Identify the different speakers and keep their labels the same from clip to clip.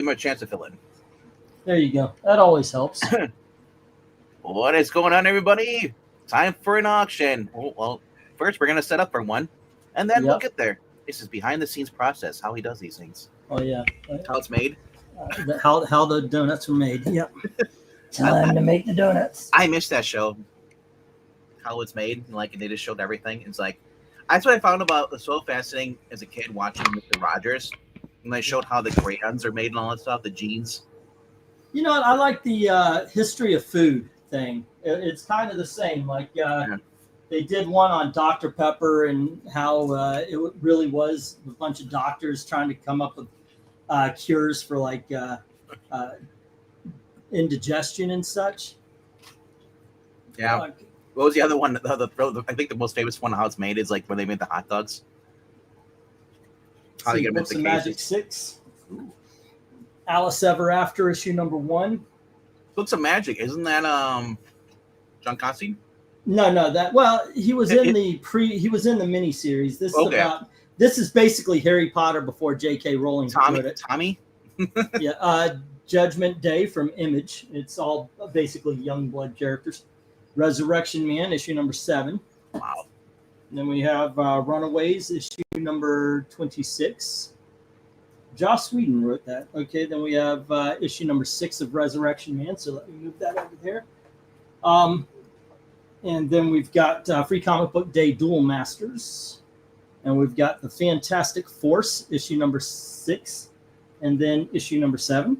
Speaker 1: Give him a chance to fill in.
Speaker 2: There you go. That always helps.
Speaker 1: What is going on, everybody? Time for an auction. Well, first we're gonna set up for one, and then we'll get there. This is behind the scenes process, how he does these things.
Speaker 2: Oh yeah,
Speaker 1: how it's made.
Speaker 2: How the donuts were made. Yep. Time to make the donuts.
Speaker 1: I missed that show. How it's made, like they just showed everything. It's like that's what I found about was so fascinating as a kid watching Mr. Rogers, and they showed how the crayons are made and all that stuff, the genes.
Speaker 2: You know what? I like the history of food thing. It's kind of the same. Like they did one on Dr. Pepper and how it really was a bunch of doctors trying to come up with cures for like indigestion and such.
Speaker 1: Yeah. What was the other one? I think the most famous one, how it's made, is like where they made the hot dogs.
Speaker 2: How they get them into the Magic 6. Ooh. Alice Ever After issue number 1.
Speaker 1: Books of Magic, isn't that John Constantine?
Speaker 2: No, he was in the mini series. This is this is basically Harry Potter before J.K. Rowling did it.
Speaker 1: Tommy?
Speaker 2: Yeah, Judgment Day from Image. It's all basically Youngblood characters. Resurrection Man, issue number 7.
Speaker 1: Wow.
Speaker 2: And then we have Runaways, issue number 26. Joss Whedon wrote that. Okay, then we have issue number 6 of Resurrection Man. So let me move that over there. And then we've got Free Comic Book Day Duel Masters. And we've got The Fantastic Force, issue number 6. And then issue number 7.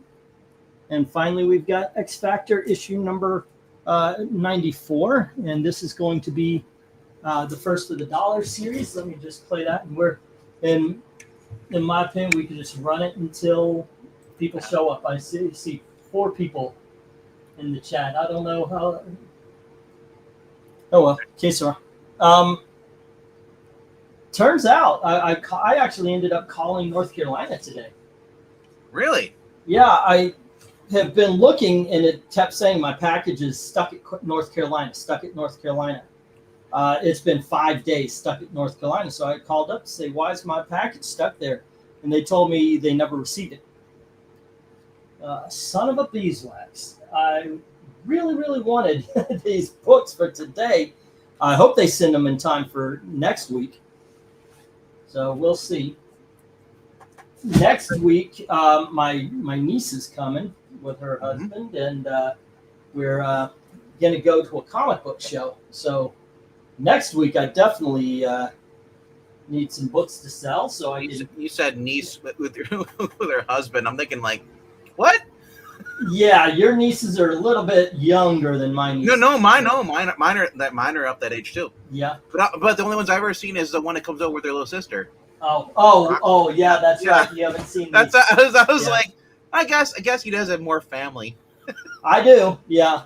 Speaker 2: And finally, we've got X Factor, issue number 94. And this is going to be the first of the dollar series. Let me just play that. And in my opinion, we can just run it until people show up. I see 4 people in the chat. I don't know how. Oh well, okay, sir. Turns out I actually ended up calling North Carolina today.
Speaker 1: Really?
Speaker 2: Yeah, I have been looking, and it kept saying my package is stuck at North Carolina. It's been 5 days stuck at North Carolina. So I called up to say, why is my package stuck there? And they told me they never received it. Son of a beeswax. I really, really wanted these books for today. I hope they send them in time for next week. So we'll see. Next week, my niece is coming with her husband, and we're going to go to a comic book show. So next week, I definitely need some books to sell. So
Speaker 1: you said niece with her husband. I'm thinking like, what?
Speaker 2: Yeah, your nieces are a little bit younger than my nieces.
Speaker 1: Mine are up that age too.
Speaker 2: Yeah,
Speaker 1: but the only ones I've ever seen is the one that comes over with their little sister.
Speaker 2: Oh, yeah, that's right. You haven't seen.
Speaker 1: I was like, I guess he does have more family.
Speaker 2: I do, yeah.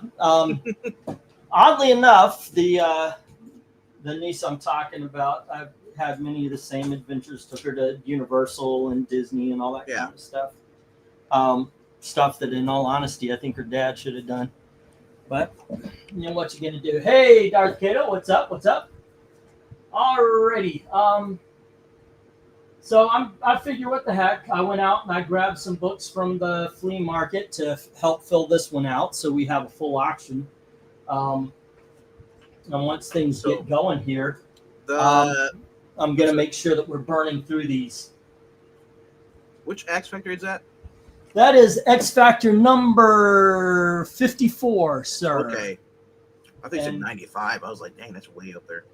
Speaker 2: Oddly enough, the niece I'm talking about, I've had many of the same adventures. Took her to Universal and Disney and all that kind of stuff. Stuff that, in all honesty, I think her dad should have done. But you know what you're gonna do. Hey, Darth Kato, what's up? Alrighty. So I figure, what the heck? I went out and I grabbed some books from the flea market to help fill this one out, so we have a full auction. And once things get going here, I'm gonna make sure that we're burning through these.
Speaker 1: Which X Factor is that?
Speaker 2: That is X Factor number 54, sir.
Speaker 1: Okay. I think it's 95. I was like, dang, that's way up there.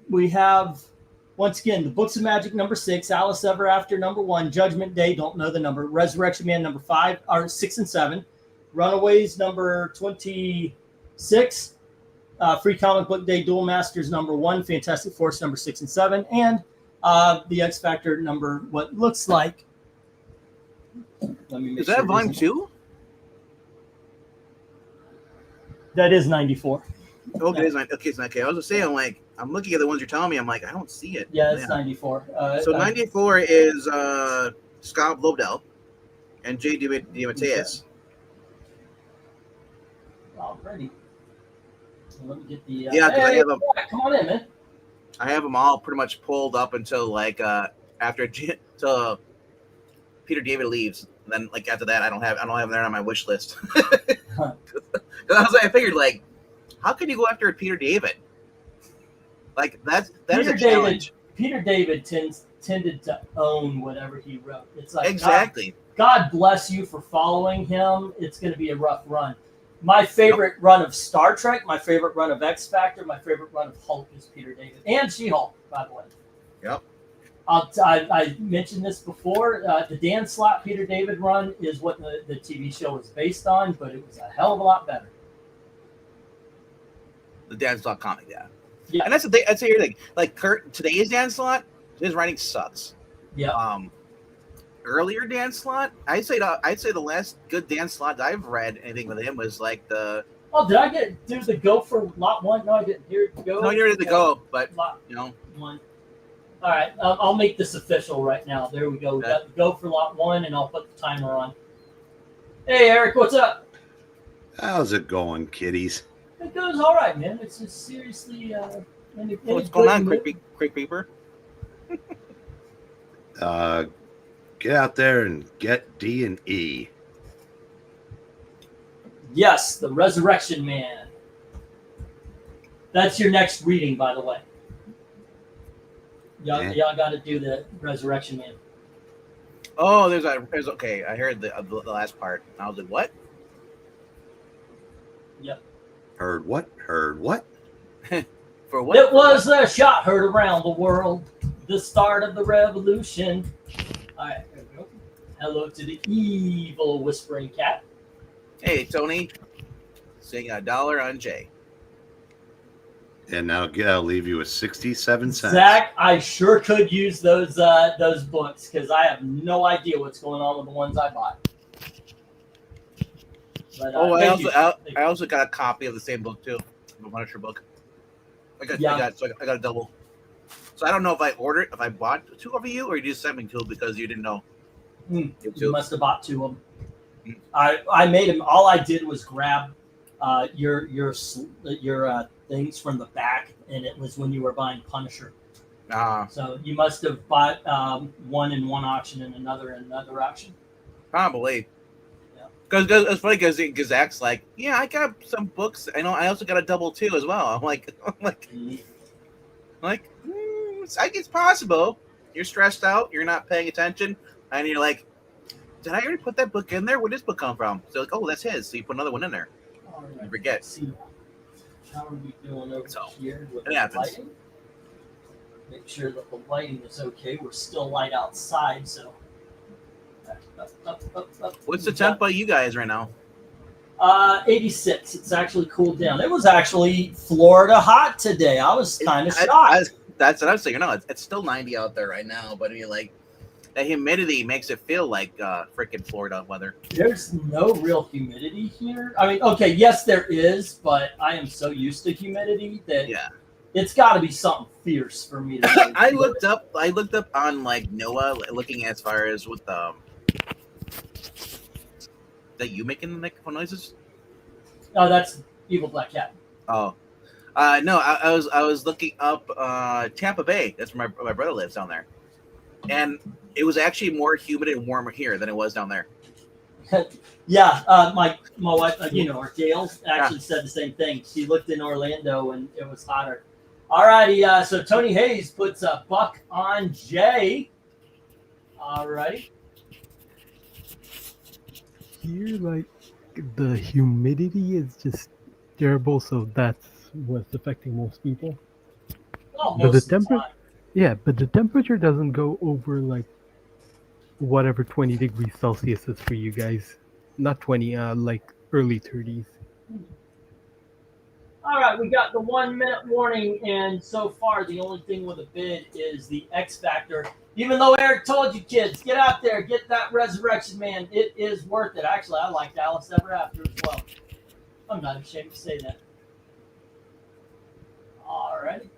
Speaker 2: We have, once again, the Books of Magic number 6, Alice Ever After number 1, Judgment Day, don't know the number, Resurrection Man number 5, or 6 and 7, Runaways number 26, Free Comic Book Day Duel Masters number 1, Fantastic Force number 6 and 7, and the X Factor number, what looks like. Let me make
Speaker 1: is that volume 2?
Speaker 2: That is 94.
Speaker 1: Okay, it's okay. I was just saying, I'm looking at the ones you're telling me. I'm like, I don't see it.
Speaker 2: Yeah, it's 94.
Speaker 1: So 94 is Scott Lobdell and J. DeMatteis.
Speaker 2: Alrighty. So let me get the.
Speaker 1: Yeah, because I have them.
Speaker 2: Come on in, man.
Speaker 1: I have them all pretty much pulled up until after till Peter David leaves. And then like after that, I don't have that on my wish list.
Speaker 2: Huh.
Speaker 1: I figured like, how can you go after Peter David? Like that is a challenge.
Speaker 2: Peter David tended to own whatever he wrote. It's like
Speaker 1: Exactly.
Speaker 2: God bless you for following him. It's going to be a rough run. My favorite run of Star Trek, my favorite run of X Factor, my favorite run of Hulk is Peter David and She-Hulk, by the way.
Speaker 1: Yep.
Speaker 2: I mentioned this before. The Dan Slott Peter David run is what the TV show was based on, but it was a hell of a lot better.
Speaker 1: The Dan Slott comic, yeah.
Speaker 2: Yeah.
Speaker 1: And that's the thing. That's the thing. Like today's Dan Slott, his writing sucks.
Speaker 2: Yeah.
Speaker 1: Earlier Dan Slott, I'd say the last good Dan Slott I've read anything with him was like the.
Speaker 2: Oh, did I do the go for lot one? No, I didn't. Here go.
Speaker 1: No, you did the go, but
Speaker 2: lot
Speaker 1: you know.
Speaker 2: one. All right, I'll make this official right now. There we go. We got the go for lot one, and I'll put the timer on. Hey, Eric, what's up?
Speaker 3: How's it going, kiddies?
Speaker 2: It goes all right, man. It's just seriously.
Speaker 1: What's going on, quick beeper?
Speaker 3: Get out there and get D and E.
Speaker 2: Yes, the Resurrection Man. That's your next reading, by the way. Y'all got to do the Resurrection Man.
Speaker 1: Oh, there's okay. I heard the last part. I was like, what?
Speaker 2: Yep.
Speaker 3: Heard what? Heard what?
Speaker 1: For what?
Speaker 2: It was a shot heard around the world. The start of the revolution. All right, there we go. Hello to the evil whispering cat.
Speaker 1: Hey, Tony. Sing $1 on Jay.
Speaker 3: And now I'll leave you with 67 cents.
Speaker 2: Zach, I sure could use those books because I have no idea what's going on with the ones I bought. But,
Speaker 1: I also got a copy of the same book too, the Punisher book. I got a double. So I don't know if I bought two of you or you just sent me two because you didn't know.
Speaker 2: You must have bought two of them. I made them. All I did was grab your things from the back, and it was when you were buying Punisher. So you must have bought one in one auction and another in another auction.
Speaker 1: Probably. Because it's funny because Zach's like, yeah, I got some books. I know. I also got a double too as well. I'm like, I think it's possible. You're stressed out. You're not paying attention, and you're like, did I already put that book in there? Where did this book come from? So like, oh, that's his. So you put another one in there.
Speaker 2: All right.
Speaker 1: You forget.
Speaker 2: Let's see. How are we doing over here with
Speaker 1: the
Speaker 2: lighting? Make sure that the lighting is okay. We're still light outside, so. Up.
Speaker 1: What's the temp by you guys right now?
Speaker 2: 86. It's actually cooled down. It was actually Florida hot today. I was kind of shocked.
Speaker 1: That's what I was saying. No, it's still 90 out there right now, but I mean, like, the humidity makes it feel like freaking Florida weather.
Speaker 2: There's no real humidity here. I mean, okay, yes, there is, but I am so used to humidity that it's got to be something fierce for me to.
Speaker 1: I looked up on like NOAA, looking as far as with that you making microphone noises?
Speaker 2: Oh, that's Evil Black Cat.
Speaker 1: Oh, no, I was looking up Tampa Bay. That's where my brother lives down there, and it was actually more humid and warmer here than it was down there.
Speaker 2: Yeah, my wife, her Gail actually said the same thing. She looked in Orlando and it was hotter. All righty, so Tony Hayes puts a buck on Jay. All righty.
Speaker 4: Here, like, the humidity is just terrible, so that's what's affecting most people.
Speaker 2: Well,
Speaker 4: But
Speaker 2: most
Speaker 4: the
Speaker 2: of the
Speaker 4: temper-
Speaker 2: time.
Speaker 4: Yeah, but the temperature doesn't go over like whatever 20 degrees Celsius is for you guys. Not 20, like early 30s.
Speaker 2: All right, we got the 1 minute warning, and so far the only thing with a bid is the X Factor. Even though Eric told you, kids, get out there, get that Resurrection Man. It is worth it. Actually, I liked Alice Ever After as well. I'm not ashamed to say that. All righty.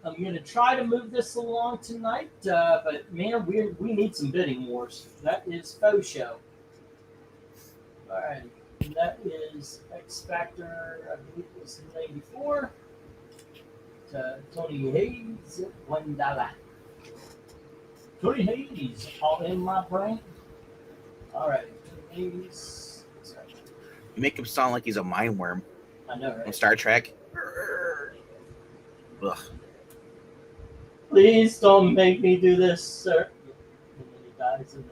Speaker 2: I'm going to try to move this along tonight, but man, we need some bidding wars. That is faux show. All right, and that is X Factor. I believe it was 94. Tony Hayes, $1. Tony Hayes, all in my brain. All right. Please.
Speaker 1: You make him sound like he's a mind worm
Speaker 2: I know,
Speaker 1: on
Speaker 2: right?
Speaker 1: Star Trek. Ugh.
Speaker 2: Please don't make me do this, sir. And then he dies in it.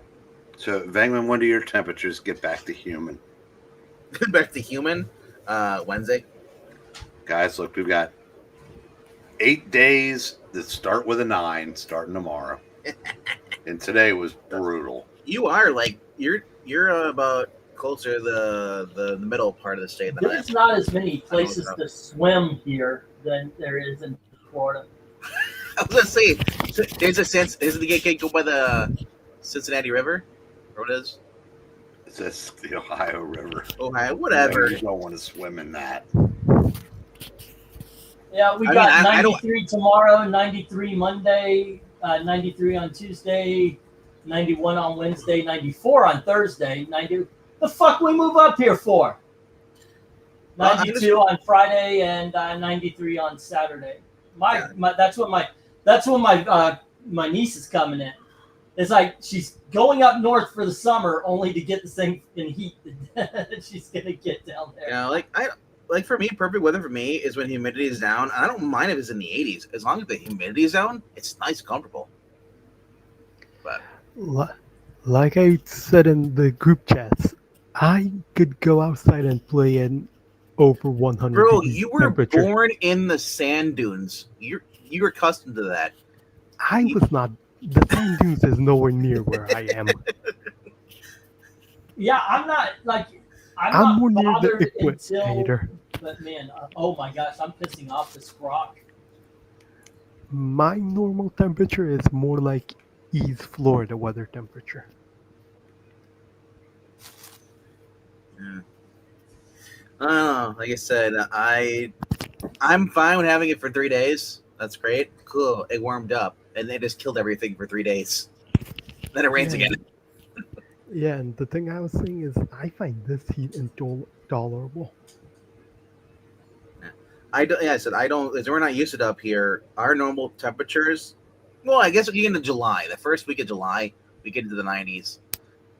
Speaker 3: So, Vangman, when do your temperatures get back to human?
Speaker 1: Back to human. Wednesday.
Speaker 3: Guys, look, we've got 8 days that start with a 9 starting tomorrow. And today was brutal.
Speaker 1: You are like you're about closer to the middle part of the state than I am.
Speaker 2: There's not as many places to swim here than there is in Florida.
Speaker 1: I was gonna say, there's a sense. Isn't the can't go by the Cincinnati River, or what is
Speaker 3: It's the Ohio River.
Speaker 1: Ohio? Whatever.
Speaker 3: You don't want to swim in that.
Speaker 2: Yeah, we
Speaker 1: I
Speaker 2: got
Speaker 1: mean, I don't-
Speaker 2: 93 tomorrow, 93 Monday, 93 on Tuesday, 91 on Wednesday, 94 on Thursday, 90. The fuck we move up here for?
Speaker 1: Well,
Speaker 2: 92 on Friday and 93 on Saturday. That's when my niece is coming in. It's like she's going up north for the summer only to get the same in heat that she's gonna get down there.
Speaker 1: You know, like for me, perfect weather for me is when humidity is down. And I don't mind if it's in the 80s, as long as the humidity is down. It's nice and comfortable. But
Speaker 4: Like I said in the group chats, I could go outside and play in over 100
Speaker 1: bro,
Speaker 4: degrees
Speaker 1: you were
Speaker 4: temperature.
Speaker 1: born in the sand dunes. You're accustomed to that.
Speaker 4: I was not. The sand dunes is nowhere near where I am.
Speaker 2: Yeah, I'm not
Speaker 4: I'm
Speaker 2: not
Speaker 4: more near the
Speaker 2: bothered until.
Speaker 4: equator.
Speaker 2: But man, oh my gosh, I'm pissing off this rock.
Speaker 4: My normal temperature is more like East Florida weather temperature.
Speaker 1: Yeah. I don't know. Like I said, I'm fine with having it for 3 days. That's great. Cool. It warmed up, and they just killed everything for 3 days. Then it rains
Speaker 4: Yeah.
Speaker 1: again.
Speaker 4: Yeah, and the thing I was saying is I find this heat intolerable.
Speaker 1: I said I don't. As we're not used to it up here. Our normal temperatures. Well, I guess we get into July. The first week of July, we get into the 90s,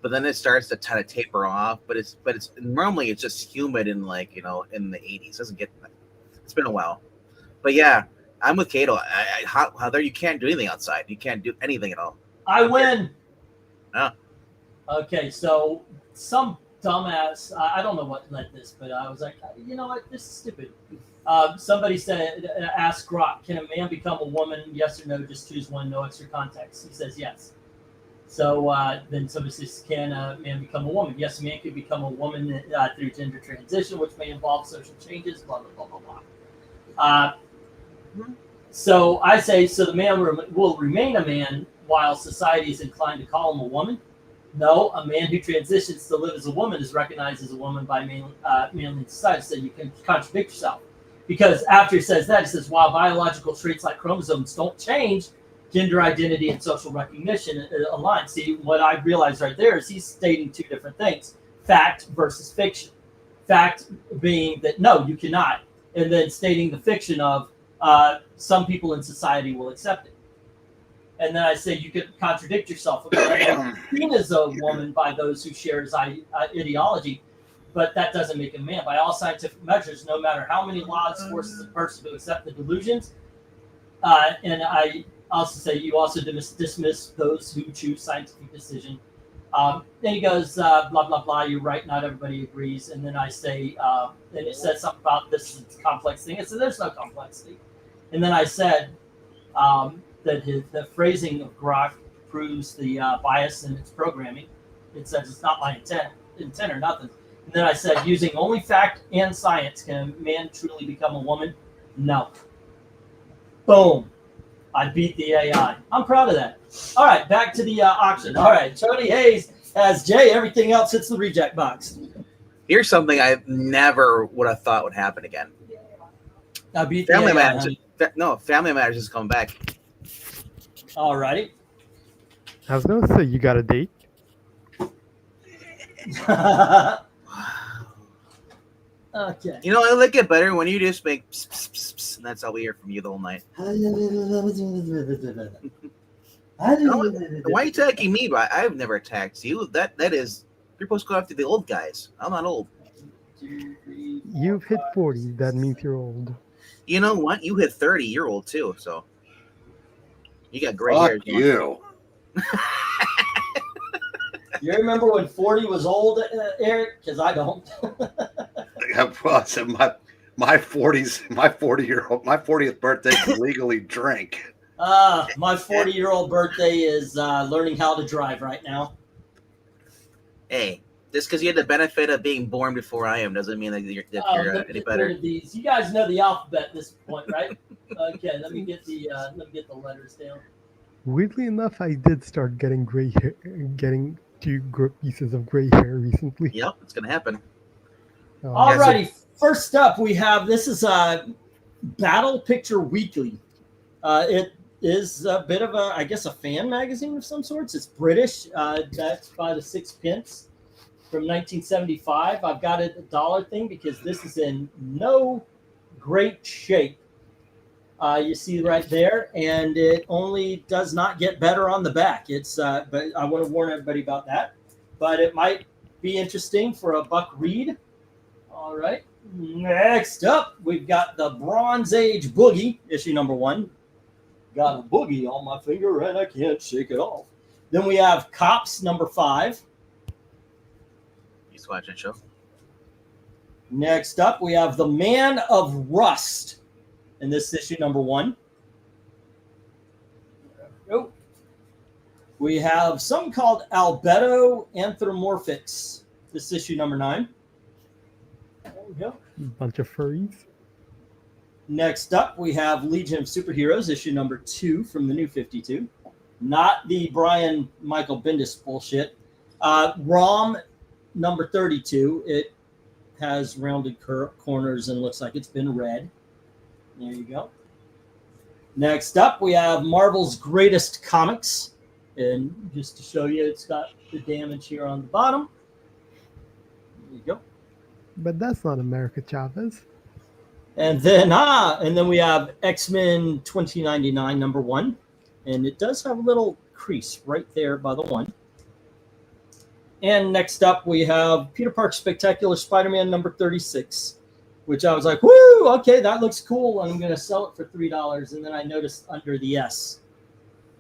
Speaker 1: but then it starts to kind of taper off. But it's normally it's just humid in in the 80s. It doesn't get. It's been a while, but yeah, I'm with Cato. How there you can't do anything outside. You can't do anything at all.
Speaker 2: I win.
Speaker 1: Yeah.
Speaker 2: Okay, so some dumbass, I don't know what led this, but I was like, you know what, this is stupid. Somebody asked Grok, can a man become a woman? Yes or no, just choose one, no extra context. He says yes. So then somebody says, can a man become a woman? Yes, a man could become a woman through gender transition, which may involve social changes, blah, blah, blah, blah, blah. So I say, so the man will remain a man while society is inclined to call him a woman? No, a man who transitions to live as a woman is recognized as a woman by mainly society. So you can contradict yourself. Because after he says that, he says, while biological traits like chromosomes don't change, gender identity and social recognition align. See, what I realized right there is he's stating two different things, fact versus fiction. Fact being that, no, you cannot. And then stating the fiction of some people in society will accept it. And then I say you could contradict yourself. Seen as a woman by those who share his ideology, but that doesn't make him a man. By all scientific measures, no matter how many laws forces a person to accept the delusions, and I also say you also dismiss those who choose scientific decision. Then he goes, blah, blah, blah, you're right, not everybody agrees. And then I say, then it says something about this complex thing. I said, there's no complexity. And then I said, that the phrasing of Grok proves the bias in its programming. It says it's not my intent or nothing. And then I said, using only fact and science, can a man truly become a woman? No. Boom. I beat the AI. I'm proud of that. All right, back to the auction. All right, Tony Hayes has Jay. Everything else hits the reject box.
Speaker 1: Here's something I never would have thought would happen again.
Speaker 2: I beat
Speaker 1: Family
Speaker 2: the AI.
Speaker 1: Matters. Family Matters is coming back.
Speaker 2: All righty.
Speaker 4: I was gonna say you got a date.
Speaker 2: Okay.
Speaker 1: You know, it'll get better when you just make pss, pss, pss, pss, and that's all we hear from you the whole night. Why are you attacking me? But I've never attacked you. That is You're supposed to go after the old guys. I'm not old.
Speaker 2: 2, 3, 4,
Speaker 4: You've hit
Speaker 2: 5,
Speaker 4: 40.
Speaker 2: 6,
Speaker 4: That means you're old.
Speaker 1: You know what? You hit 30. You're old too. So you got gray
Speaker 3: Fuck
Speaker 1: hair.
Speaker 3: you.
Speaker 2: You remember when 40 was old, Eric? Because I don't.
Speaker 3: Well, so my 40th birthday can legally drink.
Speaker 2: My 40-year-old birthday is learning how to drive right now.
Speaker 1: Hey, just because you had the benefit of being born before I am doesn't mean that you're any better.
Speaker 2: These. You guys know the alphabet at this point, right? Okay, let me get the letters down.
Speaker 4: Weirdly enough, I did start getting gray hair, getting 2 pieces of gray hair recently.
Speaker 1: Yep, it's gonna happen.
Speaker 2: Alrighty, first up we have this is Battle Picture Weekly. It is a bit of a fan magazine of some sorts. It's British. That's by the Sixpence from 1975. I've got a dollar thing because this is in no great shape. You see right there, and it only does not get better on the back. It's but I want to warn everybody about that. But it might be interesting for a buck read. All right. Next up, we've got the Bronze Age Boogie, issue number 1. Got a boogie on my finger and I can't shake it off. Then we have Cops number 5.
Speaker 1: You used to watch that show?
Speaker 2: Next up, we have The Man of Rust. In this issue number 1. Oh. We have something called Albedo Anthropomorphics. This issue number 9. There we go.
Speaker 4: Bunch of furries.
Speaker 2: Next up, we have Legion of Superheroes, issue number 2 from the New 52. Not the Brian Michael Bendis bullshit. ROM number 32. It has rounded corners and looks like it's been read. There you go. Next up, we have Marvel's Greatest Comics. And just to show you, it's got the damage here on the bottom. There you go.
Speaker 4: But that's not America Chavez.
Speaker 2: And then we have X-Men 2099 number 1. And it does have a little crease right there by the 1. And next up, we have Peter Parker Spectacular Spider-Man number 36. Which I was like, woo, okay, that looks cool. I'm going to sell it for $3. And then I noticed under the S.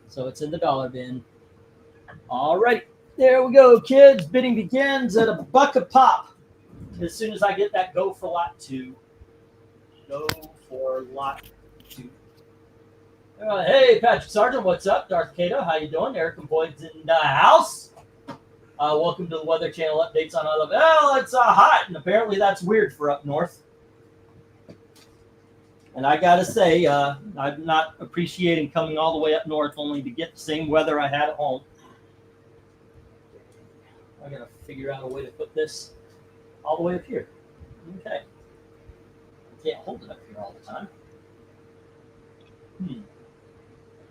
Speaker 2: So it's in the dollar bin. All right, there we go, kids. Bidding begins at $1 a pop. As soon as I get that go for lot 2. Go for lot 2. Hey, Patrick Sargent, what's up? Darth Kato, how you doing? Eric and Boyd's in the house. Welcome to the Weather Channel updates on I Love It. Well, it's hot, and apparently that's weird for up north. And I got to say, I'm not appreciating coming all the way up north only to get the same weather I had at home. I got to figure out a way to put this all the way up here. Okay. I can't hold it up here all the time.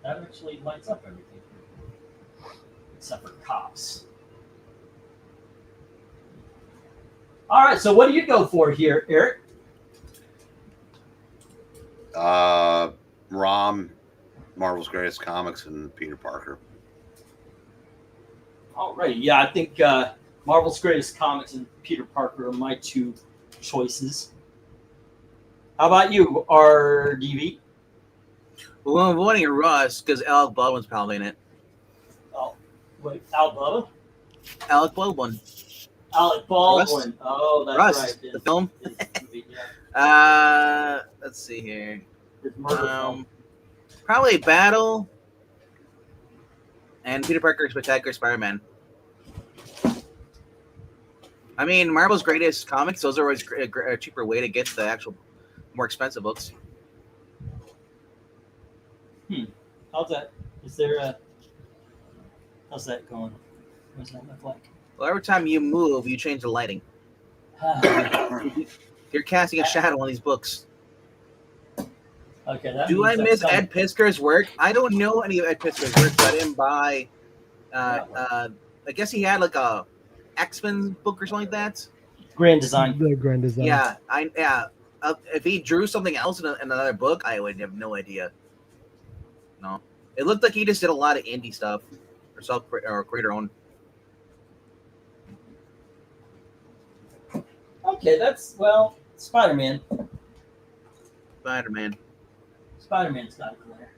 Speaker 2: That actually lights up everything. Except for Cops. All right, so what do you go for here, Eric?
Speaker 3: ROM, Marvel's Greatest Comics, and Peter Parker.
Speaker 2: All right, yeah, I think Marvel's Greatest Comics and Peter Parker are my 2 choices. How about you, RDV?
Speaker 1: Well, I'm voting Russ because Alec Baldwin's probably in it.
Speaker 2: Oh, wait, Al Bubba?
Speaker 1: Alec Baldwin.
Speaker 2: Alec Baldwin.
Speaker 1: Rust.
Speaker 2: Oh, that's
Speaker 1: Rust,
Speaker 2: right.
Speaker 1: the film.
Speaker 2: His movie, yeah.
Speaker 1: Let's see here.
Speaker 2: His murder film.
Speaker 1: Probably Battle and Peter Parker Spectacular Spider-Man. I mean, Marvel's Greatest Comics, those are always a cheaper way to get the actual more expensive books.
Speaker 2: How's that? Is there a... How's that going? What does that look like?
Speaker 1: Well, every time you move, you change the lighting. You're casting a shadow on these books.
Speaker 2: Okay.
Speaker 1: Do I miss Ed Pisker's work? I don't know any of Ed Pisker's work, but I didn't buy. I guess he had like a X-Men book or something like that.
Speaker 2: Grand Design.
Speaker 4: The Grand Design.
Speaker 1: Yeah, if he drew something else in another book, I would have no idea. No, it looked like he just did a lot of indie stuff or creator own.
Speaker 2: Okay, that's Spider-Man.
Speaker 1: Spider-Man
Speaker 2: Spider-Man's got a glare.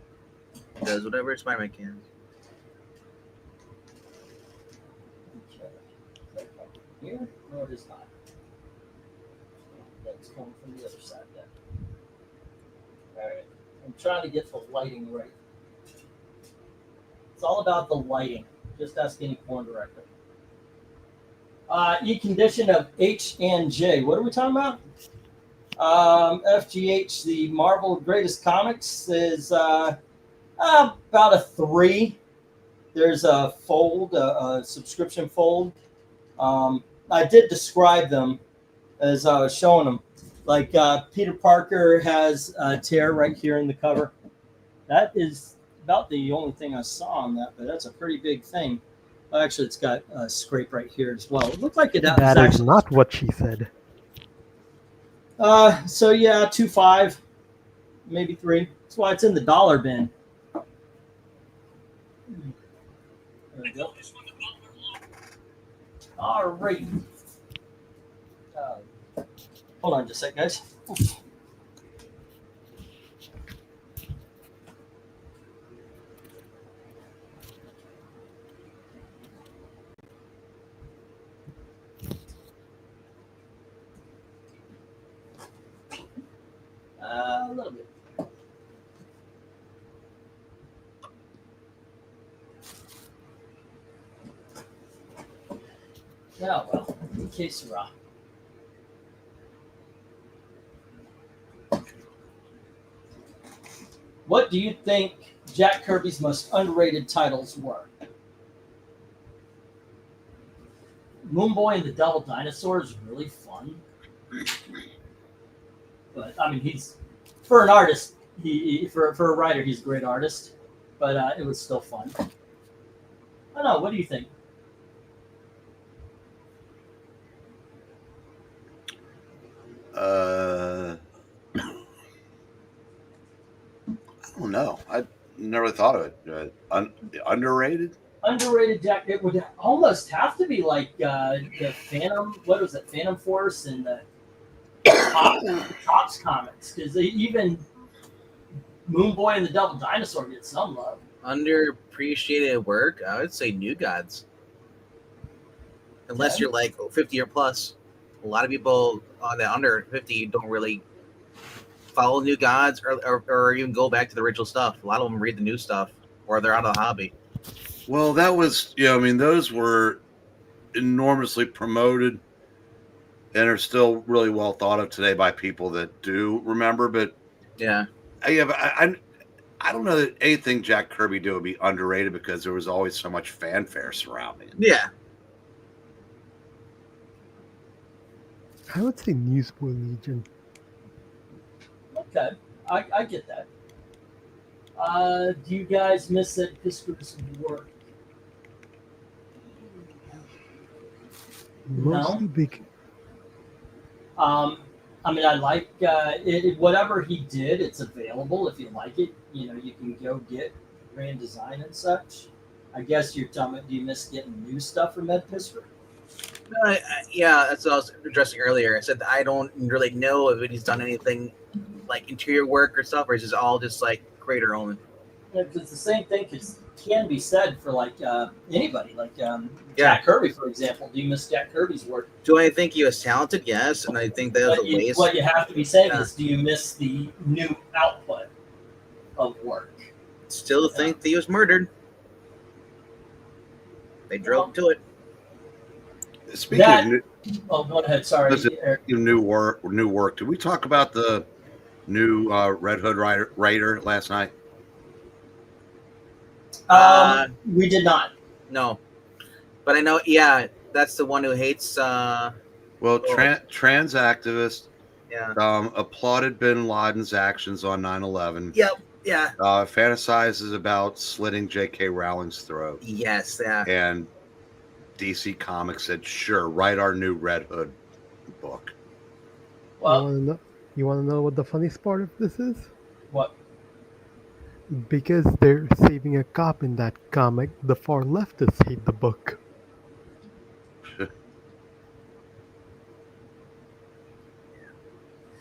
Speaker 1: does whatever Spider-Man can.
Speaker 2: Okay. Here? No, it is not. That's coming from the other side then. Alright. I'm trying to get the lighting right. It's all about the lighting. Just ask any porn director. E-condition of H and J. What are we talking about? FGH, the Marvel Greatest Comics, is about a 3. There's a fold, a subscription fold. I did describe them as I was showing them. Like Peter Parker has a tear right here in the cover. That is about the only thing I saw on that, but that's a pretty big thing. Actually, it's got a scrape right here as well. It looked like it was
Speaker 4: That is
Speaker 2: actually
Speaker 4: not what she said.
Speaker 2: So yeah, 2.5, maybe 3. That's why it's in the dollar bin. There we go. All right. Hold on just a sec, guys. A little bit. Yeah, well, que sera. What do you think Jack Kirby's most underrated titles were? Moonboy and the Devil Dinosaur is really fun. But, I mean, he's, for an artist, for a writer, he's a great artist. But it was still fun. I don't know, what do you think?
Speaker 3: I don't know. I never thought of it. Underrated?
Speaker 2: Underrated Jack, it would almost have to be like the Phantom, what was it, Phantom Force and the Tops comics, because even Moonboy and the Devil Dinosaur get some love.
Speaker 1: Underappreciated work, I would say New Gods. Unless you're like 50 or plus. A lot of people that under 50 don't really follow New Gods or even go back to the original stuff. A lot of them read the new stuff or they're out of the hobby.
Speaker 3: Well, that was, I mean, those were enormously promoted and are still really well thought of today by people that do remember. But
Speaker 1: yeah,
Speaker 3: I don't know that anything Jack Kirby did would be underrated because there was always so much fanfare surrounding it.
Speaker 1: Yeah.
Speaker 4: I would say Newsboy Legion.
Speaker 2: Okay, I get that. Do you guys miss that Pisker's work?
Speaker 4: Mostly big.
Speaker 2: I mean, I like whatever he did. It's available if you like it. You know, you can go get Grand Design and such. I guess you're telling me, do you miss getting new stuff from Ed Pisker?
Speaker 1: Yeah, that's what I was addressing earlier. I said that I don't really know if he's done anything like interior work or stuff, or is it all just like creator only?
Speaker 2: Yeah, it's the same thing can be said for like anybody, like Jack Kirby, for example. Do you miss Jack Kirby's work?
Speaker 1: Do I think he was talented? Yes, and I think that was a waste.
Speaker 2: What you have to be saying is, do you miss the new output of work?
Speaker 1: Still think that he was murdered. They drove him to it.
Speaker 3: Speaking
Speaker 2: of go ahead. Sorry.
Speaker 3: New work. Did we talk about the new Red Hood writer last night?
Speaker 2: We did not.
Speaker 1: No, but I know. Yeah, that's the one who hates.
Speaker 3: Well, trans activist.
Speaker 1: Yeah.
Speaker 3: Applauded Bin Laden's actions on 9/11.
Speaker 1: Yep. Yeah.
Speaker 3: Fantasizes about slitting J.K. Rowling's throat.
Speaker 1: Yes. Yeah.
Speaker 3: And DC Comics said, "Sure, write our new Red Hood book."
Speaker 2: Well,
Speaker 4: you want to know what the funniest part of this is?
Speaker 2: What?
Speaker 4: Because they're saving a cop in that comic, the far leftists hate the book.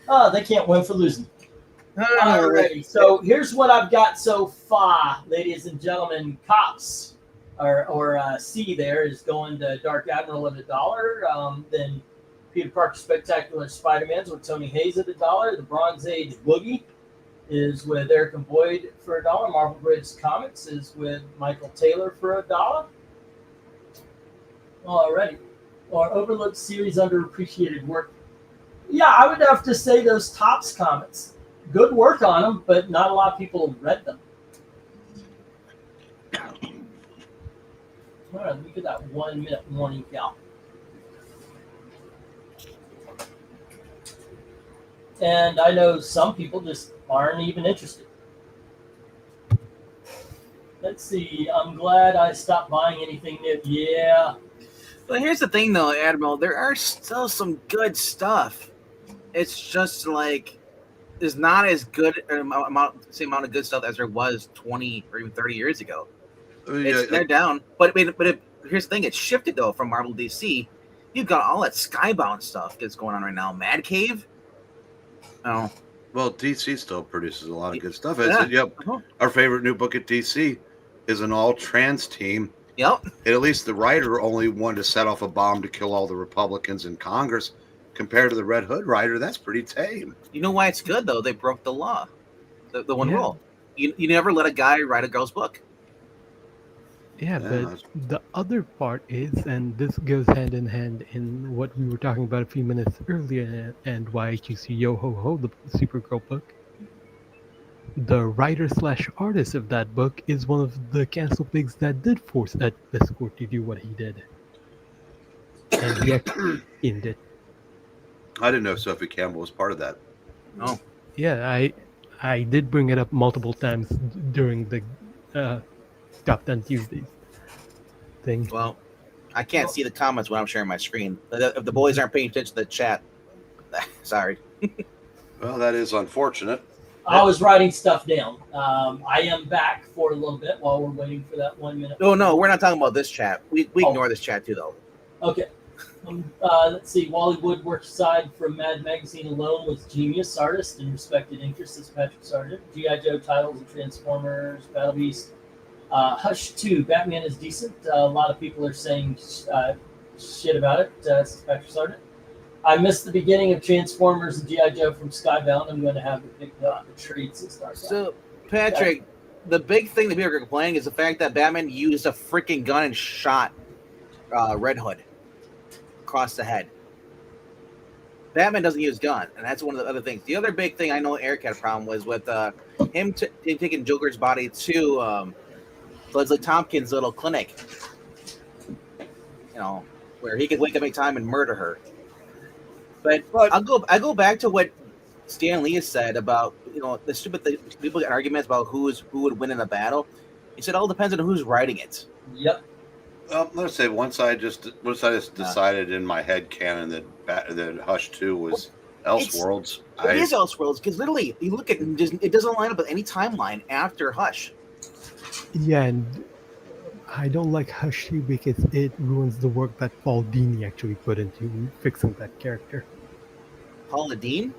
Speaker 2: They can't win for losing. Alrighty, so here's what I've got so far, ladies and gentlemen. Cops or C there is going to Dark Admiral at $1. Then Peter Parker Spectacular Spider-Man's with Tony Hayes at $1. The Bronze Age Boogie is with Eric and Boyd for $1. Marvel Bridge Comics is with Michael Taylor for $1. Alrighty. Or overlooked series, underappreciated work. Yeah, I would have to say those Topps comics. Good work on them, but not a lot of people read them. All right, let me get that 1 minute warning, Cal. And I know some people just aren't even interested. Let's see. I'm glad I stopped buying anything new. Yeah.
Speaker 1: But here's the thing, though, Admiral. There are still some good stuff. It's just like there's not as good same amount of good stuff as there was 20 or even 30 years ago. They're down. But here's the thing. It's shifted, though, from Marvel DC. You've got all that Skybound stuff that's going on right now. Mad Cave. Oh.
Speaker 3: Well, DC still produces a lot of good stuff.
Speaker 1: Yeah.
Speaker 3: Yep. Our favorite new book at DC is an all-trans team.
Speaker 1: Yep.
Speaker 3: And at least the writer only wanted to set off a bomb to kill all the Republicans in Congress. Compared to the Red Hood writer, that's pretty tame.
Speaker 1: You know why it's good, though? They broke the law. The one rule. You never let a guy write a girl's book.
Speaker 4: Yeah, but the other part is, and this goes hand in hand in what we were talking about a few minutes earlier, and why you see Yo Ho Ho, the Supergirl book. The writer/artist of that book is one of the cancel pigs that did force Ed Escort to do what he did. And he actually in it.
Speaker 3: I didn't know Sophie Campbell was part of that.
Speaker 1: Oh.
Speaker 4: Yeah, I did bring it up multiple times during the Top 10 Tuesdays thing.
Speaker 1: Well, I can't see the comments when I'm sharing my screen. If the boys aren't paying attention to the chat, sorry.
Speaker 3: Well, that is unfortunate.
Speaker 2: I was writing stuff down. I am back for a little bit while we're waiting for that 1 minute.
Speaker 1: Oh, no, we're not talking about this chat. We ignore this chat, too, though.
Speaker 2: Okay. Let's see. Wally Wood worked aside from Mad Magazine alone was genius artist and respected interest as Patrick Sargent. G.I. Joe titles and Transformers, Battle Beast. Hush 2, Batman is decent. A lot of people are saying shit about it. This is Patrick Sargent. I missed the beginning of Transformers and G.I. Joe from Skybound. I'm going to have to pick the treats and start.
Speaker 1: So, Patrick, the big thing that people are complaining is the fact that Batman used a freaking gun and shot Red Hood across the head. Batman doesn't use gun, and that's one of the other things. The other big thing I know Eric had a problem was with him taking Joker's body to Leslie Tompkins' little clinic, where he could wake up any time and murder her. But I go back to what Stan Lee has said about the stupid people get arguments about who would win in a battle. He said it all depends on who's writing it.
Speaker 2: Yep.
Speaker 3: Well, let's say once I just decided in my head canon that Hush 2 was Elseworlds.
Speaker 1: It is Elseworlds because literally you look at it doesn't line up with any timeline after Hush.
Speaker 4: Yeah, and I don't like Hush 2 because it ruins the work that Paul Dini actually put into fixing that character.
Speaker 1: Paula Dean?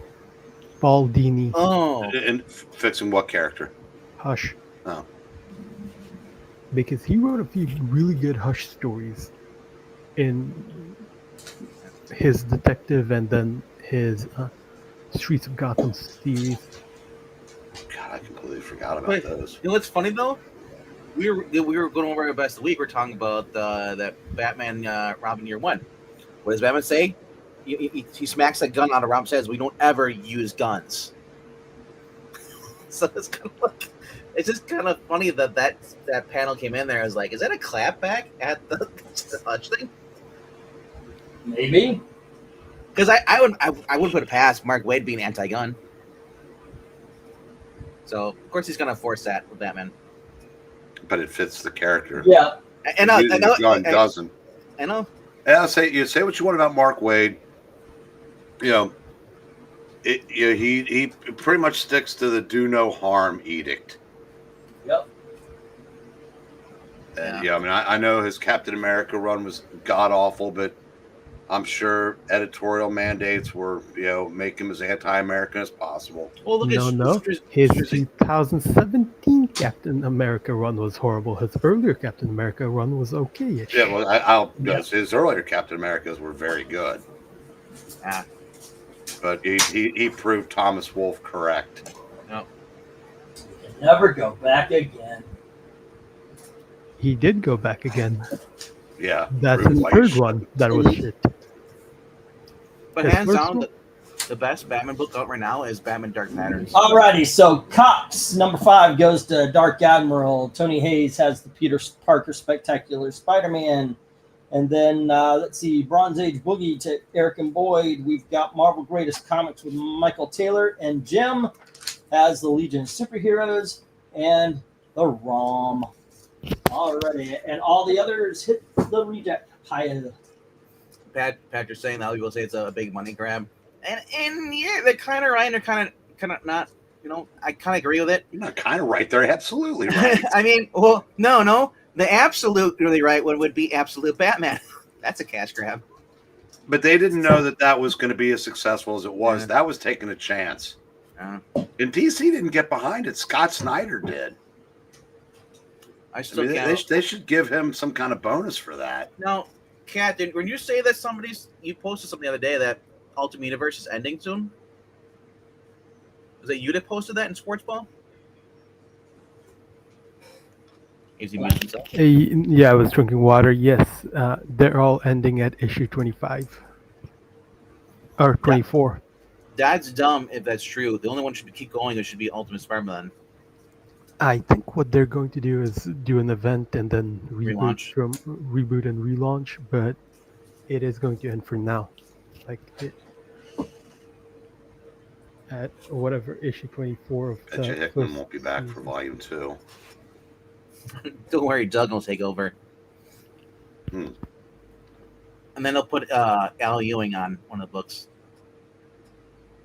Speaker 4: Paul Dini.
Speaker 1: Oh.
Speaker 3: And fixing what character?
Speaker 4: Hush.
Speaker 3: Oh.
Speaker 4: Because he wrote a few really good Hush stories in his Detective and then his Streets of Gotham series.
Speaker 3: God, I completely forgot about those.
Speaker 1: You know what's funny though? We were going over our best of the week. We're talking about that Batman Robin Year One. What does Batman say? He smacks that gun out of Robin's head. We don't ever use guns. So it's kind of like, it's just kind of funny that panel came in there. I was like, is that a clapback at the Hush thing?
Speaker 2: Maybe.
Speaker 1: Because I wouldn't put it past Mark Waid being anti-gun. So of course he's gonna force that with Batman.
Speaker 3: But it fits the character.
Speaker 2: Yeah.
Speaker 1: I know.
Speaker 3: Gun doesn't.
Speaker 1: I know.
Speaker 3: And I'll say what you want about Mark Waid. He pretty much sticks to the do no harm edict.
Speaker 2: Yep.
Speaker 3: And I mean, I know his Captain America run was god awful, but I'm sure editorial mandates were, make him as anti-American as possible.
Speaker 1: Well, look
Speaker 4: No,
Speaker 1: at
Speaker 4: no. His 2017 Captain America run was horrible. His earlier Captain America run was okay-ish.
Speaker 3: Yeah, well, his earlier Captain Americas were very good.
Speaker 1: Yeah.
Speaker 3: But he proved Thomas Wolfe correct.
Speaker 1: No.
Speaker 2: Never go back again.
Speaker 4: He did go back again.
Speaker 3: Yeah.
Speaker 4: That's his third one. That was shit.
Speaker 1: But
Speaker 4: His
Speaker 1: hands
Speaker 4: first
Speaker 1: down,
Speaker 4: one-
Speaker 1: the best Batman book out right now is Batman Dark Patterns.
Speaker 2: Alrighty, so Cox number 5 goes to Dark Admiral. Tony Hayes has the Peter Parker Spectacular Spider-Man, and then let's see, Bronze Age Boogie to Eric and Boyd. We've got Marvel Greatest Comics with Michael Taylor, and Jim has the Legion of Superheroes and the ROM. Alrighty, and all the others hit the reject pile.
Speaker 1: Patrick's saying that people say it's a big money grab, and yeah, they're kind of right. They're kind of not. I kind of agree with it.
Speaker 3: You're not kind of right. They're absolutely right.
Speaker 1: I mean, well, no, the absolutely right one would be Absolute Batman. That's a cash grab.
Speaker 3: But they didn't know that was going to be as successful as it was.
Speaker 1: Yeah.
Speaker 3: That was taking a chance. And DC didn't get behind it. Scott Snyder did. They should give him some kind of bonus for that.
Speaker 1: Now, Kat, when you say that you posted something the other day that Ultimate Universe is ending soon? Was it you that posted that in Sports Ball? Is he mentioned so?
Speaker 4: Yeah, I was drinking water. Yes, they're all ending at issue 25 or 24.
Speaker 1: That's dumb if that's true. The only one should keep going. It should be Ultimate Spider-Man.
Speaker 4: I think what they're going to do is do an event and then reboot and relaunch, but it is going to end for now. At whatever issue 24 of
Speaker 3: Edge Hickman won't be back for volume 2.
Speaker 1: Don't worry, Doug will take over. And then they'll put Al Ewing on one of the books.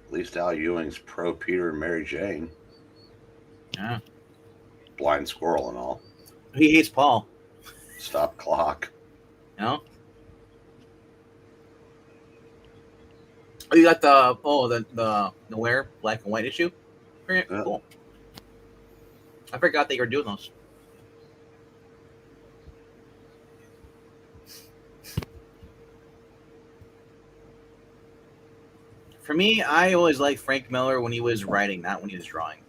Speaker 3: At least Al Ewing's pro Peter and Mary Jane.
Speaker 1: Yeah.
Speaker 3: Blind Squirrel and all.
Speaker 1: He hates Paul.
Speaker 3: Stop clock.
Speaker 1: Oh, you got the Nowhere black and white issue? Yeah. Cool. I forgot that you were doing those. For me, I always liked Frank Miller when he was writing, not when he was drawing.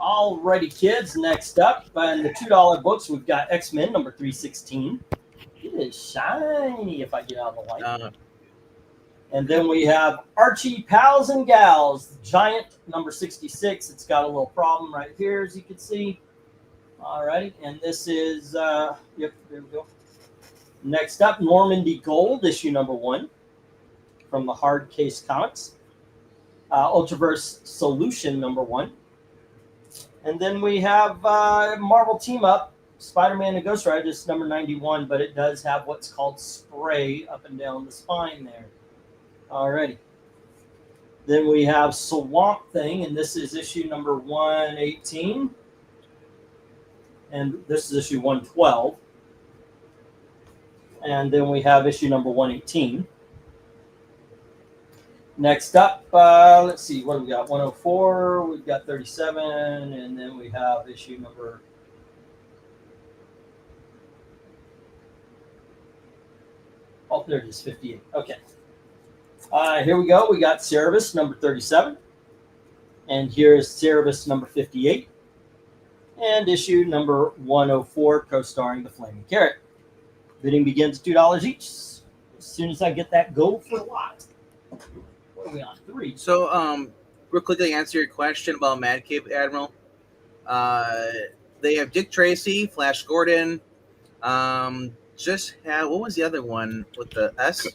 Speaker 2: Alrighty, kids. Next up, in the $2 books, we've got X-Men number 316. It is shiny if I get out of the light. And then we have Archie Pals and Gals, Giant number 66. It's got a little problem right here, as you can see. Alrighty, and this is, there we go. Next up, Normandy Gold, issue number 1 from the Hard Case Comics. Ultraverse Solution number 1. And then we have Marvel Team Up, Spider-Man and Ghost Rider, just number 91, but it does have what's called spray up and down the spine there. Alrighty. Then we have Swamp Thing, and this is issue number 118. And this is issue 112. And then we have issue number 118. Next up, let's see, what do we got? 104, we've got 37, and then we have issue number... Oh, there it is, 58. Okay. Here we go. We got Cerebus, number 37. And here's Cerebus, number 58. And issue number 104, co-starring the Flaming Carrot. Bidding begins at $2 each. As soon as I get that go for the lot. What are we on? 3.
Speaker 1: So, real quickly answer your question about Mad Cape Admiral. They have Dick Tracy, Flash Gordon. Just have, what was the other one with the S?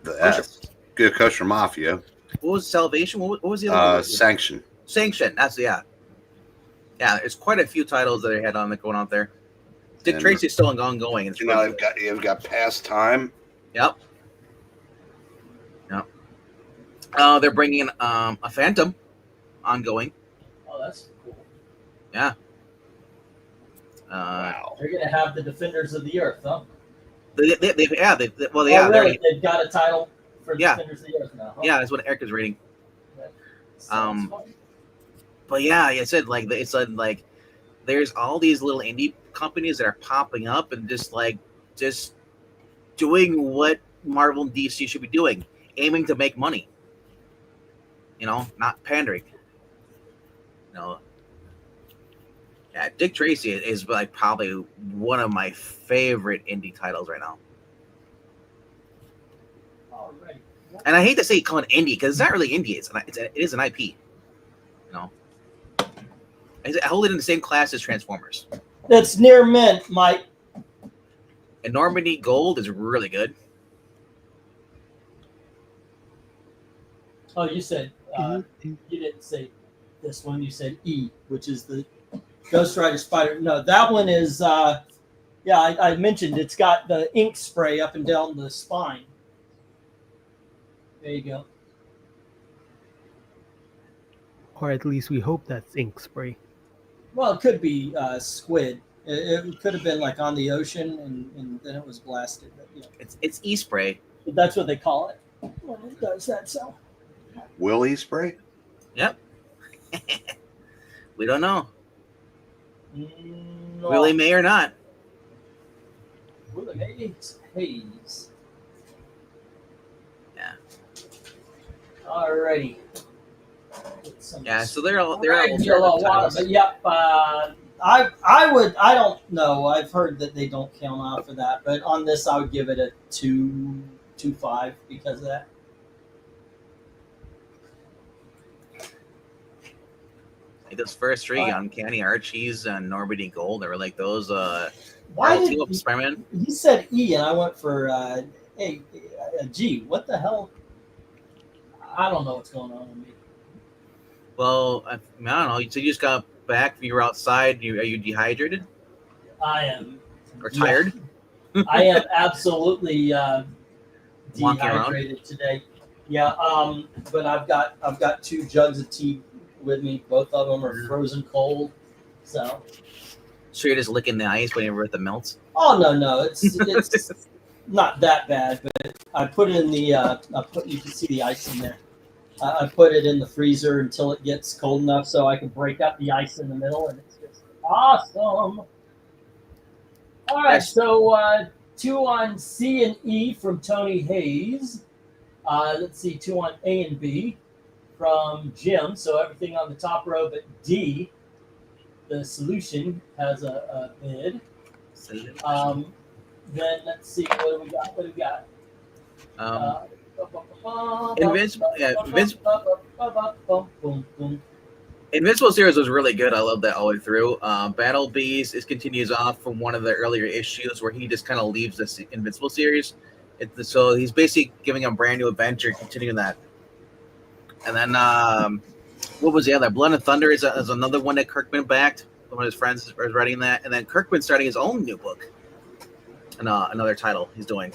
Speaker 3: The S. Good Kosher Mafia.
Speaker 1: What was Salvation? What was the other one?
Speaker 3: Sanction.
Speaker 1: Sanction. That's yeah. Yeah, there's quite a few titles that they had on going out there. Dick Tracy's still ongoing. It's
Speaker 3: you've got Pastime.
Speaker 1: Yep. They're bringing in a Phantom ongoing.
Speaker 2: Oh, that's cool.
Speaker 1: Yeah.
Speaker 3: Wow.
Speaker 2: They're going to have the Defenders of the Earth, huh? They've got a title for Defenders of the Earth now. Huh?
Speaker 1: Yeah, that's what Eric is reading.
Speaker 2: Fun.
Speaker 1: But yeah, I said it's like there's all these little indie companies that are popping up and just doing what Marvel and DC should be doing, aiming to make money. Not pandering. Yeah, Dick Tracy is like probably one of my favorite indie titles right now.
Speaker 2: All right.
Speaker 1: And I hate to say call it indie because it's not really indie. It is an IP. I hold it in the same class as Transformers.
Speaker 2: That's near mint, Mike.
Speaker 1: And Normandy Gold is really good.
Speaker 2: Oh, you said you didn't say this one. You said E, which is the Ghost Rider Spider. No, that one is. I mentioned it's got the ink spray up and down the spine. There you go.
Speaker 4: Or at least we hope that's ink spray.
Speaker 2: Well, it could be squid. It could have been like on the ocean and then it was blasted. But,
Speaker 1: It's e-spray.
Speaker 2: But that's what they call it when it does that. So.
Speaker 3: Willie spray?
Speaker 1: Yep. We don't know.
Speaker 2: No.
Speaker 1: Willie may or not.
Speaker 2: Willie Hayes.
Speaker 1: Yeah.
Speaker 2: Alrighty.
Speaker 1: Yeah, so they're all
Speaker 2: water, but yep. I don't know. I've heard that they don't count off for that, but on this I would give it a 2.5 because of that.
Speaker 1: Like those first three, Uncanny Archies and Normandy Gold, they were like those.
Speaker 2: Why did
Speaker 1: team up Spider-Man?
Speaker 2: He said E, and I went for a G. What the hell? I don't know what's going on with me.
Speaker 1: Well, I don't know. You said you just got back. You were outside. Are you dehydrated?
Speaker 2: I am.
Speaker 1: Or tired?
Speaker 2: I am absolutely dehydrated today. Yeah. But I've got 2 jugs of tea with me. Both of them are frozen cold. So
Speaker 1: you're just licking the ice whenever it melts?
Speaker 2: Oh no, it's not that bad. But I put it in the. You can see the ice in there. I put it in the freezer until it gets cold enough so I can break up the ice in the middle, and it's just awesome. All right, so 2 on C and E from Tony Hayes. Let's see, 2 on A and B from Jim. So everything on the top row, but D, the solution, has a bid. Then let's see, what do we got?
Speaker 1: Invincible series was really good. I love that all the way through. Battle Beast continues off from one of the earlier issues where he just kind of leaves this Invincible series. So he's basically giving a brand new adventure, continuing that. And then what was the other? Blood and Thunder is another one that Kirkman backed. One of his friends is writing that, and then Kirkman's starting his own new book. And another title he's doing.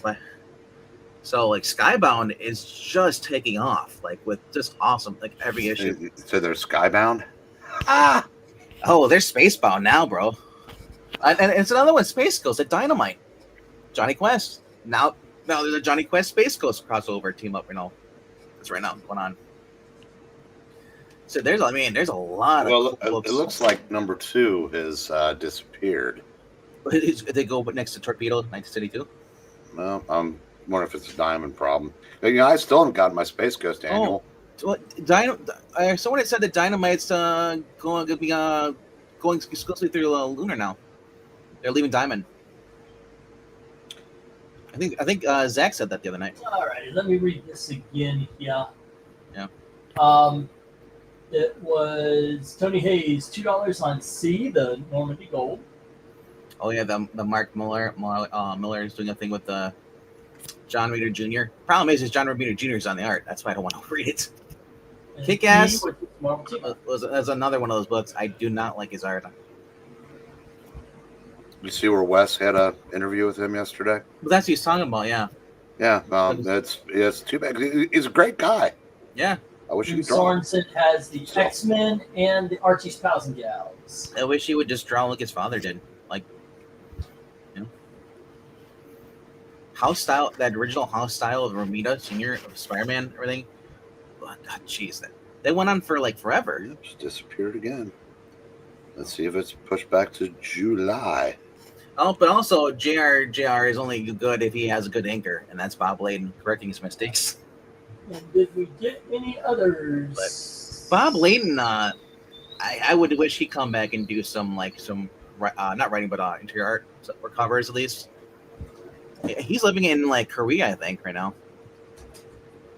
Speaker 1: So like Skybound is just taking off, like with just awesome, like every issue.
Speaker 3: So they're Skybound?
Speaker 1: Oh, they're Spacebound now, bro. And it's another one, Space Ghost at Dynamite. Johnny Quest. Now there's a Johnny Quest Space Ghost crossover team up, That's right now going on. So there's a lot of cool books.
Speaker 3: It looks like number 2 has disappeared.
Speaker 1: They go next to Torpedo 1972.
Speaker 3: Well, I'm wondering if it's a Diamond problem. I still haven't gotten my Space Ghost annual.
Speaker 1: Someone had said that Dynamite's going to be going exclusively through Lunar now. They're leaving Diamond. I think Zach said that the other night.
Speaker 2: All right, let me read this again. Yeah. It was Tony Hayes, $2 on C, the Normandy Gold.
Speaker 1: Oh yeah, the Mark Miller is doing a thing with John Reader Jr. Problem is John Reader Jr. is on the art. That's why I don't want to read it. Kick Ass was another one of those books. I do not like his art.
Speaker 3: You see where Wes had an interview with him yesterday?
Speaker 1: Well, that's what he's talking about, yeah.
Speaker 3: Yeah, it's too bad. He's a great guy.
Speaker 1: Yeah.
Speaker 3: I wish he could draw.
Speaker 2: Sorensen has the X-Men and the Archie's Pals and Gals.
Speaker 1: I wish he would just draw like his father did. house style, that original house style of Romita Senior of Spider-Man, everything. Jeez, they went on for like forever.
Speaker 3: Yep, just disappeared again. Let's see if it's pushed back to July.
Speaker 1: Oh, but also JR is only good if he has a good anchor, and that's Bob Layden correcting his mistakes.
Speaker 2: And did we get any others?
Speaker 1: Bob Layden, I would wish he'd come back and do some not writing but interior art or covers at least. He's living in like Korea, I think, right now.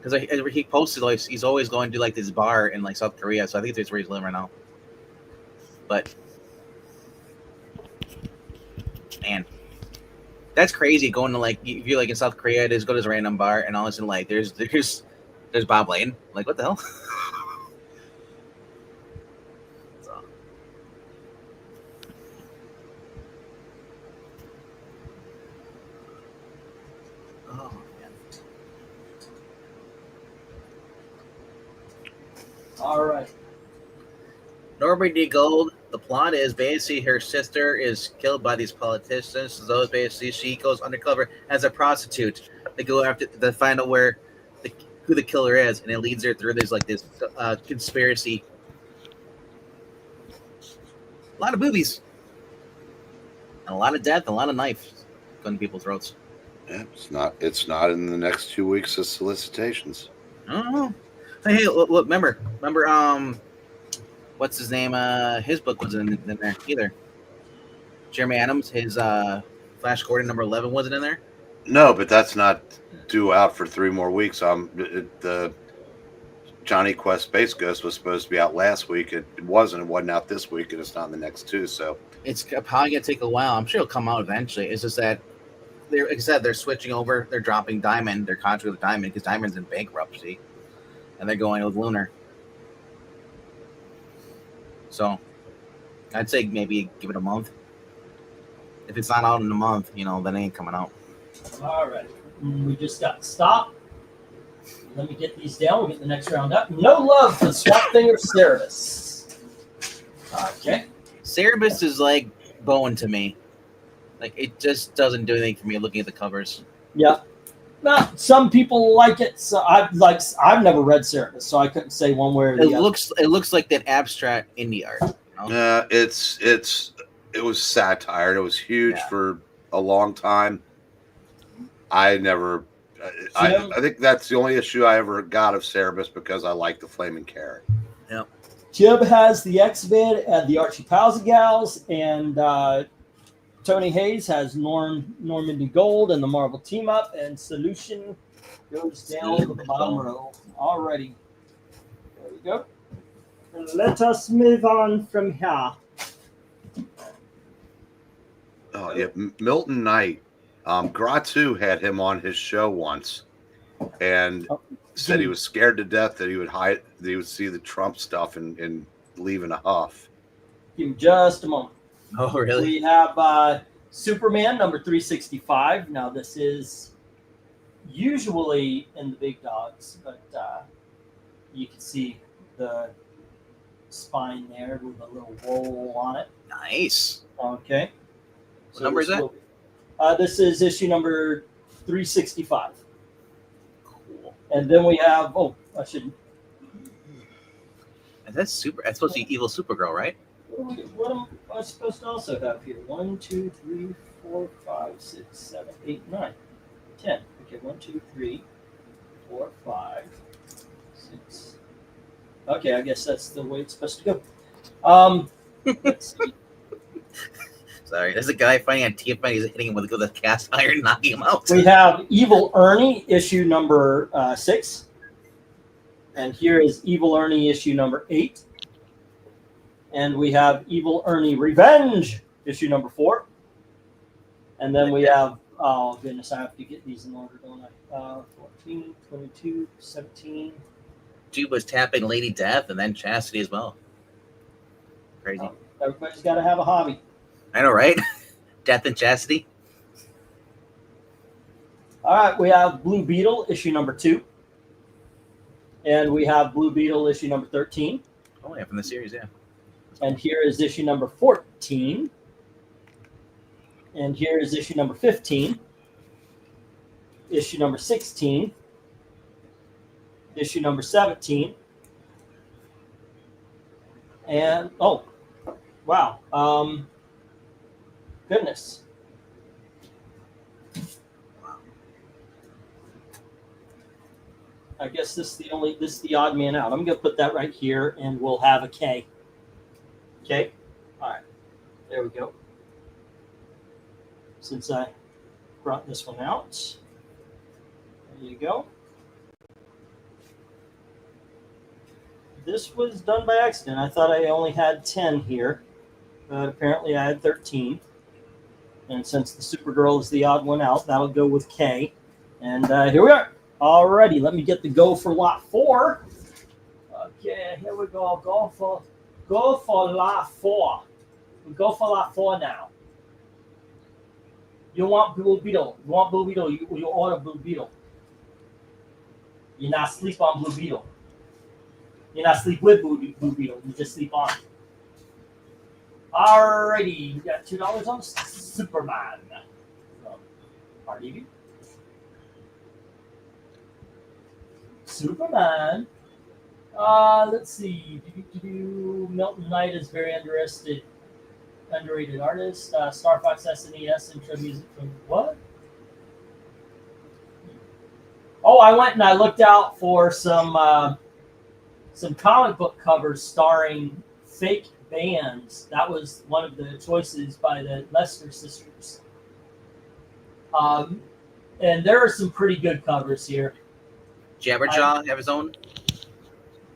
Speaker 1: Because he posted like he's always going to like this bar in like South Korea, so I think that's where he's living right now. But man, that's crazy. Going to like if you're like in South Korea, just go to this random bar and all of a sudden like there's Bob Layden. Like what the hell? So. Oh man.
Speaker 2: All right.
Speaker 1: Normandy Gold. The plot is basically her sister is killed by these politicians. So basically she goes undercover as a prostitute. They go after to find out who the killer is, and it leads her through this conspiracy. A lot of boobies, and a lot of death, and a lot of knives going to people's throats.
Speaker 3: Yeah, it's not in the next 2 weeks of solicitations.
Speaker 1: Oh, hey, look, remember, what's his name? His book wasn't in there either. Jeremy Adams, his Flash Gordon number 11 wasn't in there.
Speaker 3: No, but that's not due out for 3 more weeks. The Johnny Quest Space Ghost was supposed to be out last week. It wasn't. It wasn't out this week, and it's not in the next 2. So
Speaker 1: It's probably gonna take a while. I'm sure it'll come out eventually. It's just that they're switching over. They're dropping Diamond. They're contract with Diamond because Diamond's in bankruptcy, and they're going with Lunar. So I'd say maybe give it a month. If it's not out in a month, then it ain't coming out.
Speaker 2: All right. We just got to stop. Let me get these down. We'll get the next round up. No love for Swamp Thing or Cerebus. Okay.
Speaker 1: Cerebus is like Bowen to me. Like it just doesn't do anything for me looking at the covers.
Speaker 2: Yeah. Well, some people like it. So I've never read Cerebus, so I couldn't say one way or the other.
Speaker 1: It looks like that abstract indie art.
Speaker 3: It was satire. It was huge for a long time. I think that's the only issue I ever got of Cerebus because I like the Flaming Carrot.
Speaker 1: Yeah.
Speaker 2: Jib has the X-Vid and the Archie Gals, and Tony Hayes has Normandy Gold and the Marvel Team Up, and Solution goes down to the bottom row. Alrighty. There we go. And let us move on from here.
Speaker 3: Oh yeah, Milton Knight. Gratu had him on his show once, and said he was scared to death that he would see the Trump stuff and leave in a huff.
Speaker 2: Give me just a moment.
Speaker 1: Oh, really?
Speaker 2: We have Superman number 365. Now this is usually in the big dogs, but you can see the spine there with a little roll on it.
Speaker 1: Nice.
Speaker 2: Okay.
Speaker 1: What number is that?
Speaker 2: This is issue number 365.
Speaker 1: Cool.
Speaker 2: And then we have,
Speaker 1: That's supposed to be Evil Supergirl, right?
Speaker 2: What am I supposed to also have here? 1, 2, 3, 4, 5, 6, 7, 8, 9, 10. Okay, 1, 2, 3, 4, 5, 6. Okay, I guess that's the way it's supposed to go. Let's see.
Speaker 1: Sorry, there's a guy fighting a TFN. He's hitting him with a cast iron, knocking him out.
Speaker 2: We have Evil Ernie, issue number 6. And here is Evil Ernie, issue number 8. And we have Evil Ernie Revenge, issue number 4. And then we have, oh goodness, I have to get these in order, don't I? 14, 22, 17.
Speaker 1: Dude was tapping Lady Death and then Chastity as well. Crazy.
Speaker 2: Everybody's got to have a hobby.
Speaker 1: I know, right? Death and Chastity.
Speaker 2: All right, we have Blue Beetle, issue number 2. And we have Blue Beetle, issue number 13.
Speaker 1: Oh, yeah, from the series, yeah.
Speaker 2: And here is issue number 14. And here is issue number 15. issue number 16, issue number 17, and oh, wow, goodness. I guess this is the odd man out. I'm gonna put that right here, and we'll have a K. Okay, all right, there we go. Since I brought this one out, there you go. This was done by accident. I thought I only had 10 here, but apparently I had 13. And since the Supergirl is the odd one out, that'll go with K. And here we are. Alrighty, let me get the go for lot 4. Okay, here we go. Go for lot 4. We go for lot 4 now. You want Blue Beetle. You want Blue Beetle. You order Blue Beetle. You not sleep on Blue Beetle. You not sleep with Blue Beetle. You just sleep on. Alrighty, we got $2 on Superman. RDB. Superman. Let's see. Milton Knight is very underrated artist. Star Fox SNES intro music from what? Oh, I went and I looked out for some comic book covers starring fake bands. That was one of the choices by the Lester sisters. And there are some pretty good covers here.
Speaker 1: Jabberjaw have his own?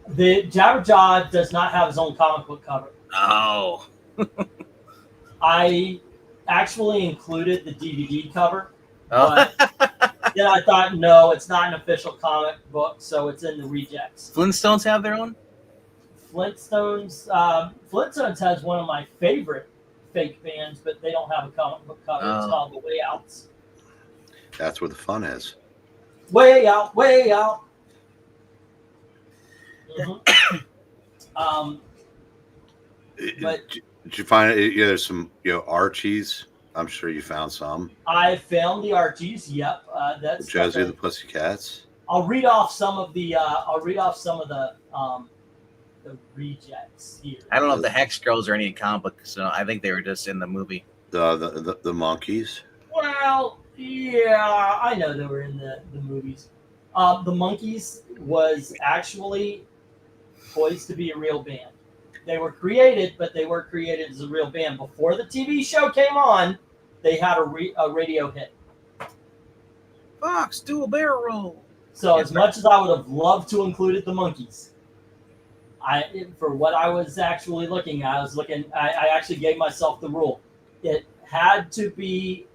Speaker 2: The Jabberjaw does not have his own comic book cover.
Speaker 1: Oh.
Speaker 2: I actually included the DVD cover.
Speaker 1: Oh.
Speaker 2: But then I thought, no, it's not an official comic book, so it's in the rejects.
Speaker 1: Flintstones have their own?
Speaker 2: Flintstones has one of my favorite fake bands, but they don't have a comic book cover. It's called The Way Outs.
Speaker 3: That's where the fun is.
Speaker 2: Way out, way out. Mm-hmm. But
Speaker 3: did you find it? Yeah, there's some Archies. I'm sure you found some.
Speaker 2: I found the Archies. Yep, that's
Speaker 3: Josie and the Pussycats.
Speaker 2: I'll read off some of the rejects here.
Speaker 1: I don't know if the Hex Girls are any in comic books, so I think they were just in the movie.
Speaker 3: The Monkeys.
Speaker 2: Well, yeah, I know they were in the movies. The Monkeys was actually poised to be a real band. They were created, but they were created as a real band. Before the TV show came on, they had a radio hit.
Speaker 1: Fox, do a barrel roll.
Speaker 2: So as much as I would have loved to included the Monkeys, for what I was actually looking at, I actually gave myself the rule. It had to be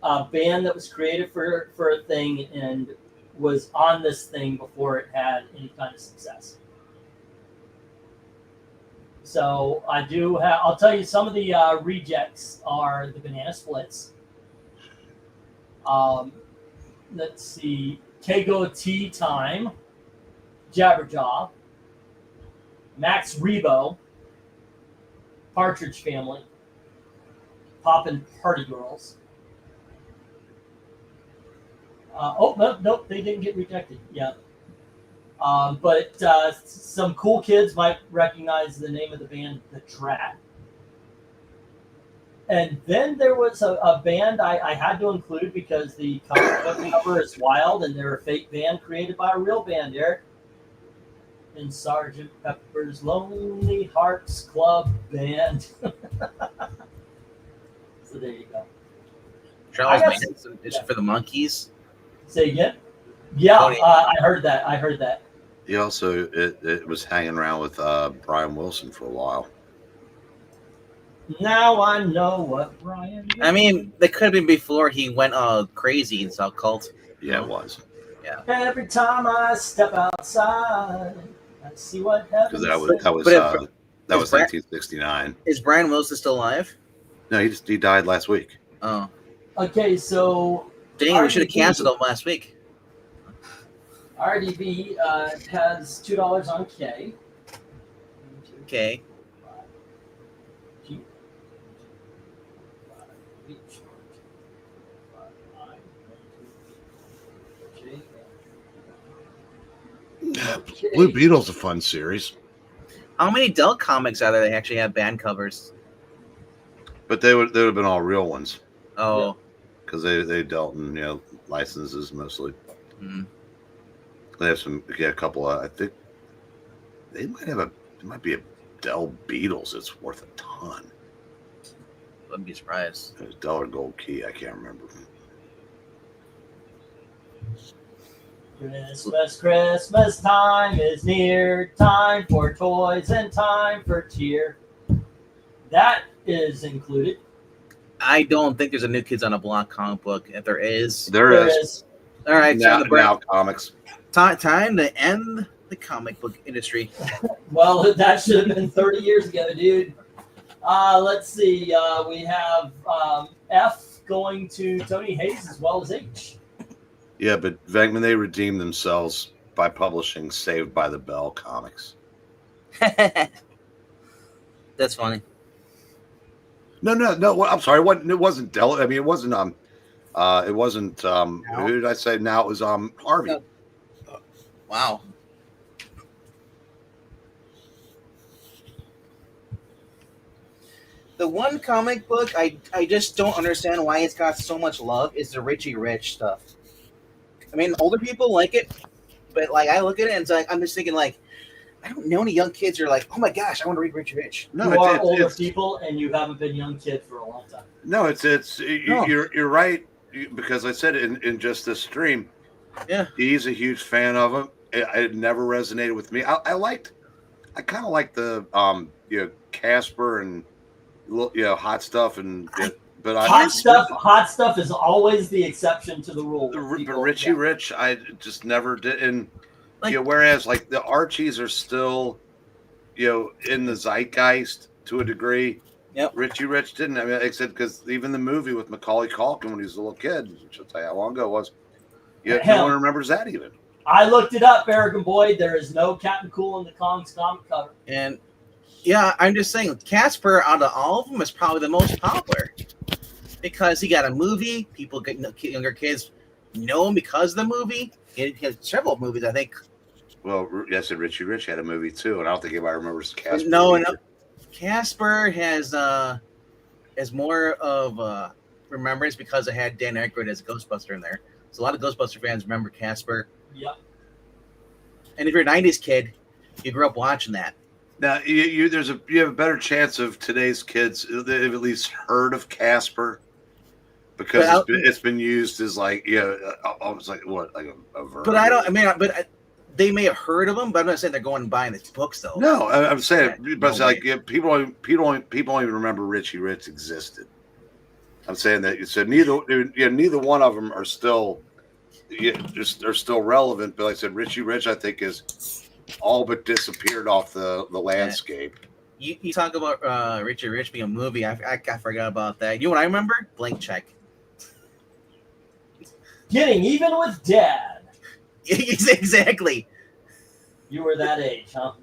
Speaker 2: a band that was created for a thing and was on this thing before it had any kind of success. So I'll tell you some of the rejects are the Banana Splits. Let's see, Kego Tea Time, Jabberjaw, Max Rebo, Partridge Family, Poppin' Party Girls. Nope, they didn't get rejected. Yeah. But some cool kids might recognize the name of the band, The Drat. And then there was a band I had to include because the comic book cover is wild, and they're a fake band created by a real band, Eric. And Sgt. Pepper's Lonely Hearts Club Band. So there you go.
Speaker 1: Charles Manson is for the Monkeys.
Speaker 2: Say again? Yeah, I heard that.
Speaker 3: He also it was hanging around with Brian Wilson for a while.
Speaker 2: Now I know what Brian did.
Speaker 1: I mean, that could have been before he went crazy and saw cult.
Speaker 3: Yeah, it was.
Speaker 1: Yeah.
Speaker 2: Every time I step outside, I see what happens.
Speaker 3: Because that was 1969.
Speaker 1: Is Brian Wilson still alive?
Speaker 3: No, he died last week.
Speaker 1: Oh.
Speaker 2: Okay, so
Speaker 1: Dang, we should have canceled him last week.
Speaker 2: RDB has $2 on K.
Speaker 1: Okay.
Speaker 3: Blue Beetle's a fun series.
Speaker 1: How many Dell comics are there that actually have band covers?
Speaker 3: But they would have been all real ones.
Speaker 1: Oh.
Speaker 3: Because they dealt in licenses mostly.
Speaker 1: Hmm.
Speaker 3: They have a couple of, I think they might be a Dell Beetles that's worth a ton.
Speaker 1: Wouldn't be surprised.
Speaker 3: It was Dell or Gold Key, I can't remember.
Speaker 2: Christmas time is near, time for toys and time for cheer. That is included.
Speaker 1: I don't think there's a New Kids on the Block comic book. If there is,
Speaker 3: There is.
Speaker 1: All right,
Speaker 3: Now,
Speaker 1: so
Speaker 3: now comics.
Speaker 1: time to end the comic book industry.
Speaker 2: Well, that should have been 30 years ago, dude. Let's see. We have F going to Tony Hayes as well as H.
Speaker 3: Yeah, but Venkman, they redeemed themselves by publishing Saved by the Bell comics.
Speaker 1: That's funny.
Speaker 3: No. I'm sorry. It wasn't Dell. I mean, it wasn't. Who did I say? Now it was Harvey.
Speaker 1: No. Wow. The one comic book I just don't understand why it's got so much love is the Richie Rich stuff. I mean, older people like it, but like I look at it and it's like I'm just thinking like I don't know any young kids who are like, oh my gosh, I want to read Richie Rich.
Speaker 2: No, you are older people and you haven't been young kids for a long time.
Speaker 3: No, you're right, because I said it in just this stream.
Speaker 1: Yeah,
Speaker 3: he's a huge fan of him. It never resonated with me. I kind of like the Casper and Hot Stuff and
Speaker 2: Hot stuff is always the exception to the rule.
Speaker 3: But Richie Rich, I just never did. And whereas like the Archies are still in the zeitgeist to a degree.
Speaker 1: Yep.
Speaker 3: Richie Rich didn't. I mean, except because even the movie with Macaulay Culkin when he was a little kid, which I'll tell you how long ago it was. No one remembers that even.
Speaker 2: I looked it up, Eric and Boyd. There is no Captain Cool in the comic cover.
Speaker 1: And yeah, I'm just saying, Casper out of all of them is probably the most popular because he got a movie. People, younger kids, know him because of the movie. He has several movies, I think.
Speaker 3: Well, yes, and Richie Rich had a movie too, and I don't think anybody remembers Casper.
Speaker 1: No. Casper has more of remembrance because it had Dan Aykroyd as a Ghostbuster in there. So a lot of Ghostbuster fans remember Casper.
Speaker 2: Yep.
Speaker 1: And if you're a '90s kid, you grew up watching that.
Speaker 3: Now you have a better chance of today's kids they've at least heard of Casper because it's been used as like I was like what like a verb.
Speaker 1: But I don't. I mean, they may have heard of them, but I'm not saying they're going and buying the books though.
Speaker 3: No, I'm saying, but it's like people don't even remember Richie Rich existed. I'm saying that so neither one of them are still they're still relevant. But like I said, Richie Rich I think is all but disappeared off the landscape.
Speaker 1: You talk about Richie Rich being a movie. I forgot about that. You know what I remember? Blank Check.
Speaker 2: Getting even with Dad.
Speaker 1: Exactly.
Speaker 2: You were that age, huh?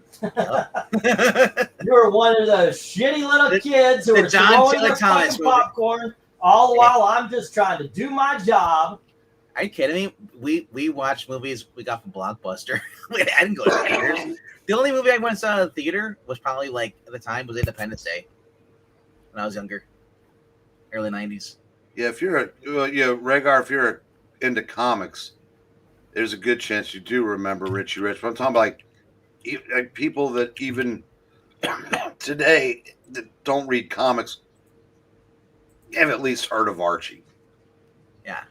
Speaker 2: You were one of those shitty little kids who were throwing their fucking popcorn all the while I'm just trying to do my job.
Speaker 1: Are you kidding me? We watched movies we got from Blockbuster. I didn't go to theaters. The only movie I went and saw in the theater was probably like at the time was Independence Day when I was younger, early '90s.
Speaker 3: Yeah, if you're Rhaegar, if you're into comics, there's a good chance you do remember Richie Rich. But I'm talking about like people that even today that don't read comics have at least heard of Archie.
Speaker 1: Yeah.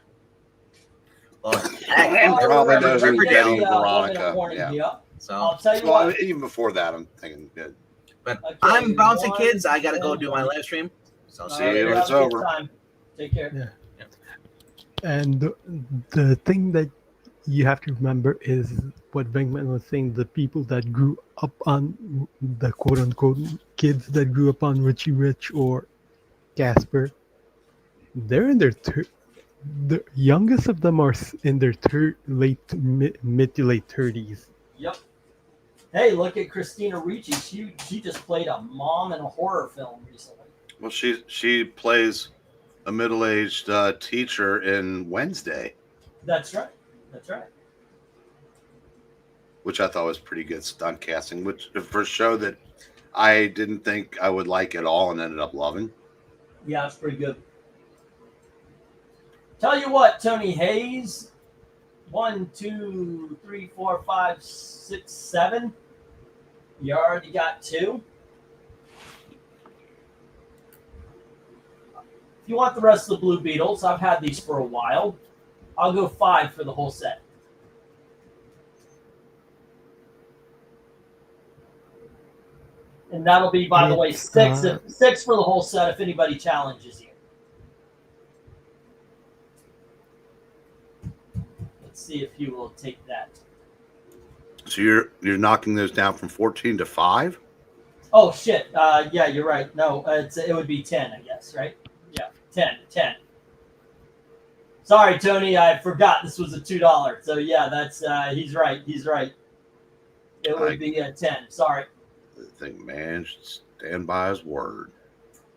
Speaker 1: Well,
Speaker 3: and probably knows who Betty and Veronica.
Speaker 2: Yeah.
Speaker 1: So
Speaker 2: I'll tell you what.
Speaker 3: Even before that, I'm thinking good.
Speaker 1: But okay, I'm bouncing kids. I got to go do my live stream. So see you when
Speaker 3: it's over.
Speaker 2: Take care.
Speaker 4: Yeah. And the thing that you have to remember is what Venkman was saying, the people that grew up on the quote-unquote kids that grew up on Richie Rich or Casper, they're in their the youngest of them are in their mid to late 30s.
Speaker 2: Yep. Hey, look at Christina Ricci. She just played a mom in a horror film recently.
Speaker 3: Well, she plays a middle-aged teacher in Wednesday.
Speaker 2: That's right.
Speaker 3: which I thought was pretty good stunt casting, which for a show that I didn't think I would like at all and ended up loving.
Speaker 2: Yeah, it's pretty good. Tell you what, Tony Hayes, 1, 2, 3, 4, 5, 6, 7. You already got 2. If you want the rest of the Blue Beetles, I've had these for a while. I'll go 5 for the whole set. And that'll be, by the way, 6 for the whole set if anybody challenges you. Let's see if you will take that.
Speaker 3: So you're knocking those down from 14 to 5?
Speaker 2: Oh, shit. Yeah, you're right. No, it would be 10, I guess, right? Yeah, 10. Sorry, Tony, I forgot this was a $2. So, yeah, that's he's right. It would be a 10. Sorry.
Speaker 3: I think man should stand by his word.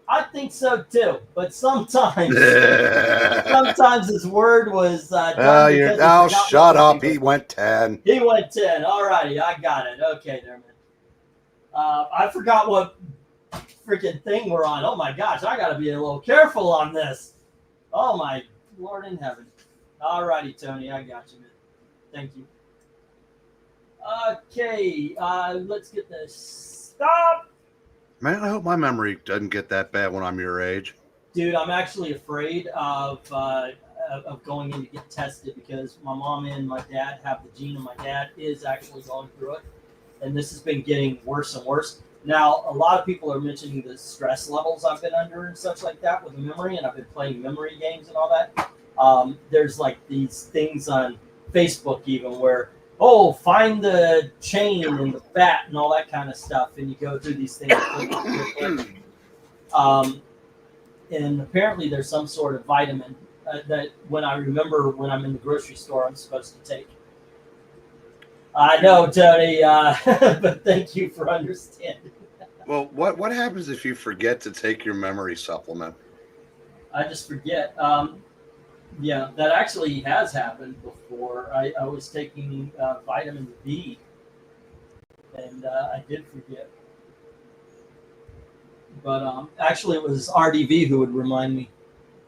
Speaker 2: I think so, too. But sometimes his word was
Speaker 3: shut up. He went 10.
Speaker 2: He went 10. All righty. I got it. Okay, there, man. I forgot what freaking thing we're on. Oh, my gosh. I got to be a little careful on this. Oh, my Lord in heaven. All righty, Tony. I got you, man. Thank you. Okay. Let's get this. Stop.
Speaker 3: Man, I hope my memory doesn't get that bad when I'm your age.
Speaker 2: Dude, I'm actually afraid of going in to get tested because my mom and my dad have the gene, and my dad is actually going through it. And this has been getting worse and worse. Now, a lot of people are mentioning the stress levels I've been under and such like that with the memory, and I've been playing memory games and all that. There's like these things on Facebook even where, find the chain and the fat and all that kind of stuff, and you go through these things. And apparently there's some sort of vitamin that when I'm in the grocery store, I'm supposed to take. I know, Tony, but thank you for understanding.
Speaker 3: Well, what happens if you forget to take your memory supplement?
Speaker 2: I just forget. Yeah, that actually has happened before. I was taking vitamin B, and I did forget. But actually, it was RDV who would remind me.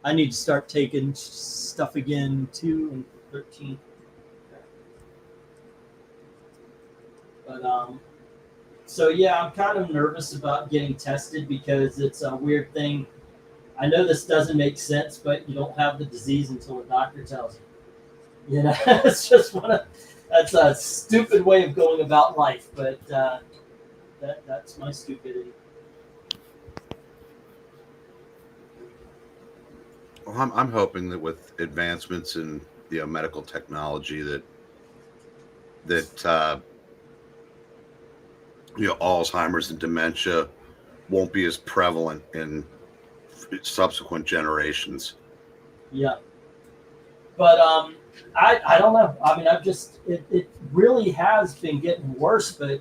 Speaker 2: I need to start taking stuff again, 2 and 13. But so yeah, I'm kind of nervous about getting tested because it's a weird thing. I know this doesn't make sense, but you don't have the disease until the doctor tells you. You know, it's just that's a stupid way of going about life, but that's my stupidity.
Speaker 3: Well, I'm hoping that with advancements in medical technology that Alzheimer's and dementia won't be as prevalent in subsequent generations.
Speaker 2: Yeah, but I don't know. I mean, it really has been getting worse. But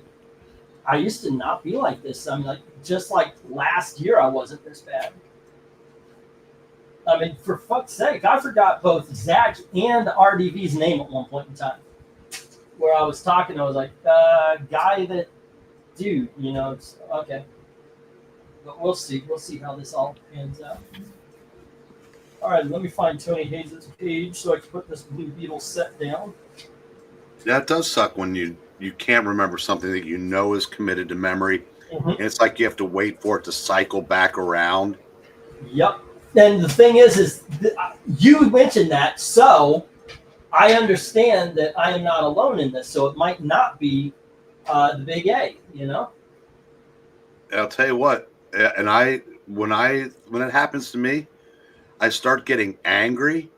Speaker 2: I used to not be like this. I mean, just like last year, I wasn't this bad. I mean, for fuck's sake, I forgot both Zach and RDV's name at one point in time. Where I was talking, I was like, guy that, dude, it's okay. But we'll see. We'll see how this all pans out. All right, let me find Tony Hayes' page so I can put this Blue Beetle set down.
Speaker 3: Yeah, it does suck when you can't remember something that is committed to memory.
Speaker 2: Mm-hmm.
Speaker 3: And it's like you have to wait for it to cycle back around.
Speaker 2: Yep. And the thing is you mentioned that, so I understand that I am not alone in this. So it might not be the big A,
Speaker 3: I'll tell you what, and when it happens to me, I start getting angry,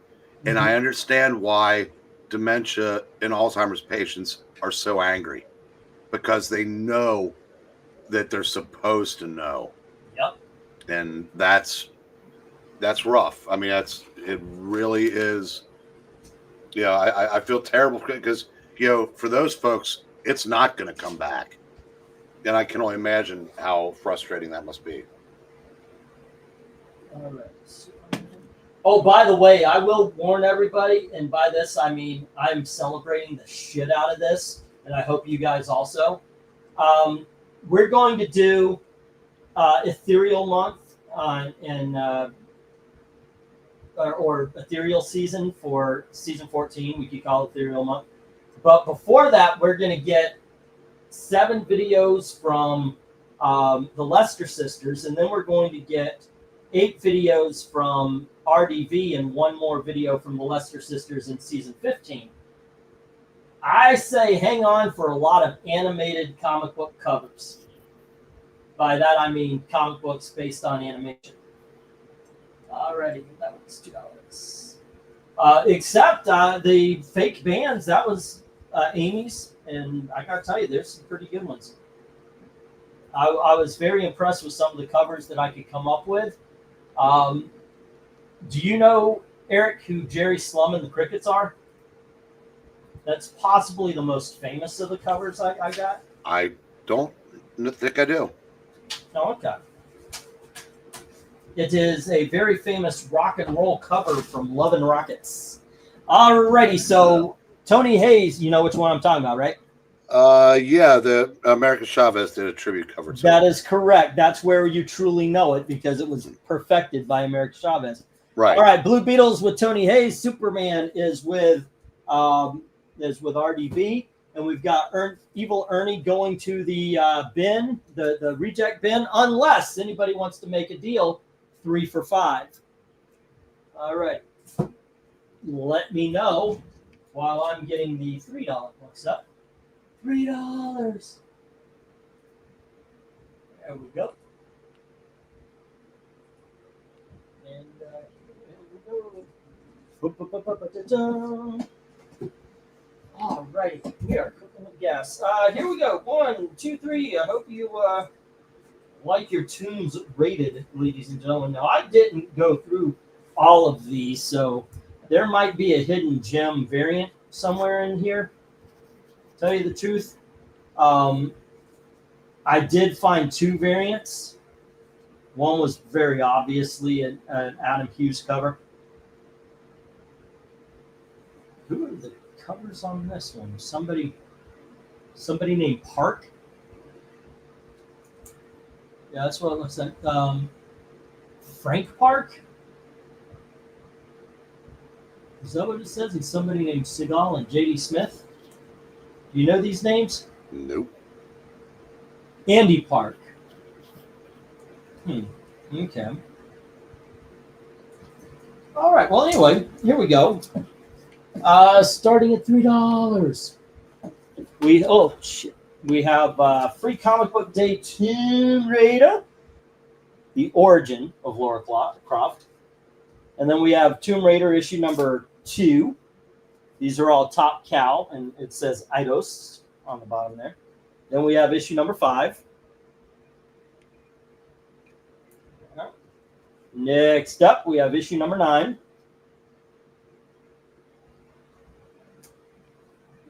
Speaker 3: and I understand why dementia and Alzheimer's patients are so angry, because they know that they're supposed to know.
Speaker 2: Yep.
Speaker 3: And that's rough. I mean, it really is. I feel terrible because, for those folks, it's not going to come back. And I can only imagine how frustrating that must be.
Speaker 2: All right. Oh, by the way, I will warn everybody, and by this I mean I'm celebrating the shit out of this, and I hope you guys also. We're going to do Ethereal Month or Ethereal Season for Season 14. We could call it Ethereal Month. But before that, we're going to get 7 videos from the Lester sisters, and then we're going to get 8 videos from RDV and 1 more video from the Lester sisters in Season 15. I say hang on for a lot of animated comic book covers. By that, I mean comic books based on animation. Alrighty, that was $2. Except the fake bands, that was Amy's, and I gotta tell you, there's some pretty good ones. I was very impressed with some of the covers that I could come up with. Do you know, Eric, who Jerry Slum and the Crickets are? That's possibly the most famous of the covers I got.
Speaker 3: I don't think I do.
Speaker 2: Oh, okay. It is a very famous rock and roll cover from Love and Rockets. Alrighty, so Tony Hayes, you know which one I'm talking about, right?
Speaker 3: Yeah, the American Chavez did a tribute cover to
Speaker 2: That
Speaker 3: it.
Speaker 2: is correct. That's where you truly know it because it was perfected by American Chavez.
Speaker 3: Right.
Speaker 2: All right, Blue Beetles with Tony Hayes. Superman is with RDB, and we've got Evil Ernie going to the bin, the reject bin, unless anybody wants to make a deal, 3 for $5. All right, let me know while I'm getting the $3 books up. $3. There we go. And here we go. All right, we are cooking with gas. Here we go. 1, 2, 3. I hope you like your tunes rated, ladies and gentlemen. Now, I didn't go through all of these, so there might be a hidden gem variant somewhere in here. Tell you the truth, I did find 2 variants. One was very obviously an Adam Hughes cover. Who are the covers on this one? Somebody named Park. Yeah, that's what it looks like. Frank Park. Is that what it says? And somebody named Seagal and J.D. Smith. Do you know these names?
Speaker 3: Nope.
Speaker 2: Andy Park. Okay. All right. Well, anyway, here we go. Starting at $3. We have Free Comic Book Day Tomb Raider, the origin of Lara Croft, and then we have Tomb Raider issue number 2. These are all top cow, and it says Eidos on the bottom there. Then we have issue number 5. Next up, we have issue number 9.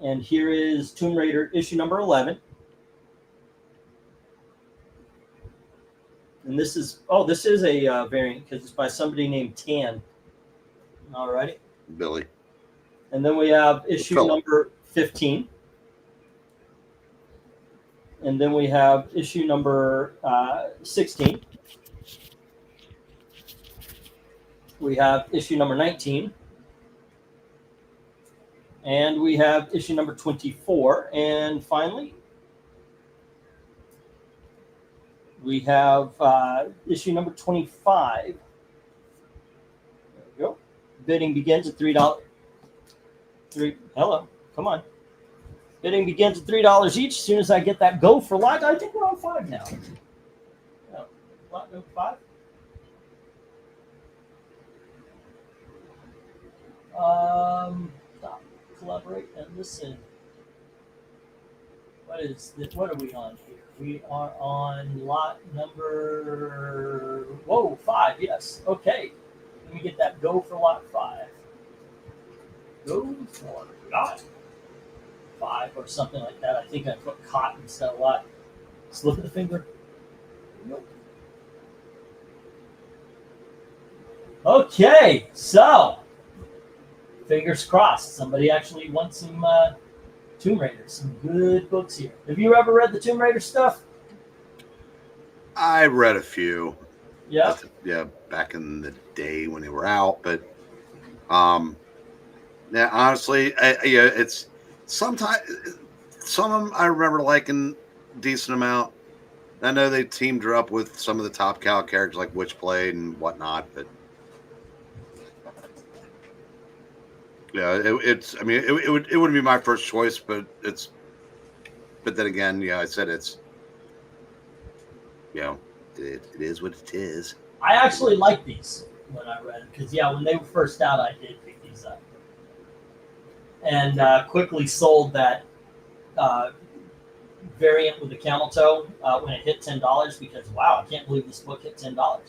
Speaker 2: And here is Tomb Raider issue number 11. And this is a variant because it's by somebody named Tan. All righty.
Speaker 3: Billy.
Speaker 2: And then we have issue number 15. And then we have issue number 16. We have issue number 19. And we have issue number 24. And finally, we have issue number 25. There we go. Bidding begins at $3. Hello, come on. Bidding begins at $3 each. As soon as I get that go for lot, I think we're on 5 now. Lot number 5. Stop, collaborate, and listen. What are we on here? We are on lot number 5. Yes. Okay. Let me get that go for lot 5. Go for lot 5 or something like that. I think I put cotton instead of lot. Slip of the finger. Nope. Okay, so fingers crossed. Somebody actually wants some Tomb Raider. Some good books here. Have you ever read the Tomb Raider stuff?
Speaker 3: I read a few.
Speaker 2: Yeah.
Speaker 3: Yeah, back in the day when they were out, but yeah, honestly, it's sometimes some of them I remember liking a decent amount. I know they teamed her up with some of the top cow characters like Witchblade and whatnot, but yeah, it's. I mean, it wouldn't be my first choice, but it's. But then again, yeah, I said it's. You know, it is what it is.
Speaker 2: I actually liked these when I read them because, yeah, when they were first out, I did pick these up. And quickly sold that variant with the camel toe when it hit $10 because, wow, I can't believe this book hit $10.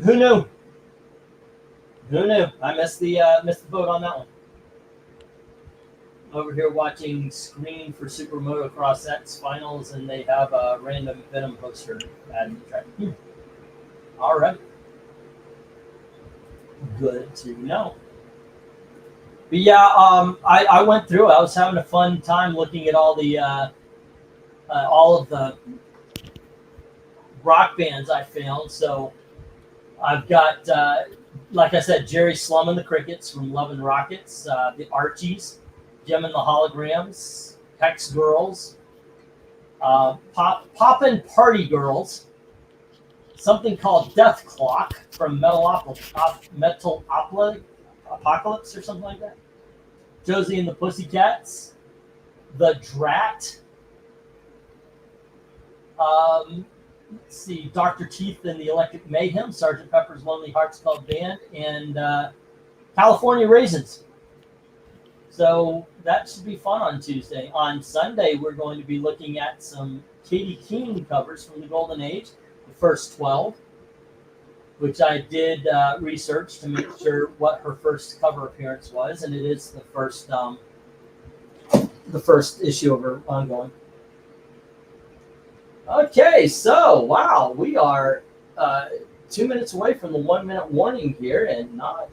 Speaker 2: Who knew? Who knew? I missed the boat on that one. Over here watching Screen for Super Motocross X Finals, and they have a random Venom poster added to the track. All right. Good to know. But yeah, I went through. I was having a fun time looking at all of the rock bands I found. So I've got, like I said, Jerry Slum and the Crickets from Love and Rockets, the Archies, Jim and the Holograms, Hex Girls, Poppin' Party Girls, something called Death Clock from Apocalypse or something like that. Josie and the Pussycats, The Drat. Let's see, Dr. Teeth and the Electric Mayhem, Sgt. Pepper's Lonely Hearts Club Band, and California Raisins. So that should be fun on Tuesday. On Sunday, we're going to be looking at some Katie King covers from the Golden Age, the first 12, which I did research to make sure what her first cover appearance was, and it is the first issue of her ongoing. Okay, so wow, we are 2 minutes away from the 1 minute warning here, and not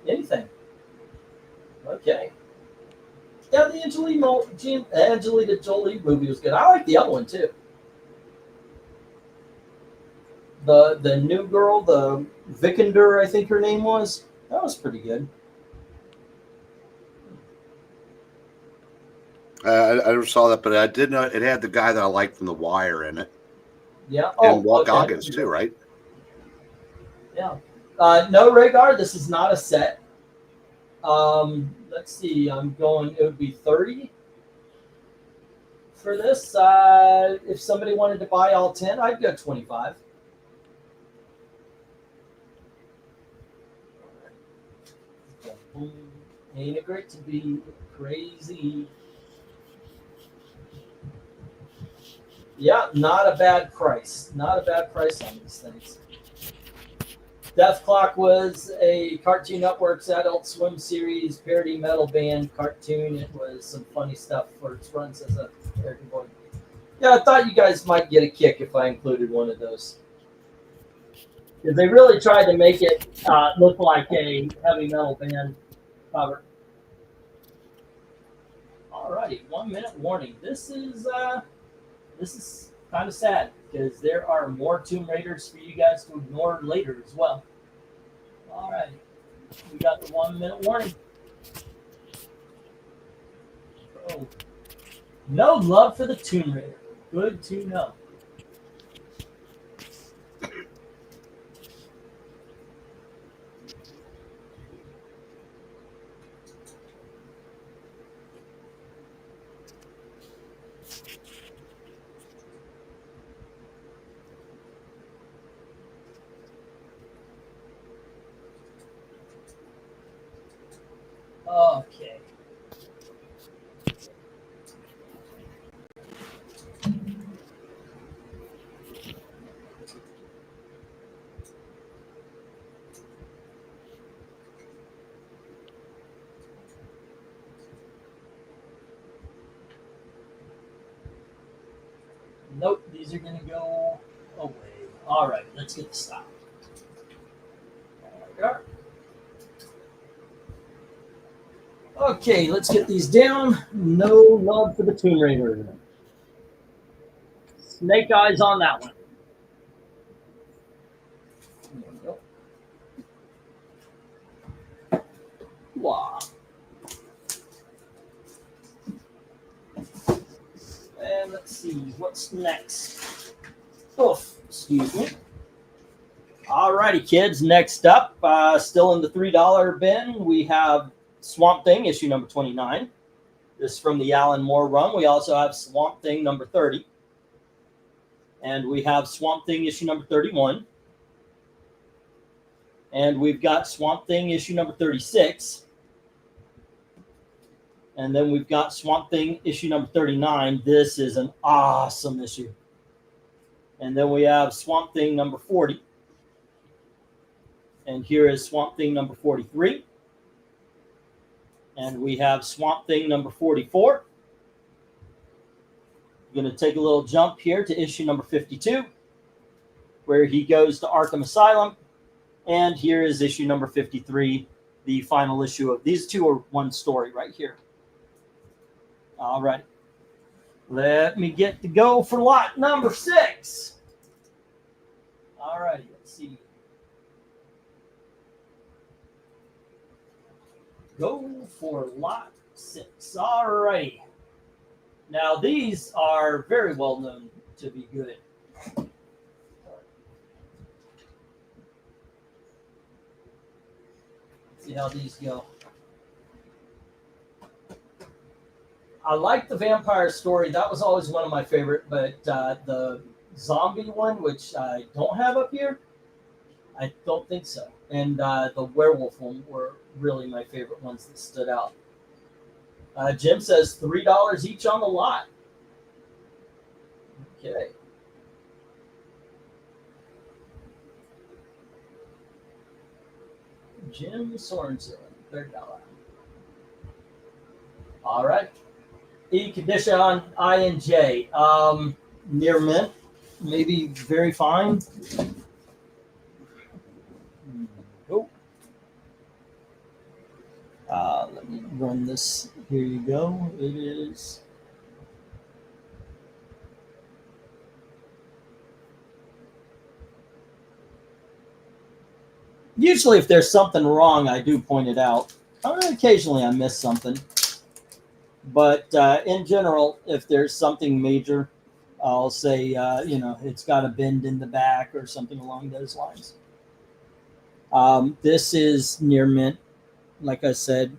Speaker 2: anything. Okay. Yeah, the Angelina Jolie movie was good. I like the other one too. The new girl, the Vikander, I think her name was. That was pretty good.
Speaker 3: I never saw that, but I did know it had the guy that I liked from The Wire in it.
Speaker 2: Yeah.
Speaker 3: And Walt Goggins too, right?
Speaker 2: Yeah. No, Rhaegar, this is not a set. Let's see. It would be 30 for this. If somebody wanted to buy all 10, I'd go 25. Ain't it great to be crazy? Yeah, not a bad price. Not a bad price on these things. Death Clock was a Cartoon Network's Adult Swim series parody metal band cartoon. It was some funny stuff for its runs as a American boy. Yeah, I thought you guys might get a kick if I included one of those. Because they really tried to make it look like a heavy metal band cover. Alrighty, 1 minute warning. This is kind of sad because there are more Tomb Raiders for you guys to ignore later as well. Alrighty, we got the 1 minute warning. Oh, no love for the Tomb Raider. Good to know. Okay. Nope, these are going to go away. All right, let's get the stop. There we are. Okay, let's get these down. No love for the Tomb Raider. Snake eyes on that one. There we go. Wow. And let's see what's next. Oof, excuse me. Alrighty, kids. Next up, still in the $3 bin, we have Swamp Thing, issue number 29. This is from the Alan Moore run. We also have Swamp Thing number 30. And we have Swamp Thing issue number 31. And we've got Swamp Thing issue number 36. And then we've got Swamp Thing issue number 39. This is an awesome issue. And then we have Swamp Thing number 40. And here is Swamp Thing number 43. And we have Swamp Thing number 44. We're going to take a little jump here to issue number 52, where he goes to Arkham Asylum. And here is issue number 53, the final issue of these two are one story right here. All right. Let me get to go for lot number 6. All righty. Let's see. Go for lot 6. All righty. Now, these are very well known to be good. Let's see how these go. I like the vampire story. That was always one of my favorite, but the zombie one, which I don't have up here, I don't think so. And the werewolf one were really my favorite ones that stood out. Jim says $3 each on the lot. Okay. Jim Sorensen, $3. All right. E condition on I and J. Near mint, maybe very fine. Oh. Let me run this. Here you go. It is. Usually, if there's something wrong, I do point it out. Occasionally, I miss something. But in general, if there's something major, I'll say, it's got a bend in the back or something along those lines. This is near mint, like I said.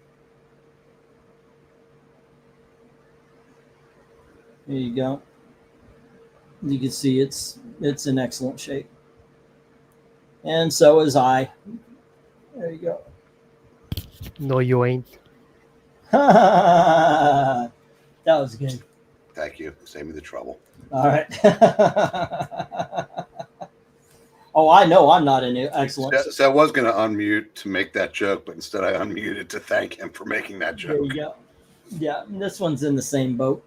Speaker 2: There you go. You can see it's in excellent shape. And so is I. There you go.
Speaker 4: No, you ain't.
Speaker 2: That was good.
Speaker 3: Thank you. Save me the trouble.
Speaker 2: All right. Oh, I know I'm not in excellent.
Speaker 3: So I was going to unmute to make that joke, but instead I unmuted to thank him for making that joke.
Speaker 2: There you go. Yeah, this one's in the same boat.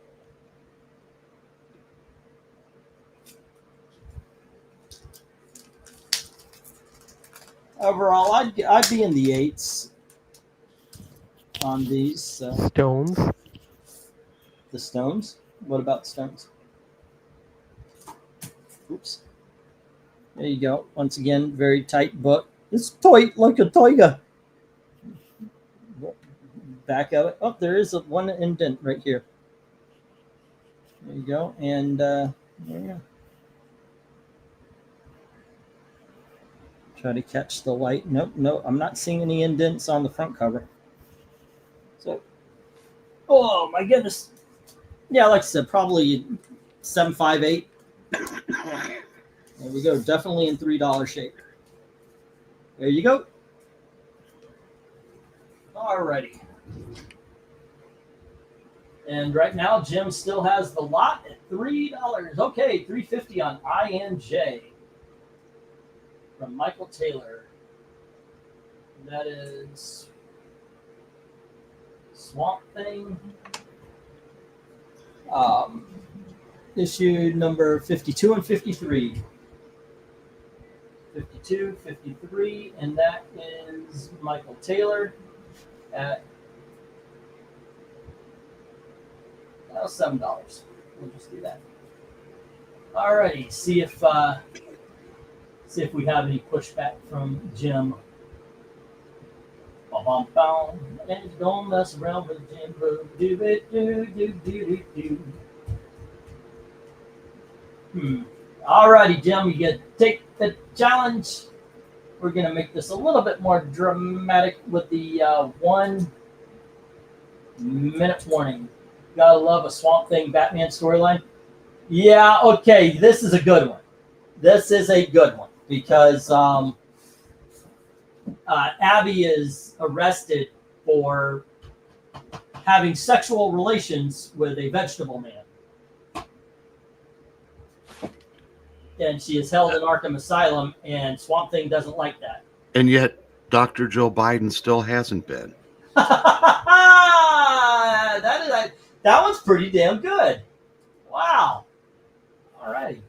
Speaker 2: Overall, I'd be in the 8s on these.
Speaker 4: Stones.
Speaker 2: The Stones? What about the Stones? Oops. There you go. Once again, very tight book. It's tight like a tiger. Back of it. Oh, there is one indent right here. There you go. And there you go. Try to catch the light. Nope. I'm not seeing any indents on the front cover. So, oh my goodness. Yeah, like I said, probably 7.58. There we go. Definitely in $3 shape. There you go. Alrighty. And right now, Jim still has the lot at $3. Okay, $3.50 on INJ from Michael Taylor. And that is Swamp Thing. Issue number 52 and 53. 52, 53, and that is Michael Taylor at Well, $7. We'll just do that. All righty. See if we have any pushback from Jim. Bum, and don't mess around with Jim. All righty, Jim. You get take the challenge. We're gonna make this a little bit more dramatic with the 1 minute warning. Gotta love a Swamp Thing Batman storyline. Yeah, okay, this is a good one. This is a good one because Abby is arrested for having sexual relations with a vegetable man. And she is held in Arkham Asylum, and Swamp Thing doesn't like that.
Speaker 3: And yet, Dr. Joe Biden still hasn't been.
Speaker 2: That one's pretty damn good. Wow. All right.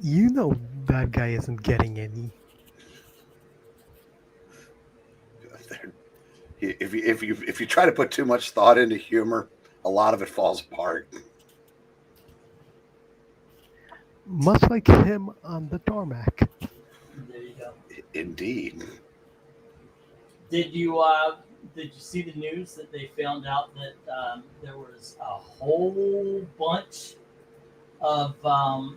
Speaker 4: You know that guy isn't getting any.
Speaker 3: If you try to put too much thought into humor, a lot of it falls apart.
Speaker 4: Much like him on the tarmac.
Speaker 2: There you go.
Speaker 3: Indeed.
Speaker 2: Did you see the news that they found out that there was a whole bunch of those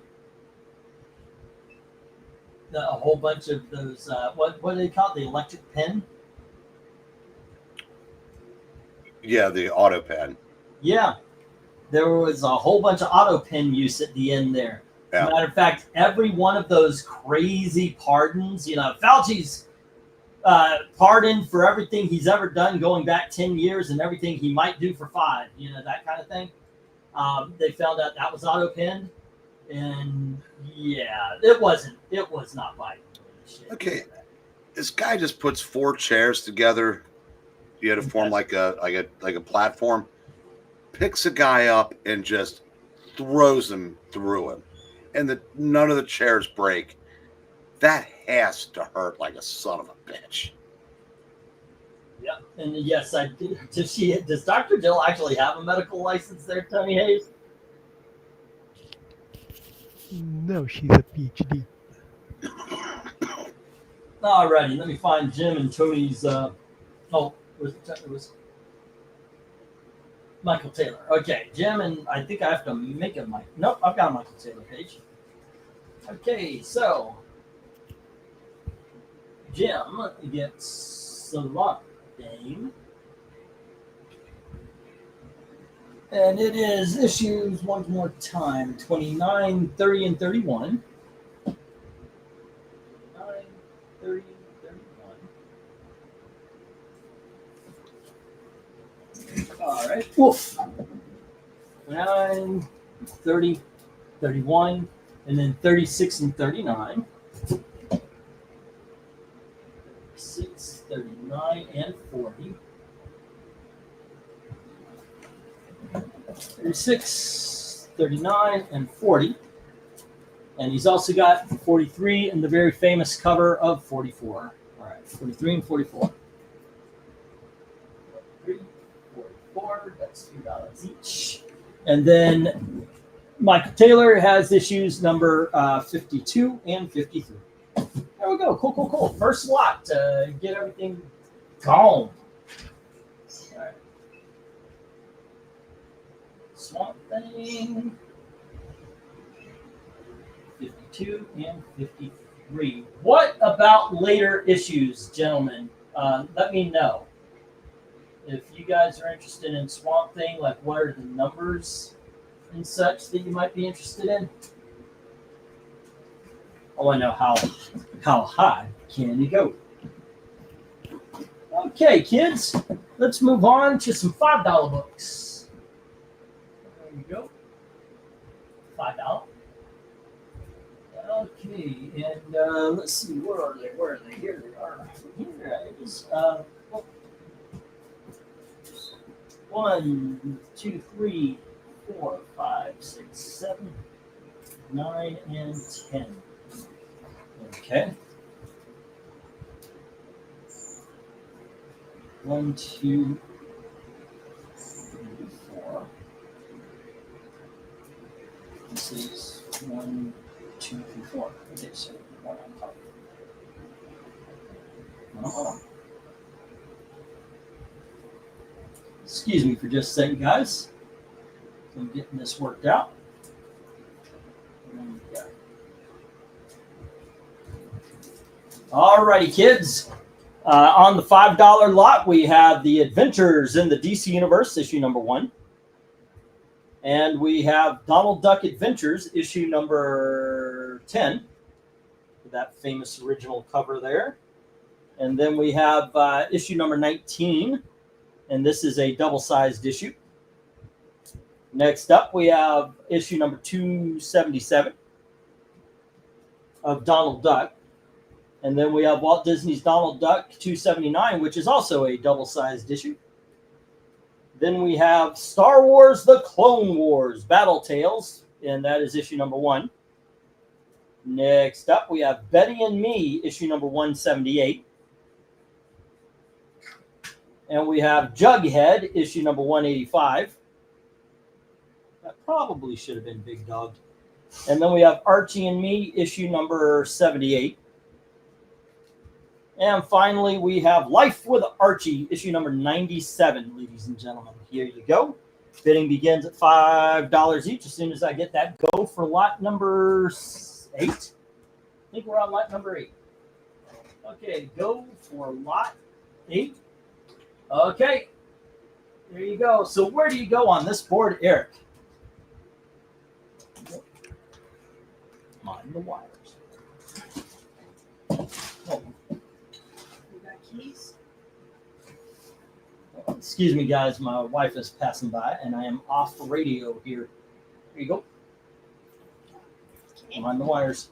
Speaker 2: what do they call it? The electric pen?
Speaker 3: Yeah, the auto pen.
Speaker 2: Yeah, there was a whole bunch of auto pen use at the end there.
Speaker 3: Yeah.
Speaker 2: Matter of fact, every one of those crazy pardons, Fauci's pardoned for everything he's ever done going back 10 years and everything he might do for 5, that kind of thing. They found out that was auto-penned. And yeah, it was not Biden. Shit.
Speaker 3: Okay. This guy just puts 4 chairs together. You had to form like a platform. Picks a guy up and just throws him through him. And none of the chairs break. That has to hurt like a son of a bitch.
Speaker 2: Yeah, and yes, I did. Does Dr. Jill actually have a medical license there, Tony Hayes?
Speaker 4: No, she's a PhD.
Speaker 2: Alrighty, let me find Jim and Tony's. It was Michael Taylor. Okay, Jim, and I think I have to make a Mike. Nope, I've got a Michael Taylor page. Okay, so Jim gets the lot game. And it is issues one more time 29, 30, and 31. 9, 30, 31. All right. Woof. 9, 30, 31, and then 36 and 39. 36, 39, and 40. 36, 39, and 40. And he's also got 43 and the very famous cover of 44. All right, 43 and 44. 43, 44, that's $2 each. And then Michael Taylor has issues number 52 and 53. There we go. Cool. First lot to get everything gone. All right. Swamp Thing. 52 and 53. What about later issues, gentlemen? Let me know. If you guys are interested in Swamp Thing, like what are the numbers and such that you might be interested in? I want to know how high can you go? Okay, kids, let's move on to some $5 books. There we go. $5. Okay, and let's see, where are they? Here they are. Here it is. 1, 2, 3, 4, 5, 6, 7, 9, and 10. Okay. 1, 2, 3, 4. boxes. 1, 2, 3, 4. Okay, so one on top. Hold on. Excuse me for just a second, guys. I'm getting this worked out. Alrighty, kids. On the $5 lot, we have the Adventures in the DC Universe, issue number 1. And we have Donald Duck Adventures, issue number 10. That famous original cover there. And then we have issue number 19. And this is a double-sized issue. Next up, we have issue number 277 of Donald Duck. And then we have Walt Disney's Donald Duck 279, which is also a double-sized issue. Then we have Star Wars The Clone Wars Battle Tales, and that is issue number 1. Next up, we have Betty and Me, issue number 178. And we have Jughead, issue number 185. That probably should have been Big Dog. And then we have Archie and Me, issue number 78. And finally, we have Life with Archie, issue number 97, ladies and gentlemen. Here you go. Bidding begins at $5 each as soon as I get that go for lot number 8. I think we're on lot number 8. Okay, go for lot 8. Okay, there you go. So where do you go on this board, Eric? Mind the wires. Oh.
Speaker 5: Keys.
Speaker 2: Excuse me, guys. My wife is passing by, and I am off the radio here. Here you go. Mind the wires.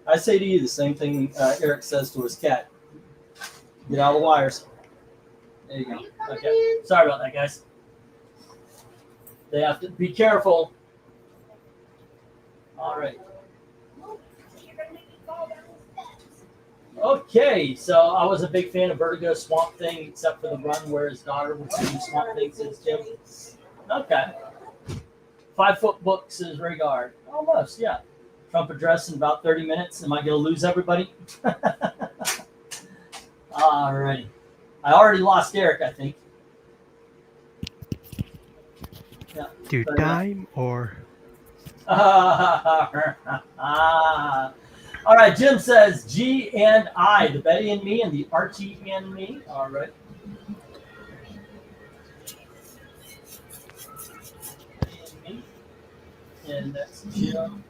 Speaker 2: I say to you the same thing Eric says to his cat. Get out of the wires. There you go. Okay. Sorry about that, guys. They have to be careful. All right. Okay, so I was a big fan of Vertigo Swamp Thing, except for the run where his daughter was doing Swamp Thing since Jim. Okay. 5 foot books is regard. Almost, yeah. Trump address in about 30 minutes. Am I going to lose everybody? All righty. I already lost Eric, I think. Yeah.
Speaker 4: Do time or?
Speaker 2: All right, Jim says G and I, the Betty and Me and the Archie and Me. All right. And that's Jim.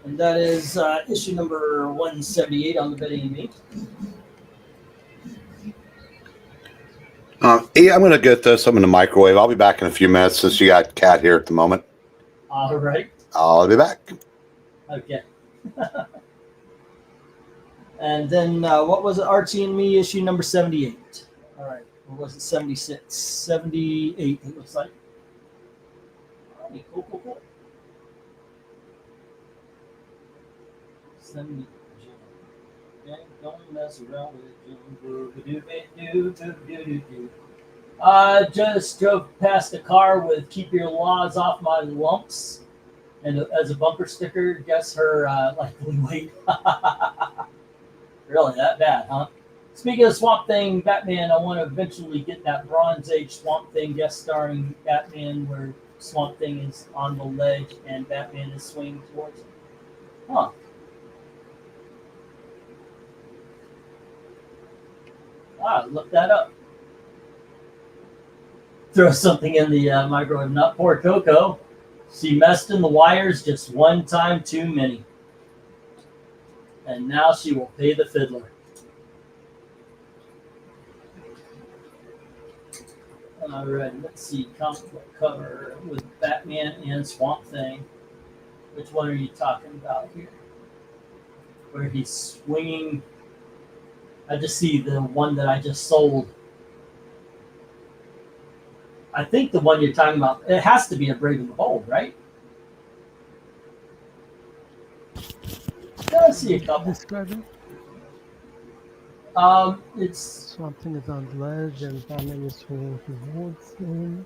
Speaker 2: And that is issue number 178 on the Betty and Me.
Speaker 3: Yeah, I'm going to get this. I'm in the microwave. I'll be back in a few minutes since you got Cat here at the moment.
Speaker 2: All right.
Speaker 3: I'll be back.
Speaker 2: Okay. And then what was it? Archie and Me, issue number 78. All right. Or was it 76? 78, it looks like. Okay, cool. 70. Okay, don't mess around with Jim. Just drove past a car with "Keep Your Laws Off My Lumps," and as a bumper sticker, guess her likely weight. Really, that bad, huh? Speaking of Swamp Thing, Batman, I want to eventually get that Bronze Age Swamp Thing guest starring Batman, where Swamp Thing is on the ledge and Batman is swinging towards him. Huh. Look that up. Throw something in the microwave. Not poor Coco. She messed in the wires just one time too many. And now she will pay the fiddler. All right, let's see. Comic book cover with Batman and Swamp Thing. Which one are you talking about here? Where he's swinging. I just see the one that I just sold. I think the one you're talking about, it has to be a Brave and the Bold, right? I see a couple.
Speaker 4: Describing?
Speaker 2: It's
Speaker 4: Something is on the ledge and Batman is swinging towards him.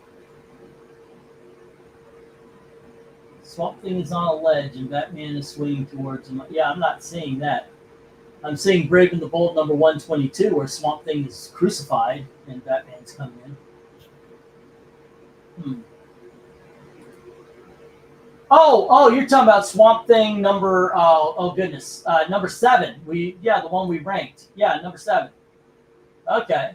Speaker 2: Swamp Thing is on a ledge and Batman is swinging towards him. Yeah, I'm not seeing that. I'm seeing Brave and the Bold number 122, where Swamp Thing is crucified and Batman's coming in. Oh, you're talking about Swamp Thing number, oh goodness, number 7. The one we ranked. Yeah, number 7. Okay.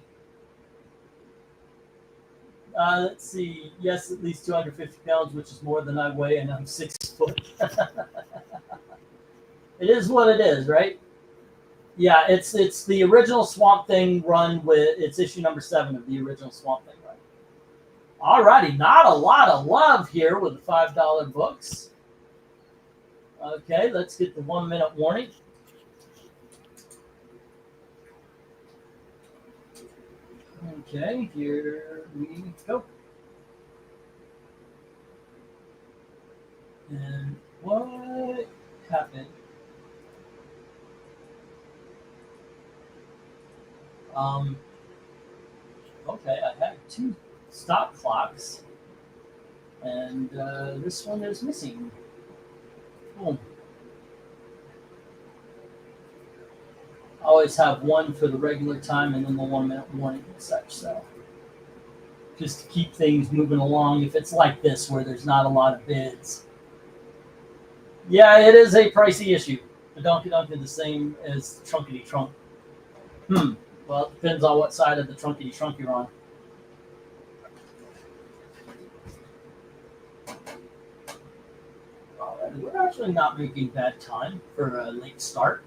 Speaker 2: Let's see. Yes, at least 250 pounds, which is more than I weigh, and I'm 6 foot. It is what it is, right? Yeah, it's the original Swamp Thing run it's issue number 7 of the original Swamp Thing run. Alrighty, not a lot of love here with the $5 books. Okay, let's get the 1 minute warning. Okay, here we go. And what happened? Okay, I had 2 stop clocks, and this one is missing. Boom. I always have one for the regular time and then the 1 minute warning and such, so just to keep things moving along if it's like this where there's not a lot of bids. Yeah, it is a pricey issue. The Donkey Dunk is the same as Trunkety Trunk. Well, it depends on what side of the Trunkety Trunk you're on. We're actually not making bad time for a late start.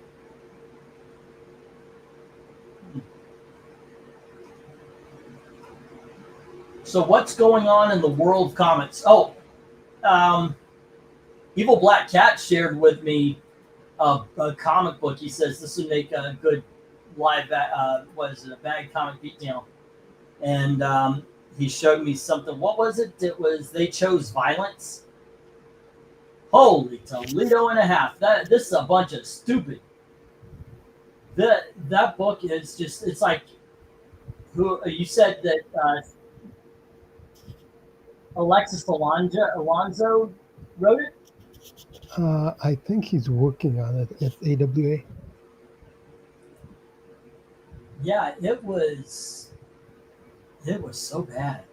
Speaker 2: So what's going on in the world of comics? Oh, Evil Black Cat shared with me a comic book. He says this would make a good live, a bag comic beatdown. And he showed me something. What was it? It was They Chose Violence. Holy Toledo and a half. This is a bunch of stupid. That book is just, it's like, who you said that Alexis Alonso wrote it?
Speaker 4: I think he's working on it at AWA.
Speaker 2: Yeah, it was so bad.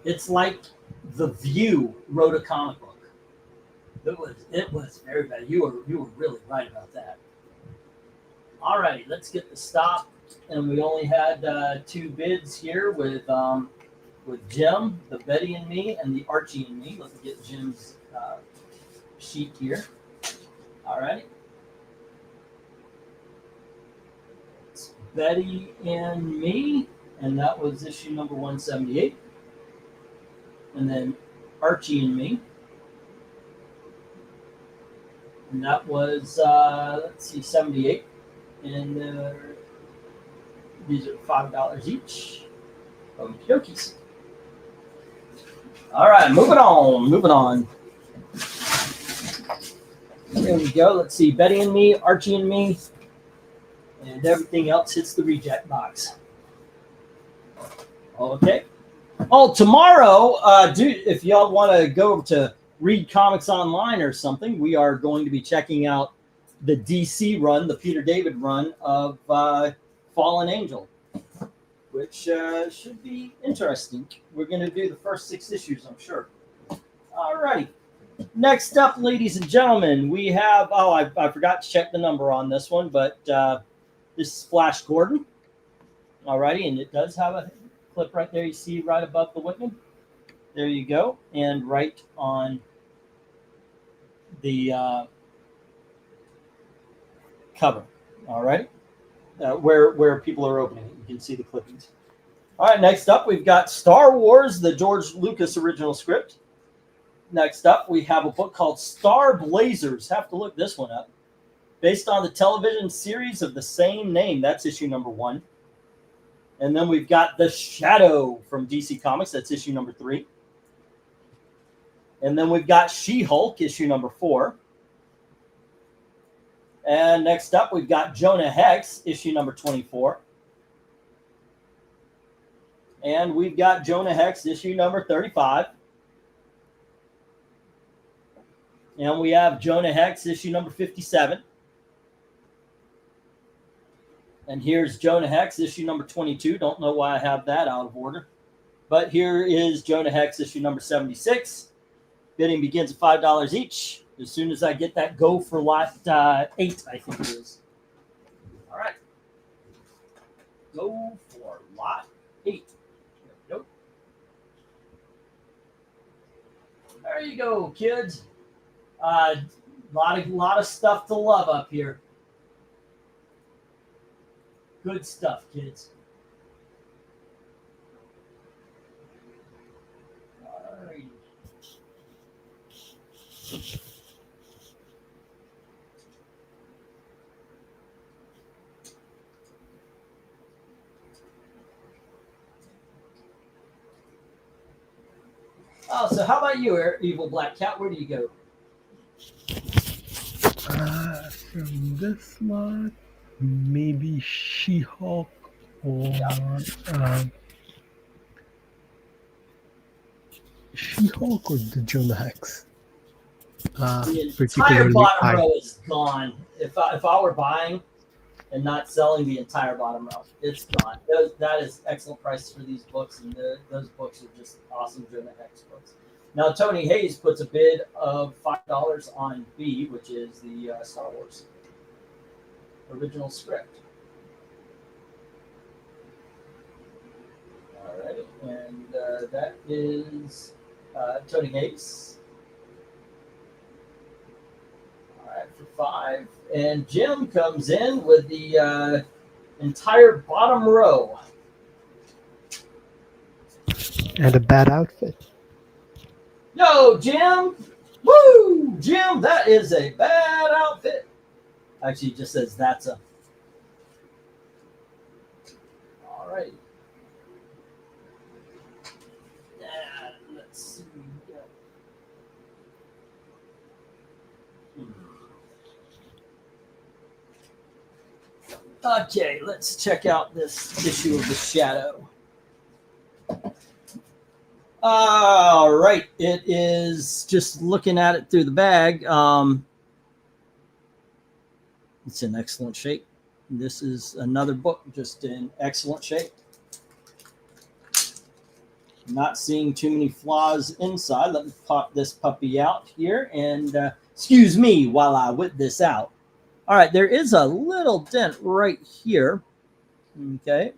Speaker 2: It's like The View wrote a comic book. It was very bad. You were really right about that. All right, let's get the stop. And we only had 2 bids here with Jim, the Betty and Me, and the Archie and Me. Let's get Jim's sheet here. All right. It's Betty and Me, and that was issue number 178. And then Archie and Me. And that was, 78. And these are $5 each. Okie dokies. All right, moving on. There we go. Let's see. Betty and Me, Archie and Me, and everything else hits the reject box. Okay. Oh, tomorrow, if y'all want to go to read comics online or something, we are going to be checking out the DC run, the Peter David run of Fallen Angel, which should be interesting. We're going to do the first 6 issues, I'm sure. All righty. Next up, ladies and gentlemen, we have, I forgot to check the number on this one, but this is Flash Gordon. All righty, and it does have a clip right there you see right above the Whitman. There you go. And right on the cover. All right. Where people are opening it. You can see the clippings. All right, next up, we've got Star Wars, the George Lucas original script. Next up, we have a book called Star Blazers. Have to look this one up. Based on the television series of the same name. That's issue number 1. And then we've got The Shadow from DC Comics. That's issue number 3. And then we've got She-Hulk, issue number 4. And next up, we've got Jonah Hex, issue number 24. And we've got Jonah Hex, issue number 35. And we have Jonah Hex, issue number 57. And here's Jonah Hex, issue number 22. Don't know why I have that out of order. But here is Jonah Hex, issue number 76. Bidding begins at $5 each. As soon as I get that go for lot 8, I think it is. All right. Go for lot 8. There we go. There you go, kids. Lot of stuff to love up here. Good stuff, kids. All right. Oh, so how about you, Evil Black Cat? Where do you go?
Speaker 4: From this lot, maybe She-Hulk or She-Hulk or the Jonah Hex.
Speaker 2: The entire
Speaker 4: Particularly,
Speaker 2: bottom row is gone. If I were buying and not selling the entire bottom row, it's gone. That is excellent prices for these books, and those books are just awesome Jonah Hex books. Now, Tony Hayes puts a bid of $5 on B, which is the Star Wars original script. All right, and that is Tony Hayes. All right, for 5. And Jim comes in with the entire bottom row.
Speaker 4: and a bad outfit.
Speaker 2: Yo, Jim! Woo! Jim, that is a bad outfit. Actually, it just says that's a. All right. Let's see. Okay, let's check out this issue of The Shadow. All right, it is just looking at it through the bag. It's in excellent shape. This is another book just in excellent shape. Not seeing too many flaws inside. Let me pop this puppy out here and excuse me while I whip this out. All right, there is a little dent right here. Okay.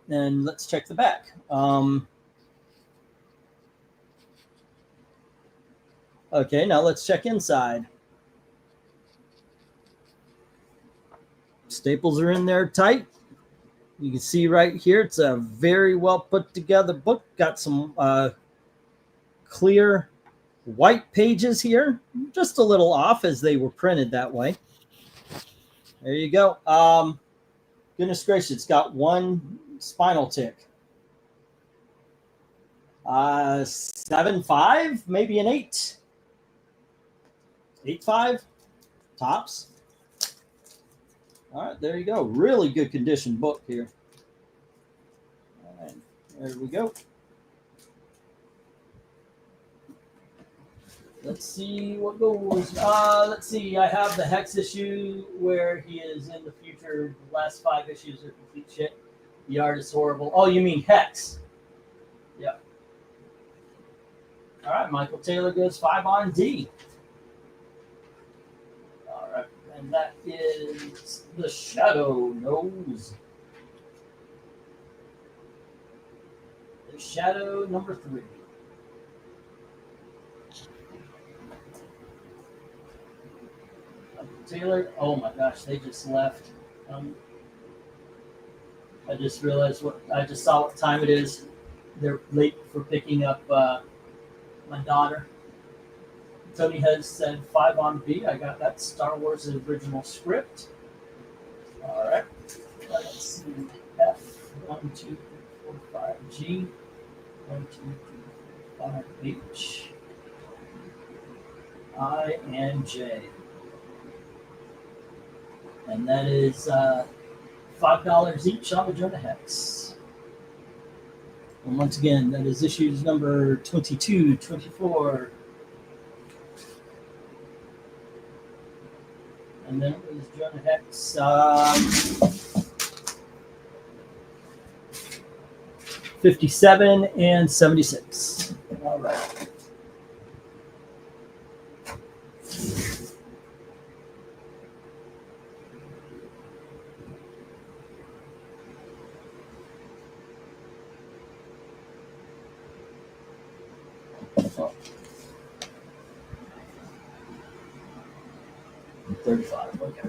Speaker 2: And let's check the back. Okay, now let's check inside. Staples are in there tight. You can see right here, it's a very well put together book. Got some clear white pages here. Just a little off as they were printed that way. There you go. Goodness gracious, it's got one spinal tick. 7.5, maybe an 8. 8.5 tops. All right, there you go. Really good condition book here. All right, there we go. Let's see what goes. Let's see. I have the Hex issue where he is in the future. The last 5 issues are complete shit. The art is horrible. Oh, you mean Hex? Yeah. All right, Michael Taylor goes 5 on D. All right, and that is The Shadow Knows. The Shadow number 3. Taylor, oh my gosh, they just left. I just realized I just saw what time it is. They're late for picking up my daughter. Tony has said 5 on B. I got that Star Wars original script. All right. Let's see. F 1, 2, 3, 4, 5. G 1, 2, 3, 4, 5. H I and J. And that is $5 each on the Jonah Hex. And once again, that is issues number 22, 24. And then it was Jonah Hex. 57 and 76. All right. Oh. 35. Okay.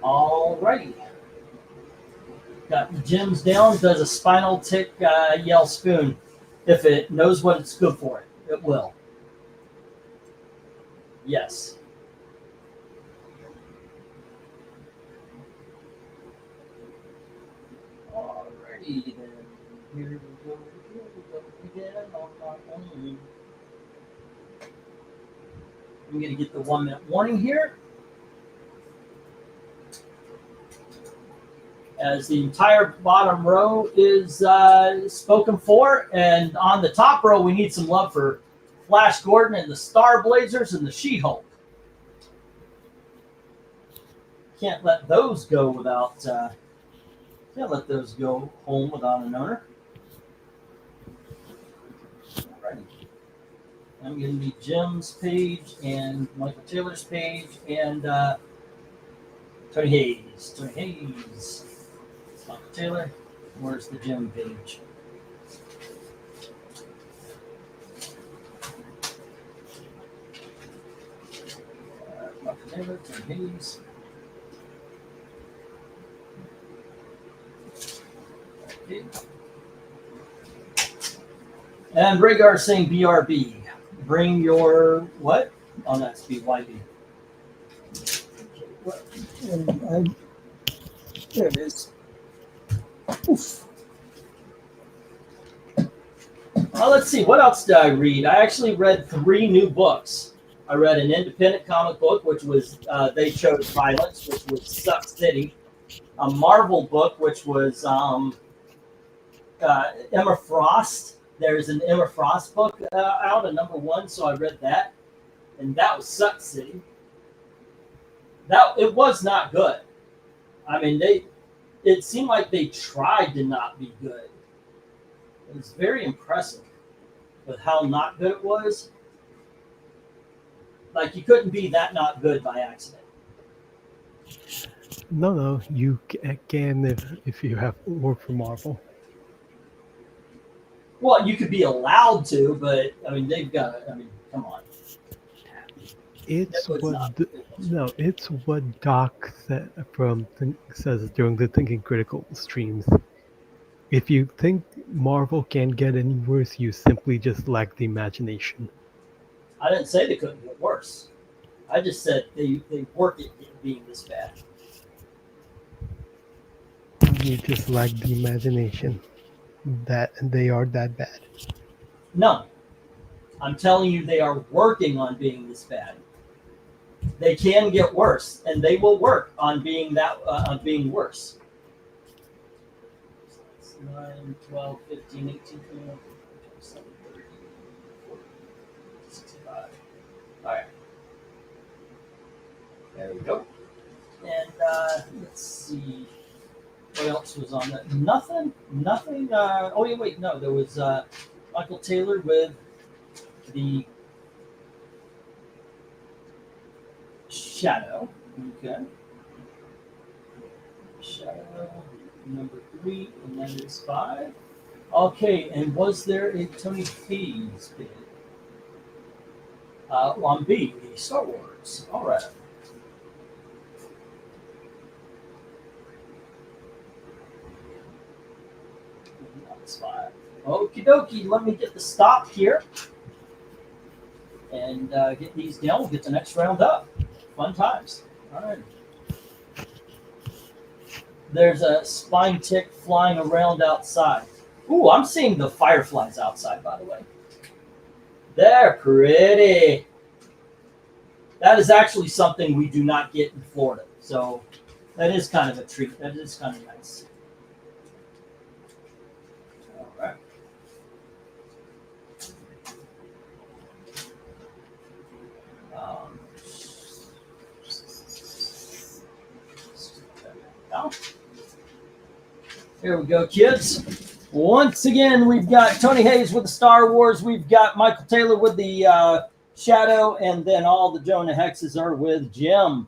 Speaker 2: All righty. Got the gems down. Does a spinal tick yell spoon? If it knows what it's good for, it will. Yes. Alrighty then. Here we go. Again on my own. I'm going to get the 1 minute warning here. As the entire bottom row is spoken for. And on the top row, we need some love for Flash Gordon and the Star Blazers and the She-Hulk. Can't let those go without, can't let those go home without an owner. Alrighty. I'm going to need Jim's page and Michael Taylor's page and Tony Hayes. Tony Hayes. Michael Taylor. Where's the Jim page? Michael Taylor, Tony Hayes. Okay. And Rhaegar saying BRB. Bring your what? Oh, that's BYB. There it is. Oof. Well, let's see. What else did I read? I actually read 3 new books. I read an independent comic book, which was They Chose Violence, which was Suck City. A Marvel book, which was Emma Frost. There's an Emma Frost book out, a #1, so I read that, and that was Suck City. It was not good. I mean, it seemed like they tried to not be good. It was very impressive with how not good it was. Like, you couldn't be that not good by accident.
Speaker 4: No, you can if you have worked for Marvel.
Speaker 2: Well, you could be allowed to, but I mean, they've got. I mean, come on.
Speaker 4: It's what Doc says during the Thinking Critical streams. If you think Marvel can't get any worse, you simply just lack the imagination.
Speaker 2: I didn't say they couldn't get worse. I just said they work at being this bad.
Speaker 4: You just lack the imagination that they are that bad.
Speaker 2: No. I'm telling you, they are working on being this bad. They can get worse, and they will work on being worse. 9, 12, 15, 18, 21, 27, 30, 40, 65. All right. There we go. And let's see. What else was on that? Nothing. Oh, yeah, wait. No, there was Michael Taylor with the Shadow. Okay. Shadow #3, and that is 5. Okay, and was there a Tony Hayes bid? On B, the Star Wars. All right. That's 5. Okie dokie, let me get the stop here and get these down. We'll get the next round up. Fun times. All right. There's a spine tick flying around outside. Ooh, I'm seeing the fireflies outside, by the way. They're pretty. That is actually something we do not get in Florida. So that is kind of a treat. That is kind of nice. Well, here we go, kids. Once again, we've got Tony Hayes with the Star Wars. We've got Michael Taylor with the Shadow, and then all the Jonah Hexes are with Jim.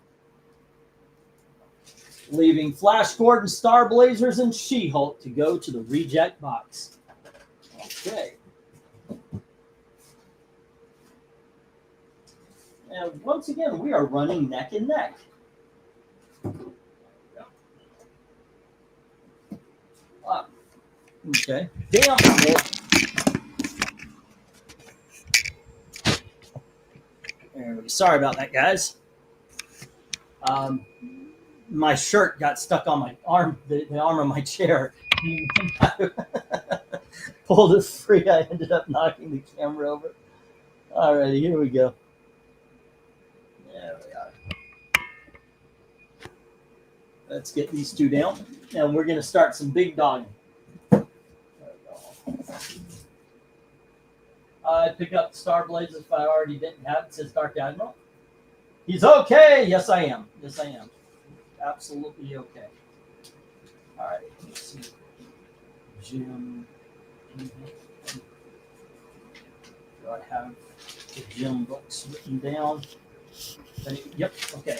Speaker 2: Leaving Flash Gordon, Star Blazers, and She-Hulk to go to the reject box. Okay. And once again, we are running neck and neck. Okay. Damn. Sorry about that, guys. My shirt got stuck on my arm, the arm of my chair. Pulled it free. I ended up knocking the camera over. All righty, here we go. There we are. Let's get these two down, and we're going to start some big dogging. I'd pick up the Star Blazers if I already didn't have it. It says Dark Admiral. He's okay. Yes, I am. Yes, I am. Absolutely okay. All right. Let's see. Jim. Do I have the Jim books written down? Yep. Okay.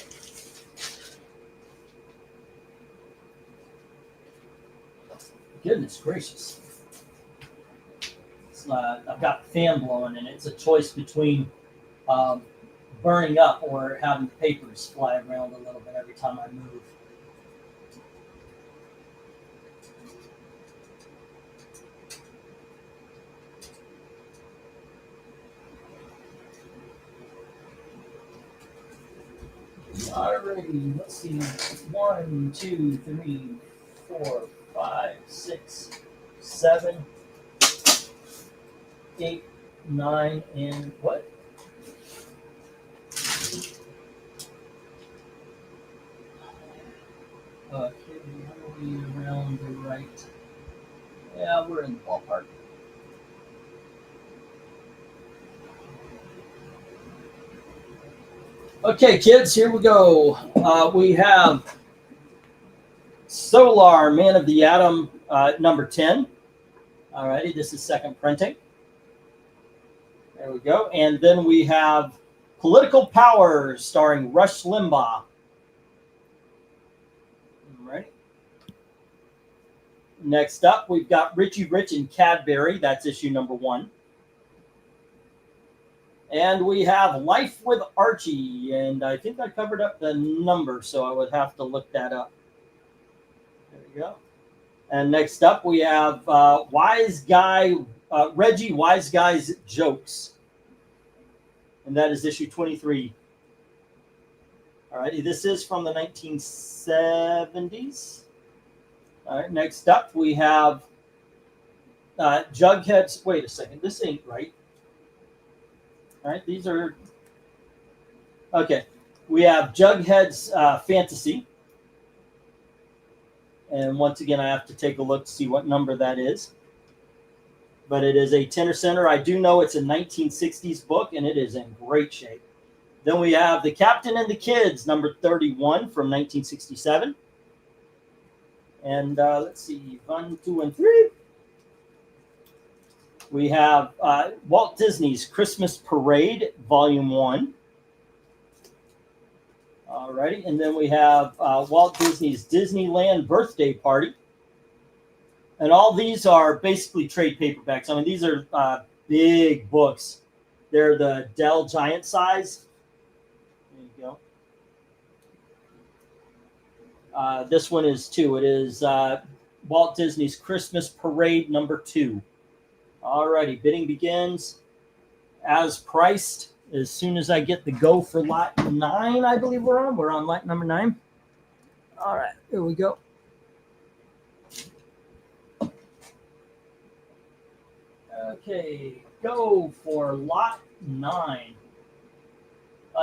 Speaker 2: Goodness gracious. I've got the fan blowing, and it's a choice between burning up or having the papers fly around a little bit every time I move. Alrighty, let's see. 1, 2, 3, 4, 5, 6, 7, 8, 9, and what? Okay, how are we around the right? Yeah, we're in the ballpark. Okay, kids, here we go. We have Solar Man of the Atom, number 10. Alrighty, this is second printing. There we go. And then we have Political Power, starring Rush Limbaugh. Alrighty. Next up, we've got Richie Rich and Cadbury. That's issue number 1. And we have Life with Archie. And I think I covered up the number, so I would have to look that up. There we go. And next up, we have Reggie Wise Guy's Jokes. And that is issue 23. All righty, this is from the 1970s. All right, next up, we have Jughead's. Wait a second, this ain't right. All right, these are. Okay, we have Jughead's Fantasy. And once again, I have to take a look to see what number that is. But it is a tenor center. I do know it's a 1960s book, and it is in great shape. Then we have The Captain and the Kids, number 31 from 1967. And let's see, 1, 2, and 3. We have Walt Disney's Christmas Parade, Volume 1. All righty, and then we have Walt Disney's Disneyland Birthday Party. And all these are basically trade paperbacks. I mean, these are big books. They're the Dell Giant size. There you go. This one is 2. It is Walt Disney's Christmas Parade number 2. All righty, bidding begins as priced. As soon as I get the go for lot 9, I believe we're on. We're on lot number 9. All right, here we go. Okay, go for lot 9.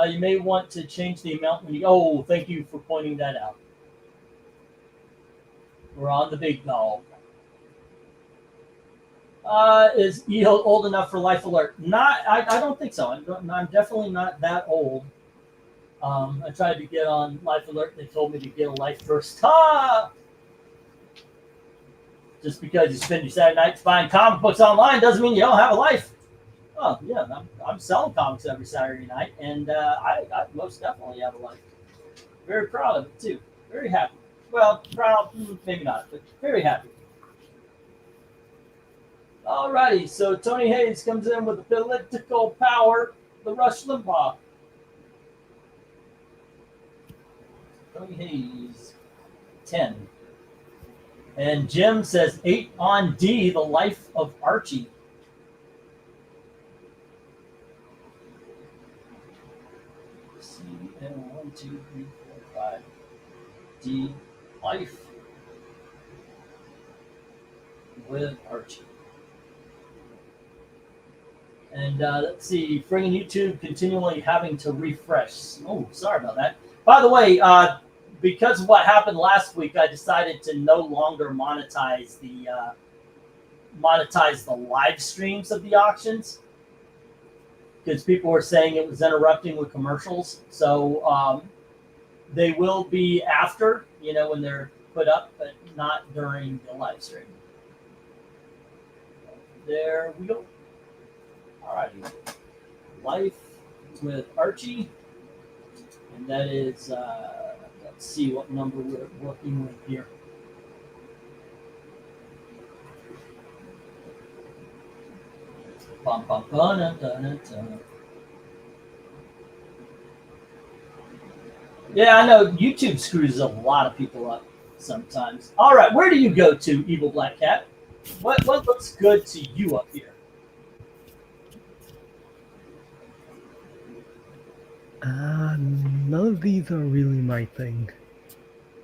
Speaker 2: You may want to change the amount when you. Oh, thank you for pointing that out. We're on the big doll. Is he old enough for Life Alert? Not. I don't think so. I'm definitely not that old. I tried to get on Life Alert. They told me to get a life first. Ha! Just because you spend your Saturday nights buying comic books online doesn't mean you don't have a life. Oh, yeah, I'm selling comics every Saturday night, and I most definitely have a life. Very proud of it, too. Very happy. Well, proud, maybe not, but very happy. Alrighty, so Tony Hayes comes in with the political power, the Rush Limbaugh. Tony Hayes, 10. And Jim says 8 on D, the life of Archie. C, and 1, 2, 3, 4, 5. D, life with Archie. And let's see, friggin' YouTube continually having to refresh. Oh, sorry about that. By the way, because of what happened last week, I decided to no longer monetize the live streams of the auctions because people were saying it was interrupting with commercials. So they will be after, when they're put up, but not during the live stream. There we go. All right, life with Archie, and that is, let's see what number we're working with here. Bum, bum, bum, dun, dun, dun, dun. Yeah, I know YouTube screws a lot of people up sometimes. All right, where do you go to, Evil Black Cat? What looks good to you up here?
Speaker 4: None of these are really my thing.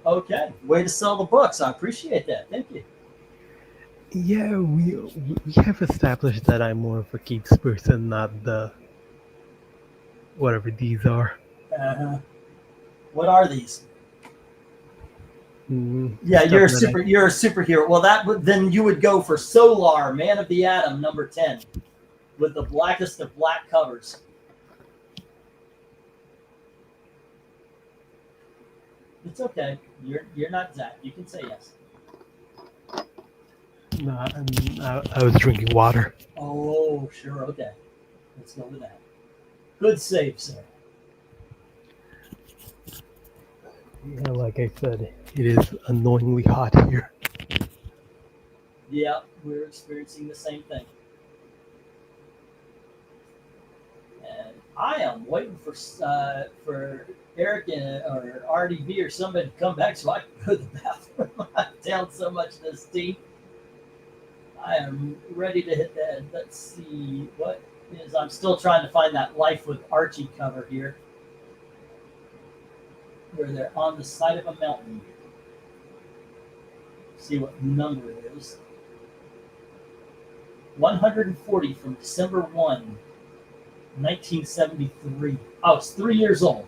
Speaker 2: Okay, way to sell the books. I appreciate that. Thank you.
Speaker 4: Yeah, we have established that I'm more of a Keats person, not the whatever these are.
Speaker 2: Uh-huh. What are these? Yeah,
Speaker 4: Stuff
Speaker 2: you're a
Speaker 4: that
Speaker 2: you're a superhero. Well, then you would go for Solar, Man of the Atom, number 10, with the blackest of black covers. It's okay. You're not Zach. You can say yes.
Speaker 4: No, I was drinking water.
Speaker 2: Oh, sure. Okay. Let's go with that. Good save, sir.
Speaker 4: Yeah, like I said, it is annoyingly hot here.
Speaker 2: Yeah, we're experiencing the same thing. And I am waiting for Eric or RDB or somebody to come back so I can go to the bathroom. I'm down so much this tea. I am ready to hit that. Let's see what is. I'm still trying to find that Life with Archie cover here, where they're on the side of a mountain. See what number it is. 140 from December 1, 1973. Oh, it's 3 years old.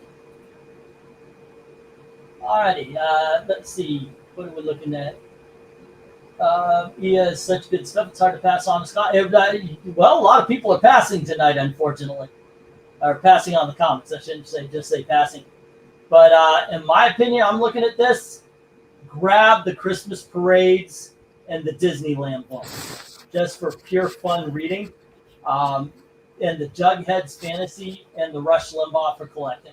Speaker 2: Alrighty, let's see. What are we looking at? He has such good stuff. It's hard to pass on to Scott. Well, a lot of people are passing tonight, unfortunately. Or passing on the comics. I shouldn't just say passing. But in my opinion, I'm looking at this. Grab the Christmas parades and the Disneyland book, just for pure fun reading. And the Jughead's Fantasy and the Rush Limbaugh for collecting.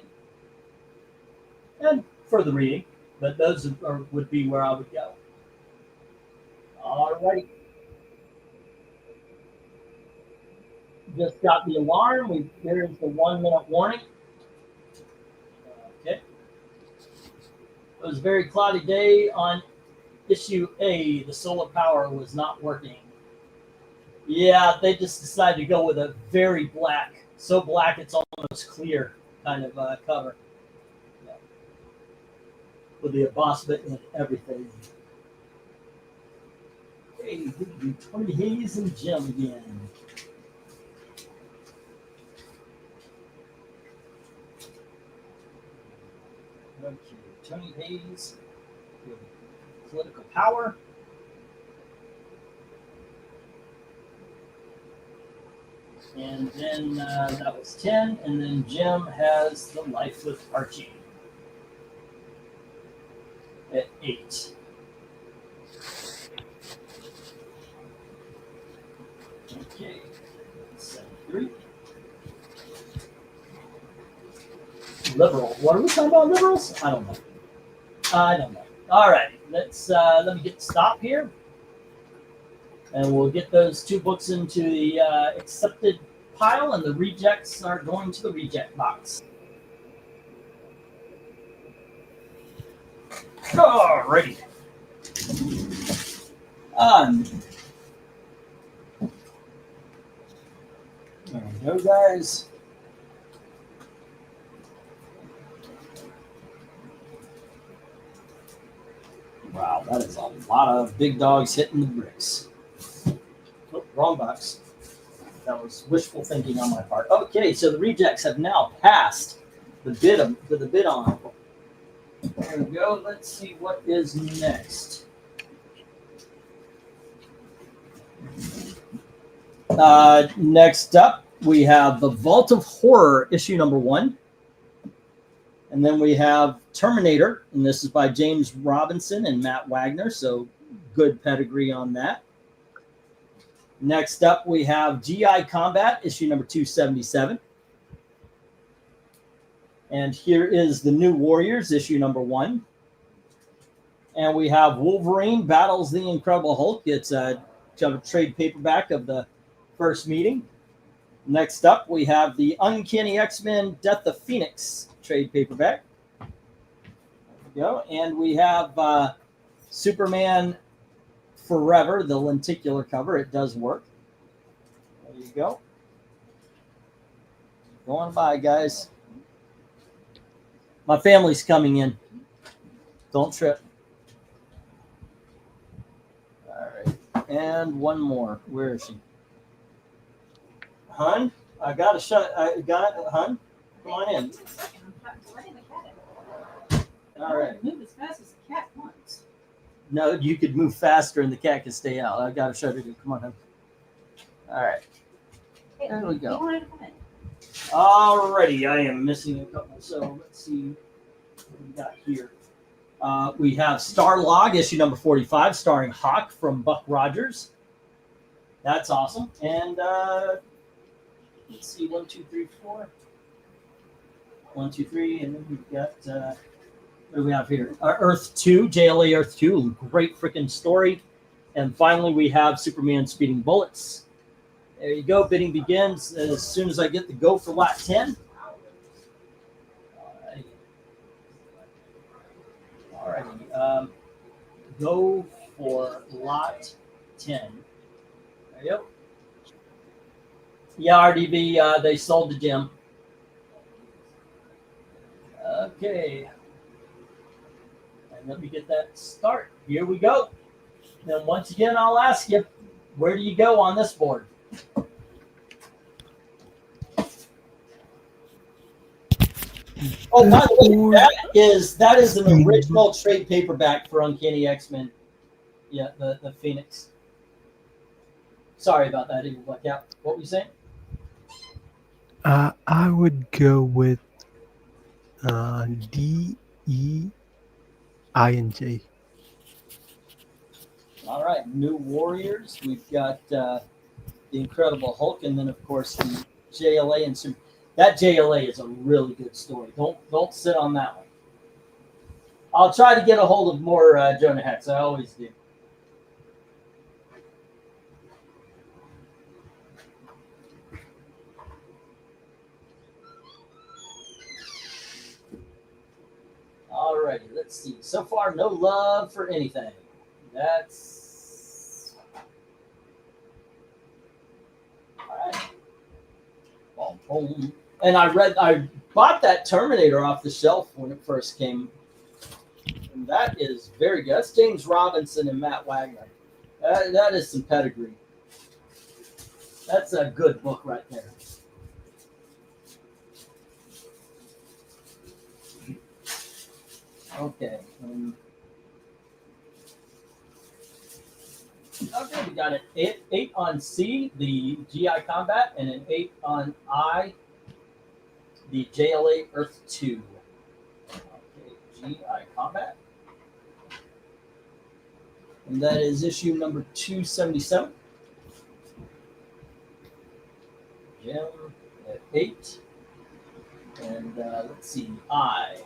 Speaker 2: And for the reading. But those would be where I would go. All right. Just got the alarm. There's the 1 minute warning. Okay. It was a very cloudy day on issue A. The solar power was not working. Yeah, they just decided to go with a very black, so black it's almost clear kind of cover. Yeah. With the embossment and everything. Hey, Tony Hayes and Jim again. Okay, Tony Hayes with political power. And then that was 10. And then Jim has The Life with Archie at 8. Okay. 73. Liberal. What are we talking about, liberals? I don't know. All right. Let me get the stop here. And we'll get those 2 books into the accepted pile, and the rejects are going to the reject box. Alrighty. There we go, guys. Wow, that is a lot of big dogs hitting the bricks. Oh, wrong box. That was wishful thinking on my part. Okay, so the rejects have now passed the bid on. There we go. Let's see what is next. Next up, we have The Vault of Horror, issue number 1. And then we have Terminator, and this is by James Robinson and Matt Wagner, so good pedigree on that. Next up, we have GI Combat, issue number 277. And here is The New Warriors, issue number 1. And we have Wolverine Battles the Incredible Hulk. It's a trade paperback of the first meeting. Next up, we have the Uncanny X-Men Death of Phoenix trade paperback. There we go. And we have Superman Forever, the lenticular cover. It does work. There you go. Go on by, guys. My family's coming in. Don't trip. All right. And one more. Where is she? Hun? I got it, Hun? Come on in. All right.
Speaker 5: Move as fast as the cat wants.
Speaker 2: No, you could move faster and the cat could stay out. I got to show you. Come on, Hun. All right. There we go. Alrighty, I am missing a couple, so let's see what we got here. We have Starlog, issue number 45, starring Hawk from Buck Rogers. That's awesome. And let's see, 1, 2, 3, 4. 1, 2, 3, and then we've got what do we have here? Earth 2, JLA Earth 2, great freaking story. And finally, we have Superman Speeding Bullets. There you go. Bidding begins as soon as I get the go for lot 10. All righty. Go for lot 10. There you go. Yeah, RDB, they sold to Jim. Okay. And let me get that start. Here we go. Then once again, I'll ask you, where do you go on this board? Oh, by the way, that is an original trade paperback for Uncanny X-Men. Yeah, the Phoenix. Sorry about that, Eagle Black. Yeah, what were you saying?
Speaker 4: I would go with D, E, I, and J.
Speaker 2: All right, New Warriors. We've got the Incredible Hulk, and then of course the JLA and some. That JLA is a really good story. Don't sit on that one. I'll try to get a hold of more Jonah Hex. I always do. All righty, let's see. So far, no love for anything. That's all right. Boom, boom. And I bought that Terminator off the shelf when it first came. And that is very good. That's James Robinson and Matt Wagner. That is some pedigree. That's a good book right there. Okay. Okay. we got an 8 on C, the GI Combat, and an 8 on I, the JLA Earth 2. Okay, GI Combat. And that is issue number 277. Jim at 8. And let's see, I.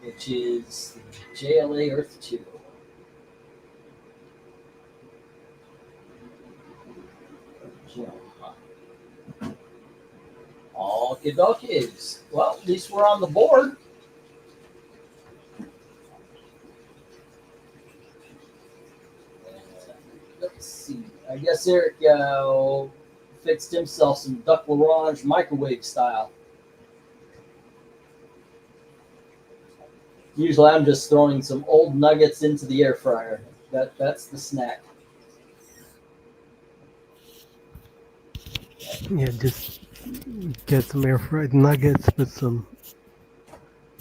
Speaker 2: Which is the JLA Earth 2. Jim. Okie dokies. Well, at least we're on the board. Let's see. I guess Eric fixed himself some duck l'orange microwave style. Usually I'm just throwing some old nuggets into the air fryer. That's the snack.
Speaker 4: Yeah, just get some air fried nuggets with some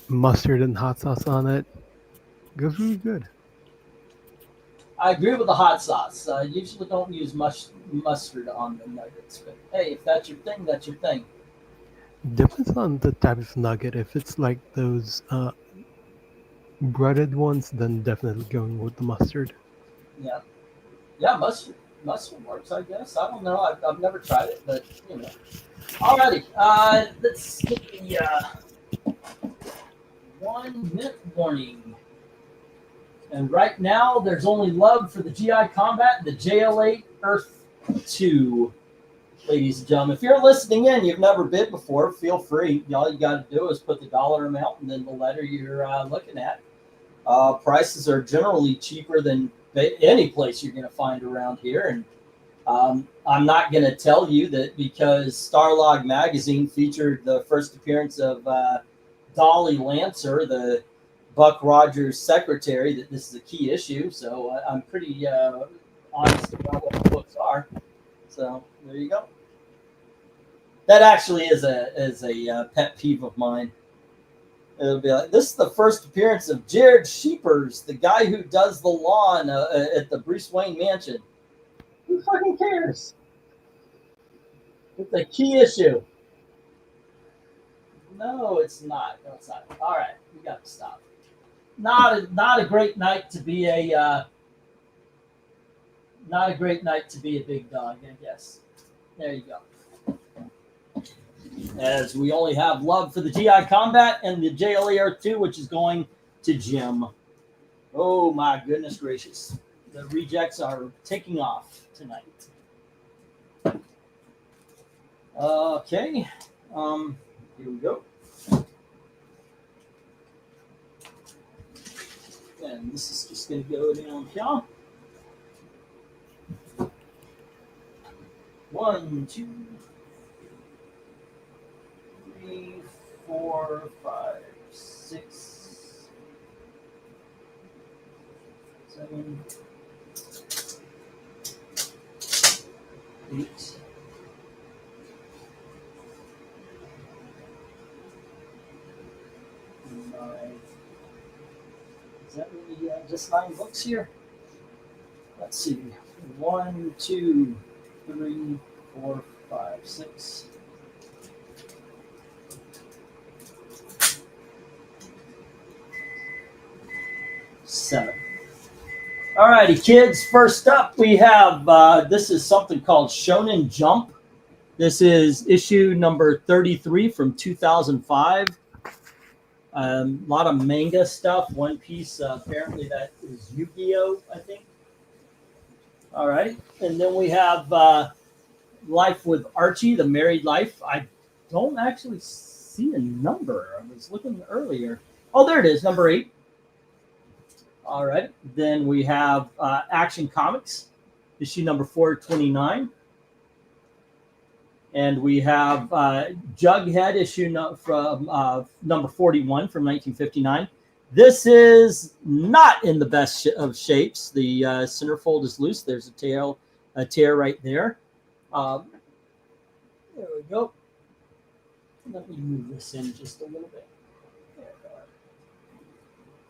Speaker 4: mustard and hot sauce on it. Goes really good.
Speaker 2: I agree with the hot sauce. I usually don't use mustard on the nuggets, but hey, if that's your thing, that's your thing.
Speaker 4: Depends on the type of nugget. If it's like those breaded ones, then definitely going with the mustard.
Speaker 2: Yeah, yeah, mustard works, I guess. I don't know. I've never tried it, but you know. Alrighty, let's get the 1 minute warning. And right now, there's only love for the GI Combat, the JL8 Earth 2, ladies and gentlemen. If you're listening in, you've never bid before, feel free. All you got to do is put the dollar amount and then the letter you're looking at. Prices are generally cheaper than any place you're going to find around here. And I'm not going to tell you that because Starlog Magazine featured the first appearance of Dolly Lancer, the Buck Rogers secretary, that this is a key issue. So I'm pretty honest about what the books are. So there you go. That actually is a pet peeve of mine. It'll be like, this is the first appearance of Jared Sheepers, the guy who does the lawn at the Bruce Wayne mansion. Who fucking cares? It's a key issue. No, it's not. No, it's not. All right, we got to stop. Not a great night to be a big dog, I guess. There you go. As we only have love for the GI Combat and the JLER 2, which is going to Jim. Oh my goodness gracious. The rejects are taking off tonight. Okay. Here we go. And this is just going to go down here. 1, 2, 3, 4, 5, 6, 7, 8. 9. Is that really just 9 books here? Let's see. 1, 2, 3, 4, 5, 6. 7. All righty, kids. First up, we have this is something called Shonen Jump. This is issue number 33 from 2005. A lot of manga stuff. One Piece, apparently that is Yu-Gi-Oh, I think. All right. And then we have Life with Archie, the married life. I don't actually see a number. I was looking earlier. Oh, there it is, number 8. All right. Then we have Action Comics, issue number 429. And we have Jughead, issue from number 41 from 1959. This is not in the best of shapes. The centerfold is loose. There's a tear right there. There we go. Let me move this in just a little bit.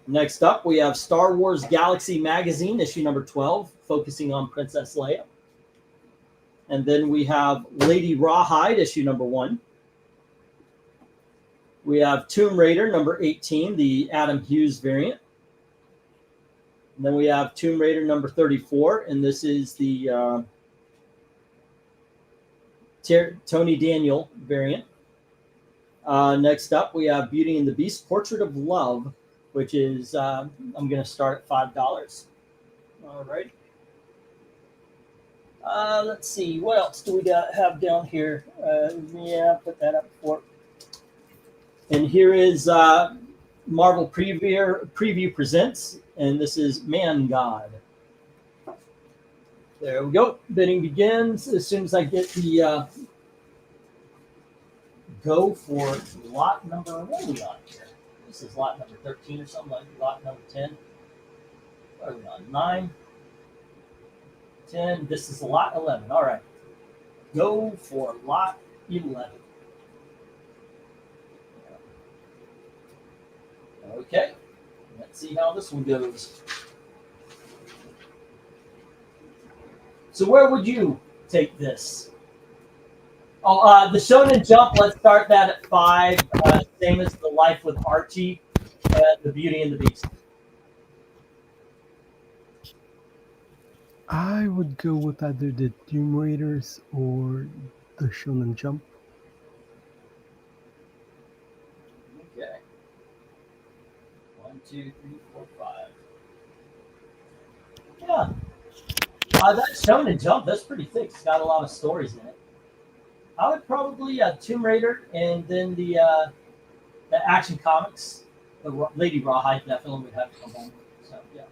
Speaker 2: Next up, we have Star Wars Galaxy Magazine, issue number 12, focusing on Princess Leia. And then we have Lady Rawhide, issue number 1. We have Tomb Raider, number 18, the Adam Hughes variant. And then we have Tomb Raider, number 34, and this is the Tony Daniel variant. Next up, we have Beauty and the Beast, Portrait of Love, which is, I'm going to start at $5. All right. Let's see. What else do we have down here? Put that up for. And here is Marvel Preview Presents, and this is Man God. There we go. Bidding begins as soon as I get the go for lot number, what are we on here? This is lot number 13 or something, like lot number 10. What are we on? 9, 10. This is lot 11. All right. Go for lot 11. Okay. Let's see how this one goes. So where would you take this? Oh, the Shonen Jump, let's start that at 5. Same as The Life with Archie and The Beauty and the Beast.
Speaker 4: I would go with either the Tomb Raiders or the Shonen Jump.
Speaker 2: Okay. 1, 2, 3, 4, 5. Yeah. That Shonen Jump, that's pretty thick. It's got a lot of stories in it. I would probably Tomb Raider, and then the Action Comics. The Lady Rawhide definitely would have to come home. So yeah.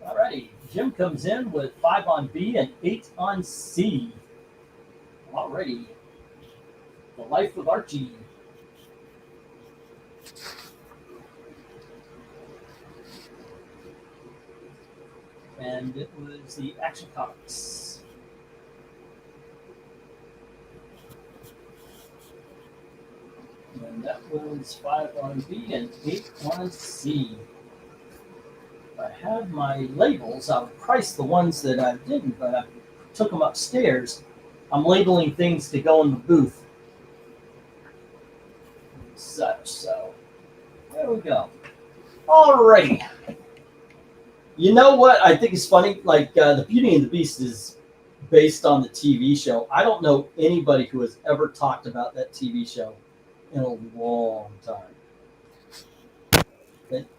Speaker 2: Alrighty, Jim comes in with 5 on B and 8 on C. Alrighty, The Life of Archie. And it was the Action Comics. And that was 5 on B and 8 on C. If I had my labels, I would price the ones that I didn't, but I took them upstairs. I'm labeling things to go in the booth. Such, so there we go. Alrighty. You know what I think is funny? Like the Beauty and the Beast is based on the TV show. I don't know anybody who has ever talked about that TV show in a long time.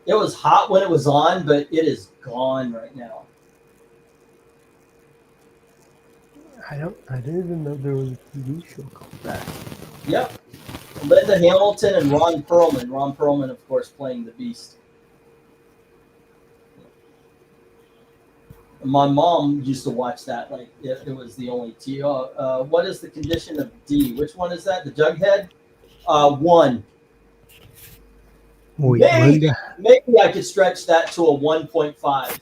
Speaker 2: It was hot when it was on, but it is gone right now.
Speaker 4: I didn't even know there was a TV show called that.
Speaker 2: Yep. Linda Hamilton and Ron Perlman. Ron Perlman, of course, playing the Beast. My mom used to watch that like it was the only TV. What is the condition of D? Which one is that? The Jughead? 1.
Speaker 4: Wait,
Speaker 2: maybe I could stretch that to a 1.5.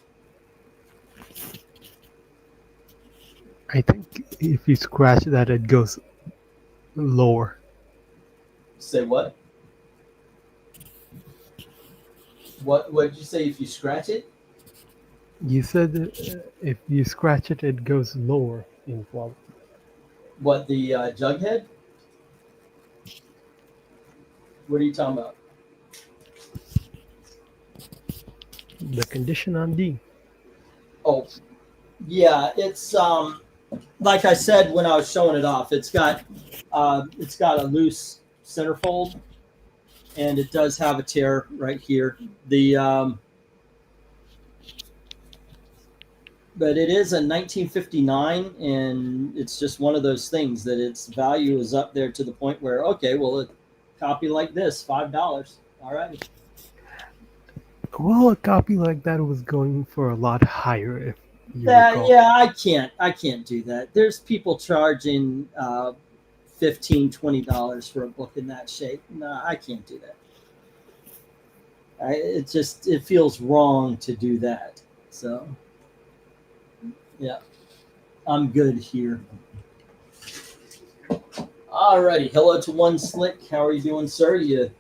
Speaker 4: I think if you scratch that, it goes lower.
Speaker 2: Say what? What did you say if you scratch it?
Speaker 4: You said that if you scratch it, it goes lower in quality.
Speaker 2: What, the Jughead? What are you talking about?
Speaker 4: The condition on D.
Speaker 2: Oh, yeah, it's like I said when I was showing it off. It's got a loose centerfold, and it does have a tear right here. But it is a 1959, and it's just one of those things that its value is up there to the point where, okay, well, a copy like this, $5. All right.
Speaker 4: Well, a copy like that was going for a lot higher, if you recall.
Speaker 2: Yeah, I can't do that. There's people charging $15, $20 for a book in that shape. No, I can't do that. It feels wrong to do that. So, yeah, I'm good here. Alrighty, hello to One Slick. How are you doing, sir?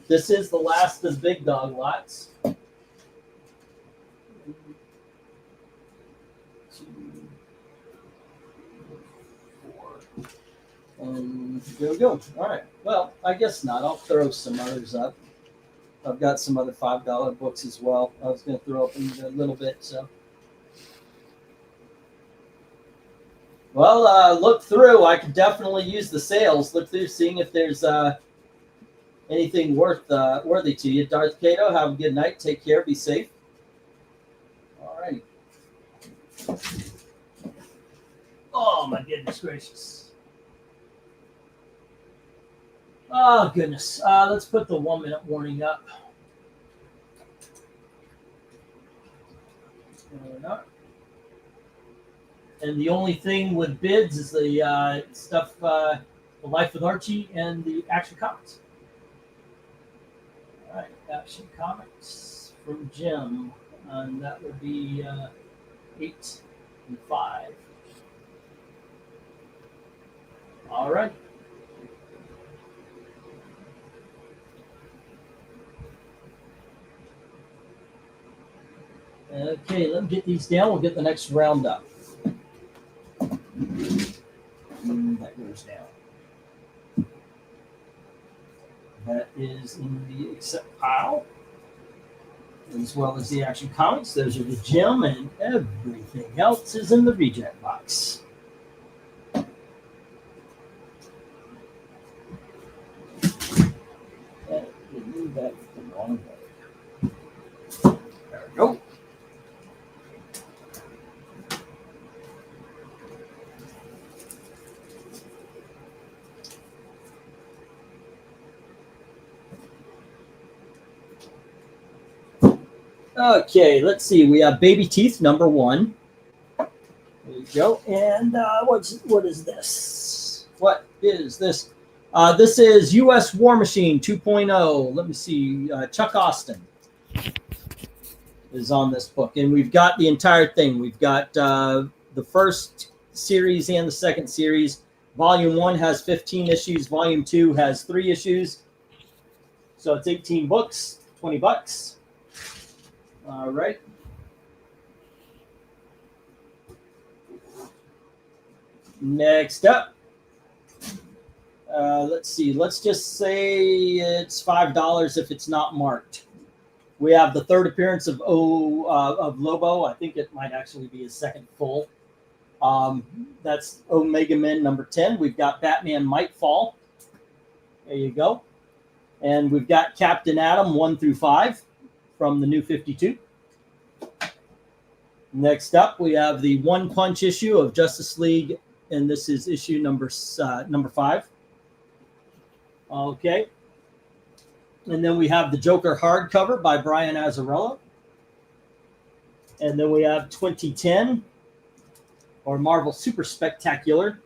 Speaker 2: This is the last of the big dog lots. 1, 2, 4. And there we go. All right. Well, I guess not. I'll throw some others up. I've got some other $5 books as well. I was going to throw up in a little bit. So, well, look through. I could definitely use the sales. Look through, seeing if there's anything worthy to you. Darth Cato, have a good night. Take care. Be safe. All right. Oh my goodness gracious. Oh, goodness. Let's put the 1-minute warning up. And the only thing with bids is the stuff, The Life with Archie and the Action Comics. All right, Action Comics from Jim. And that would be 8 and 5. All right. Okay, let me get these down. We'll get the next round up. That goes down. That is in the accept pile, as well as the Action Comics. Those are the gem, and everything else is in the reject box. Move that the wrong way. There we go. Okay, let's see. We have Baby Teeth number 1. There you go. And what is this? What is this? This is U.S. War Machine 2.0. Let me see. Chuck Austen is on this book. And we've got the entire thing. We've got the first series and the second series. Volume 1 has 15 issues. Volume 2 has 3 issues. So it's 18 books, $20. All right. Next up. Let's see. Let's just say it's $5 if it's not marked. We have the third appearance of Lobo. I think it might actually be his second full. That's Omega Men number 10. We've got Batman Might Fall. There you go. And we've got Captain Atom 1 through 5 from the New 52. Next up, we have the One Punch issue of Justice League, and this is issue number 5. Okay. And then we have the Joker hardcover by Brian Azzarello. And then we have 2010, or Marvel Super Spectacular.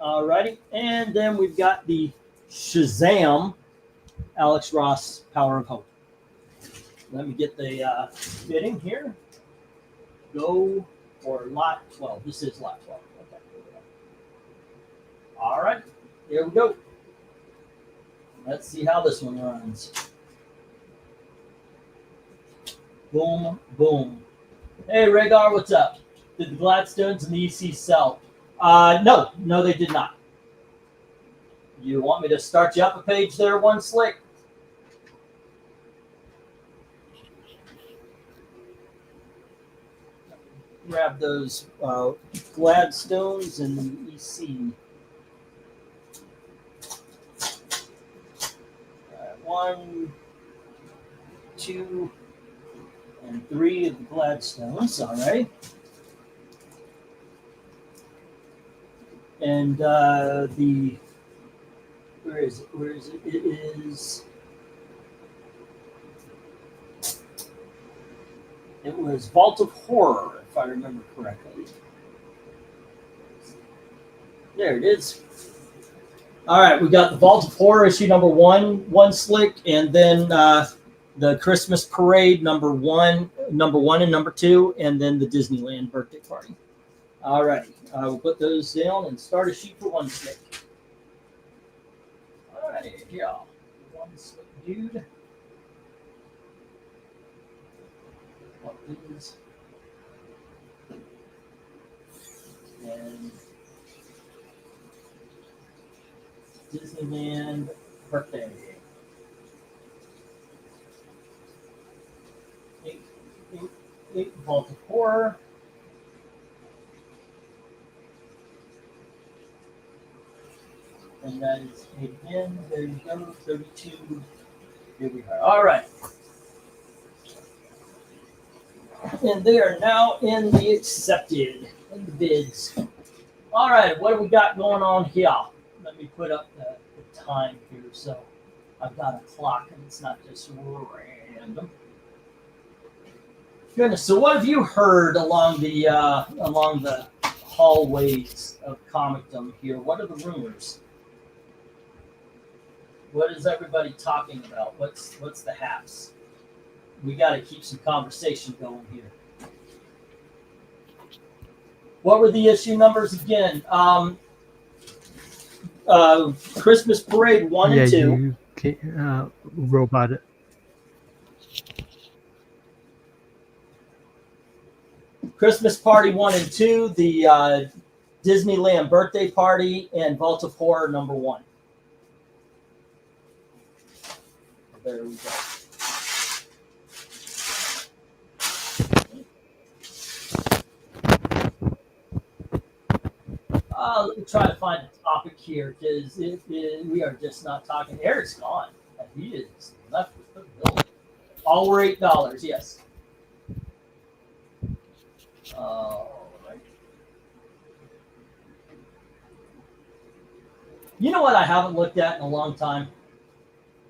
Speaker 2: All righty. And then we've got the Shazam, Alex Ross, Power of Hope. Let me get the bidding here. Go for lot 12. This is lot 12. Okay. All right. Here we go. Let's see how this one runs. Boom, boom. Hey, Rhaegar, what's up? Did the Gladstones and the EC sell? No, they did not. You want me to start you up a page there, One Slick? Grab those Gladstones and the EC. 1, 2, and 3 of the Gladstones. All right. And where is it? It is. It was Vault of Horror, if I remember correctly. There it is. All right, we got the Vault of Horror issue number 1, One Slick, and then the Christmas Parade number 1 and number 2, and then the Disneyland birthday party. All right, we'll put those down and start a sheet for One Slick. All right, yeah, One Dude. What is and Disneyland birthday. Eight Vault of Horror. And that is 8 again. There you go. 32. Here we are. All right. And they are now in the accepted in the bids. All right. What do we got going on here? Let me put up the time here. So I've got a clock and it's not just random. Goodness. So what have you heard along the hallways of comicdom here? What are the rumors? What is everybody talking about? What's the haps? We got to keep some conversation going here. What were the issue numbers again? Christmas Parade 1 and 2.
Speaker 4: Robot.
Speaker 2: Christmas Party 1 and 2, the Disneyland Birthday Party, and Vault of Horror number 1. There we go. Let me try to find a topic here because we are just not talking. Eric's gone. He is left with the building. All were $8. Yes. Right. You know what I haven't looked at in a long time?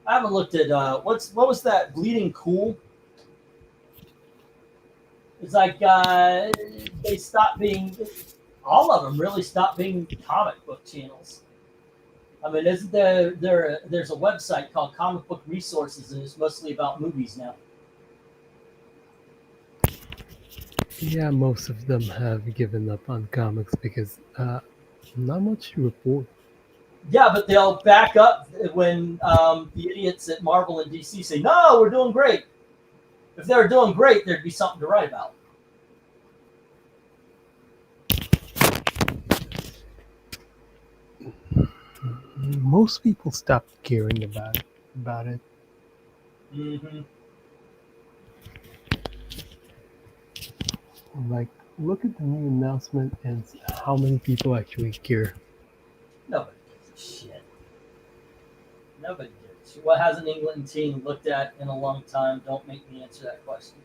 Speaker 2: I haven't looked at what was that Bleeding Cool? It's like they stopped being, all of them really stopped being comic book channels. I mean, isn't there's a website called Comic Book Resources and it's mostly about movies now.
Speaker 4: Yeah, most of them have given up on comics because not much to report.
Speaker 2: Yeah, but they'll back up when the idiots at Marvel and DC say, no, we're doing great. If they were doing great, there'd be something to write about.
Speaker 4: Most people stopped caring about it.
Speaker 2: Mm-hmm.
Speaker 4: Like, look at the new announcement and how many people actually care.
Speaker 2: Nobody gives a shit. Nobody gives a shit. What has an England team looked at in a long time? Don't make me answer that question.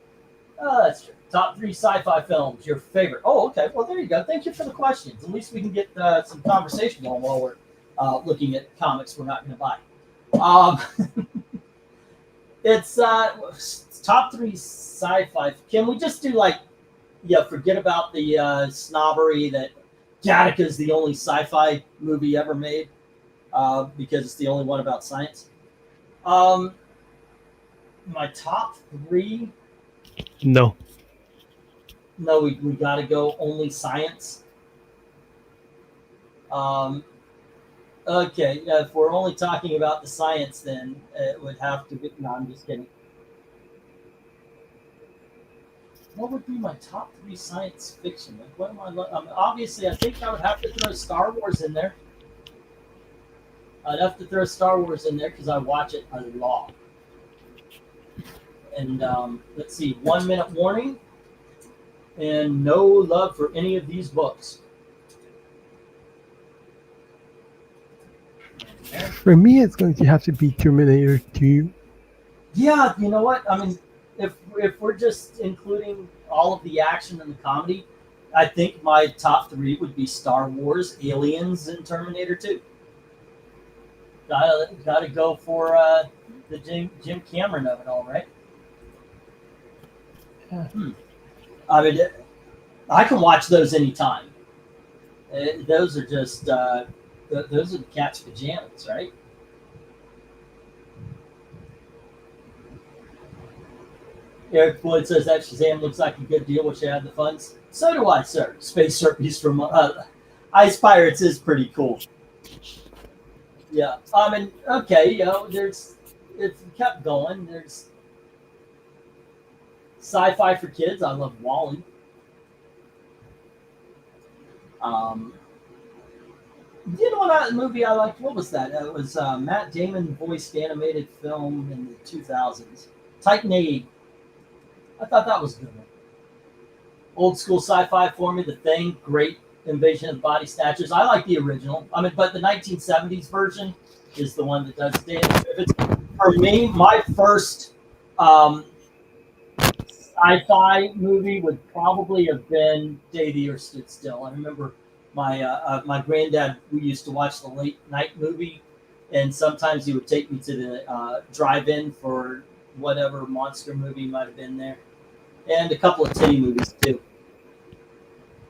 Speaker 2: Oh, that's true. Top 3 sci-fi films, your favorite. Oh, okay. Well, there you go. Thank you for the questions. At least we can get some conversation going while we're looking at comics we're not going to buy. It's top 3 sci-fi. Can we just do forget about the snobbery that Gattaca's the only sci-fi movie ever made because it's the only one about science. My top 3.
Speaker 4: No,
Speaker 2: we got to go only science. Okay, if we're only talking about the science, then it would have to be. No, I'm just kidding. What would be my top 3 science fiction? Like, what am I? Obviously, I think I would have to throw Star Wars in there. I'd have to throw Star Wars in there because I watch it a lot. And let's see, 1 Minute Warning, and no love for any of these books.
Speaker 4: for me, it's going to have to be Terminator 2.
Speaker 2: Yeah, you know what? I mean, if we're just including all of the action and the comedy, I think my top 3 would be Star Wars, Aliens, and Terminator 2. Gotta go for the Jim Cameron of it all, right?
Speaker 4: Yeah.
Speaker 2: I mean, I can watch those anytime. Those are just those are the cat's pajamas, right? Eric Floyd says that Shazam looks like a good deal. Wish I had the funds. So do I, sir. Space Serpies from Ice Pirates is pretty cool. Yeah, I mean, okay, there's if we kept going, there's sci-fi for kids. I love Wall-E. You know what movie I liked? What was that? It was Matt Damon voiced animated film in the 2000s. Titan A. I thought that was good. Old school sci-fi for me. The Thing, great. Invasion of Body Snatchers. I like the original. I mean, but the 1970s version is the one that does stand. For me, my first sci-fi movie would probably have been Day the Earth Stood Still. I remember my granddad, we used to watch the late night movie, and sometimes he would take me to the drive-in for whatever monster movie might have been there, and a couple of titty movies too.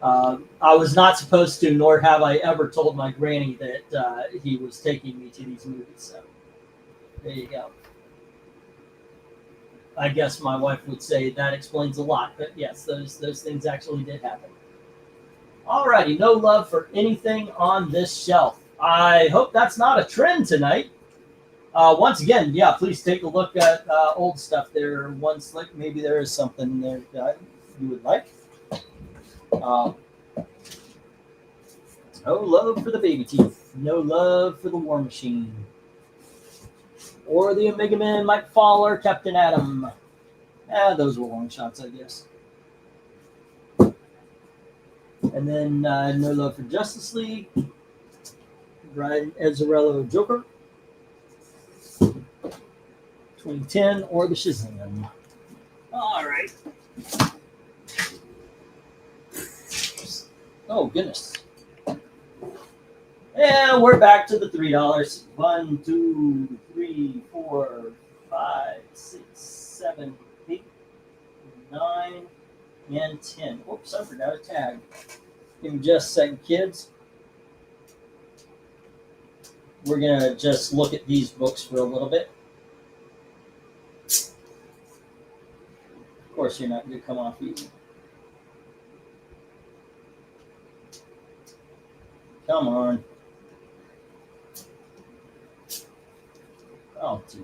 Speaker 2: I was not supposed to, nor have I ever told my granny that he was taking me to these movies. So there you go. I guess my wife would say that explains a lot, but yes, those things actually did happen. Alrighty, no love for anything on this shelf. I hope that's not a trend tonight. Once again, yeah, please take a look at old stuff there. One slick, maybe there is something there that you would like. No love for the baby teeth. No love for the War Machine. Or the Omega Man, Mike Fowler, Captain Atom. Those were long shots, I guess. And then no love for Justice League. Brian Azzarello Joker. 2010 or the Shazam. All right. Oh, goodness. And we're back to the $3. 1, 2, 3, 4, 5, 6, 7, 8, 9, and 10. Oops, I forgot a tag. Give me just a second, kids. We're going to just look at these books for a little bit. Of course, you're not going to come off easy. Come on. Oh, dear.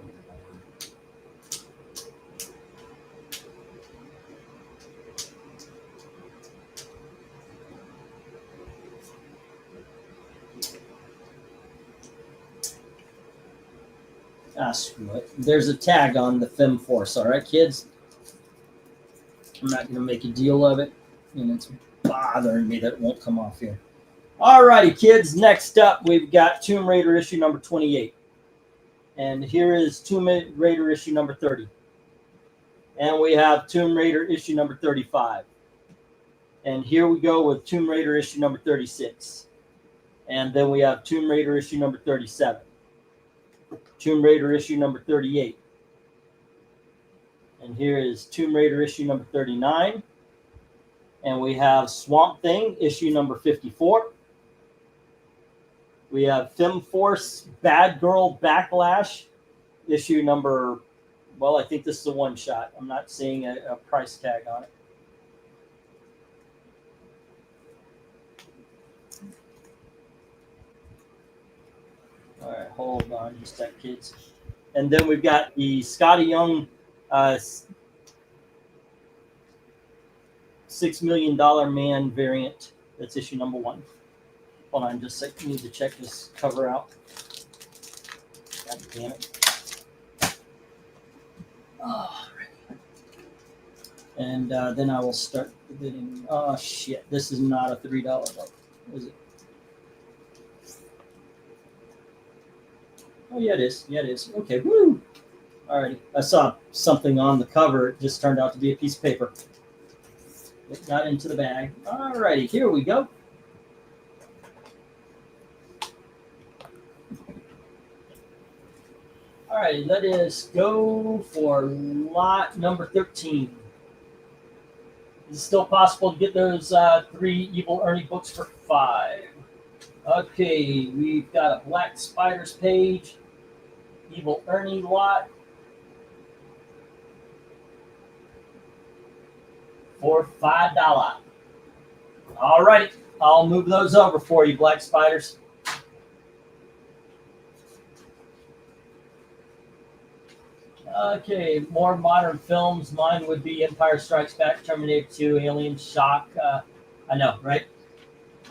Speaker 2: Screw it. There's a tag on the FemForce, all right, kids? I'm not going to make a deal of it, and it's bothering me that it won't come off here. All righty, kids. Next up, we've got Tomb Raider issue number 28. And here is Tomb Raider issue number 30. And we have Tomb Raider issue number 35. And here we go with Tomb Raider issue number 36. And then we have Tomb Raider issue number 37. Tomb Raider issue number 38. And here is Tomb Raider issue number 39. And we have Swamp Thing issue number 54. We have FemForce Bad Girl Backlash issue number, well, I think this is a one-shot. I'm not seeing a price tag on it. All right, hold on just a sec, kids. And then we've got the Scotty Young $6 Million Man variant. That's issue number 1. Hold on just a sec. I need to check this cover out. God damn it. Oh, and then I will start the bidding. Oh, shit. This is not a $3 book, is it? Oh, yeah, it is. Yeah, it is. Okay, woo! Alrighty. I saw something on the cover. It just turned out to be a piece of paper. It got into the bag. Alrighty, here we go. Alright, let us go for lot number 13. Is it still possible to get those 3 Evil Ernie books for 5? Okay, we've got a Black Spiders page, Evil Ernie lot for $5. All righty, I'll move those over for you, Black Spiders. Okay, more modern films. Mine would be Empire Strikes Back, Terminator 2, Alien, Shock. I know, right?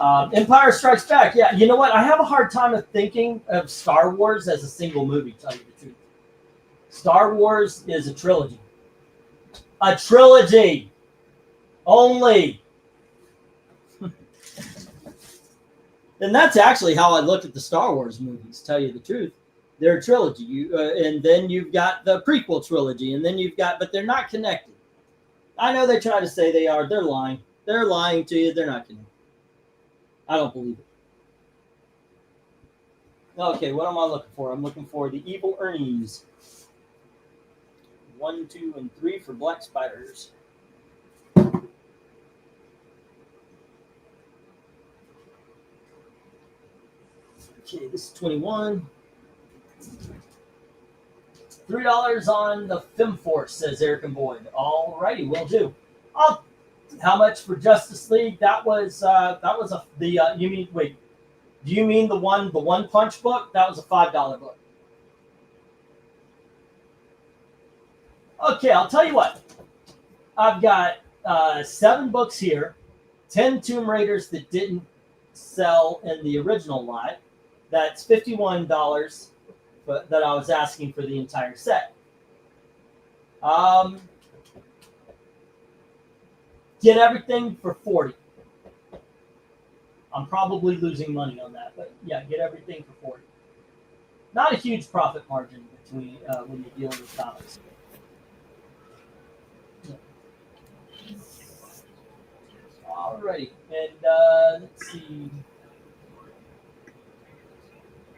Speaker 2: Empire Strikes Back. Yeah, you know what? I have a hard time of thinking of Star Wars as a single movie. To tell you the truth, Star Wars is a trilogy. A trilogy only. And that's actually how I look at the Star Wars movies. Tell you the truth, they're a trilogy. And then you've got the prequel trilogy, and then you've got, but they're not connected. I know they try to say they are. They're lying. They're lying to you. They're not connected. I don't believe it. Okay, what am I looking for? I'm looking for the Evil Ernie's. 1, 2, and 3 for Black Spiders. Okay, this is 21. $3 on the FemForce, says Eric and Boyd. All righty, will do. How much for Justice League? That was you mean, wait, do you mean the one punch book? That was a $5 book. Okay, I'll tell you what. I've got 7 books here, 10 Tomb Raiders that didn't sell in the original lot. That's $51, but that I was asking for the entire set. Get everything for $40. I'm probably losing money on that, but yeah, get everything for $40. Not a huge profit margin between when you're dealing with comics. Alrighty, and let's see.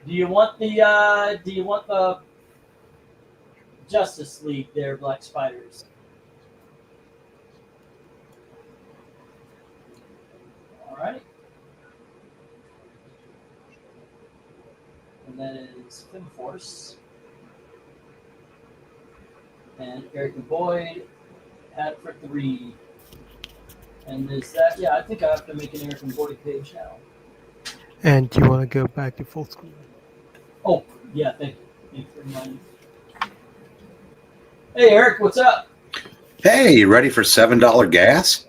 Speaker 2: Do you want the Justice League there, Black Spiders? All right. And that is FemForce. And Eric and Boyd had for 3. And is that, yeah, I think I have to make an Eric and Boyd page now.
Speaker 4: And do you want to go back to full screen?
Speaker 2: Oh, yeah, thank you. Thank you for reminding me. Hey, Eric, what's up?
Speaker 3: Hey, you ready for $7 gas?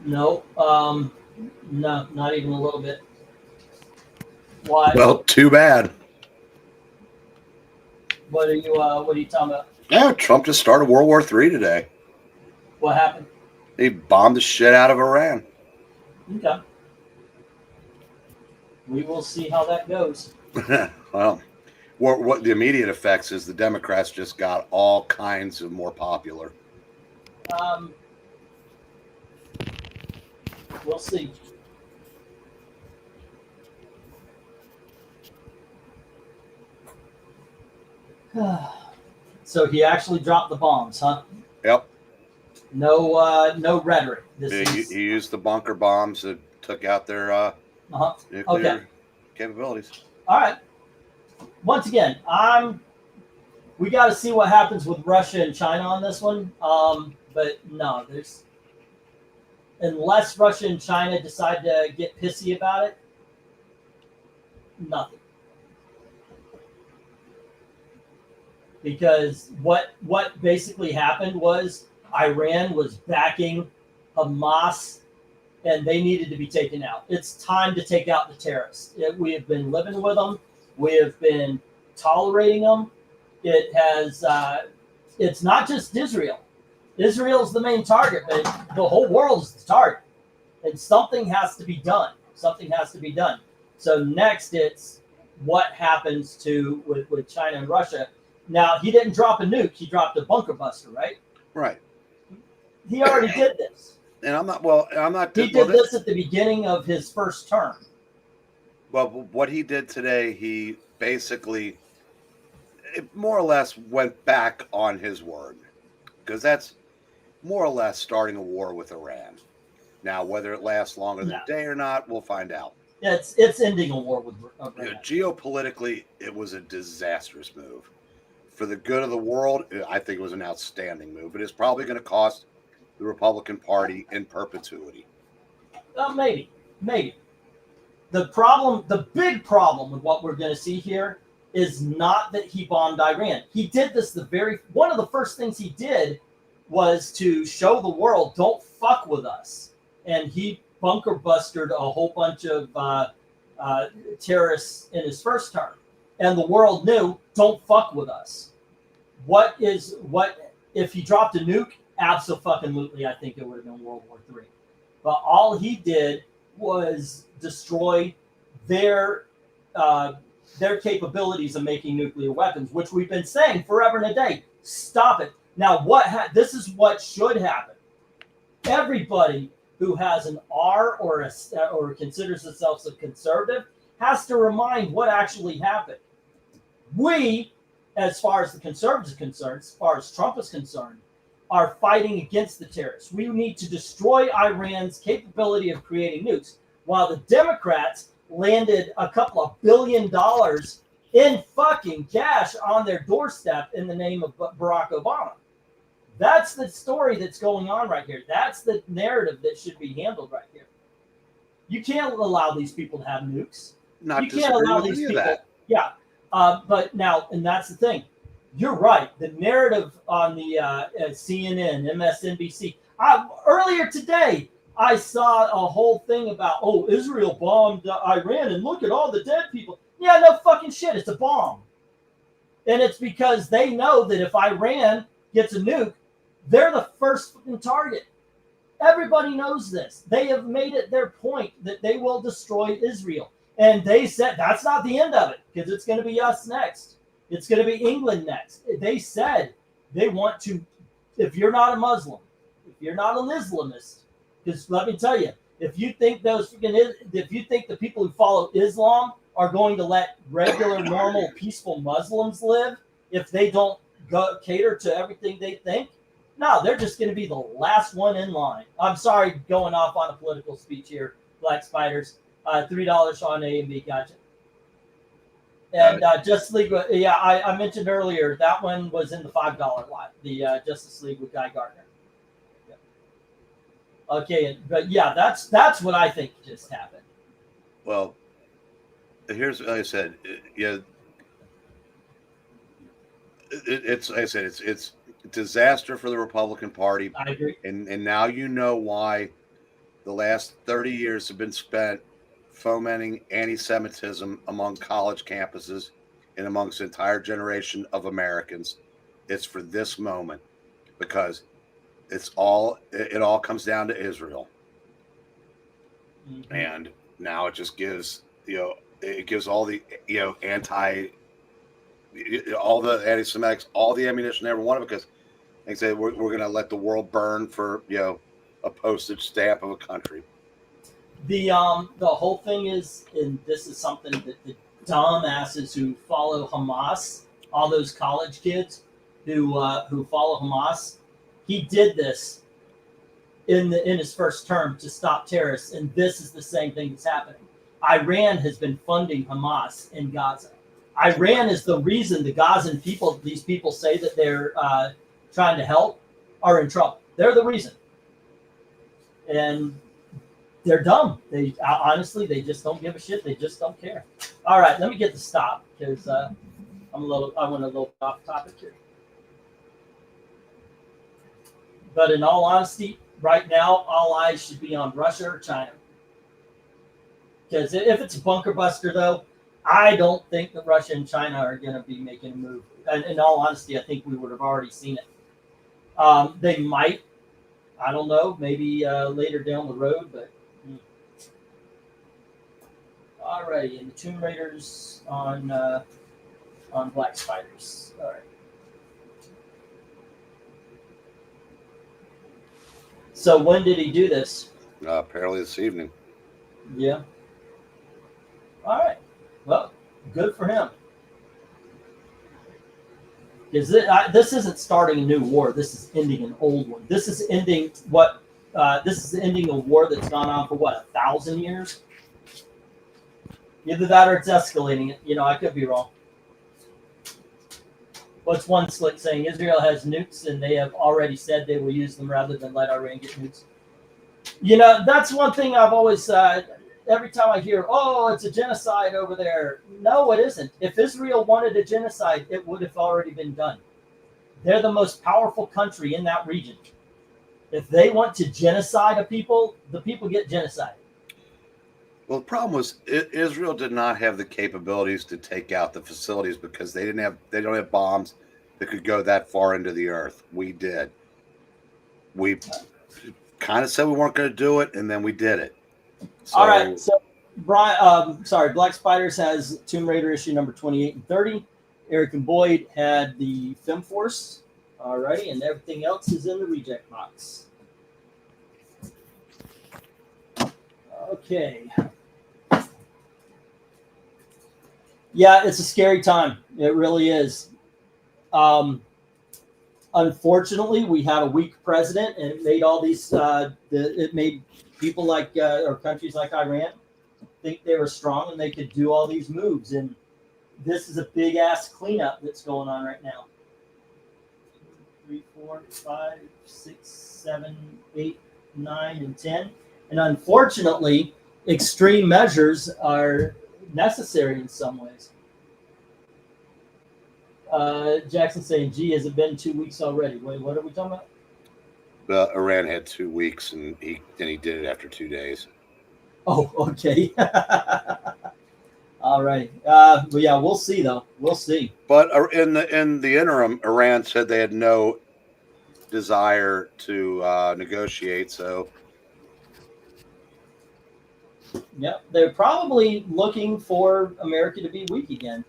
Speaker 2: No, no, not even a little bit. Why?
Speaker 3: Well, too bad.
Speaker 2: What are you talking about?
Speaker 3: Yeah, Trump just started World War III today.
Speaker 2: What happened?
Speaker 3: He bombed the shit out of Iran.
Speaker 2: Okay. We will see how that goes.
Speaker 3: Well, what the immediate effects is the Democrats just got all kinds of more popular.
Speaker 2: We'll see. So he actually dropped the bombs, huh?
Speaker 3: Yep.
Speaker 2: No rhetoric.
Speaker 3: He used the bunker bombs that took out their nuclear capabilities.
Speaker 2: All right. Once again, we got to see what happens with Russia and China on this one. But no, unless Russia and China decide to get pissy about it, nothing. Because what basically happened was Iran was backing Hamas, and they needed to be taken out. It's time to take out the terrorists. We have been living with them. We have been tolerating them. It has. It's not just Israel. Israel's the main target, but the whole world's the target. And something has to be done. Something has to be done. So next, it's what happens with China and Russia. Now, he didn't drop a nuke. He dropped a bunker buster, right?
Speaker 3: Right.
Speaker 2: He already did this.
Speaker 3: And I'm not.
Speaker 2: He did this at the beginning of his first term.
Speaker 3: Well, what he did today, he basically more or less went back on his word, because that's more or less starting a war with Iran. Now, whether it lasts longer than a day or not, we'll find out.
Speaker 2: It's ending a war with Iran.
Speaker 3: Geopolitically, it was a disastrous move. For the good of the world, I think it was an outstanding move. But it's probably going to cost the Republican Party in perpetuity.
Speaker 2: Maybe. The big problem with what we're going to see here is not that he bombed Iran. He did this one of the first things he did was to show the world, don't fuck with us. And he bunker busted a whole bunch of terrorists in his first term. And the world knew, don't fuck with us. What if he dropped a nuke? Absolutely, I think it would have been World War III. But all he did was destroy their capabilities of making nuclear weapons, which we've been saying forever and a day. Stop it. Now, this is what should happen. Everybody who has an R or considers themselves a conservative has to remind what actually happened. We, as far as the conservatives are concerned, as far as Trump is concerned, are fighting against the terrorists. We need to destroy Iran's capability of creating nukes, while the Democrats landed a couple of $1 billion in fucking cash on their doorstep in the name of Barack Obama. That's the story that's going on right here. That's the narrative that should be handled right here. You can't allow these people to have nukes.
Speaker 3: Not
Speaker 2: You can't allow these people.
Speaker 3: that.
Speaker 2: Yeah, but now, and that's the thing. You're right. The narrative on the CNN, MSNBC. Earlier today, I saw a whole thing about, Israel bombed Iran and look at all the dead people. Yeah, no fucking shit. It's a bomb. And it's because they know that if Iran gets a nuke, they're the first fucking target. Everybody knows this. They have made it their point that they will destroy Israel. And they said that's not the end of it, because it's going to be us next. It's going to be England next. They said they want to, if you're not a Muslim, if you're not an Islamist, because let me tell you, if you think the people who follow Islam are going to let regular, normal, peaceful Muslims live, if they don't cater to everything they think, no, they're just going to be the last one in line. I'm sorry, going off on a political speech here, Black Spiders. $3 on A and B, gotcha. And Justice League, I mentioned earlier that one was in the $5 lot. The Justice League with Guy Gardner. Yeah. Okay, but yeah, that's what I think just happened.
Speaker 3: Well, here's like I said, it's like I said, it's a disaster for the Republican Party.
Speaker 2: I agree.
Speaker 3: And now you know why the last 30 years have been spent fomenting anti-Semitism among college campuses and amongst an entire generation of Americans. It's for this moment, because it all comes down to Israel. Mm-hmm. And now it just gives, it gives all the, all the anti-Semitics, all the ammunition they ever wanted, because they say we're going to let the world burn for, a postage stamp of a country.
Speaker 2: The whole thing is, and this is something that the dumbasses who follow Hamas, all those college kids who follow Hamas, he did this in his first term to stop terrorists, and this is the same thing that's happening. Iran has been funding Hamas in Gaza. Iran is the reason the Gazan people, these people say that they're trying to help, are in trouble. They're the reason. And they're dumb. They honestly, they just don't give a shit. They just don't care. All right, let me get the stop, because I went a little off topic here. But in all honesty, right now, all eyes should be on Russia or China. Because if it's a bunker buster, though, I don't think that Russia and China are going to be making a move. And in all honesty, I think we would have already seen it. They might. I don't know. Maybe later down the road, but. Alrighty, and the Tomb Raiders on Black Spiders. All right. So when did he do this?
Speaker 3: Apparently this evening.
Speaker 2: Yeah. All right. Well, good for him. This isn't starting a new war. This is ending an old one. This is ending a war that's gone on for 1,000 years. Either that or it's escalating it. I could be wrong. What's one slick saying? Israel has nukes, and they have already said they will use them rather than let Iran get nukes. That's one thing I've always every time I hear, oh, it's a genocide over there. No, it isn't. If Israel wanted a genocide, it would have already been done. They're the most powerful country in that region. If they want to genocide a people, the people get genocided.
Speaker 3: Well, the problem was Israel did not have the capabilities to take out the facilities because they don't have bombs that could go that far into the earth. We did. We kind of said we weren't going to do it, and then we did it. So,
Speaker 2: all right. So, Brian, Black Spiders has Tomb Raider issue number 28 and 30. Eric and Boyd had the FemForce. All righty, and everything else is in the reject box. Okay. Yeah, it's a scary time. It really is. Unfortunately, we have a weak president, and it made all these. It made people like or countries like Iran think they were strong and they could do all these moves. And this is a big ass cleanup that's going on right now. 3, 4, 5, 6, 7, 8, 9, and 10. And unfortunately, extreme measures are necessary in some ways. Jackson saying, gee, has it been 2 weeks already? Wait, what are we talking about?
Speaker 3: Iran had 2 weeks, and he did it after 2 days.
Speaker 2: Oh, okay. All right. Well, yeah, we'll see, though. We'll see.
Speaker 3: But in the interim, Iran said they had no desire to negotiate. So,
Speaker 2: Yep, they're probably looking for America to be weak again,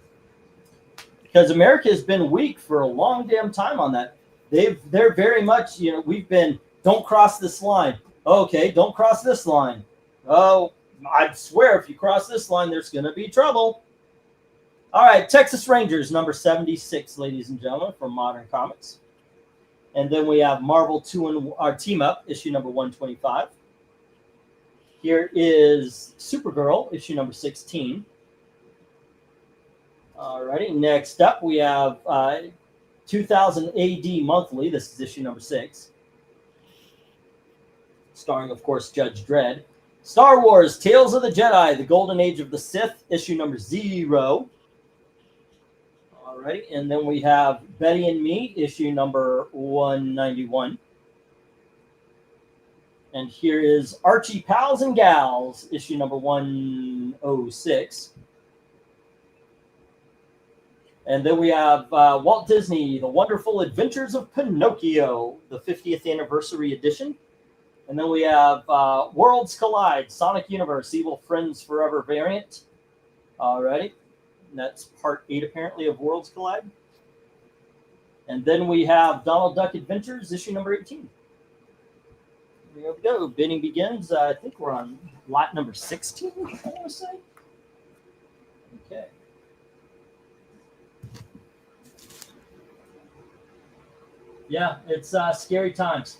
Speaker 2: because America has been weak for a long damn time on that. They're very much, we've been, don't cross this line. Okay, don't cross this line. Oh, I swear if you cross this line, there's going to be trouble. All right, Texas Rangers, number 76, ladies and gentlemen, from Modern Comics. And then we have Marvel 2 and our Team Up, issue number 125. Here is Supergirl, issue number 16. All righty, next up we have 2000 AD Monthly. This is issue number 6. Starring, of course, Judge Dredd. Star Wars, Tales of the Jedi, The Golden Age of the Sith, issue number 0. All righty, and then we have Betty and Me, issue number 191. And here is Archie Pals and Gals, issue number 106. And then we have Walt Disney, The Wonderful Adventures of Pinocchio, the 50th anniversary edition. And then we have Worlds Collide, Sonic Universe, Evil Friends Forever variant. Alrighty. And that's part 8, apparently, of Worlds Collide. And then we have Donald Duck Adventures, issue number 18. There we go. Bidding begins. I think we're on lot number 16, I want to say. Okay. Yeah, it's scary times.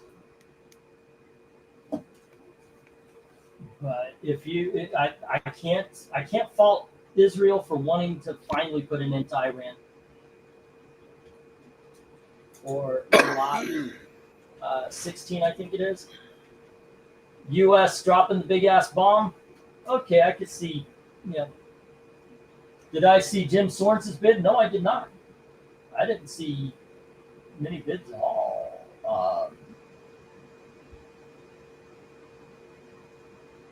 Speaker 2: But if you, I can't fault Israel for wanting to finally put an end to Iran. Or lot 16, I think it is. U.S. dropping the big ass bomb. Okay, I could see. Yeah. Did I see Jim Sorens's bid? No, I did not. I didn't see many bids at all.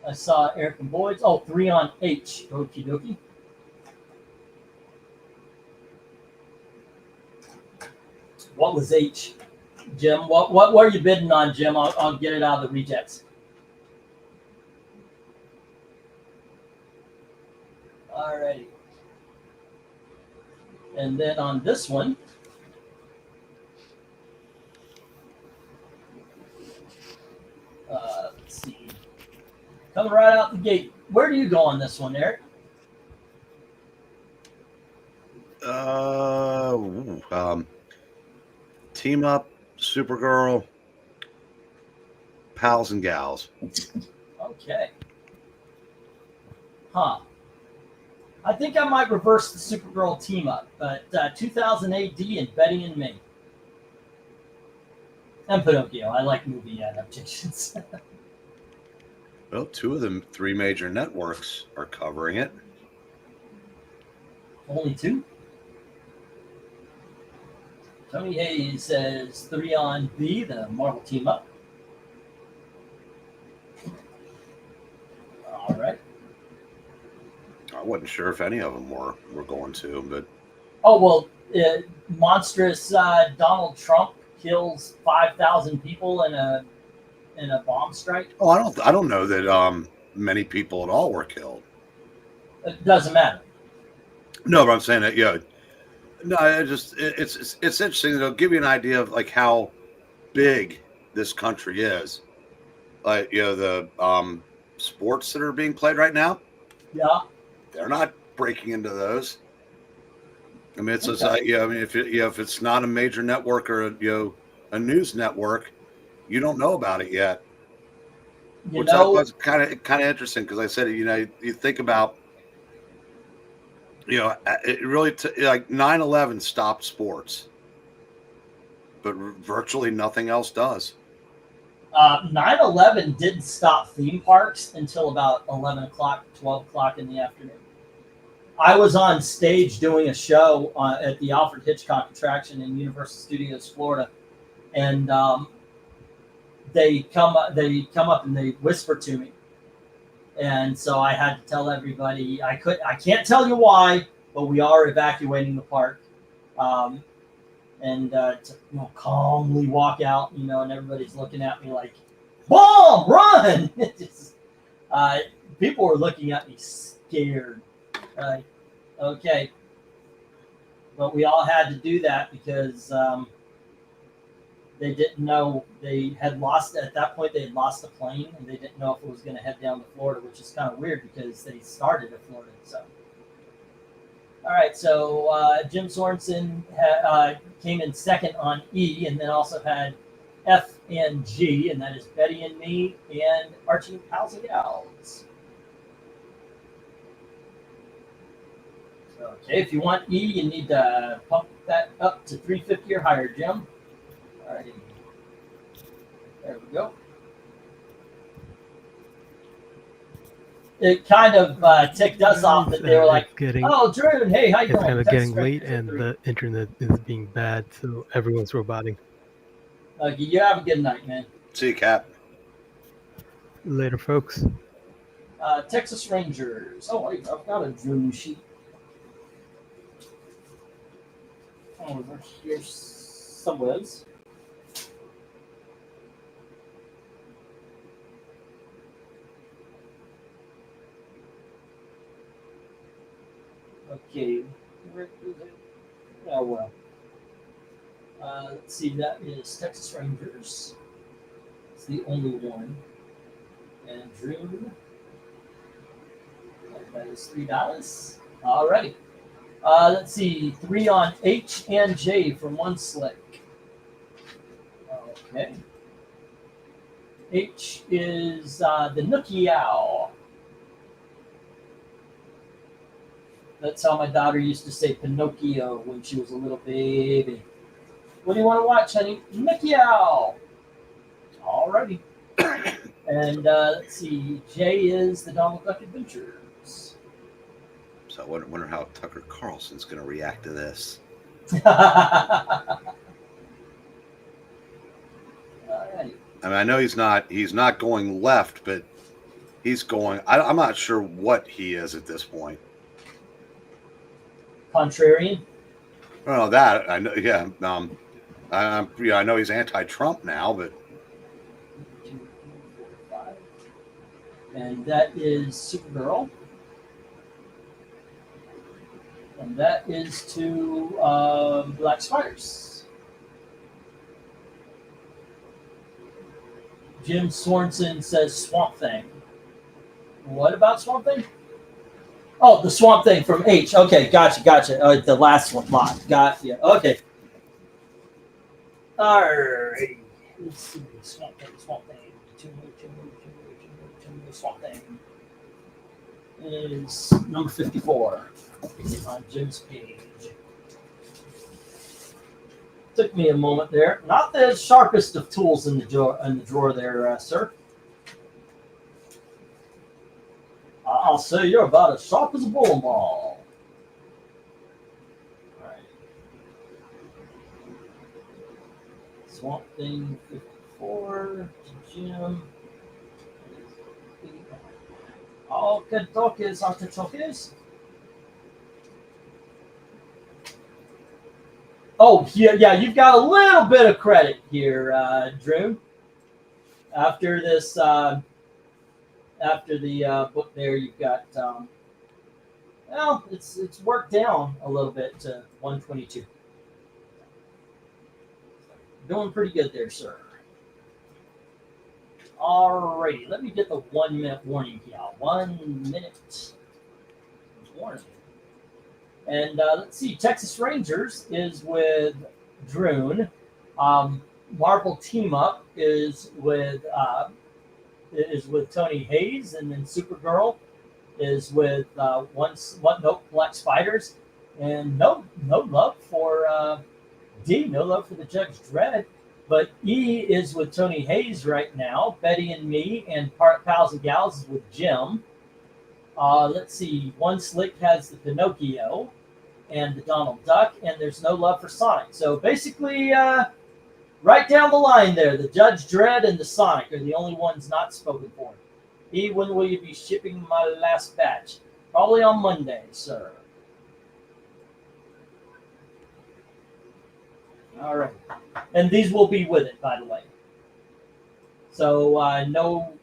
Speaker 2: I saw Eric and Boyd's. Oh, 3 on H. Okie dokie. What was H? Jim, what were you bidding on, Jim? I'll get it out of the rejects. Alrighty. And then on this one, let's see. Coming right out the gate. Where do you go on this one, Eric?
Speaker 3: Team Up, Supergirl, Pals and Gals.
Speaker 2: Okay. Huh. I think I might reverse the Supergirl Team Up, but 2000 AD and Betty and Me. And Pinocchio. I like movie adaptations.
Speaker 3: Well, two of the three major networks are covering it.
Speaker 2: Only two? Tony Hayes says 3 on B, the Marvel team up. All right.
Speaker 3: I wasn't sure if any of them were going to, but
Speaker 2: Oh, well, monstrous Donald Trump kills 5,000 people in a bomb strike.
Speaker 3: oh, I don't know that many people at all were killed.
Speaker 2: It doesn't matter.
Speaker 3: No, but I'm saying that no, it's interesting. It'll give you an idea of like how big this country is. Like the sports that are being played right now,
Speaker 2: Yeah.
Speaker 3: they're not breaking into those. I mean, it's
Speaker 2: Okay.
Speaker 3: just I mean, if it's not a major network or a news network, you don't know about it yet. Which I was kind of interesting because I said you think about it really like 9/11 stopped sports, but virtually nothing else does.
Speaker 2: 9/11 didn't stop theme parks until about 11 o'clock, 12 o'clock in the afternoon. I was on stage doing a show at the Alfred Hitchcock attraction in Universal Studios, Florida, and they come up and they whisper to me, and so I had to tell everybody I can't tell you why, but we are evacuating the park, and to calmly walk out, and everybody's looking at me like, bomb, run! People were looking at me scared. Right. Okay. But we all had to do that because they didn't know they had lost at that point. They had lost the plane and they didn't know if it was going to head down to Florida, which is kind of weird because they started at Florida. So, all right. So Jim Sorensen came in second on E, and then also had F and G, and that is Betty and Me and Archie Pals and Gals. Okay, if you want E, you need to pump that up to 350 or higher, Jim. All righty. There we go. It kind of ticked us off that they were like, oh, Drew, hey, how you doing?
Speaker 4: It's kind of getting late and the internet is being bad, so everyone's roboting.
Speaker 2: Okay, you have a good night, man.
Speaker 3: See you, Cap.
Speaker 4: Later, folks.
Speaker 2: Texas Rangers. Oh, I've got a Drew sheet. Over here somewhere. Okay, where is it? Oh well. Let's see. That is Texas Rangers. It's the only one. And Drew. That is $3. Alrighty. Let's see, 3 on H and J from one slick. Okay. H is the Nookie Owl. That's how my daughter used to say Pinocchio when she was a little baby. What do you want to watch, honey? Nookie Owl. Alrighty. And let's see, J is the Donald Duck Adventures.
Speaker 3: So I wonder how Tucker Carlson's going to react to this.
Speaker 2: All right.
Speaker 3: I mean, I know he's not going left, but he's going. I'm not sure what he is at this point.
Speaker 2: Contrarian.
Speaker 3: I don't know that. I know. Yeah. I know he's anti-Trump now, but
Speaker 2: 2, 4, 5. And that is Supergirl. And that is to Black Spiders. Jim Sorensen says Swamp Thing. What about Swamp Thing? Oh, the Swamp Thing from H. Okay, gotcha. The last one lot. Got you. Okay. All right. Let's see. Swamp Thing. Swamp Thing is number 54 on Jim's page. Took me a moment there. Not the sharpest of tools in the drawer there, sir. I'll say you're about as sharp as a bowling ball. All right. Swamp Thing 54. Jim. Oh, good talkies, after talkies. Oh, yeah, you've got a little bit of credit here, Drew. After this, after the book there, you've got, well, it's worked down a little bit to 122. Doing pretty good there, sir. Alrighty, let me get the 1 minute warning here. 1 minute warning. And let's see, Texas Rangers is with Droon. Marvel Team Up is with Tony Hayes, and then Supergirl is with Black Spiders, and no love for D, no love for the Judge Dredd. But E is with Tony Hayes right now. Betty and Me and Pals and Gals is with Jim. Let's see. One Slick has the Pinocchio and the Donald Duck, and there's no love for Sonic. So basically, right down the line there, the Judge Dredd and the Sonic are the only ones not spoken for. E, when will you be shipping my last batch? Probably on Monday, sir. All right. And these will be with it, by the way. So no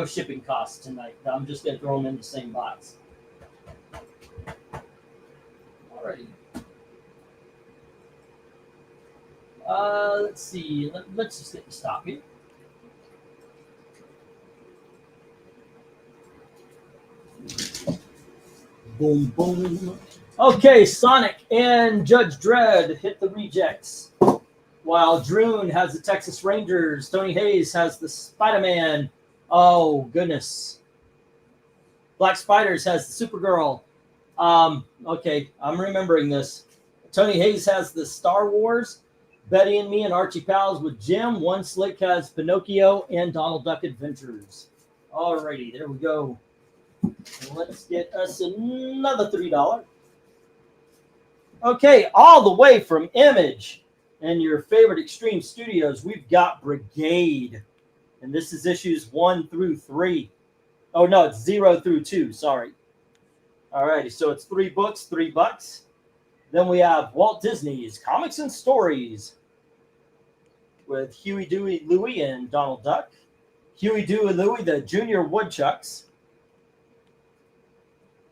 Speaker 2: shipping costs tonight. I'm just going to throw them in the same box. Alrighty. Let's see. Let's just get the stop here. Boom, boom. Okay, Sonic and Judge Dredd hit the rejects. While Droon has the Texas Rangers, Tony Hayes has the Spider-Man. Oh, goodness. Black Spiders has the Supergirl. Okay, I'm remembering this. Tony Hayes has the Star Wars. Betty and Me and Archie Pals with Jim. One Slick has Pinocchio and Donald Duck Adventures. Alrighty, there we go. Let's get us another $3. Okay, all the way from Image and your favorite Extreme Studios, we've got Brigade. And this is issues 1 through 3. Oh, no, it's 0 through 2. Sorry. All righty, so it's 3 books, $3. Then we have Walt Disney's Comics and Stories with Huey, Dewey, Louie, and Donald Duck. Huey, Dewey, Louie, the Junior Woodchucks.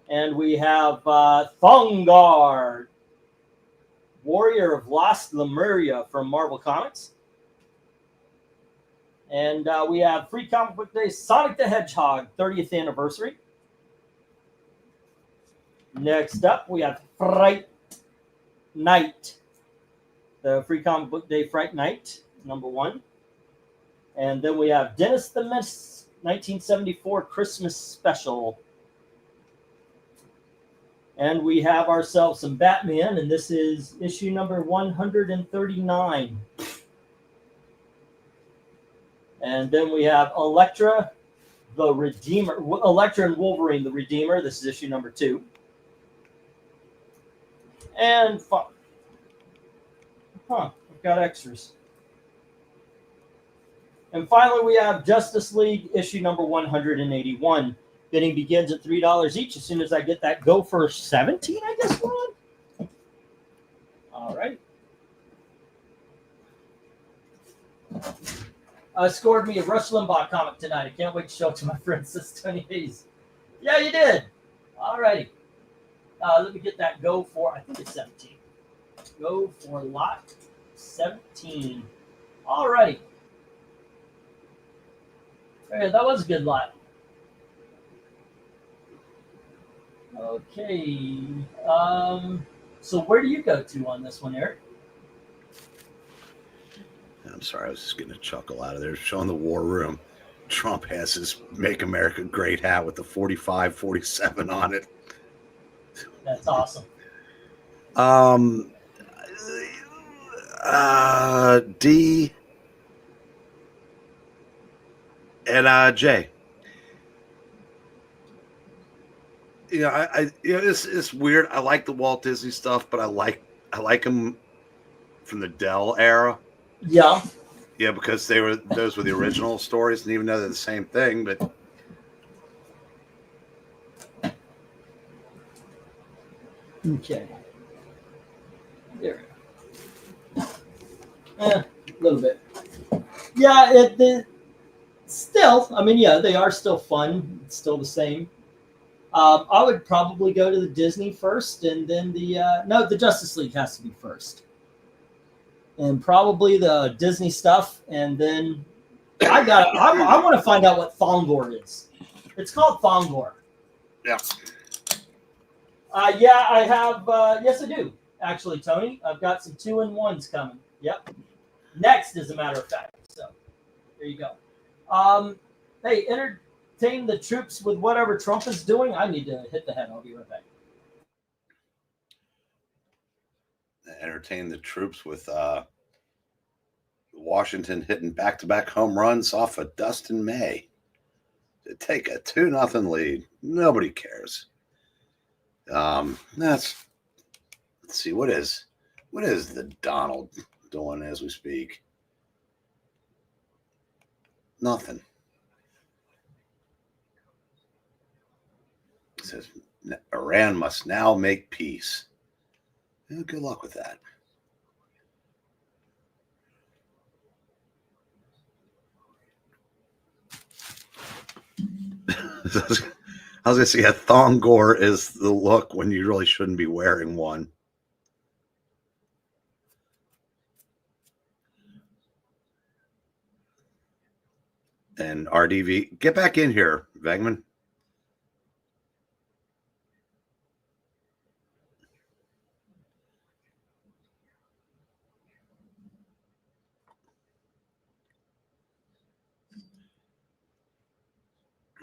Speaker 2: And we have Thungar, Warrior of Lost Lemuria from Marvel Comics. And we have Free Comic Book Day, Sonic the Hedgehog, 30th anniversary. Next up, we have Fright Night, the Free Comic Book Day Fright Night, #1. And then we have Dennis the Menace, 1974 Christmas Special. And we have ourselves some Batman, and this is issue number 139. And then we have Elektra, the Redeemer. Elektra and Wolverine, the Redeemer. This is issue number 2. And I've got extras. And finally, we have Justice League, issue number 181. Bidding begins at $3 each. As soon as I get that go for 17, I guess we're on. All right. I scored me a Rush Limbaugh comic tonight. I can't wait to show it to my friend, Sis Tony Hayes. Yeah, you did. All righty. Let me get that go for, I think it's 17. Go for lot 17. All righty. Okay, that was a good lot. Okay. So where do you go to on this one, Eric?
Speaker 3: I'm sorry, I was just getting a chuckle out of there. Showing the War Room. Trump has his Make America Great hat with the 45, 47 on it.
Speaker 2: That's awesome.
Speaker 3: D and J. It's weird. I like the Walt Disney stuff, but I like them from the Dell era.
Speaker 2: Yeah.
Speaker 3: Yeah, because those were the original stories, and even though they're the same thing, but
Speaker 2: Okay. There. A little bit. Yeah, still, I mean, yeah, they are still fun. It's still the same. I would probably go to the Disney first, and then the Justice League has to be first, and probably the Disney stuff, and then I want to find out what Thongor is. It's called Thongor.
Speaker 3: yeah.
Speaker 2: Yeah, I have. Yes, I do. Actually, Tony, I've got some 2-in-1s coming. Yep. Next, as a matter of fact. So, there you go. Hey, entertain the troops with whatever Trump is doing. I need to hit the head. I'll be right back.
Speaker 3: Entertain the troops with Washington hitting back-to-back home runs off of Dustin May to take a 2-0 lead. Nobody cares. Let's see, what is the Donald doing as we speak? Nothing. It says Iran must now make peace. Yeah, good luck with that. I was going to say, a thongor is the look when you really shouldn't be wearing one. And RDV, get back in here, Vegman.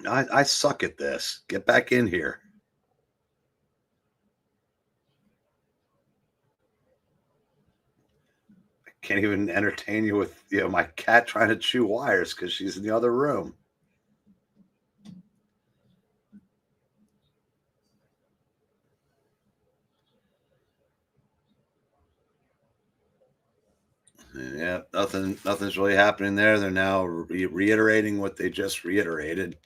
Speaker 3: I suck at this. Get back in here. I can't even entertain you with my cat trying to chew wires because she's in the other room. Yeah, nothing's really happening there. They're now reiterating what they just reiterated.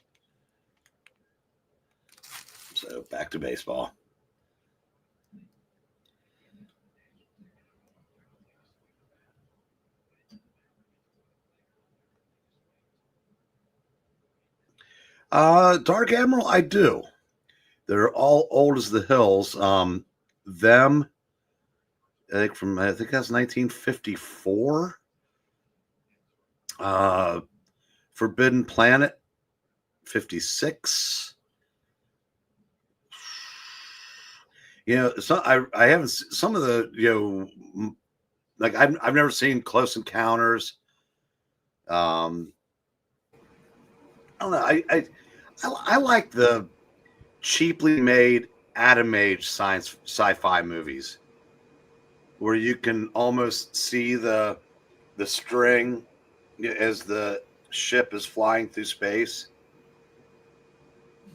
Speaker 3: So back to baseball. Dark Admiral, I do. They're all old as the hills. Them, I think that's 1954. Forbidden Planet, 56. So I haven't some of the like I've never seen Close Encounters. I don't know. I like the cheaply made Atom Age sci-fi movies where you can almost see the string as the ship is flying through space.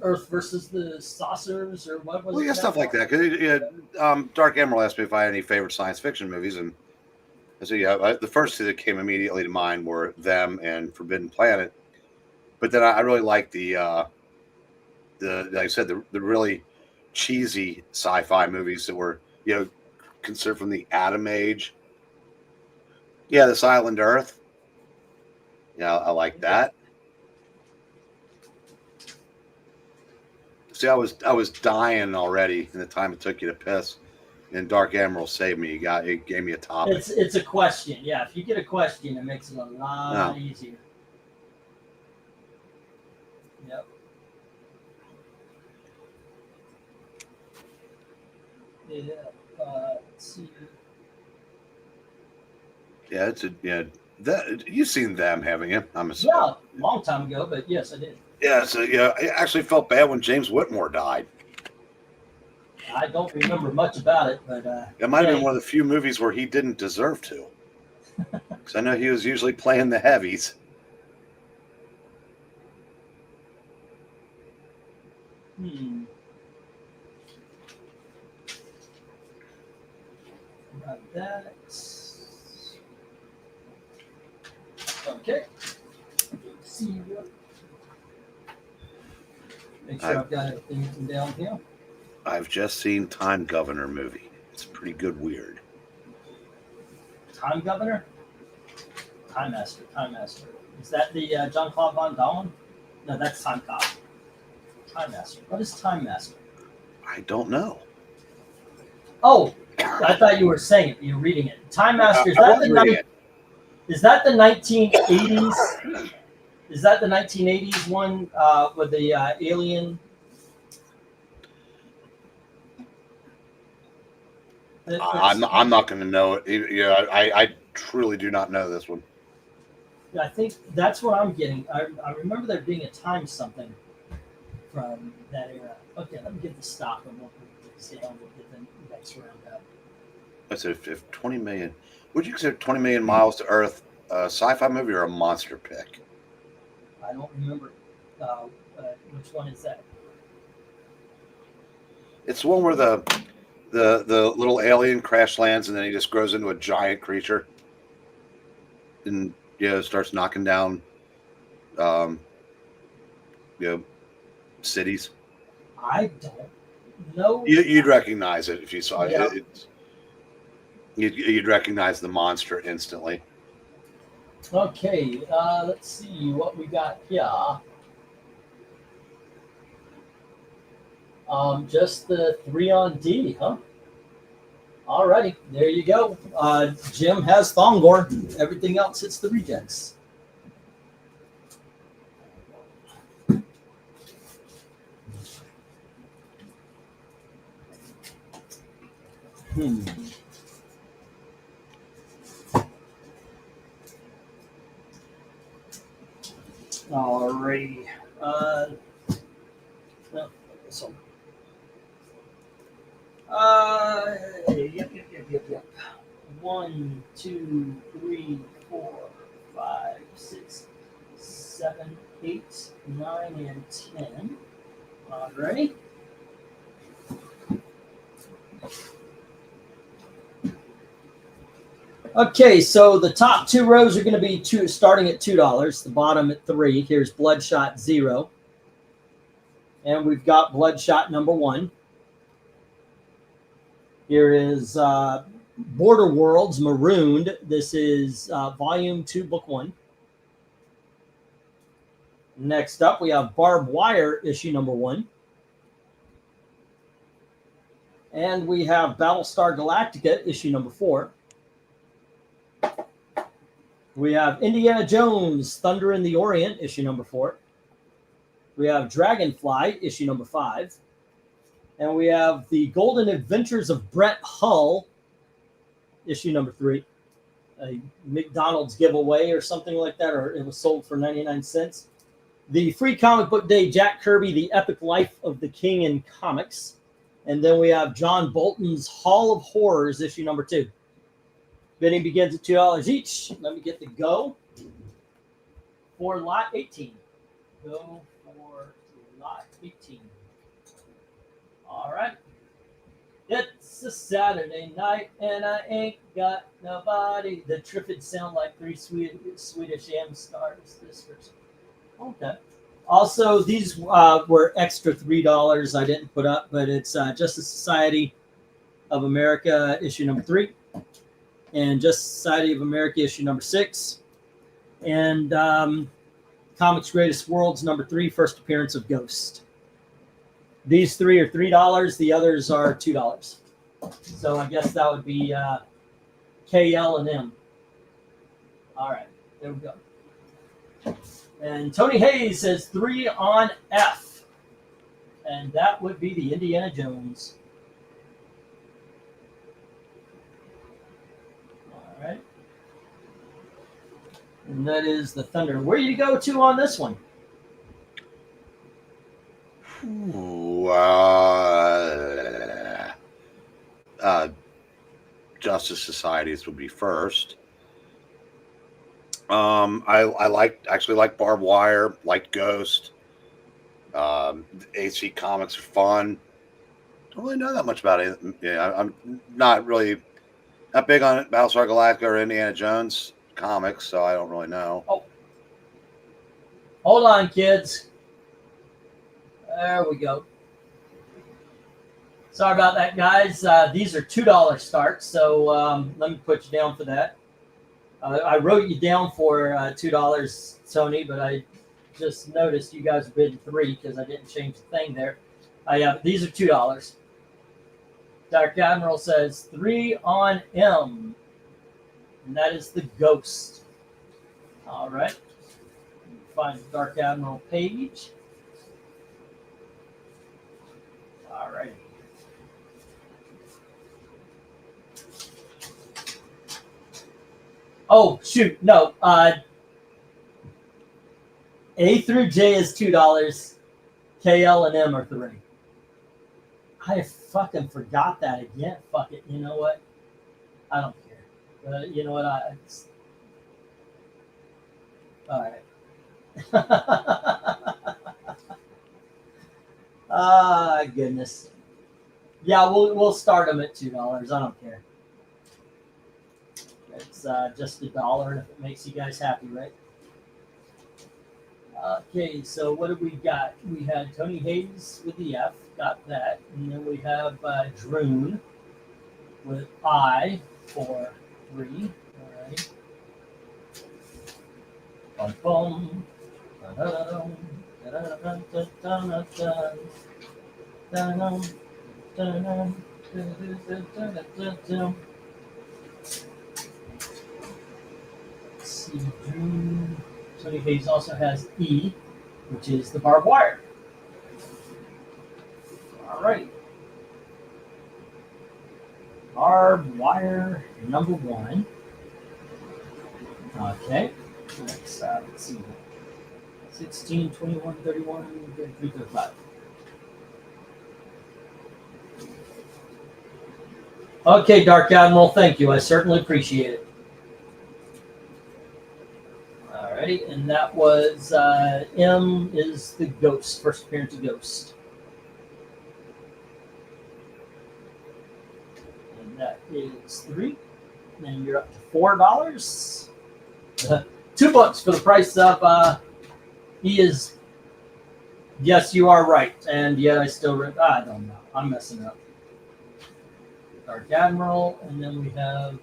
Speaker 2: Earth versus the saucers, or what was it?
Speaker 3: Well, yeah, stuff like that. Dark Emerald asked me if I had any favorite science fiction movies, and I said, yeah. The first two that came immediately to mind were them and Forbidden Planet. But then I really like the like I said, the really cheesy sci-fi movies that were considered from the Atom Age. Yeah, This Island Earth. Yeah, I like that. See, I was dying already in the time it took you to piss, and Dark Emerald saved me. It gave me a topic.
Speaker 2: It's a question. Yeah, if you get a question, it makes it a lot easier. Yep. Yeah. Let's see.
Speaker 3: Yeah, that you've seen them, haven't you? I'm assuming.
Speaker 2: Yeah, a long time ago, but yes, I did.
Speaker 3: Yeah, so I actually felt bad when James Whitmore died.
Speaker 2: I don't remember much about it, but
Speaker 3: it might have been one of the few movies where he didn't deserve to, because I know he was usually playing the heavies.
Speaker 2: Got that. Okay. See what. Make sure I've got everything written down here.
Speaker 3: I've just seen Time Governor movie. It's pretty good weird.
Speaker 2: Time Governor? Time Master. Time Master. Is that the John Claude Van Damme? No, that's Time Cop. Time Master. What is Time Master?
Speaker 3: I don't know.
Speaker 2: Oh, I thought you were saying it. You're reading it. Time Master. Is
Speaker 3: I
Speaker 2: that
Speaker 3: was
Speaker 2: the
Speaker 3: reading it.
Speaker 2: Is that the 1980s? Is that the 1980s one with the alien?
Speaker 3: I'm not going to know it. Yeah, I truly do not know this one.
Speaker 2: I think that's what I'm getting. I remember there being a time something from that era. Okay, let me get the stock and we'll see how we'll get the next round up.
Speaker 3: I said if 20 million. Would you consider 20 million miles to Earth a sci-fi movie or a monster pick?
Speaker 2: I don't remember which one is that.
Speaker 3: It's the one where the little alien crash lands and then he just grows into a giant creature and starts knocking down cities.
Speaker 2: I don't know.
Speaker 3: You'd recognize it if you saw
Speaker 2: Yeah.
Speaker 3: it. You'd recognize the monster instantly.
Speaker 2: Okay, let's see what we got here. Just the 3 on D, huh? Alrighty, there you go. Jim has Thongor. Everything else hits the rejects. Alrighty. No, so. Yep. 1, 2, 3, 4, 5, 6, 7, 8, 9, and 10. Alrighty. Okay, so the top 2 rows are going to be starting at $2, the bottom at 3. Here's Bloodshot 0. And we've got Bloodshot number 1. Here is Border Worlds Marooned. This is Volume 2, Book 1. Next up, we have Barbed Wire, issue number 1. And we have Battlestar Galactica, issue number 4. We have Indiana Jones, Thunder in the Orient, issue number 4. We have Dragonfly, issue number 5. And we have The Golden Adventures of Brett Hull, issue number 3. A McDonald's giveaway or something like that, or it was sold for 99 cents. The Free Comic Book Day, Jack Kirby, The Epic Life of the King in Comics. And then we have John Bolton's Hall of Horrors, issue number 2. Bidding begins at $2 each. Let me get the go for lot 18. Go for lot 18. All right. It's a Saturday night and I ain't got nobody. The Triffids sound like 3 Swedish AM stars. Okay. Also, these were extra $3 I didn't put up, but it's Justice Society of America issue number 3. And Justice Society of America issue number 6, and Comics Greatest Worlds number 3, first appearance of Ghost. These 3 are $3. The others are $2. So I guess that would be K, L, and M. All right, there we go. And Tony Hayes says 3 on F, and that would be the Indiana Jones. Right. And that is the Thunder. Where do you go to on this one?
Speaker 3: Ooh, Justice Societies would be first. I actually like Barbed Wire, like Ghost. AC Comics are fun. Don't really know that much about it. Yeah, I'm not really. Not big on Battlestar Galactica or Indiana Jones comics, so I don't really know.
Speaker 2: Oh, hold on, kids. There we go. Sorry about that, guys. These are $2 starts, so let me put you down for that. I wrote you down for $2, Tony, but I just noticed you guys bid $3 because I didn't change the thing there. Yeah, these are $2. Dark Admiral says 3 on M, and that is the Ghost. All right. Find the Dark Admiral page. All right. Oh, shoot. No. A through J is $2. KL and M are 3. I fucking forgot that again. Fuck it. You know what? I don't care. You know what? All right. Ah, goodness. Yeah, we'll start them at $2. I don't care. It's just $1, and if it makes you guys happy, right? Okay, so what have we got? We had Tony Hayes with the F, got that, and then we have Droon with I for 3. All right. Bum bum. Da-da-dum, da-da-dum, da-da-dum, da-da-dum, da-da-dum, da-da-dum. Let's see, Droon. Tony Hayes also has E, which is the barbed wire. All right. Barbed wire number 1. Okay. Let's see. 16, 21, 31, 33, 35. Okay, Dark Admiral, thank you. I certainly appreciate it. Alrighty, and that was M is the Ghost, first appearance of Ghost. And that is 3. And you're up to $4. $2 for the price of he is. Yes, you are right. And yet I still I don't know. I'm messing up. Dark Admiral, and then we have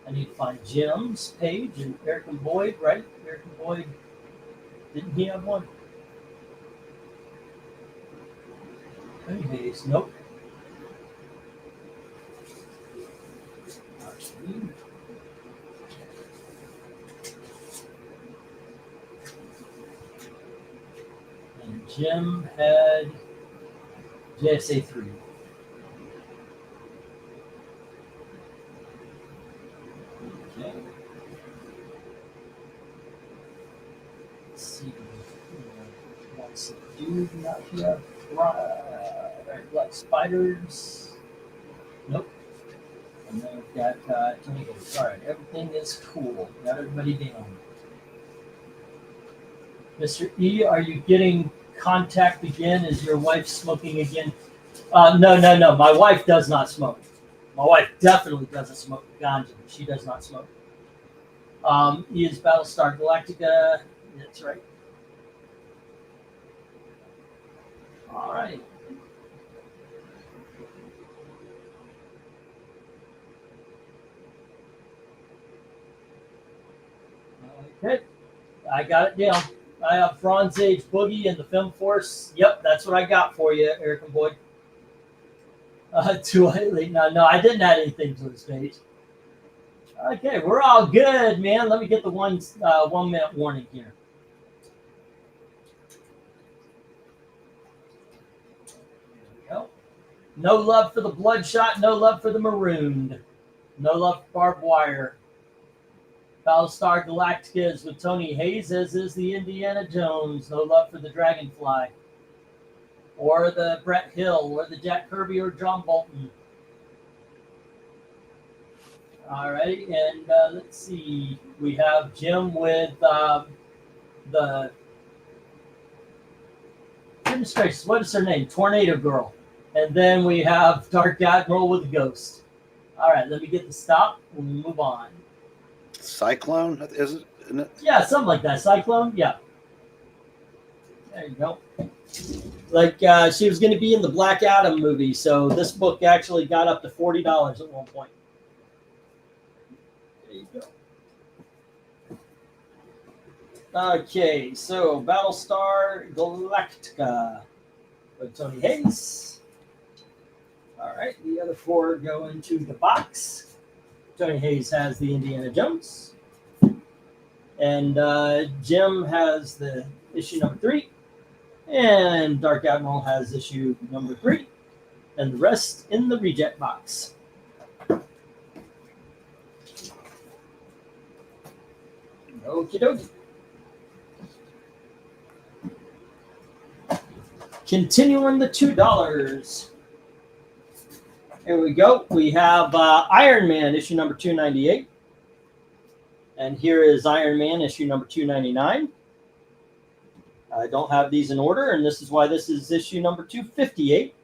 Speaker 2: I need to find Jim's page and Eric and Boyd, right? Eric and Boyd, didn't he have one? Anyways, nope. And Jim had JSA 3. Okay. Let's see. What's the dude not here? Right, black spiders. Nope. And then we've got Tony Hayes. All right, everything is cool. Got everybody down. Mr. E, are you getting contact again? Is your wife smoking again? No. My wife does not smoke. My wife definitely doesn't smoke ganja. She does not smoke. E is Battlestar Galactica. That's right. All right. Okay. I got it down. I have Bronze Age Boogie and the Film Force. Yep, that's what I got for you, Eric and Boyd. Too late. No, I didn't add anything to this page. Okay, we're all good, man. Let me get the 1 minute warning here. There we go. No love for the Bloodshot. No love for the Marooned. No love for Barbed Wire. Battlestar Galactica is with Tony Hayes, as is the Indiana Jones. No love for the Dragonfly. Or the Brett Hill, or the Jack Kirby, or John Bolton. All right, and let's see. We have Jim with the goodness gracious, what is her name? Tornado Girl. And then we have Dark Admiral with the Ghost. All right, let me get the stop. We'll move on.
Speaker 3: Cyclone, is it? Isn't it?
Speaker 2: Yeah, something like that. Cyclone. Yeah. There you go. Like she was going to be in the Black Adam movie, so this book actually got up to $40 at one point. There you go. Okay, so Battlestar Galactica with Tony Hayes. All right, the other four go into the box. Tony Hayes has the Indiana Jones. And Jim has the issue number 3. And Dark Admiral has issue number 3. And the rest in the reject box. Okie dokie. Continuing the $2. Here we go. We have Iron Man issue number 298. And here is Iron Man issue number 299. I don't have these in order, and this is why this is issue number 258.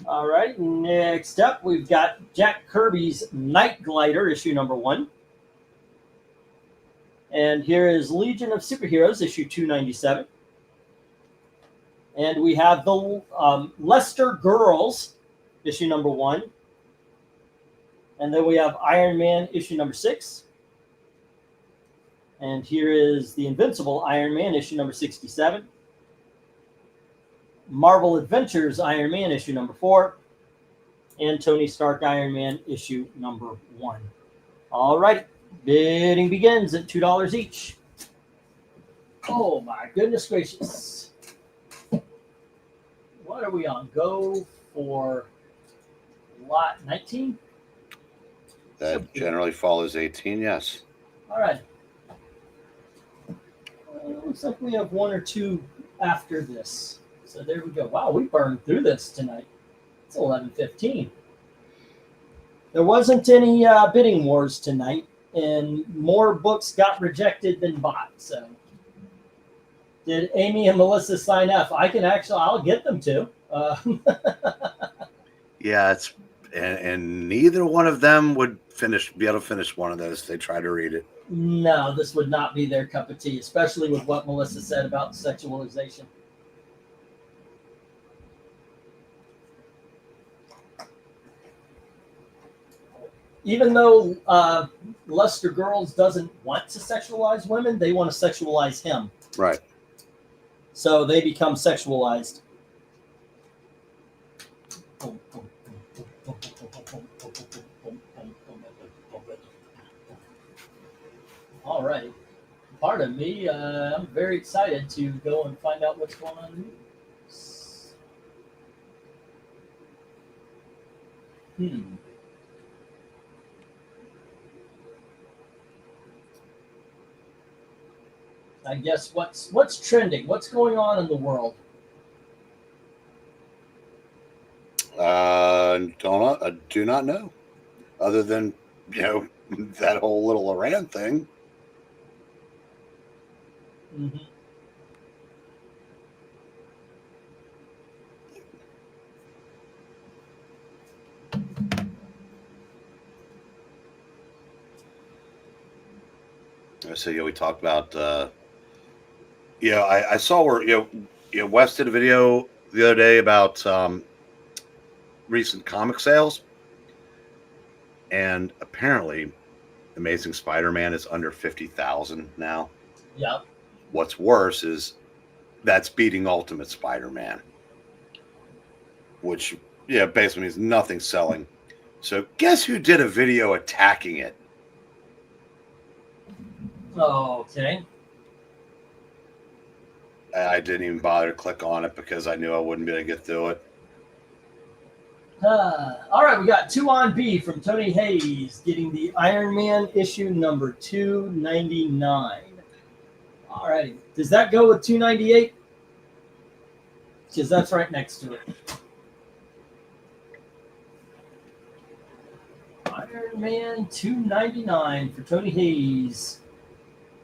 Speaker 2: All right, next up, we've got Jack Kirby's Night Glider issue number 1. And here is Legion of Superheroes issue 297. And we have the Lester Girls issue number 1. And then we have Iron Man issue number 6. And here is the Invincible Iron Man issue number 67. Marvel Adventures Iron Man issue number 4. And Tony Stark Iron Man issue number 1. All right. Bidding begins at $2 each. Oh my goodness gracious. What are we on? Go for lot 19?
Speaker 3: That generally follows 18, yes.
Speaker 2: All right. Looks like we have 1 or 2 after this. So there we go. Wow, we burned through this tonight. It's 11:15. There wasn't any bidding wars tonight, and more books got rejected than bought. So did Amy and Melissa sign up? I'll get them to.
Speaker 3: Yeah, it's and neither one of them would be able to finish one of those. They try to read it.
Speaker 2: No, this would not be their cup of tea, especially with what Melissa said about sexualization. Even though Lester Girls doesn't want to sexualize women, they want to sexualize him.
Speaker 3: Right.
Speaker 2: So they become sexualized. All right. Pardon me. I'm very excited to go and find out what's going on in the news. I guess what's trending? What's going on in the world?
Speaker 3: I do not know. Other than, that whole little Iran thing.
Speaker 2: Mm-hmm.
Speaker 3: So we talked about. I saw where Wes did a video the other day about recent comic sales, and apparently, Amazing Spider-Man is under 50,000 now.
Speaker 2: Yeah.
Speaker 3: What's worse is that's beating Ultimate Spider-Man, which basically means nothing selling. So guess who did a video attacking it?
Speaker 2: Oh, okay.
Speaker 3: I didn't even bother to click on it because I knew I wouldn't be able to get through it.
Speaker 2: All right, we got 2 on B from Tony Hayes getting the Iron Man issue number 299. All righty. Does that go with 298? Because that's right next to it. Iron Man 299 for Tony Hayes.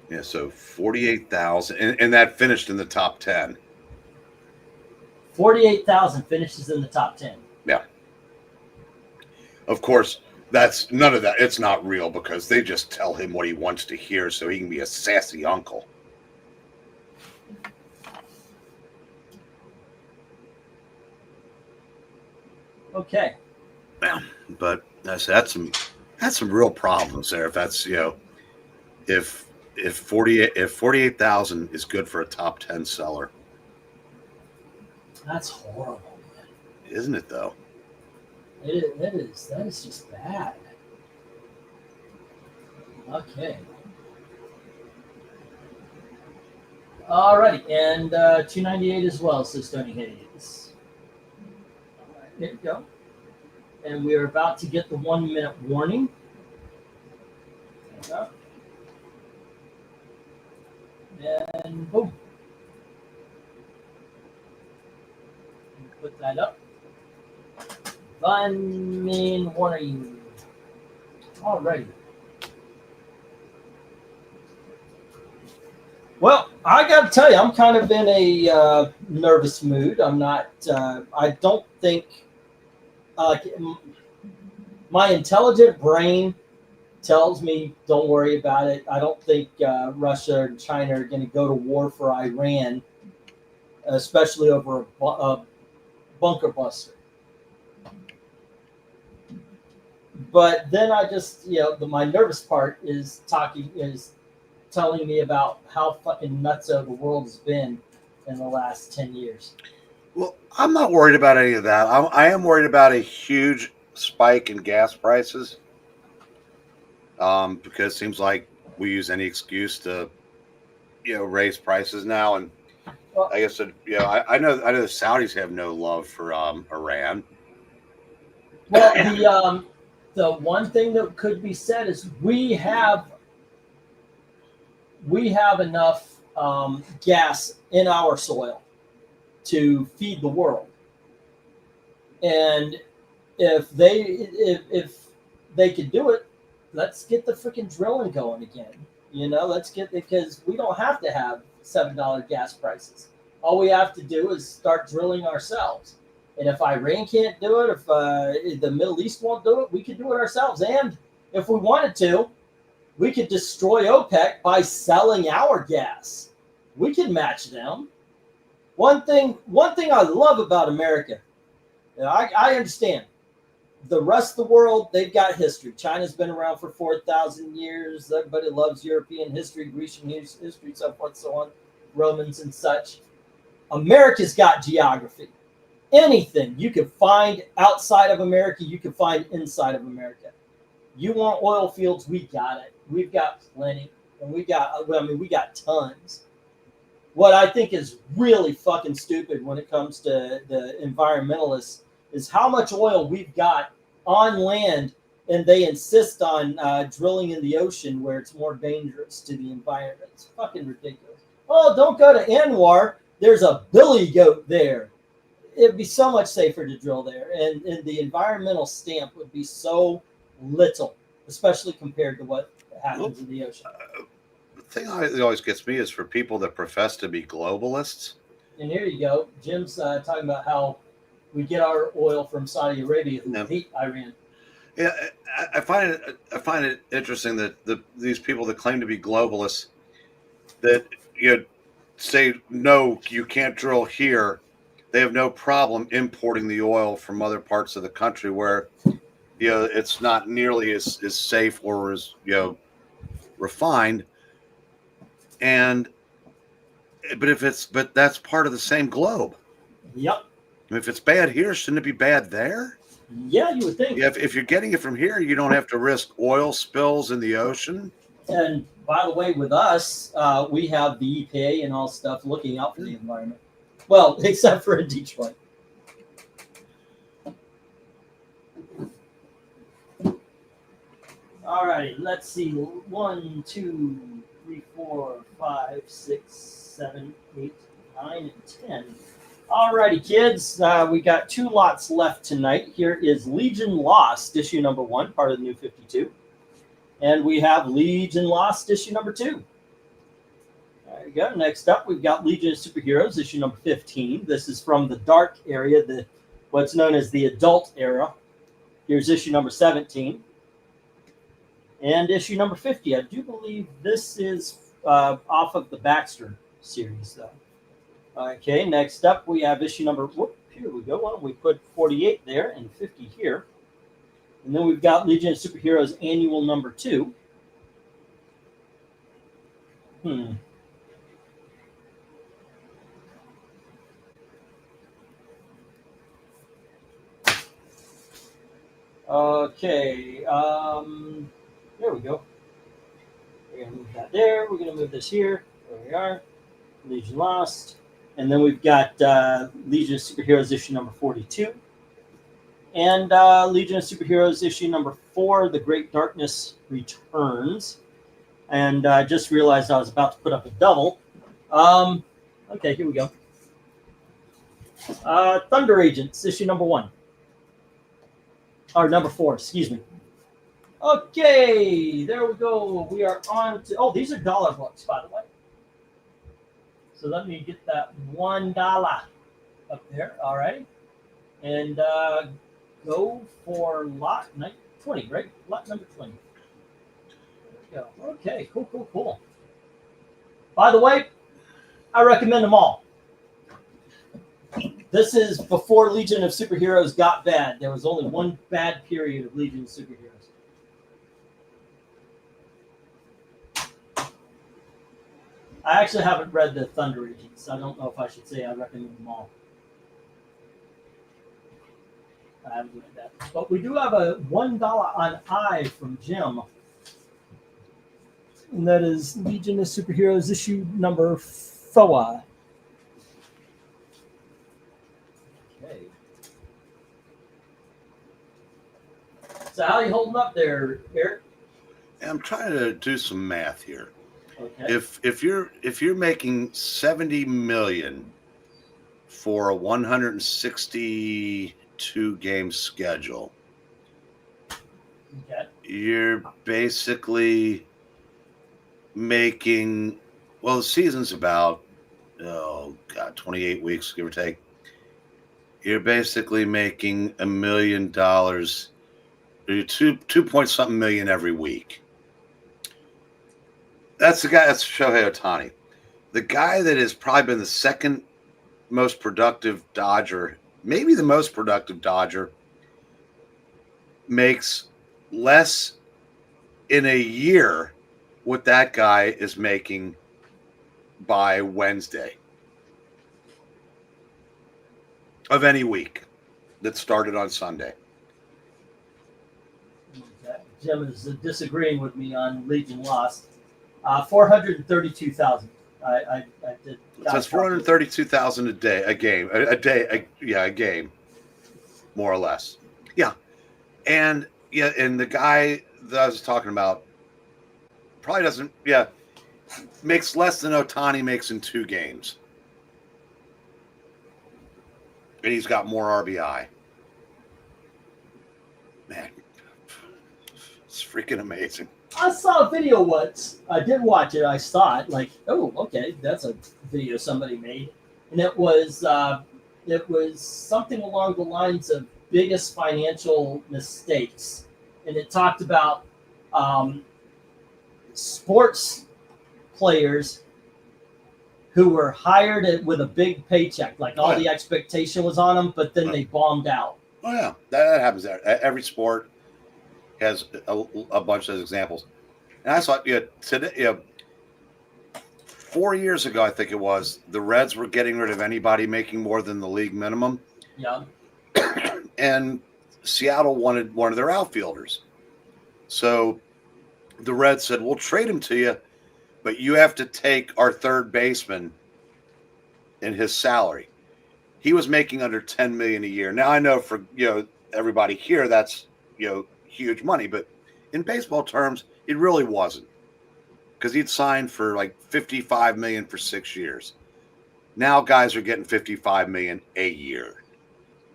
Speaker 3: Yeah, so 48,000, and that finished in the top 10.
Speaker 2: 48,000 finishes in the top 10.
Speaker 3: Yeah. Of course, that's none of that. It's not real because they just tell him what he wants to hear so he can be a sassy uncle.
Speaker 2: Okay.
Speaker 3: Yeah, but that's some real problems there. If that's if 48,000 is good for a top 10 seller,
Speaker 2: That's horrible, man.
Speaker 3: isn't it though?
Speaker 2: That is just bad. Okay. Alrighty, and 298 as well, says Tony Hayes. All right, here we go. And we are about to get the 1 minute warning. There we go. And boom. Put that up. 1 minute warning. Alrighty. Well, I got to tell you, I'm kind of in a nervous mood. I'm not. I don't think. My intelligent brain tells me, don't worry about it. I don't think Russia and China are going to go to war for Iran, especially over a bunker buster. But then I just, my nervous part is telling me about how fucking nutso the world has been in the last 10 years.
Speaker 3: Well, I'm not worried about any of that. I am worried about a huge spike in gas prices because it seems like we use any excuse to, raise prices now. And
Speaker 2: Well,
Speaker 3: I guess, I know the Saudis have no love for Iran.
Speaker 2: Well, the one thing that could be said is we have enough gas in our soil to feed the world, and if they could do it, let's get the freaking drilling going again. Let's get, because we don't have to have $7 gas prices. All we have to do is start drilling ourselves. And if Iran can't do it, if the Middle East won't do it, we can do it ourselves. And if we wanted to, we could destroy OPEC by selling our gas. We can match them. One thing I love about America, I understand. The rest of the world, they've got history. China's been around for 4,000 years. Everybody loves European history, Grecian history, so forth, so on, Romans and such. America's got geography. Anything you can find outside of America, you can find inside of America. You want oil fields, we got it. We've got plenty, and we got tons. What I think is really fucking stupid when it comes to the environmentalists is how much oil we've got on land, and they insist on drilling in the ocean where it's more dangerous to the environment. It's fucking ridiculous. Oh, don't go to Anwar. There's a billy goat there. It'd be so much safer to drill there, and the environmental stamp would be so little, especially compared to what happens in the ocean.
Speaker 3: The thing that always gets me is for people that profess to be globalists.
Speaker 2: And here you go. Jim's talking about how we get our oil from Saudi Arabia, who hate Iran.
Speaker 3: Yeah, I find it interesting that these people that claim to be globalists that say no, you can't drill here. They have no problem importing the oil from other parts of the country where it's not nearly as safe or as refined. But that's part of the same globe.
Speaker 2: Yep.
Speaker 3: If it's bad here, shouldn't it be bad there?
Speaker 2: Yeah, you would think.
Speaker 3: Yeah, if you're getting it from here, you don't have to risk oil spills in the ocean.
Speaker 2: And by the way, with us, we have the EPA and all stuff looking out for the environment. Well, except for in Detroit. All right, let's see. 1, 2, 3, 4, 5, 6, 7, 8, 9, and 10. All righty, kids. We got 2 lots left tonight. Here is Legion Lost, issue number 1, part of the New 52. And we have Legion Lost, issue number 2. There you go. Next up, we've got Legion of Superheroes, issue number 15. This is from the dark area, what's known as the adult era. Here's issue number 17. And issue number 50. I do believe this is off of the Baxter series, though. Okay, next up we have issue number, here we go. Why don't we put 48 there and 50 here. And then we've got Legion of Superheroes Annual number 2. Okay, there we go. We're going to move that there. We're going to move this here. There we are. Legion Lost. And then we've got Legion of Superheroes issue number 42. And Legion of Superheroes issue number 4, The Great Darkness Returns. And I just realized I was about to put up a double. Okay, here we go. Thunder Agents issue number 1. Or number 4, excuse me. Okay, there we go. We are on to, oh, these are dollar books, by the way. So let me get that $1 up there. All right. And go for lot 20, right? Lot number 20. There we go. Okay, cool. By the way, I recommend them all. This is before Legion of Superheroes got bad. There was only one bad period of Legion of Superheroes. I actually haven't read the Thunder Agents. I don't know if I should say I recommend them all. I haven't read that. But we do have a $1 on I from Jim. And that is Legion of Superheroes issue number 4. Okay. So how are you holding up there, Eric?
Speaker 3: I'm trying to do some math here.
Speaker 2: Okay.
Speaker 3: If you're making 70 million for a 162 game schedule,
Speaker 2: Okay.
Speaker 3: you're basically making, well, the season's about 28 weeks, give or take. You're basically making $1 million, 2 point something million every week. That's the guy. That's Shohei Ohtani, the guy that has probably been the second most productive Dodger, maybe the most productive Dodger, makes less in a year what that guy is making by Wednesday of any week that started on Sunday.
Speaker 2: Okay. Jim is disagreeing with me on Legion Lost. 432,000. I did.
Speaker 3: So it's 432,000 a day, a game, a game, more or less. Yeah, and the guy that I was talking about probably doesn't. Yeah, makes less than Ohtani makes in 2 games, and he's got more RBI. Man, it's freaking amazing.
Speaker 2: I saw a video once. I did watch it. I saw it. Like, oh, okay, that's a video somebody made, and it was something along the lines of biggest financial mistakes, and it talked about sports players who were hired with a big paycheck, like all the expectation was on them, but then they bombed out.
Speaker 3: Oh yeah, that happens there. Every sport has a bunch of examples. And I saw today, 4 years ago, I think it was, the Reds were getting rid of anybody making more than the league minimum.
Speaker 2: Yeah.
Speaker 3: And Seattle wanted one of their outfielders. So the Reds said, we'll trade him to you, but you have to take our third baseman in his salary. He was making under $10 million a year. Now I know for everybody here that's huge money, but in baseball terms, it really wasn't, because he'd signed for like $55 million for 6 years. Now guys are getting $55 million a year.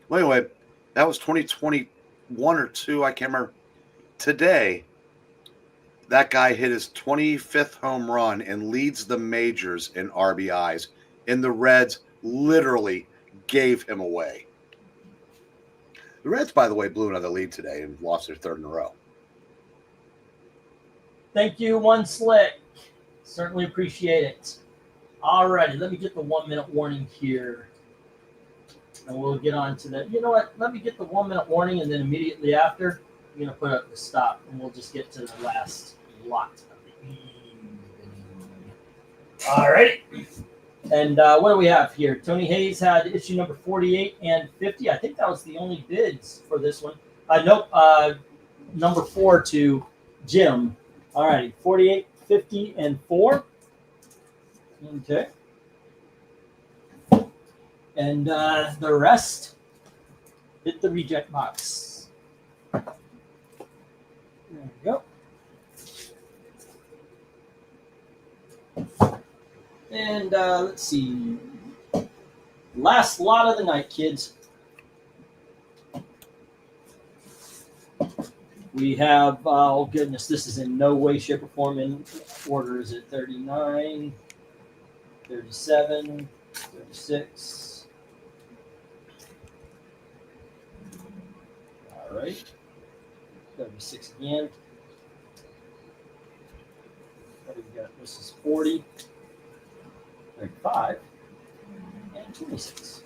Speaker 3: Well, anyway, that was 2021 or 2, I can't remember. Today, that guy hit his 25th home run and leads the majors in RBIs, and the Reds literally gave him away. The Reds, by the way, blew another lead today and lost their third in a row.
Speaker 2: Thank you, One Slick. Certainly appreciate it. All righty, let me get the 1 minute warning here. And we'll get on to that. You know what? Let me get the 1 minute warning, and then immediately after, I'm going to put up the stop, and we'll just get to the last lot of the evening. All right. And what do we have here? Tony Hayes had issue number 48 and 50. I think that was the only bids for this one. Nope. Number 4 to Jim. All righty. 48, 50, and 4. Okay. And the rest hit the reject box. There we go. And let's see. Last lot of the night, kids. We have, oh goodness, this is in no way, shape, or form in order. Is it 39, 37, 36? All right. 36 again. What do we got? This is 40. 35 and 26.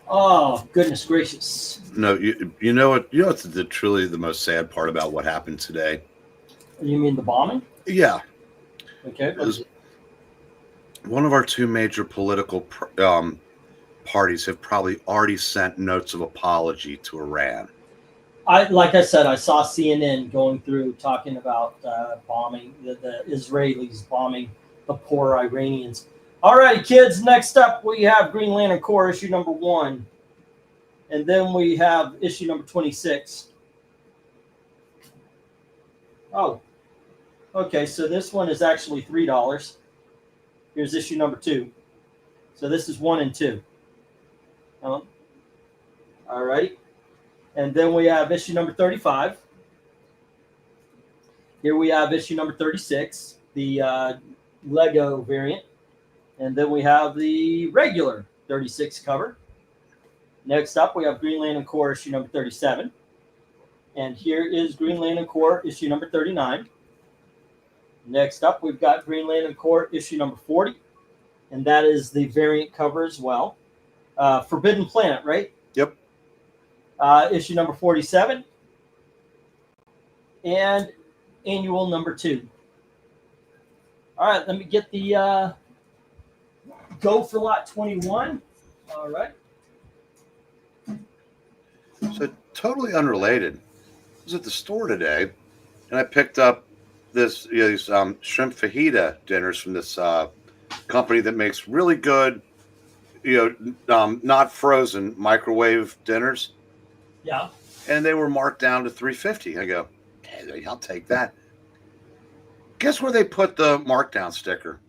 Speaker 2: Oh, goodness gracious.
Speaker 3: No, you know what? You know what's truly the most sad part about what happened today?
Speaker 2: You mean the bombing?
Speaker 3: Yeah.
Speaker 2: Okay.
Speaker 3: One of our two major political parties have probably already sent notes of apology to Iran.
Speaker 2: Like I said, I saw CNN going through talking about bombing, the Israelis bombing the poor Iranians. All right, kids, next up we have Green Lantern Corps issue number 1. And then we have issue number 26. Oh, okay, so this one is actually $3. Here's issue number 2. So this is 1 and 2. All right. And then we have issue number 35. Here we have issue number 36, the Lego variant. And then we have the regular 36 cover. Next up, we have Green Lantern Corps issue number 37. And here is Green Lantern Corps issue number 39. Next up, we've got Green Lantern Corps issue number 40. And that is the variant cover as well. Forbidden Planet, right?
Speaker 3: Yep.
Speaker 2: Issue number 47. And annual number 2. All right, let me get the go for lot 21. All right.
Speaker 3: So totally unrelated. I was at the store today, and I picked up these shrimp fajita dinners from this company that makes really good, not frozen microwave dinners.
Speaker 2: Yeah.
Speaker 3: And they were marked down to $3.50. I go, hey, I'll take that. Guess where they put the markdown sticker?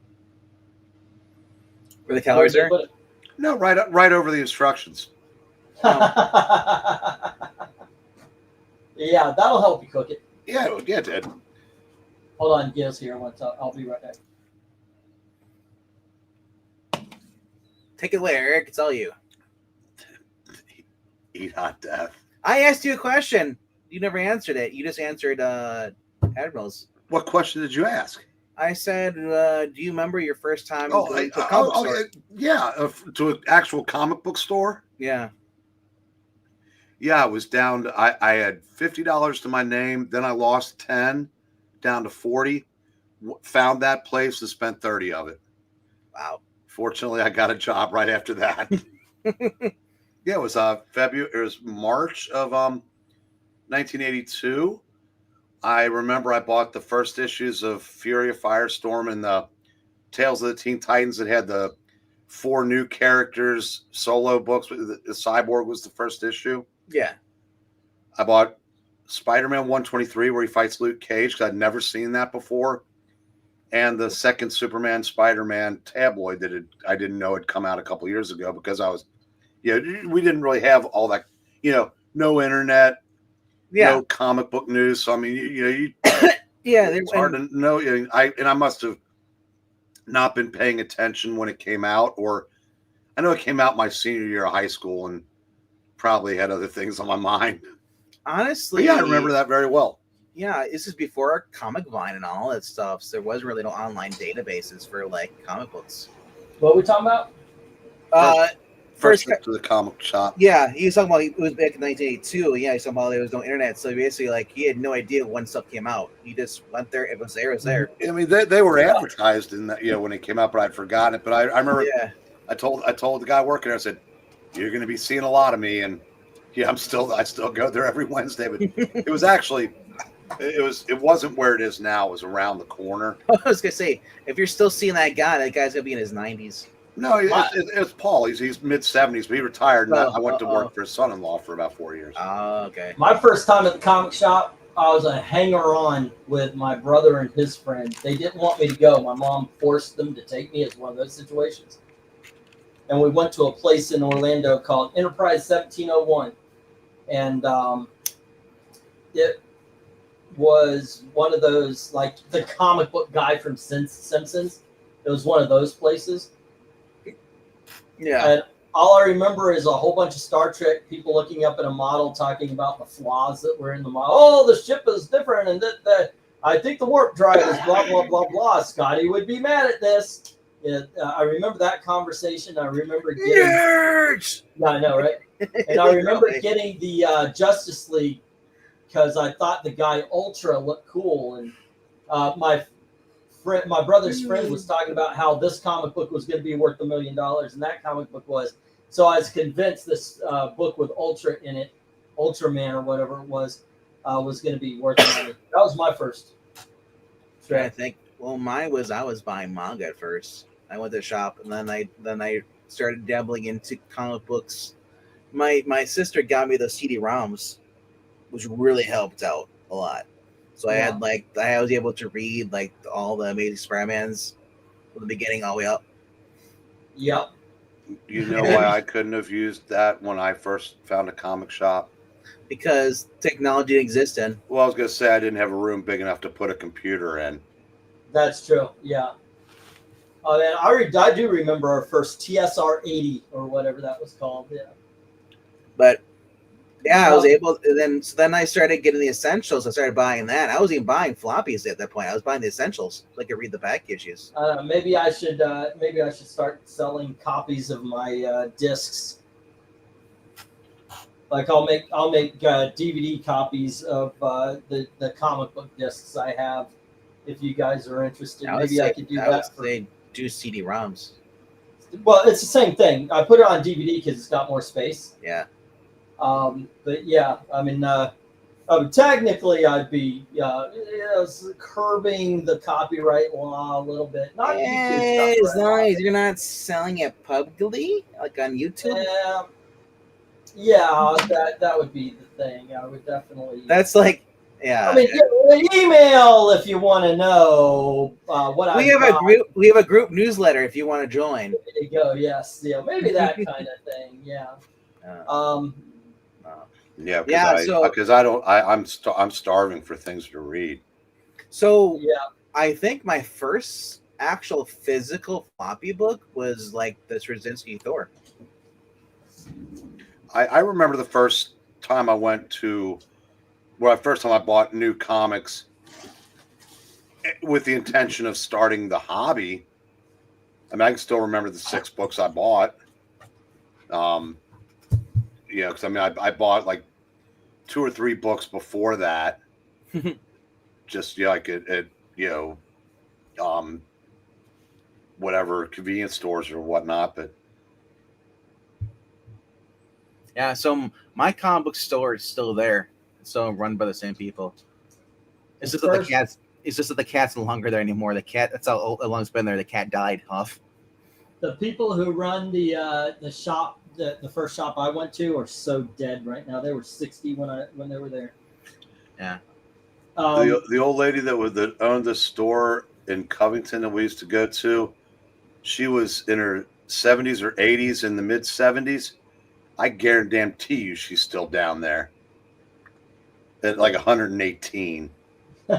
Speaker 1: Where the calories are?
Speaker 3: No, right over the instructions.
Speaker 2: Yeah, that'll help you cook it.
Speaker 3: Yeah, it did.
Speaker 2: Hold on, Gil's here. I'll be right back.
Speaker 1: Take it away, Eric. It's all you.
Speaker 3: Eat hot death.
Speaker 1: I asked you a question. You never answered it. You just answered Admirals.
Speaker 3: What question did you ask?
Speaker 1: I said, do you remember your first time going to a comic store?
Speaker 3: Yeah, to an actual comic book store.
Speaker 1: Yeah.
Speaker 3: Yeah, I was down to, I had $50 to my name. Then I lost 10 down to 40. Found that place and spent 30 of it.
Speaker 1: Wow.
Speaker 3: Fortunately, I got a job right after that. Yeah, it was February. It was March of 1982. I remember I bought the first issues of Fury of Firestorm and the Tales of the Teen Titans that had the 4 new characters solo books. The Cyborg was the first issue.
Speaker 1: Yeah.
Speaker 3: I bought Spider-Man 123 where he fights Luke Cage because I'd never seen that before. And the second Superman Spider-Man tabloid that I didn't know had come out a couple years ago because I was, we didn't really have all that, no internet, no comic book news. So I mean,
Speaker 1: yeah,
Speaker 3: it's hard to know. I must have not been paying attention when it came out, or I know it came out my senior year of high school and probably had other things on my mind.
Speaker 1: Honestly,
Speaker 3: But yeah, I remember that very well.
Speaker 1: Yeah, this is before Comic Vine and all that stuff, so there wasn't really no online databases for like comic books.
Speaker 2: What are we talking about?
Speaker 1: First
Speaker 3: trip to the comic shop.
Speaker 1: Yeah, he was talking about it was back in 1982. Yeah, he's talking about there was no internet, so basically, like he had no idea when stuff came out. He just went there. If it was there, it was there.
Speaker 3: I mean, they were advertised in that, when it came out, but I'd forgotten it. But I remember,
Speaker 1: Yeah,
Speaker 3: I told the guy working there, I said, "You're going to be seeing a lot of me," and yeah, I still go there every Wednesday. But it was actually, it wasn't where it is now. It was around the corner.
Speaker 1: I was gonna say, if you're still seeing that guy's gonna be in his 90s.
Speaker 3: No, it's Paul. He's mid-70s, but he retired, and I went to work for his son-in-law for about 4 years.
Speaker 1: Oh, okay.
Speaker 2: My first time at the comic shop, I was a hanger-on with my brother and his friend. They didn't want me to go. My mom forced them to take me. It's one of those situations. And we went to a place in Orlando called Enterprise 1701. And it was one of those, like the comic book guy from Simpsons. It was one of those places.
Speaker 1: Yeah.
Speaker 2: And all I remember is a whole bunch of Star Trek people looking up at a model talking about the flaws that were in the model. Oh, the ship is different, and I think the warp drive is blah, blah, blah, blah. Scotty would be mad at this. I remember that conversation. I remember getting...
Speaker 1: Nerds!
Speaker 2: Yeah, I know, right? And I remember getting the Justice League because I thought the guy Ultra looked cool. And my brother's friend was talking about how this comic book was going to be worth $1 million, and that comic book was. So I was convinced this book with Ultra in it, Ultraman or whatever it was going to be worth money. That was my first.
Speaker 1: I think. Well, mine was I was buying manga at first. I went to the shop, and then I started dabbling into comic books. My sister got me those CD-ROMs, which really helped out a lot. So I had I was able to read like all the Amazing Spider-Mans from the beginning all the way up.
Speaker 2: Yep.
Speaker 3: You know why I couldn't have used that when I first found a comic shop?
Speaker 1: Because technology didn't exist then.
Speaker 3: Well, I was going to say I didn't have a room big enough to put a computer in.
Speaker 2: That's true. Yeah. Oh, man, I do remember our first TSR-80 or whatever that was called. Yeah.
Speaker 1: But yeah, I was able. And then I started getting the essentials. I started buying that. I wasn't even buying floppies at that point. I was buying the essentials so I could read the back issues.
Speaker 2: Maybe I should start selling copies of my discs. Like I'll make DVD copies of the comic book discs I have. If you guys are interested, maybe I could do that.
Speaker 1: They do CD-ROMs.
Speaker 2: Well, it's the same thing. I put it on DVD because it's got more space.
Speaker 1: Yeah.
Speaker 2: But yeah, I mean, technically, I'd be curbing the copyright law a little bit. Not
Speaker 1: YouTube stuff, as long as you're not selling it publicly, like on YouTube.
Speaker 2: Yeah, that would be the thing. I would definitely.
Speaker 1: That's like, yeah.
Speaker 2: I mean, email if you want to know what
Speaker 1: we have a group. We have a group newsletter if you want to join.
Speaker 2: There you go. Yes. Yeah. Maybe that kind of thing. Yeah.
Speaker 3: Yeah, because I'm starving for things to read.
Speaker 1: So yeah, I think my first actual physical floppy book was like the Straczynski Thor.
Speaker 3: I remember the first time I went to, first time I bought new comics with the intention of starting the hobby. I mean, I can still remember the 6 books I bought. Because I mean, I bought like 2 or 3 books before that, just like at whatever convenience stores or whatnot. But
Speaker 1: yeah, so my comic book store is still there, so run by the same people. It's just that the cats. It's just that the cat's no longer there anymore. The cat. That's how long it's been there. The cat died off.
Speaker 2: The people who run the shop. The first shop I went to are so dead right now. They were 60 when they were there.
Speaker 1: Yeah.
Speaker 3: The old lady that owned the store in Covington that we used to go to, she was in her 70s or 80s, in the mid 70s. I guarantee you she's still down there at like 118.
Speaker 2: Yeah.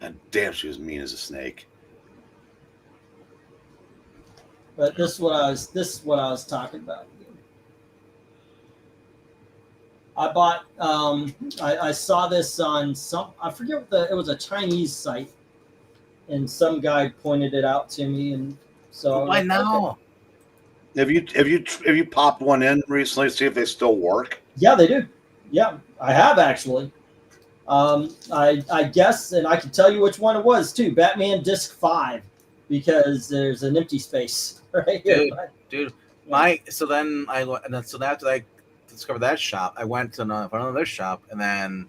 Speaker 3: And damn, she was mean as a snake.
Speaker 2: But this is what I was talking about. I bought. I saw this on some. I forget what it was, a Chinese site, and some guy pointed it out to me, and so
Speaker 1: Why now?
Speaker 3: Okay. Have you popped one in recently to see if they still work?
Speaker 2: Yeah, they do. Yeah, I have actually. I guess, and I can tell you which one it was too. Batman Disc 5, because there's an empty space right here.
Speaker 1: Dude. So after I discovered that shop, I went to another shop, and then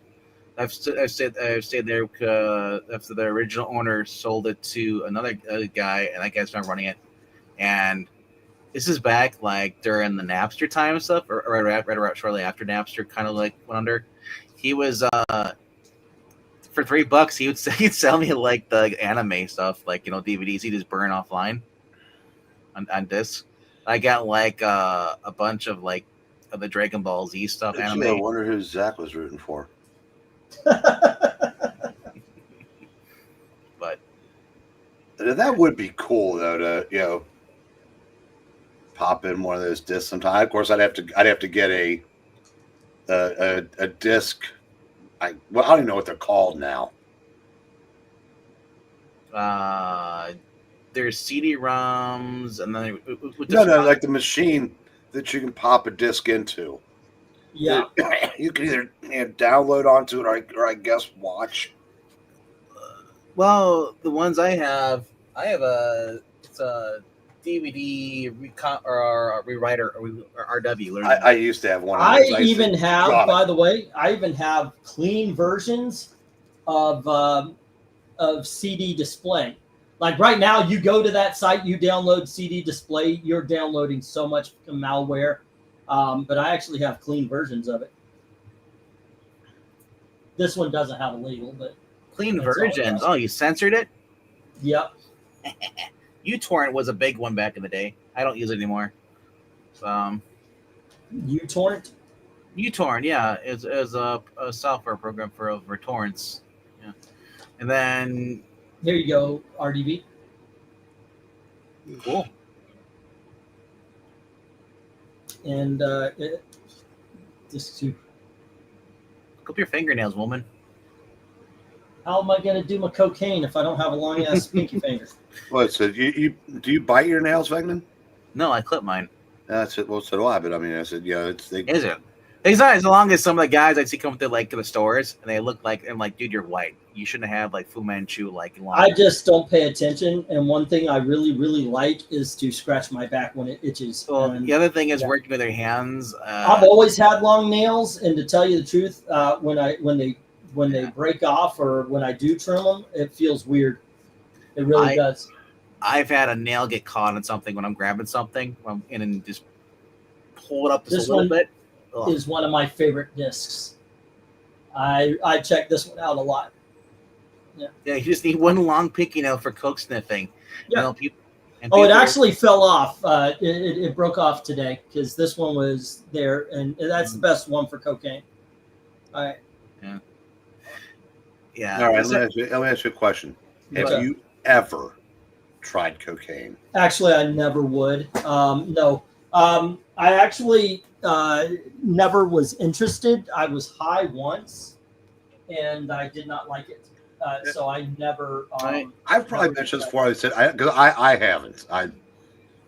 Speaker 1: I've stayed there after the original owner sold it to another guy, and that guy's not running it. And this is back like during the Napster time and stuff, or right shortly after Napster kind of like went under. He was for $3, he'd sell me like the anime stuff, like DVDs. He just burn offline on disc. I got like a bunch of like of the Dragon Ball Z stuff. Anime.
Speaker 3: I wonder who Zach was rooting for.
Speaker 1: But
Speaker 3: that would be cool though to pop in one of those discs sometime. Of course, I'd have to get a disc. I don't even know what they're called now.
Speaker 1: There's CD-ROMs, and then
Speaker 3: no, like the machine that you can pop a disc into.
Speaker 2: Yeah,
Speaker 3: you can either download onto it or I guess watch.
Speaker 1: Well, the ones I have it's a DVD or rewriter or RW.
Speaker 3: I used to have one.
Speaker 2: I even have clean versions of CD display. Like right now, you go to that site, you download CD display, you're downloading so much malware. But I actually have clean versions of it. This one doesn't have a label, but
Speaker 1: clean versions. Oh, you censored it?
Speaker 2: Yep.
Speaker 1: uTorrent was a big one back in the day. I don't use it anymore.
Speaker 2: uTorrent?
Speaker 1: uTorrent, yeah, is a software program for torrents. Yeah, and then
Speaker 2: here you go, RDB.
Speaker 1: Cool.
Speaker 2: And just to
Speaker 1: clip your fingernails, woman.
Speaker 2: How am I going to do my cocaine if I don't have a long ass pinky finger?
Speaker 3: What? So do you bite your nails, Vegnan?
Speaker 1: No, I clip mine.
Speaker 3: That's it. Well, so do I. But I mean, I said, is
Speaker 1: it? It's not as long as some of the guys I see come to the stores and they look like, I'm like, dude, you're white. You shouldn't have like Fu Manchu like.
Speaker 2: I just don't pay attention, and one thing I really like is to scratch my back when it itches.
Speaker 1: Well, the other thing is working with their hands.
Speaker 2: I've always had long nails, and to tell you the truth, when they break off or when I do trim them, it feels weird. It really does.
Speaker 1: I've had a nail get caught on something when I'm grabbing something, and then just pull it up just a little bit.
Speaker 2: Is one of my favorite discs. I check this one out a lot.
Speaker 1: Yeah, you just need one long pinky nail for coke sniffing.
Speaker 2: Yeah. It actually fell off. It broke off today because this one was there, and that's the best one for cocaine. All right.
Speaker 1: Yeah. Yeah.
Speaker 3: All right. Let me ask you a question. Have you ever tried cocaine?
Speaker 2: Actually, I never would. No. I actually never was interested. I was high once, and I did not like it. So I never.
Speaker 3: I've probably mentioned this before. I said because I haven't.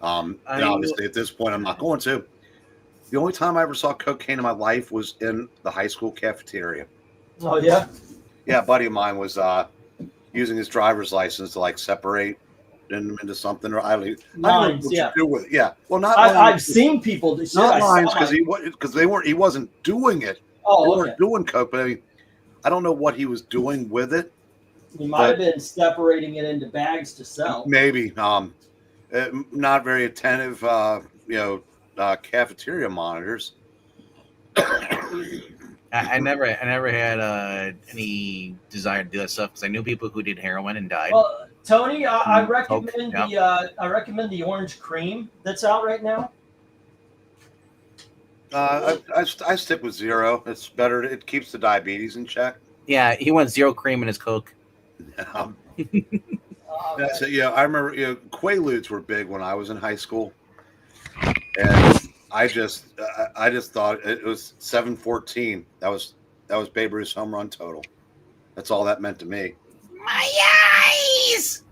Speaker 3: Obviously at this point I'm not going to. The only time I ever saw cocaine in my life was in the high school cafeteria.
Speaker 2: Oh yeah.
Speaker 3: Yeah, a buddy of mine was using his driver's license to like separate them into something, or I don't know what you do with it. Yeah, well, not
Speaker 2: I've seen people.
Speaker 3: Not lines because he wasn't doing it.
Speaker 2: Oh,
Speaker 3: they weren't doing coke, but I don't know what he was doing with it.
Speaker 2: He might have been separating it into bags to sell.
Speaker 3: Maybe. Not very attentive. Cafeteria monitors.
Speaker 1: I never had any desire to do that stuff because I knew people who did heroin and died.
Speaker 2: Well, Tony, I recommend the orange cream that's out right now.
Speaker 3: I stick with zero. It's better. It keeps the diabetes in check.
Speaker 1: Yeah, he went zero cream in his Coke.
Speaker 3: That's it. Yeah, I remember. Quaaludes were big when I was in high school, and I just thought it was 714. That was Babe Ruth's home run total. That's all that meant to me.
Speaker 1: My eyes.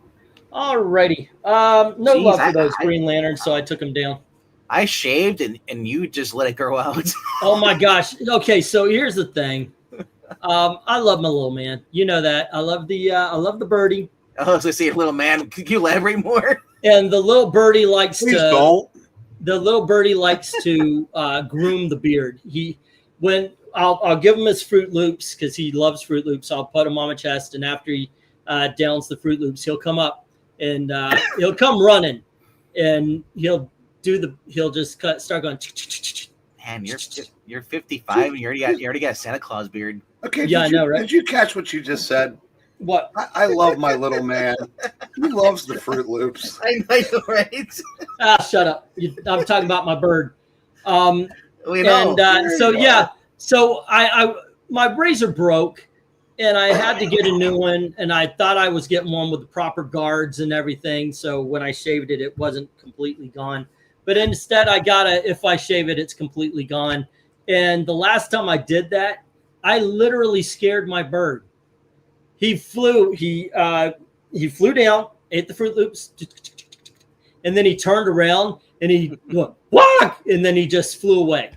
Speaker 2: Alrighty. No
Speaker 1: Jeez,
Speaker 2: love for those Green Lanterns, so I took them down.
Speaker 1: I shaved and you just let it grow out.
Speaker 2: Oh my gosh. Okay, so here's the thing. I love my little man. You know that. I love the birdie.
Speaker 1: Oh, so see, little man, could you elaborate more?
Speaker 2: And the little birdie likes
Speaker 3: Please
Speaker 2: to.
Speaker 3: don't.
Speaker 2: The little birdie likes to groom the beard. I'll give him his Fruit Loops because he loves Fruit Loops. I'll put him on my chest, and after he downs the Fruit Loops, he'll come up and he'll come running, and he'll just start going.
Speaker 1: Man, you're 55 and you already got a Santa Claus beard.
Speaker 3: Okay.
Speaker 2: Yeah, I know, right?
Speaker 3: Did you catch what you just said?
Speaker 2: What?
Speaker 3: I love my little man. He loves the Fruit Loops.
Speaker 1: I know, right?
Speaker 2: Shut up! I'm talking about my bird.
Speaker 1: We know.
Speaker 2: And so I my razor broke, and I had to get a new one. And I thought I was getting one with the proper guards and everything. So when I shaved it, it wasn't completely gone. But instead, I got if I shave it, it's completely gone. And the last time I did that, I literally scared my bird. He flew down, ate the Fruit Loops, and then he turned around and he went, "Walk!" And then he just flew away.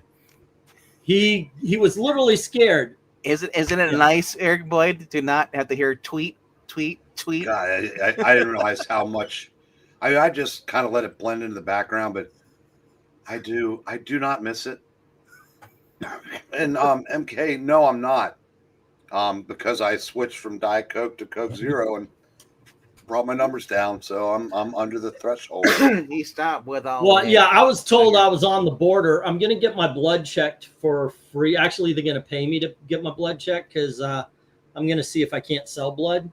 Speaker 2: He was literally scared.
Speaker 1: Isn't it nice, Eric Boyd, to not have to hear tweet, tweet, tweet?
Speaker 3: God, I didn't realize how much. I just kind of let it blend into the background, but I do not miss it. And MK, no, I'm not. Because I switched from Diet Coke to Coke Zero and brought my numbers down, so I'm under the threshold.
Speaker 1: He stopped with all.
Speaker 2: Well, yeah, I was told I was on the border. I'm gonna get my blood checked for free. Actually, they're gonna pay me to get my blood checked because I'm gonna see if I can't sell blood.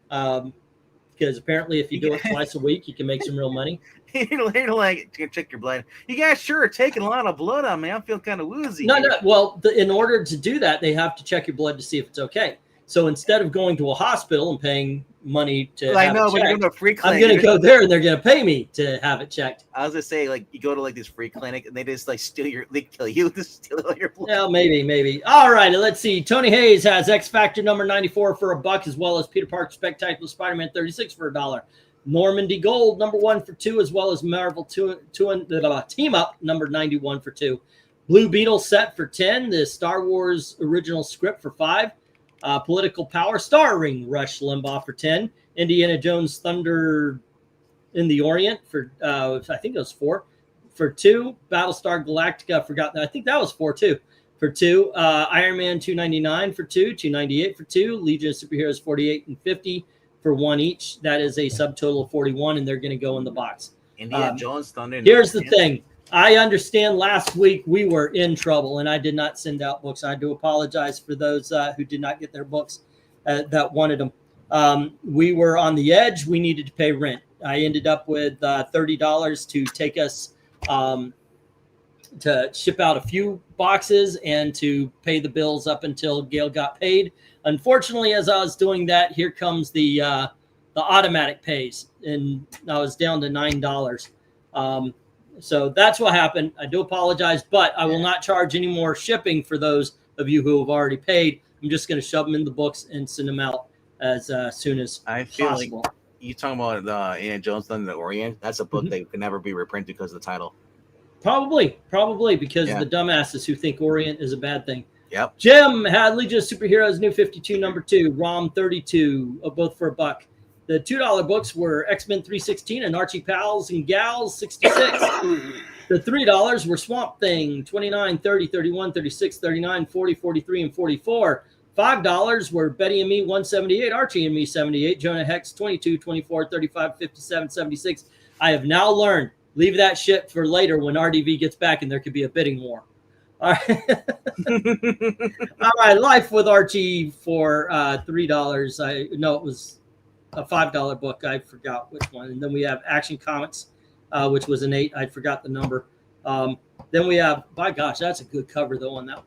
Speaker 2: Because apparently, if you do it twice a week, you can make some real money.
Speaker 1: You're like, check your blood. You guys sure are taking a lot of blood on me. I feel kind of woozy.
Speaker 2: No. Well, in order to do that, they have to check your blood to see if it's okay. So instead of going to a hospital and paying money to
Speaker 1: I
Speaker 2: have
Speaker 1: know,
Speaker 2: it
Speaker 1: but you're
Speaker 2: checked,
Speaker 1: going to a free clinic.
Speaker 2: I'm going to go there and they're going to pay me to have it checked.
Speaker 1: I was going to say, like, you go to like this free clinic and they just like kill you to steal all your blood.
Speaker 2: Well, maybe. All right, let's see. Tony Hayes has X Factor number 94 for $1, as well as Peter Parker Spectacular Spider-Man 36 for $1. Normandy Gold number 1 for $2, as well as Marvel Team Up number 91 for $2. Blue Beetle set for $10. The Star Wars original script for $5. Political Power starring Rush Limbaugh for $10. Indiana Jones Thunder in the Orient for I think it was $4 for $2. Battlestar Galactica, I forgot that. I think that was $4 too for $2. Iron Man $299 for $2. $298 for $2. Legion of Superheroes $48 and $50 for $1 each. That is a subtotal of $41, and they're going to go in the box.
Speaker 1: Indiana Jones Thunder.
Speaker 2: Here's the thing. I understand last week we were in trouble and I did not send out books. I do apologize for those who did not get their books that wanted them. We were on the edge. We needed to pay rent. I ended up with $30 to take us to ship out a few boxes and to pay the bills up until Gail got paid. Unfortunately, as I was doing that, here comes the automatic pays, and I was down to $9. So that's what happened. I do apologize, but I will not charge any more shipping for those of you who have already paid. I'm just going to shove them in the books and send them out as soon as
Speaker 1: I feel
Speaker 2: possible.
Speaker 1: like you talking about Indiana Jones Thunder in the Orient. That's a book that could never be reprinted because of the title.
Speaker 2: Probably because of the dumbasses who think Orient is a bad thing.
Speaker 1: Yep.
Speaker 2: Jim had Legion of Superheroes New 52 number 2, ROM 32, both for $1. The $2 books were X-Men 316 and Archie Pals and Gals 66. The $3 were Swamp Thing 29, 30, 31, 36, 39, 40, 43, and 44. $5 were Betty and Me 178, Archie and Me 78, Jonah Hex 22, 24, 35, 57, 76. I have now learned, leave that shit for later when RDV gets back and there could be a bidding war. All right. All right. Life with Archie for $3. I know it was a $5 book. I forgot which one. And then we have Action Comics, which was an 8. I forgot the number. Then we have, by gosh, that's a good cover though on that.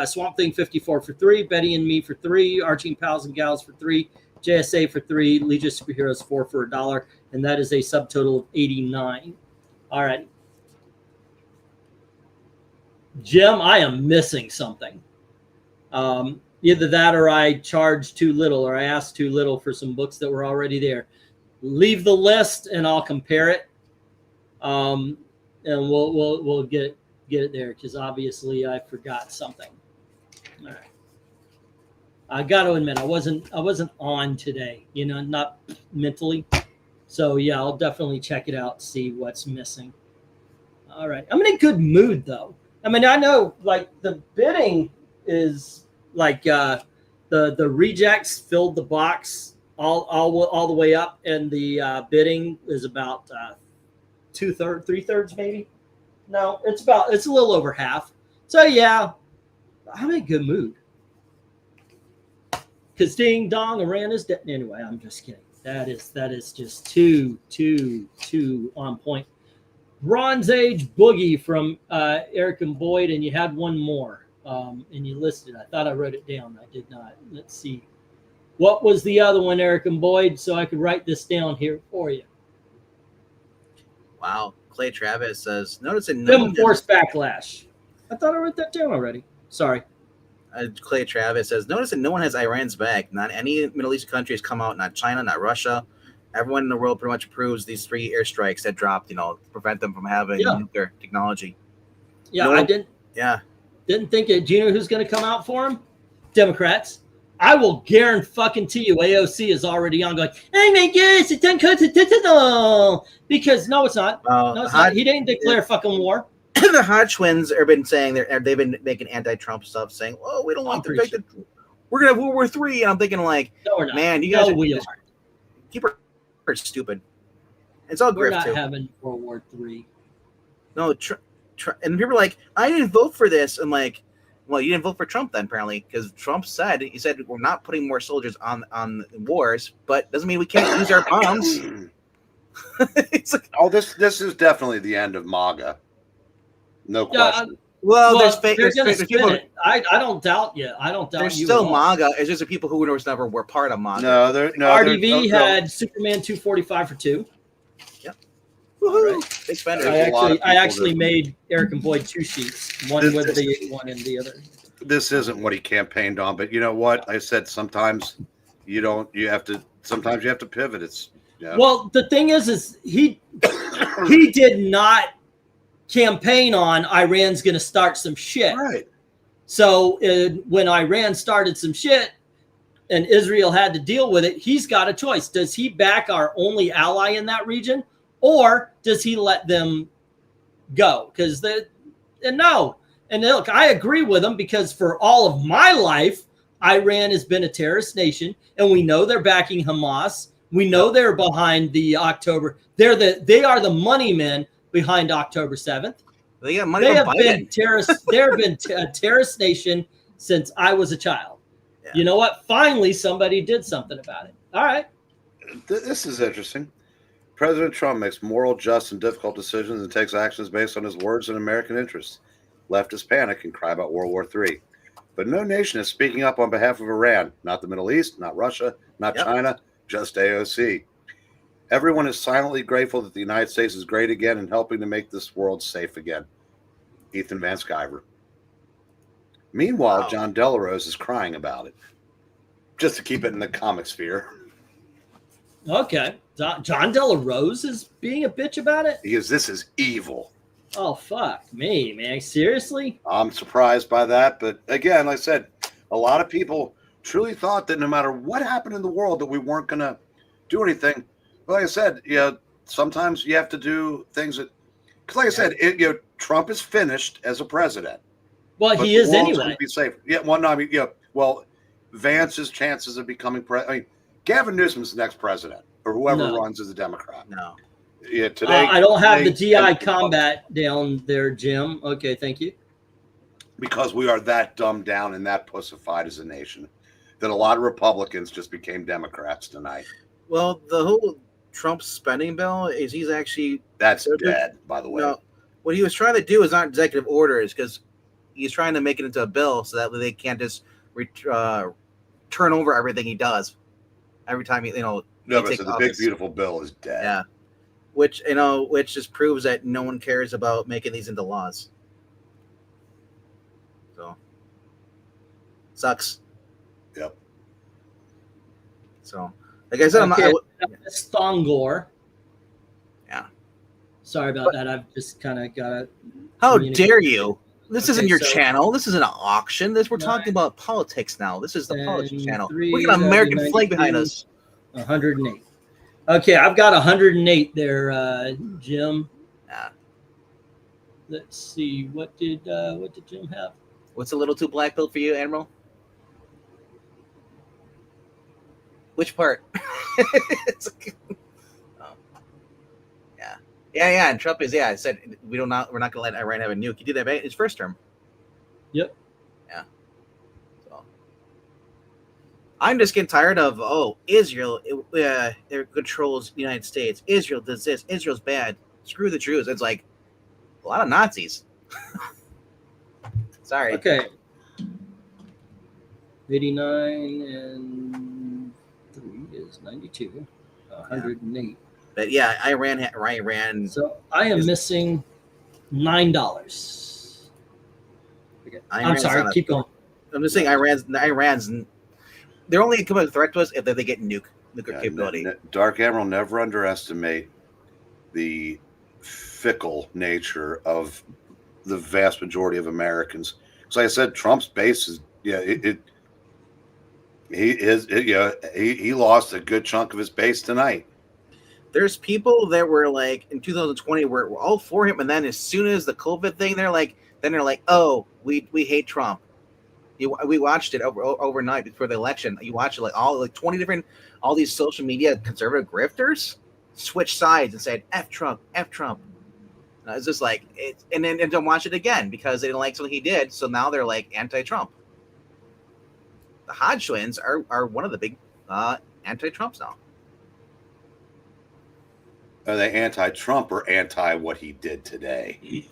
Speaker 2: Swamp Thing 54 for $3, Betty and Me for $3, Archie and Pals and Gals for $3, JSA for 3, Legion of Superheroes 4 for $1, and that is a subtotal of 89. All right. Jim, I am missing something. Either that or I charged too little or I asked too little for some books that were already there. Leave the list and I'll compare it. And we'll get it there because obviously I forgot something. All right. I got to admit I wasn't on today, not mentally. So yeah, I'll definitely check it out, see what's missing. All right. I'm in a good mood though. I mean, I know like the bidding is like the rejects filled the box all the way up, and the bidding is about 2/3, 3/3 maybe. No, it's a little over half. So yeah, I'm in a good mood. Because ding dong, Iran is dead. Anyway, I'm just kidding. That is just too on point. Bronze Age Boogie from Eric and Boyd, and you had one more, and you listed. I thought I wrote it down. I did not. Let's see. What was the other one, Eric and Boyd, so I could write this down here for you?
Speaker 1: Wow. Clay Travis says, noticing
Speaker 2: Film Force Backlash. I thought I wrote that down already. Sorry.
Speaker 1: Clay Travis says, noticing no one has Iran's back. Not any Middle Eastern country has come out. Not China, not Russia. Everyone in the world pretty much approves these 3 airstrikes that dropped, to prevent them from having nuclear technology.
Speaker 2: Yeah, I didn't.
Speaker 1: Yeah.
Speaker 2: Didn't think it. Do you know who's going to come out for him? Democrats. I will guarantee you AOC is already on going, oh my gosh, it's unconstitutional. Because no, it's not. No, it's not. He didn't declare fucking war.
Speaker 1: The Hodge twins have been saying they've been making anti-Trump stuff, saying, "Oh, we don't want the fact that we're gonna have World War III." And I'm thinking, like, no, we're not. Man, you guys are stupid. It's all
Speaker 2: we're
Speaker 1: grift
Speaker 2: not
Speaker 1: too.
Speaker 2: Having World War III.
Speaker 1: No, and people are like, "I didn't vote for this." I'm like, "Well, you didn't vote for Trump then, apparently, because Trump said we're not putting more soldiers on wars, but doesn't mean we can't use our bombs."
Speaker 3: It's like, oh, this is definitely the end of MAGA. No question.
Speaker 1: Well, there's
Speaker 2: people. I don't doubt you. I don't doubt
Speaker 1: there's
Speaker 2: you.
Speaker 1: There's still MAGA. It's just the people who were part of MAGA.
Speaker 2: RDV had Superman 245 for 2.
Speaker 1: Yep.
Speaker 2: Woohoo!
Speaker 1: Right. Big spender.
Speaker 2: I actually made Eric and Boyd 2 sheets, one with the one and the other.
Speaker 3: This isn't what he campaigned on, but you know what? I said sometimes you have to pivot. It's
Speaker 2: Well, the thing is he did not campaign on Iran's going to start some shit.
Speaker 3: Right.
Speaker 2: So when Iran started some shit and Israel had to deal with it, he's got a choice. Does he back our only ally in that region, or does he let them go? No. And look, I agree with him, because for all of my life, Iran has been a terrorist nation, and we know they're backing Hamas. We know they're behind the October. They are the money men behind October 7th.
Speaker 1: They got money.
Speaker 2: They have been terrorists. They've been a terrorist nation since I was a child. Yeah. You know what? Finally, somebody did something about it. All right.
Speaker 3: This is interesting. President Trump makes moral, just, and difficult decisions and takes actions based on his words and American interests. Leftists panic and cry about World War III. But no nation is speaking up on behalf of Iran. Not the Middle East, not Russia, not China, just AOC. Everyone is silently grateful that the United States is great again and helping to make this world safe again. Ethan Van Sciver. Meanwhile, John Delarose is crying about it. Just to keep it in the comic sphere.
Speaker 2: Okay. John Delarose is being a bitch about it?
Speaker 3: Because this is evil.
Speaker 2: Oh, fuck me, man. Seriously?
Speaker 3: I'm surprised by that. But again, like I said, a lot of people truly thought that no matter what happened in the world that we weren't going to do anything. But like I said, sometimes you have to do things that, because like I said, Trump is finished as a president.
Speaker 2: Well, he is anyway.
Speaker 3: Be safe. Yeah. Well, no, I mean, well, Vance's chances of becoming president. I mean, Gavin Newsom's the next president, or whoever runs as a Democrat.
Speaker 1: No.
Speaker 3: Yeah. Today,
Speaker 2: I don't have the GI combat down there, Jim. Okay, thank you.
Speaker 3: Because we are that dumbed down and that pussified as a nation that a lot of Republicans just became Democrats tonight.
Speaker 1: Well, the whole Trump spending bill he's actually
Speaker 3: that's dead, by the way.
Speaker 1: No, what he was trying to do is not executive orders, because he's trying to make it into a bill so that they can't just turn over everything he does. every time
Speaker 3: No,
Speaker 1: he
Speaker 3: but
Speaker 1: takes
Speaker 3: so the big
Speaker 1: office.
Speaker 3: beautiful bill is dead.
Speaker 1: Yeah, which just proves that no one cares about making these into laws. So sucks.
Speaker 3: Yep.
Speaker 1: So, like I said,
Speaker 2: Okay,
Speaker 1: yeah.
Speaker 2: Thongor.
Speaker 1: Yeah.
Speaker 2: Sorry about that. I've just kind of got to.
Speaker 1: How dare you? This isn't your
Speaker 2: so
Speaker 1: channel. This isn't an auction. We're talking about politics now. This is the politics channel. We got an American flag behind us.
Speaker 2: 108. Okay, I've got 108 there, Jim.
Speaker 1: Yeah.
Speaker 2: Let's see. What did Jim have?
Speaker 1: What's a little too black pill for you, Admiral? Which part? Yeah. And Trump is I said we're not going to let Iran have a nuke. He did that in his first term.
Speaker 2: Yep.
Speaker 1: Yeah. So I'm just getting tired of Israel it controls the United States. Israel does this. Israel's bad. Screw the Jews. It's like a lot of Nazis. Sorry.
Speaker 2: Okay. 89 and 3 is 92. 108.
Speaker 1: But yeah, Iran.
Speaker 2: So I am missing $9. Okay. I'm sorry. Keep going.
Speaker 1: I'm just saying Iran's. They're only coming to threat to us if they get nuclear capability.
Speaker 3: Dark Admiral, never underestimate the fickle nature of the vast majority of Americans. So like I said, Trump's base is he lost a good chunk of his base tonight.
Speaker 1: There's people that were like in 2020 were all for him, and then as soon as the COVID thing, they're like, oh, we hate Trump. We watched it overnight before the election. You watch it like 20 different, all these social media conservative grifters switched sides and said F Trump, F Trump. And it's just like it, and then don't watch it again because they didn't like something he did. So now they're like anti-Trump. The Hodge twins are one of the big anti-Trumps now.
Speaker 3: Are they anti-Trump or anti what he did today?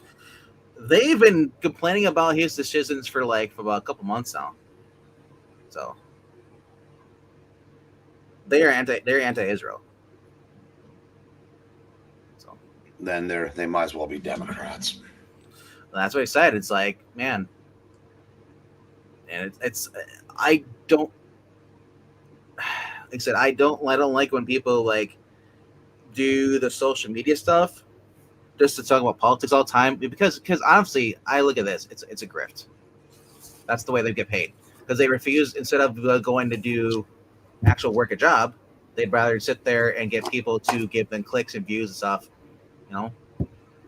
Speaker 1: They've been complaining about his decisions for about a couple months now. So they're anti-Israel. So
Speaker 3: then they might as well be Democrats.
Speaker 1: That's what I said. It's like, man, and I don't like when people do the social media stuff just to talk about politics all the time because honestly, I look at this, it's a grift. That's the way they get paid because they refuse, instead of going to do actual work, a job, they'd rather sit there and get people to give them clicks and views and stuff.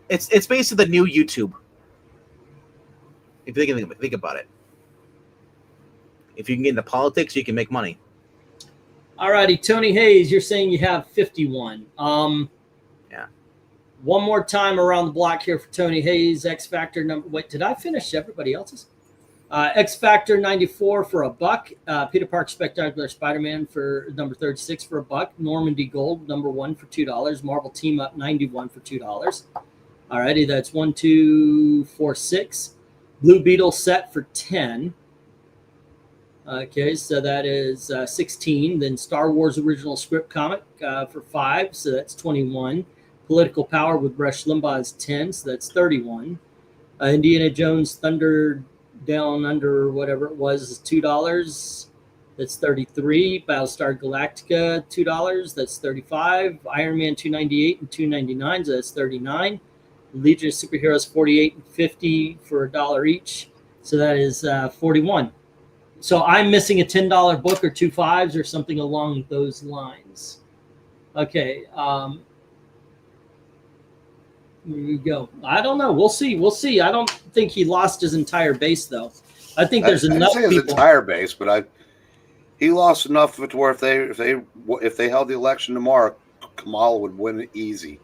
Speaker 1: It's basically the new YouTube. If you think about it, if you can get into politics, you can make money.
Speaker 2: All righty, Tony Hayes, you're saying you have 51.
Speaker 1: Yeah.
Speaker 2: One more time around the block here for Tony Hayes. X Factor number. Wait, did I finish everybody else's? X Factor 94 for $1. Peter Park Spectacular Spider-Man for number 36 for $1. Normandy Gold number 1 for $2. Marvel Team Up 91 for $2. All righty, that's 1, 2, 4, 6. Blue Beetle set for 10. Okay, so that is 16. Then Star Wars original script comic for 5, so that's 21. Political Power with Rush Limbaugh is 10, so that's 31. Indiana Jones Thunder Down Under, whatever it was, is $2. That's 33. Battlestar Galactica, $2. That's 35. Iron Man 298 and 299, so that's 39. Legion of Superheroes 48 and 50 for $1 each, so that is 41. So I'm missing a $10 book or 2 5s or something along those lines. Okay. There you go. I don't know. We'll see. I don't think he lost his entire base, though. I think there's enough people.
Speaker 3: His entire base, but he lost enough of it to where if they held the election tomorrow, Kamala would win it easy.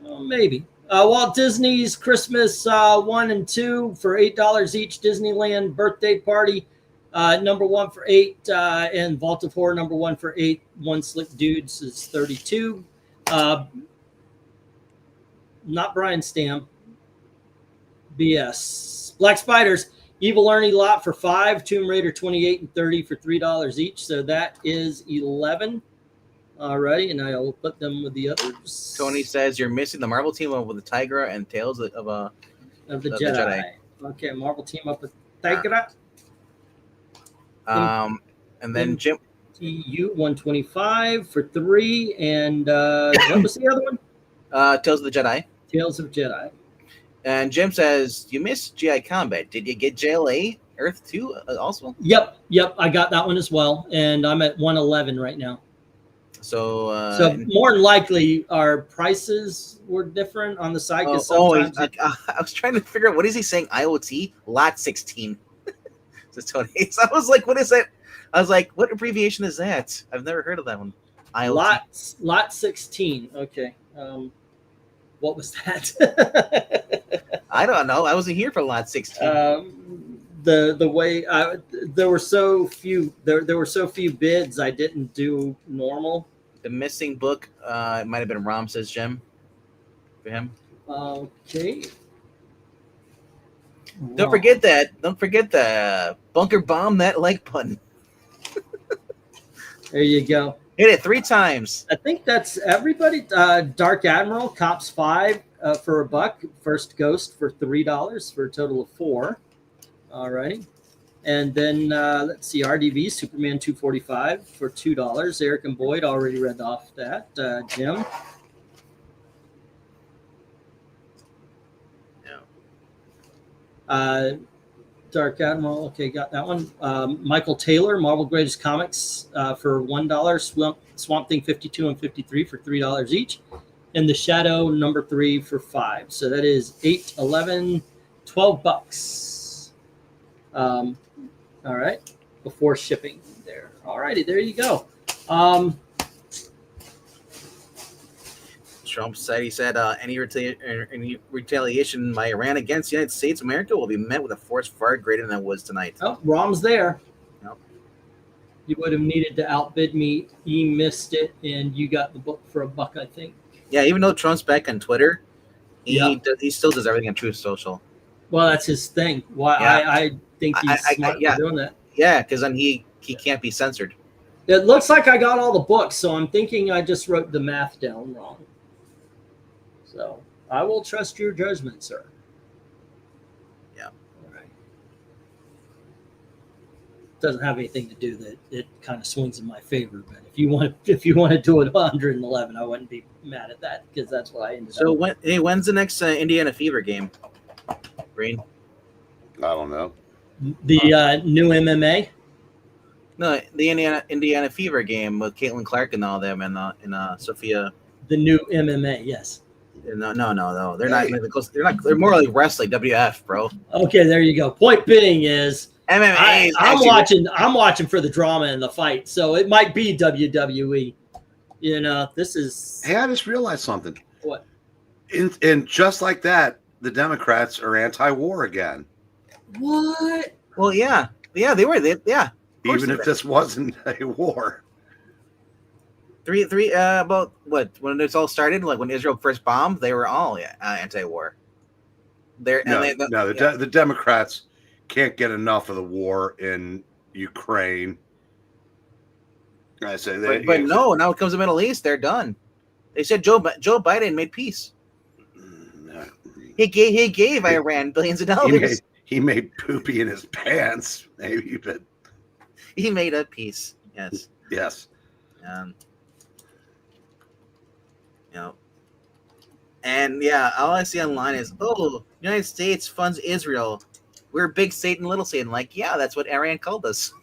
Speaker 2: Well, maybe. Walt Disney's Christmas 1 and 2 for $8 each. Disneyland birthday party. Number 1 for 8, and Vault of Horror number 1 for 8. One Slick Dudes is 32. Not Brian Stam. BS. Black Spiders. Evil Ernie lot for 5, Tomb Raider 28 and 30 for $3 each. So that is 11. All right, and I'll put them with the others.
Speaker 1: Tony says you're missing the Marvel team up with the Tigra and Tales of
Speaker 2: the
Speaker 1: the
Speaker 2: Jedi.
Speaker 1: Jedi.
Speaker 2: Okay, Marvel team up with Tigra.
Speaker 1: And then Jim
Speaker 2: TU 125 for 3, and what was the other one?
Speaker 1: Tales of the Jedi.
Speaker 2: Tales of Jedi.
Speaker 1: And Jim says you missed GI Combat. Did you get JLA Earth 2 also?
Speaker 2: Yep, I got that one as well, and I'm at 111 right now.
Speaker 1: So
Speaker 2: more than likely, our prices were different on the site. Because sometimes
Speaker 1: I was trying to figure out what is he saying? IoT lot 16. Says Tony. So I was like, what is that? I was like, what abbreviation is that? I've never heard of that one. IoT.
Speaker 2: Lot 16. Okay. What was that?
Speaker 1: I don't know. I wasn't here for lot 16.
Speaker 2: The way there were so few there were so few bids, I didn't do normal.
Speaker 1: The missing book, it might have been Rom, says Jim. For him.
Speaker 2: Okay.
Speaker 1: Don't forget the bunker bomb that like button.
Speaker 2: There you go.
Speaker 1: Hit it 3 times.
Speaker 2: I think that's everybody. Dark Admiral, Cops 5 for $1. First Ghost for $3 for a total of 4. All right. And then let's see, RDV, Superman 245 for $2. Eric and Boyd already read off that. Jim.
Speaker 1: Yeah.
Speaker 2: Dark Admiral, okay, got that one. Michael Taylor, Marvel Greatest Comics for $1. Swamp Thing 52 and 53 for $3 each. And The Shadow number 3 for $5. So that is 8, 11, $12. All right, before shipping there. All righty, there you go.
Speaker 1: Trump said, any retaliation by Iran against the United States of America will be met with a force far greater than it was tonight.
Speaker 2: Oh, Rom's there.
Speaker 1: Yep.
Speaker 2: You would have needed to outbid me. He missed it, and you got the book for $1, I think.
Speaker 1: Yeah, even though Trump's back on Twitter, he
Speaker 2: Yep.
Speaker 1: he still does everything on Truth Social.
Speaker 2: Well, that's his thing. Why
Speaker 1: Yeah.
Speaker 2: I think he's smart for doing that.
Speaker 1: Yeah, because then he can't be censored.
Speaker 2: It looks like I got all the books, so I'm thinking I just wrote the math down wrong. So I will trust your judgment, sir.
Speaker 1: Yeah.
Speaker 2: All right. Doesn't have anything to do that it kind of swings in my favor, but if you want to do it 111, I wouldn't be mad at that because that's what I ended
Speaker 1: So
Speaker 2: up.
Speaker 1: when's the next Indiana Fever game? Green?
Speaker 3: I don't know.
Speaker 2: The new MMA.
Speaker 1: No, the Indiana Fever game with Caitlin Clark and all them, and Sophia.
Speaker 2: The new MMA, yes.
Speaker 1: No. They're not. They're more like wrestling. WF, bro.
Speaker 2: Okay, there you go. Point being is
Speaker 1: MMA.
Speaker 2: I'm watching for the drama and the fight, so it might be WWE. You know, this is.
Speaker 3: Hey, I just realized something.
Speaker 2: What?
Speaker 3: And just like that, the Democrats are anti-war again.
Speaker 2: What?
Speaker 1: Well, yeah, they were.
Speaker 3: Even if this wasn't a war.
Speaker 1: About what, when this all started, like when Israel first bombed, they were all anti-war.
Speaker 3: The Democrats can't get enough of the war in Ukraine. I say that,
Speaker 1: but no, now it comes to the Middle East, they're done. They said Joe Biden made peace. He gave Iran billions of dollars.
Speaker 3: He made poopy in his pants, maybe, but
Speaker 1: he made a peace. Yes.
Speaker 3: Yes.
Speaker 1: And yeah, all I see online is, United States funds Israel. We're big Satan, little Satan. Like, yeah, that's what Iran called us.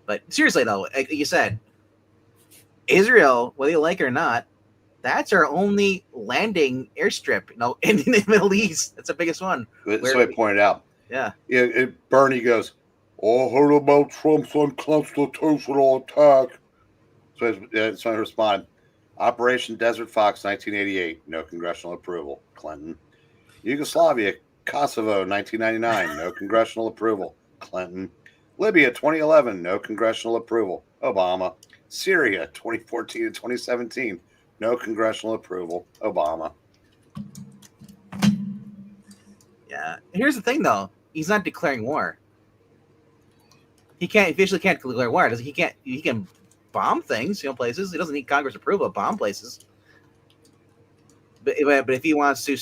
Speaker 1: But seriously, though, like you said, Israel, whether you like it or not, that's our only landing airstrip, in the Middle East. That's the biggest one.
Speaker 3: That's what I pointed out.
Speaker 1: Yeah.
Speaker 3: Bernie goes, I heard about Trump's unconstitutional attack. So I respond, Operation Desert Fox, 1988, no congressional approval. Clinton. Yugoslavia, Kosovo, 1999, no congressional approval. Clinton. Libya, 2011, no congressional approval. Obama. Syria, 2014 and 2017, no congressional approval. Obama.
Speaker 1: Yeah. Here's the thing, though. He's not declaring war. He officially can't declare war. He can't. He can bomb things, places. He doesn't need Congress approval to bomb places. But if he wants to,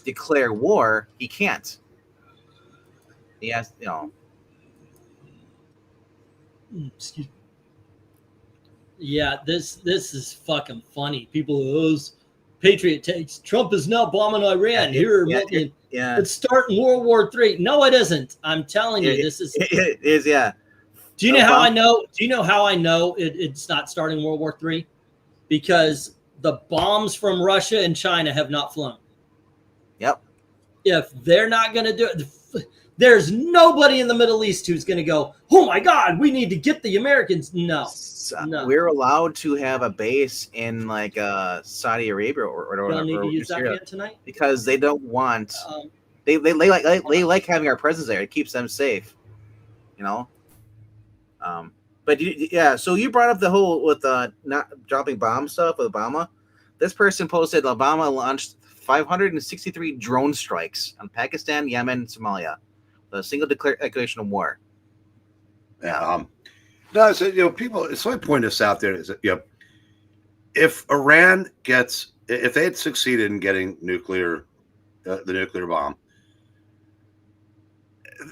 Speaker 1: declare war, he can't. He has,
Speaker 2: Excuse me. Yeah, this is fucking funny. People, those Patriot tanks. Trump is now bombing Iran. It's starting World War III. No, it isn't. I'm telling you, this is.
Speaker 1: It is, yeah.
Speaker 2: Do you know how I know? Do you know how I know it's not starting World War III? Because the bombs from Russia and China have not flown.
Speaker 1: Yep.
Speaker 2: If they're not going to do it, there's nobody in the Middle East who's going to go, oh my God, we need to get the Americans. No.
Speaker 1: We're allowed to have a base in Saudi Arabia or
Speaker 2: Don't need to use that again tonight
Speaker 1: because they don't want. They like having our presence there. It keeps them safe. But yeah. So you brought up the whole with not dropping bomb stuff with Obama. This person posted Obama launched 563 drone strikes on Pakistan, Yemen, Somalia, with a single declaration of war.
Speaker 3: Yeah. No, so people. So I point this out there is that if Iran if they had succeeded in getting the nuclear bomb,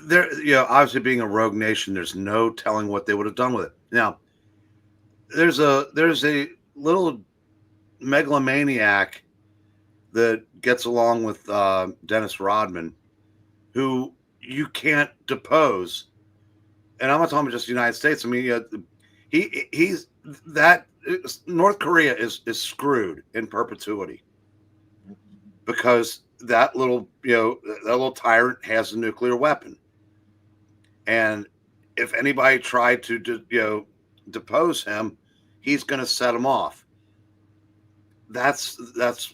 Speaker 3: there, obviously being a rogue nation, there's no telling what they would have done with it. Now, there's a little megalomaniac that gets along with Dennis Rodman, who you can't depose. And I'm not talking about just the United States. I mean, he's that North Korea is screwed in perpetuity because that little tyrant has a nuclear weapon, and if anybody tried to depose him, he's going to set him off. That's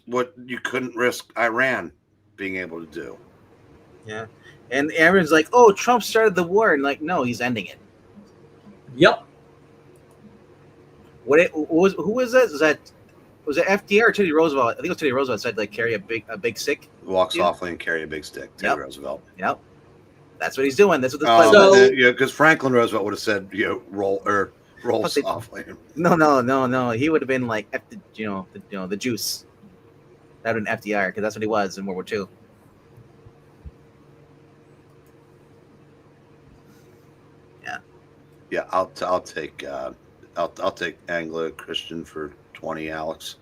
Speaker 3: what you couldn't risk Iran being able to do.
Speaker 1: Yeah. And everyone's like, "Oh, Trump started the war," and no, he's ending it.
Speaker 2: Yep.
Speaker 1: Who was that? Was it FDR or Teddy Roosevelt? I think it was Teddy Roosevelt said carry a big stick.
Speaker 3: Walk softly and carry a big stick. Teddy Roosevelt.
Speaker 1: Yep. That's what he's doing. That's what this place was.
Speaker 3: Because Franklin Roosevelt would have said, roll softly.
Speaker 1: No. He would have been like, the juice. That would have been FDR because that's what he was in World War II.
Speaker 3: Yeah, I'll take Anglo-Christian for 20, Alex.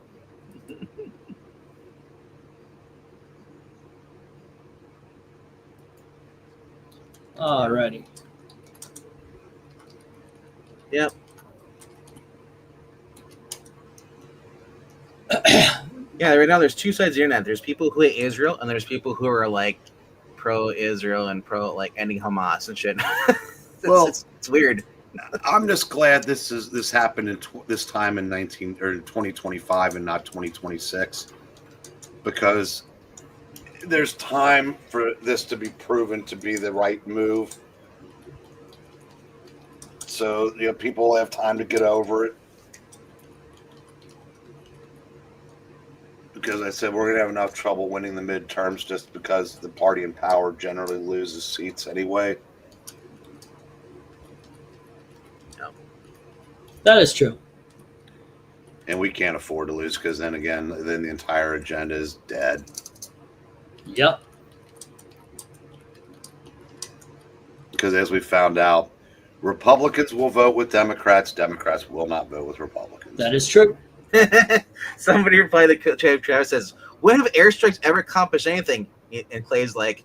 Speaker 2: Alrighty.
Speaker 1: Yep. Yeah, right now there's two sides of the internet. There's people who hate Israel, and there's people who are pro-Israel and pro ending Hamas and shit. It's weird.
Speaker 3: I'm just glad this happened in this time in 2025 and not 2026, because there's time for this to be proven to be the right move. So people have time to get over it. Because I said we're going to have enough trouble winning the midterms just because the party in power generally loses seats anyway.
Speaker 2: That is true.
Speaker 3: And we can't afford to lose because then the entire agenda is dead.
Speaker 2: Yep.
Speaker 3: Because as we found out, Republicans will vote with Democrats. Democrats will not vote with Republicans.
Speaker 2: That is true.
Speaker 1: Somebody replied to Travis says, "When have airstrikes ever accomplished anything?" And Clay's like,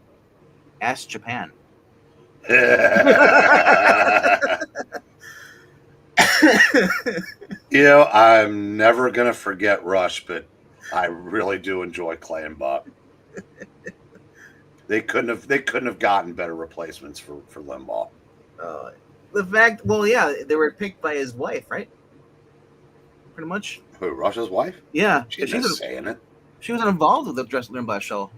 Speaker 1: "Ask Japan."
Speaker 3: I'm never gonna forget Rush, but I really do enjoy Clay and Buck. They couldn't have gotten better replacements for Limbaugh.
Speaker 1: The fact, they were picked by his wife, right? Pretty much.
Speaker 3: Who, Rush's wife?
Speaker 1: Yeah,
Speaker 3: she's saying it.
Speaker 1: She was involved with the Dress Limbaugh show.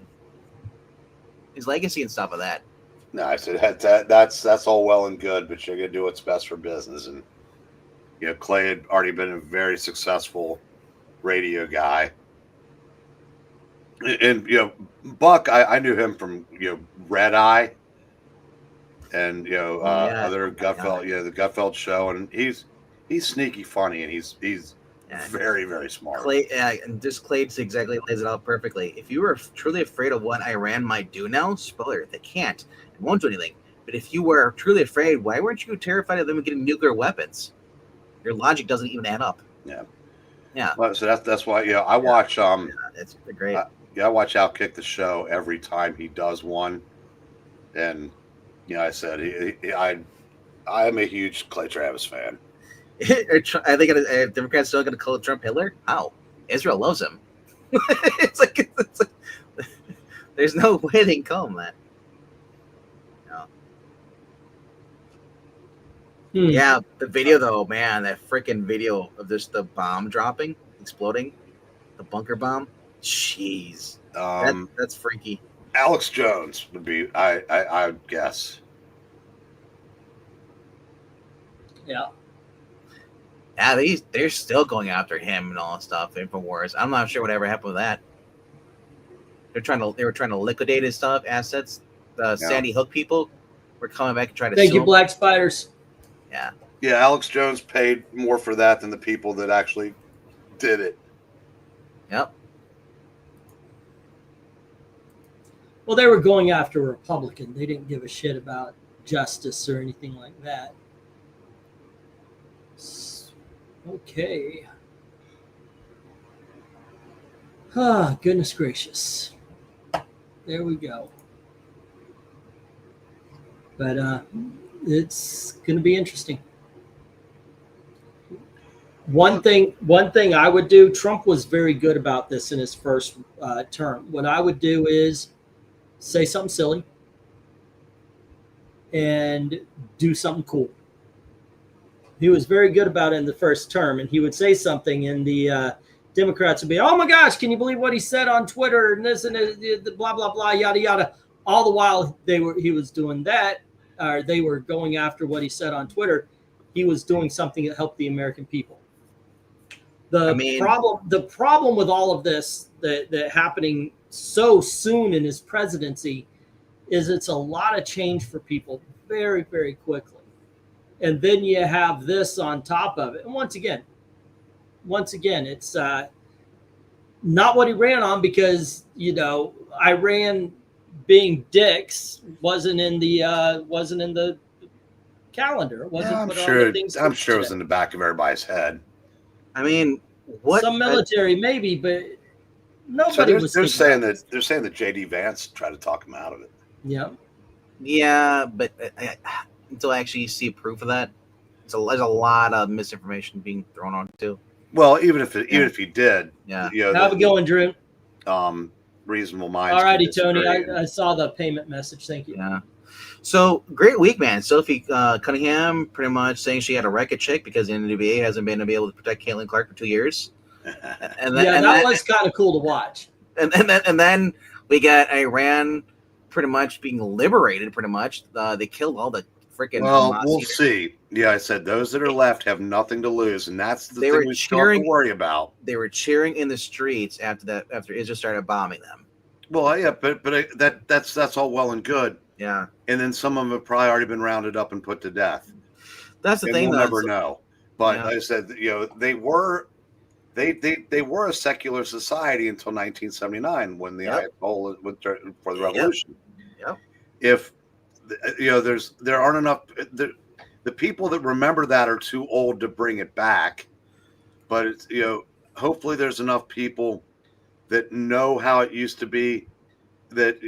Speaker 1: His legacy and stuff of that.
Speaker 3: No, I said that's all well and good, but you're gonna do what's best for business. And Clay had already been a very successful radio guy. And Buck, I knew him from Red Eye, and other Gutfeld, the Gutfeld show, and he's sneaky funny, and he's very, very smart.
Speaker 1: Clay, and this Clay exactly lays it out perfectly. If you were truly afraid of what Iran might do now, spoiler, they can't. It won't do anything. But if you were truly afraid, why weren't you terrified of them getting nuclear weapons? Your logic doesn't even add up.
Speaker 3: Yeah.
Speaker 1: Yeah.
Speaker 3: Well, so that's why I watch
Speaker 1: it's great.
Speaker 3: I watch Outkick the Show every time he does one, and I said I'm a huge Clay Travis fan.
Speaker 1: I think Democrats still going to call Trump Hitler. How? Israel loves him. it's like there's no way they can call him that. No. Yeah, the video though, man, that freaking video of the bomb dropping, exploding, the bunker bomb. Jeez, that's freaky.
Speaker 3: Alex Jones would be, I would guess.
Speaker 2: Yeah.
Speaker 1: Yeah, they're still going after him and all that stuff. InfoWars. I'm not sure whatever happened with that. They were trying to liquidate his stuff, assets. The Sandy Hook people were coming back and trying to.
Speaker 2: Thank you, Black Spiders.
Speaker 1: Yeah.
Speaker 3: Yeah, Alex Jones paid more for that than the people that actually did it.
Speaker 1: Yep.
Speaker 2: Well, they were going after a Republican. They didn't give a shit about justice or anything like that. Okay. Ah, goodness gracious. There we go. But it's going to be interesting. One thing I would do, Trump was very good about this in his first term. What I would do is say something silly and do something cool. He was very good about it in the first term, and he would say something, and the Democrats would be, "Oh my gosh, can you believe what he said on Twitter?" And this and the blah blah blah, yada yada. All the while he was doing that, or they were going after what he said on Twitter. He was doing something that helped the American people. The problem with all of this that happening so soon in his presidency is it's a lot of change for people very, very quickly. And then you have this on top of it. And once again, it's not what he ran on because, Iran being dicks wasn't in the calendar. It wasn't
Speaker 3: I'm sure it was in the back of everybody's head.
Speaker 1: I mean, what
Speaker 2: some military maybe, but nobody was.
Speaker 3: They're saying that JD Vance tried to talk him out of it.
Speaker 2: Yeah.
Speaker 1: Yeah, but until I actually see proof of that, there's a lot of misinformation being thrown on too.
Speaker 3: Well, even if he did,
Speaker 1: yeah.
Speaker 2: How's it going, Drew?
Speaker 3: Reasonable minds.
Speaker 2: All righty, Tony. I saw the payment message. Thank you.
Speaker 1: Yeah. So great week, man. Sophie Cunningham pretty much saying she had to wreck a chick because the NBA hasn't been able to protect Caitlin Clark for 2 years.
Speaker 2: That was kind of cool to watch.
Speaker 1: And then we got Iran pretty much being liberated. Pretty much, they killed all the freaking.
Speaker 3: Well, we'll see. Yeah, I said those that are left have nothing to lose, and that's the thing we still have to worry about.
Speaker 1: They were cheering in the streets after Israel started bombing them.
Speaker 3: Well, yeah, but that's all well and good.
Speaker 1: Yeah,
Speaker 3: and then some of them have probably already been rounded up and put to death.
Speaker 1: That's the thing.
Speaker 3: We'll never know. But like I said, they were a secular society until 1979 when the Ayatollah went for the revolution.
Speaker 1: Yep.
Speaker 3: If there aren't enough. The people that remember that are too old to bring it back. But it's hopefully there's enough people that know how it used to be. That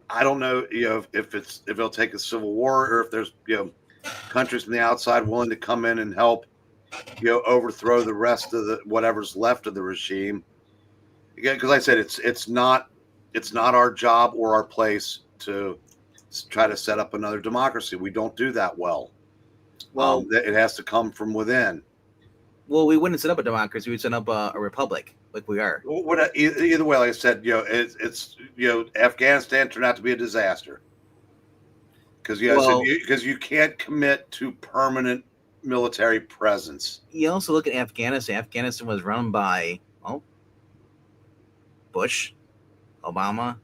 Speaker 3: I don't know if it'll take a civil war or if there's countries from the outside willing to come in and help overthrow the rest of the whatever's left of the regime. Again, because like I said, it's not our job or our place to try to set up another democracy. We don't do that well. Well, it has to come from within.
Speaker 1: Well, we wouldn't set up a democracy; we'd set up a republic, like we are.
Speaker 3: Either way, like I said, it's Afghanistan turned out to be a disaster because you can't commit to permanent military presence.
Speaker 1: You also look at Afghanistan. Afghanistan was run by Bush, Obama,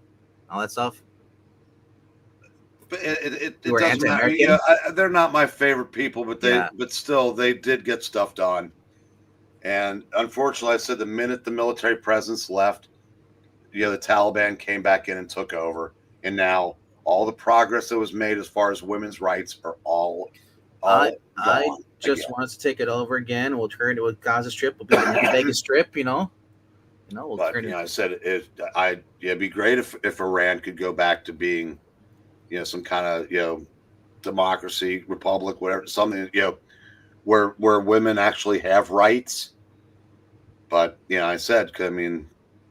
Speaker 1: all that stuff.
Speaker 3: But it
Speaker 1: Who are
Speaker 3: doesn't matter.
Speaker 1: anti-American?
Speaker 3: They're not my favorite people, but still they did get stuff done. And unfortunately, I said the minute the military presence left, the Taliban came back in and took over, and now all the progress that was made as far as women's rights are all
Speaker 1: I
Speaker 3: gone.
Speaker 1: just
Speaker 3: again.
Speaker 1: wants to take it over again. We'll turn it with Gaza Strip. We'll be the new Vegas Strip. We'll
Speaker 3: But
Speaker 1: turn it.
Speaker 3: I said it'd be great if Iran could go back to being, some kind of democracy, republic, whatever, something where women actually have rights. But I said,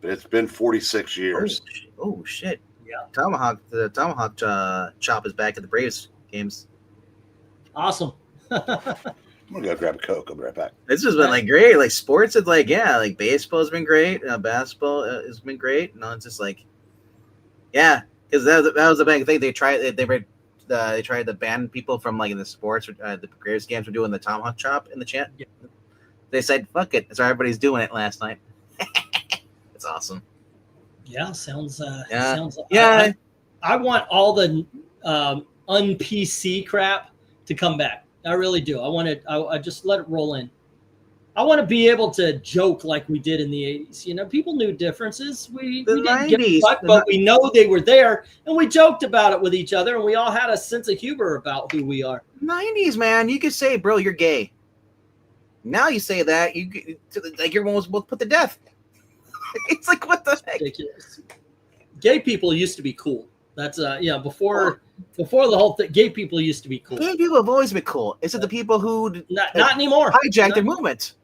Speaker 3: it's been 46 years.
Speaker 1: Oh shit!
Speaker 2: Yeah.
Speaker 1: The Tomahawk chop is back at the Braves games.
Speaker 2: Awesome.
Speaker 3: I'm gonna go grab a Coke. I'll be right back.
Speaker 1: This has been great. Like sports, it's baseball's been great. Basketball has been great. It's just because that was the big thing. They tried to ban people from in the sports. The Braves games were doing the Tomahawk chop in the chat.
Speaker 2: Yeah.
Speaker 1: They said, "Fuck it," so everybody's doing it last night. It's awesome.
Speaker 2: Yeah, sounds.
Speaker 1: Yeah.
Speaker 2: I want all the un-PC crap to come back. I really do. I want it. I just let it roll in. I want to be able to joke like we did in the 80s. People knew differences. We didn't
Speaker 1: 90s,
Speaker 2: but we know they were there, and we joked about it with each other, and we all had a sense of humor about who we are.
Speaker 1: 90s, man. You could say, "Bro, you're gay." Now you say that you're almost both put to death. It's what the heck?
Speaker 2: Ridiculous. Gay people used to be cool. That's before the whole thing. Gay people used to be cool.
Speaker 1: Gay people have always been cool. Is it the people who
Speaker 2: Not anymore.
Speaker 1: hijack their movement?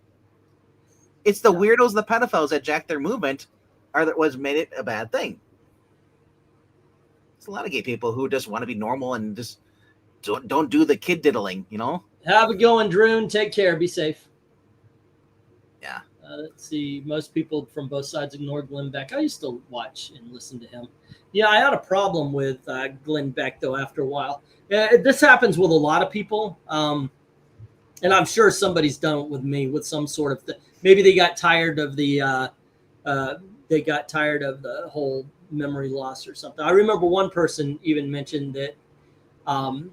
Speaker 1: It's the weirdos and the pedophiles that jack their movement was made it a bad thing. It's a lot of gay people who just want to be normal and just don't do the kid diddling.
Speaker 2: Have a going, Drew. Take care. Be safe.
Speaker 1: Yeah.
Speaker 2: Let's see. Most people from both sides ignore Glenn Beck. I used to watch and listen to him. Yeah, I had a problem with Glenn Beck, though, after a while. This happens with a lot of people. And I'm sure somebody's done it with me with some sort of maybe they got tired of the whole memory loss or something. I remember one person even mentioned that I'm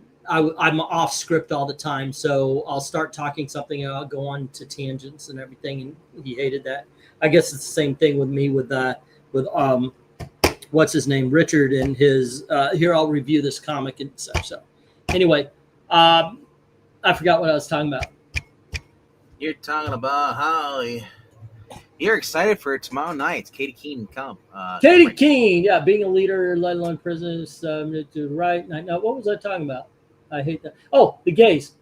Speaker 2: off script all the time, so I'll start talking something and I'll go on to tangents and everything, and he hated that. I guess it's the same thing with me with what's his name, Richard, and his here I'll review this comic and such. So anyway, I forgot what I was talking about.
Speaker 1: You're talking about how you're excited for tomorrow night. Katie Keene come.
Speaker 2: Katie Keene, yeah, being a leader, let alone prisoners, to the right. Now, what was I talking about? I hate that. Oh, the gays.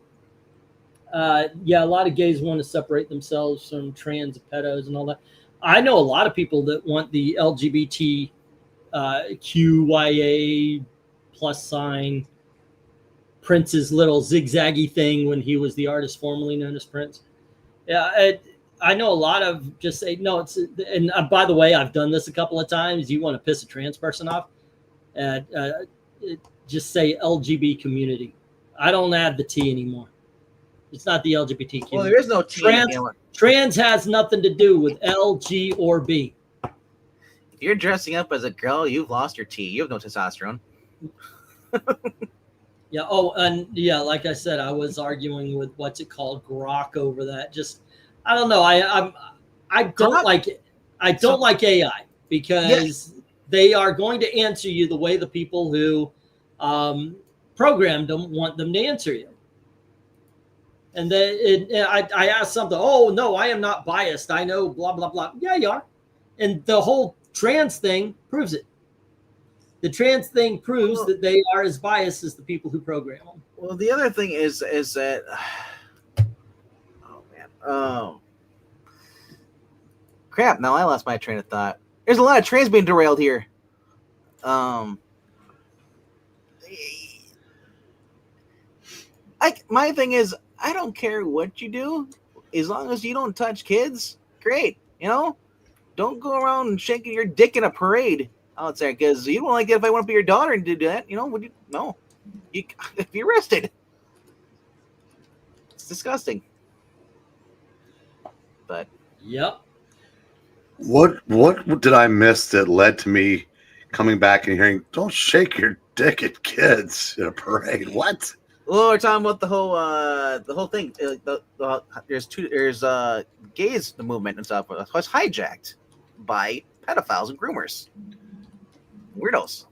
Speaker 2: A lot of gays want to separate themselves from trans pedos and all that. I know a lot of people that want the LGBT QYA plus sign Prince's little zigzaggy thing when he was the artist formerly known as Prince. Yeah, I know a lot of just say no. And by the way, I've done this a couple of times. You want to piss a trans person off, just say LGBT community. I don't add the T anymore. It's not the LGBT community.
Speaker 1: Well, there is no T.
Speaker 2: Trans has nothing to do with L, G, or B.
Speaker 1: If you're dressing up as a girl, you've lost your T. You have no testosterone.
Speaker 2: Yeah. Oh, and yeah, like I said, I was arguing with what's it called, Grok, over that. Just, I don't know. I don't
Speaker 1: Grok?
Speaker 2: like it. I don't like AI because they are going to answer you the way the people who programmed them want them to answer you. And then I asked something. Oh no, I am not biased. I know blah blah blah. Yeah, you are. And the whole trans thing proves it. The trans thing proves that they are as biased as the people who program them.
Speaker 1: Well, the other thing is that, oh man, crap! Now I lost my train of thought. There's a lot of trains being derailed here. My thing is, I don't care what you do, as long as you don't touch kids. Great, don't go around shaking your dick in a parade out there, because you don't like it. If I want to be your daughter and do that, would you? No, you'd be arrested. It's disgusting. But
Speaker 2: yep.
Speaker 3: What did I miss that led to me coming back and hearing, "Don't shake your dick at kids in a parade." What?
Speaker 1: Well, we're talking about the whole thing. There's gays movement and stuff was hijacked by pedophiles and groomers, weirdos.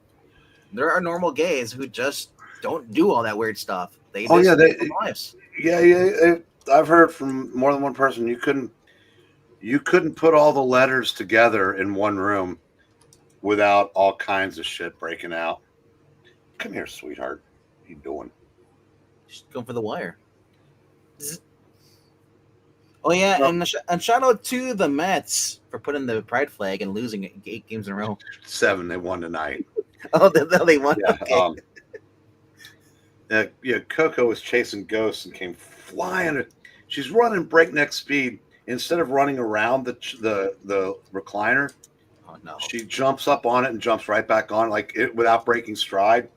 Speaker 1: There are normal gays who just don't do all that weird stuff. They just live their lives.
Speaker 3: Yeah. I've heard from more than one person you couldn't put all the letters together in one room without all kinds of shit breaking out. Come here, sweetheart. What are you doing?
Speaker 1: Just going for the wire. Oh yeah, and shout out to the Mets for putting the pride flag and losing 8 games in a row.
Speaker 3: 7, they won tonight.
Speaker 1: Oh, they won.
Speaker 3: Yeah,
Speaker 1: Okay.
Speaker 3: Coco was chasing ghosts and came flying. She's running breakneck speed. Instead of running around the recliner,
Speaker 1: Oh no.
Speaker 3: she jumps up on it and jumps right back on without breaking stride.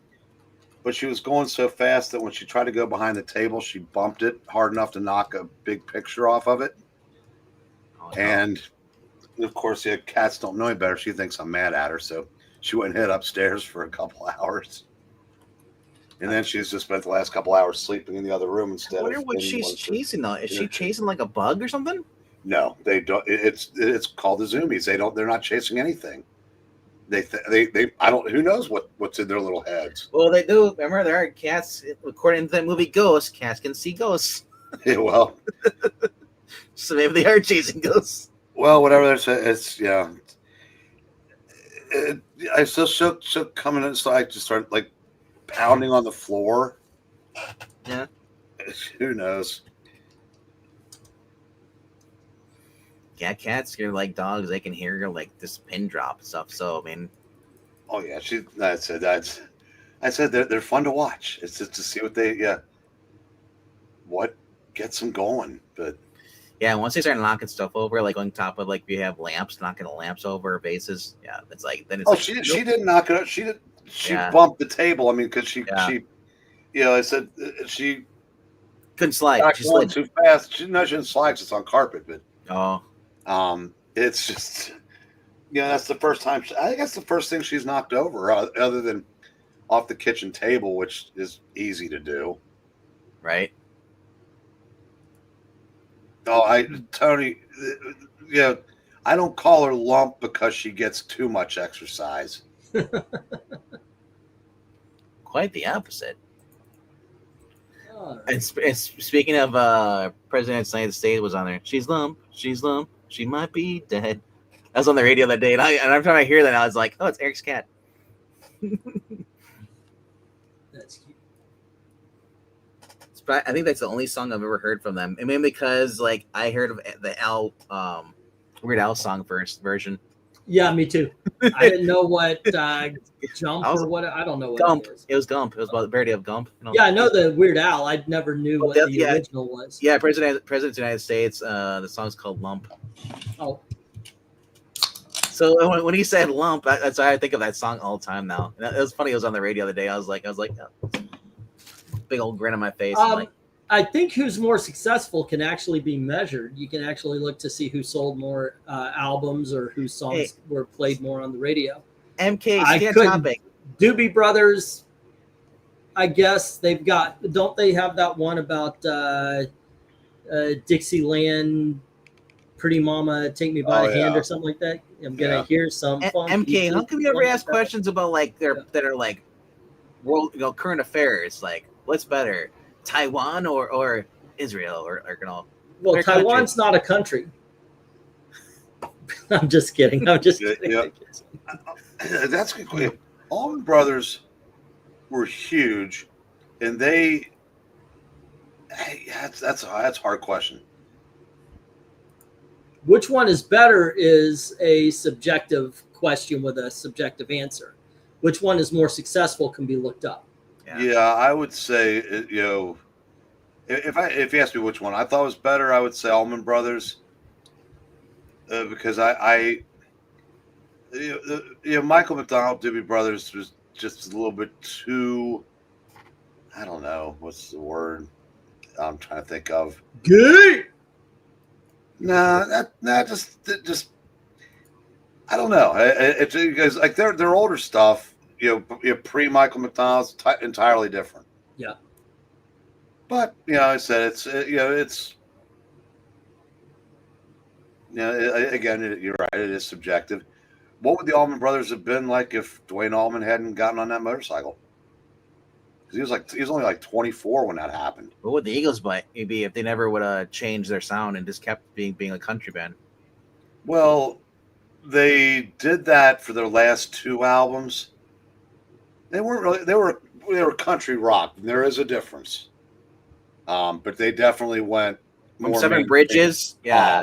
Speaker 3: But she was going so fast that when she tried to go behind the table, she bumped it hard enough to knock a big picture off of it.
Speaker 1: Oh, no.
Speaker 3: And of course, the cats don't know any better. She thinks I'm mad at her, so she went and hid upstairs for a couple hours. And then she's just spent the last couple hours sleeping in the other room instead.
Speaker 1: I wonder what she's chasing though. Is she chasing like a bug or something?
Speaker 3: No, they don't. It's called the Zoomies. They're not chasing anything. They I don't. Who knows what's in their little heads?
Speaker 1: Well, they do. Remember, there are cats. According to that movie Ghost, cats can see ghosts.
Speaker 3: Yeah, well,
Speaker 1: So maybe they are chasing ghosts.
Speaker 3: well, whatever they're saying, it's yeah. I still she'll come inside, just start like pounding on the floor.
Speaker 1: Yeah.
Speaker 3: Who knows?
Speaker 1: Yeah, cats are like dogs. They can hear like this pin drop and stuff. So I mean,
Speaker 3: Oh yeah, I said they're fun to watch. It's just to see what gets them going. But
Speaker 1: yeah, once they start knocking stuff over, like on top of like if you have lamps, knocking the lamps over vases. Yeah, it's like then it's.
Speaker 3: she didn't knock it up. She
Speaker 1: Yeah.
Speaker 3: bumped the table. I mean, because she I said she
Speaker 1: couldn't slide.
Speaker 3: knocked
Speaker 1: She
Speaker 3: one
Speaker 1: slid.
Speaker 3: too fast. She didn't slide. It's on carpet, but
Speaker 1: Oh,
Speaker 3: it's just that's the first time. I think that's the first thing she's knocked over, other than off the kitchen table, which is easy to do.
Speaker 1: right.
Speaker 3: Oh, Tony, I don't call her lump because she gets too much exercise.
Speaker 1: Quite the opposite.
Speaker 2: Oh,
Speaker 1: And speaking of President of the United States was on there. She's lump. She might be dead. I was on the radio that day, and every time I hear that, I was like, "Oh, it's Eric's cat."
Speaker 2: that's cute.
Speaker 1: I think that's the only song I've ever heard from them. I mean, because like I heard of the Weird Al song first version.
Speaker 2: Yeah, me too. I didn't know what jump or what. I don't know what
Speaker 1: Gump.
Speaker 2: it is.
Speaker 1: It was Gump. It was about the parody of Gump. You know?
Speaker 2: Yeah, I know the Weird Al. I never knew what the
Speaker 1: yeah.
Speaker 2: original was.
Speaker 1: Yeah, President of the United States. The song's called Lump.
Speaker 2: Oh,
Speaker 1: So when he said lump, that's why I think of that song all the time now. And it was funny. It was on the radio the other day. I was like, oh. Big old grin on my face. I'm like,
Speaker 2: I think who's more successful can actually be measured. You can actually look to see who sold more albums or whose songs were played more on the radio.
Speaker 1: MK,
Speaker 2: I
Speaker 1: stay on
Speaker 2: couldn't-
Speaker 1: topic.
Speaker 2: Doobie Brothers, I guess they've got. Don't they have that one about Dixieland? Pretty Mama, Take Me by the Hand, or something like that. I'm gonna hear some.
Speaker 1: MK, how come you ever ask questions about like that are like world, current affairs? Like, what's better, Taiwan or Israel or
Speaker 2: Well,
Speaker 1: Their
Speaker 2: Taiwan's not a country. I'm just kidding. I'm just kidding.
Speaker 3: Yeah. That's a good question. Allman Brothers were huge, and that's a hard question.
Speaker 2: Which one is better is a subjective question with a subjective answer. Which one is more successful can be looked up.
Speaker 3: Yeah, I would say if you ask me which one I thought was better, I would say Allman Brothers, because Michael McDonald, Doobie Brothers was just a little bit too. I don't know what's the word I'm trying to think of.
Speaker 2: Good.
Speaker 3: No, just I don't know. It's because like their older stuff, pre Michael McDonald's entirely different.
Speaker 2: Yeah.
Speaker 3: But I said it's again, you're right. It is subjective. What would the Allman Brothers have been like if Dwayne Allman hadn't gotten on that motorcycle? Because he was only like 24 when that happened.
Speaker 1: What would the Eagles be if they never would have changed their sound and just kept being a country band?
Speaker 3: Well, they did that for their last 2 albums. They weren't really. They were country rock. And there is a difference. But they definitely went
Speaker 1: From Seven Bridges, yeah.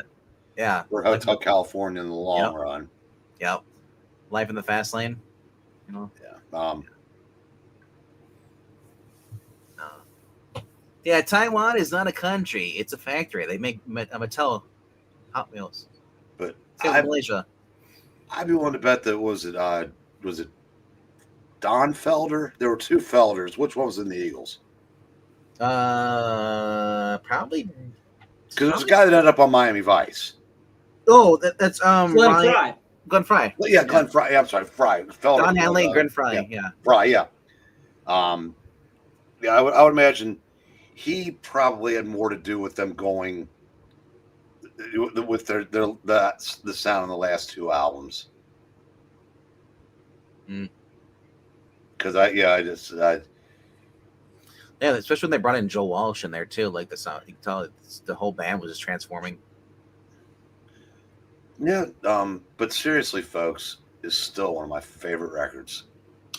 Speaker 3: For Hotel California in the long run.
Speaker 1: Yep. Life in the Fast Lane.
Speaker 3: Yeah.
Speaker 1: Yeah, Taiwan is not a country; it's a factory. They make Mattel Hot Wheels.
Speaker 3: But
Speaker 1: Malaysia.
Speaker 3: I'd be willing to bet that was it Don Felder? There were 2 Felders. Which one was in the Eagles?
Speaker 1: Probably
Speaker 3: because there's a guy that ended up on Miami Vice.
Speaker 1: Oh, that's
Speaker 2: Glenn Fry.
Speaker 1: Glenn Fry.
Speaker 3: Well, yeah, Glenn Fry. Yeah, I'm sorry, Fry. Felder,
Speaker 1: Don Henley, Glenn Fry. Yeah.
Speaker 3: Fry. Yeah. Yeah, I would imagine he probably had more to do with them going with the sound in the last 2 albums. Because
Speaker 1: yeah, especially when they brought in Joe Walsh in there too. Like the sound, you can tell the whole band was just transforming.
Speaker 3: Yeah, but seriously, folks, is still one of my favorite records.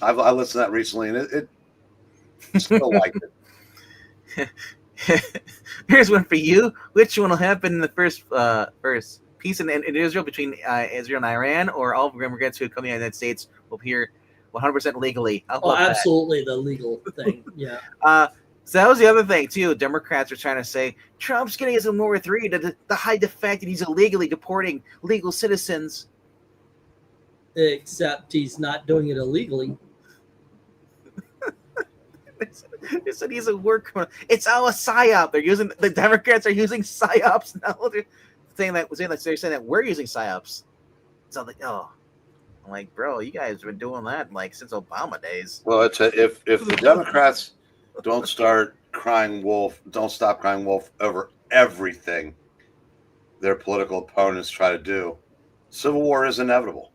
Speaker 3: I listened to that recently, and it still like it.
Speaker 1: Here's one for you. Which one will happen in the first peace in Israel between Israel and Iran, or all immigrants who come to the United States will be here 100% legally?
Speaker 2: Absolutely, the legal thing. Yeah.
Speaker 1: So that was the other thing too. Democrats are trying to say Trump's getting us in World War III to hide the fact that he's illegally deporting legal citizens.
Speaker 2: Except he's not doing it illegally.
Speaker 1: They said he's a war criminal. It's all a psyop. The Democrats are using psyops now. They're saying that we're using psyops. So I'm like, bro, you guys have been doing that like since Obama days.
Speaker 3: Well, if the Democrats don't stop crying wolf over everything their political opponents try to do, civil war is inevitable.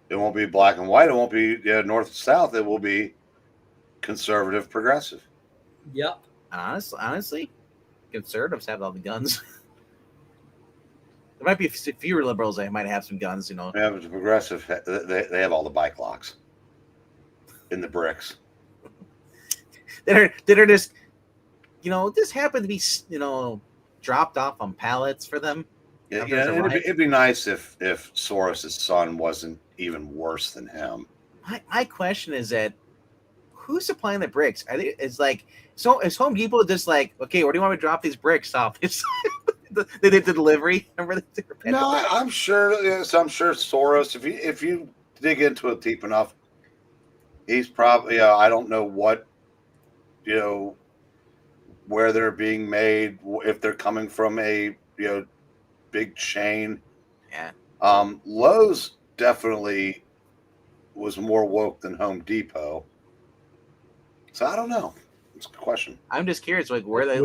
Speaker 3: It won't be black and white. It won't be north and south. It will be conservative, progressive.
Speaker 2: Yep.
Speaker 1: Honestly, conservatives have all the guns. There might be fewer liberals that might have some guns,
Speaker 3: Yeah, but the progressive, they have all the bike locks in the bricks.
Speaker 1: that are just, this happened to be, dropped off on pallets for them.
Speaker 3: Yeah, it'd be nice if Soros' son wasn't even worse than him.
Speaker 1: My question is that who's supplying the bricks? Is Home Depot just like, okay, where do you want me to drop these bricks off? They did the delivery. Remember
Speaker 3: No, I'm sure. Yes, I'm sure Soros. If you dig into it deep enough, he's probably. I don't know what, where they're being made. If they're coming from a big chain.
Speaker 1: Yeah.
Speaker 3: Lowe's definitely was more woke than Home Depot. So I don't know. It's a good question.
Speaker 1: I'm just curious, like where they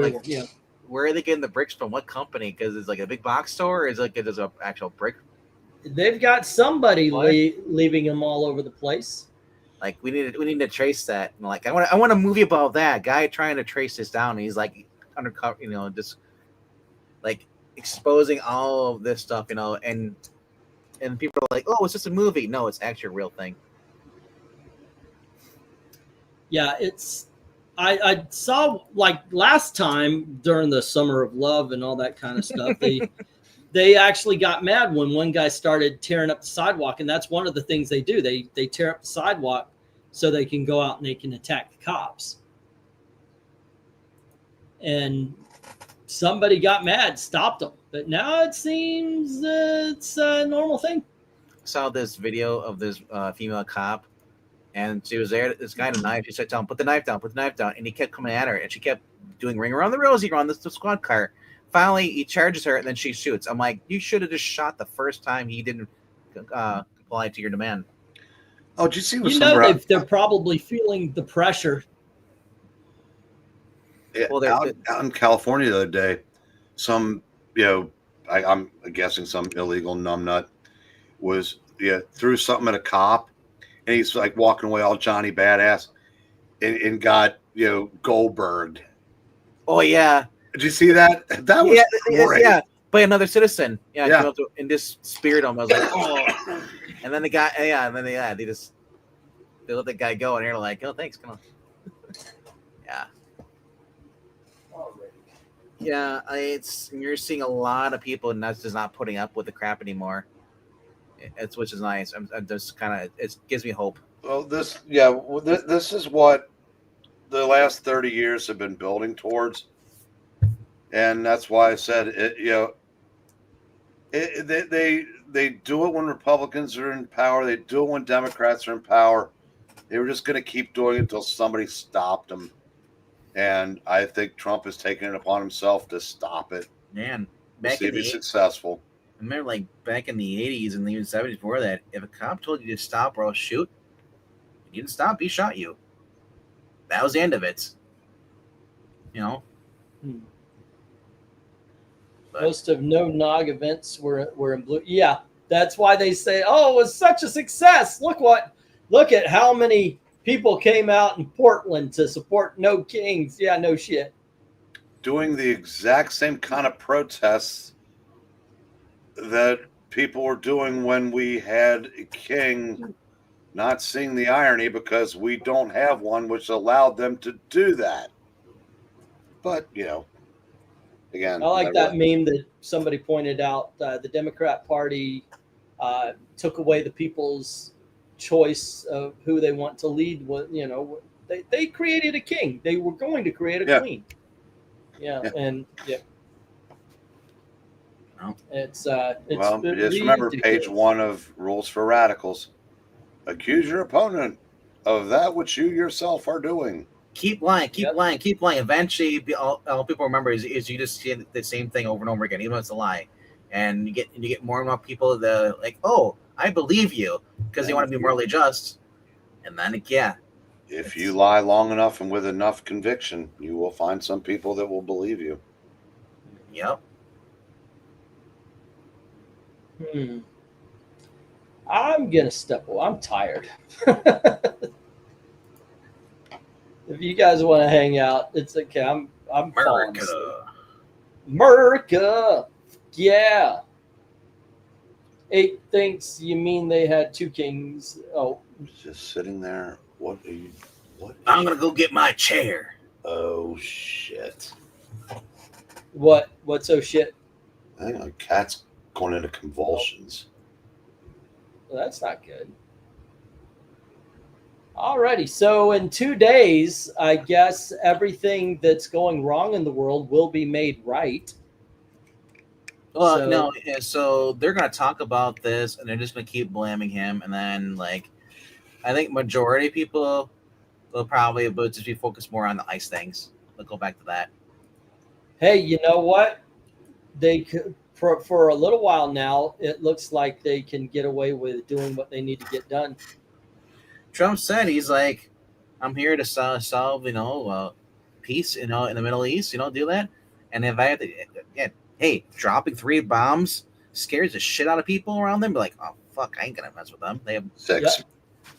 Speaker 1: where are they getting the bricks from? What company? Because it's like a big box store, or is it there's an actual brick?
Speaker 2: They've got somebody leaving them all over the place.
Speaker 1: Like we need to trace that. And like I want a movie about that guy trying to trace this down. And he's like undercover, just like exposing all of this stuff, and people are like, oh, it's just a movie. No, it's actually a real thing.
Speaker 2: Yeah, I saw like last time during the Summer of Love and all that kind of stuff. They actually got mad when one guy started tearing up the sidewalk, and that's one of the things they do. They tear up the sidewalk so they can go out and they can attack the cops. And somebody got mad, stopped them, but now it seems it's a normal thing.
Speaker 1: I saw this video of this female cop. And she was there. This guy had a knife. She said, "Tell him, put the knife down, And he kept coming at her, and she kept doing ring around the rosy around the squad car. Finally, he charges her, and then she shoots. I'm like, you should have just shot the first time he didn't comply to your demand.
Speaker 3: Oh, did you see what
Speaker 2: You know,
Speaker 3: some
Speaker 2: they're probably feeling the pressure.
Speaker 3: yeah,
Speaker 1: Well,
Speaker 3: out in California the other day, some I'm guessing some illegal numbnut was threw something at a cop, and he's like walking away all Johnny Badass, and got Goldberged.
Speaker 1: oh yeah,
Speaker 3: Did you see that? That was great.
Speaker 1: yeah. By another citizen. Yeah,
Speaker 3: Yeah.
Speaker 1: came up to, and just speared him. I was like, oh. And then the guy, they let the guy go, and they're like, oh, thanks, come on. Yeah. Yeah, you're seeing a lot of people and that's just not putting up with the crap anymore. Which is nice. I'm just kind of it gives me hope.
Speaker 3: Well, this is what the last 30 years have been building towards, and that's why I said it. They do it when Republicans are in power. They do it when Democrats are in power. They were just going to keep doing it until somebody stopped them. And I think Trump has taken it upon himself to stop it.
Speaker 1: Man,
Speaker 3: We'll see if he's successful.
Speaker 1: I remember, like back in the 80s and even 70s before that, if a cop told you to stop or else shoot, you didn't stop, he shot you. That was the end of it. But,
Speaker 2: most of no-nog events were in blue. Yeah, that's why they say, "Oh, it was such a success. Look at how many people came out in Portland to support No Kings." Yeah, no shit.
Speaker 3: Doing the exact same kind of protests that people were doing when we had a king, not seeing the irony because we don't have one, which allowed them to do that. But, again,
Speaker 2: I like that meme that somebody pointed out. The Democrat Party took away the people's choice of who they want to lead. They created a king. They were going to create a queen. Yeah. It's
Speaker 3: well, just remember page 1 of Rules for Radicals. Accuse your opponent of that which you yourself are doing.
Speaker 1: Keep lying. Eventually, all people remember is you just see the same thing over and over again, even though it's a lie. And you get more and more people that like, oh, I believe you, because they want to be morally just. And then,
Speaker 3: if you lie long enough and with enough conviction, you will find some people that will believe you.
Speaker 1: Yep.
Speaker 2: I'm gonna step away. I'm tired. If you guys want to hang out, it's okay. I'm falling asleep. America. Yeah. 8 thinks you mean they had 2 kings. Oh.
Speaker 3: Just sitting there. What?
Speaker 1: I'm going to go get my chair.
Speaker 3: Oh, shit.
Speaker 2: What's so shit?
Speaker 3: I think my cat's going into convulsions.
Speaker 2: Well, that's not good. Alrighty, so in 2 days, I guess everything that's going wrong in the world will be made right.
Speaker 1: Well, so they're going to talk about this, and they're just going to keep blaming him, and then, I think majority of people will probably just be focused more on the ICE things. They'll go back to that.
Speaker 2: Hey, you know what? They could, for a little while now, it looks like they can get away with doing what they need to get done.
Speaker 1: Trump said he's like, I'm here to solve, peace, in the Middle East, do that. And if I have to, dropping 3 bombs scares the shit out of people around them. Be like, oh, fuck, I ain't going to mess with them. They have
Speaker 3: 6,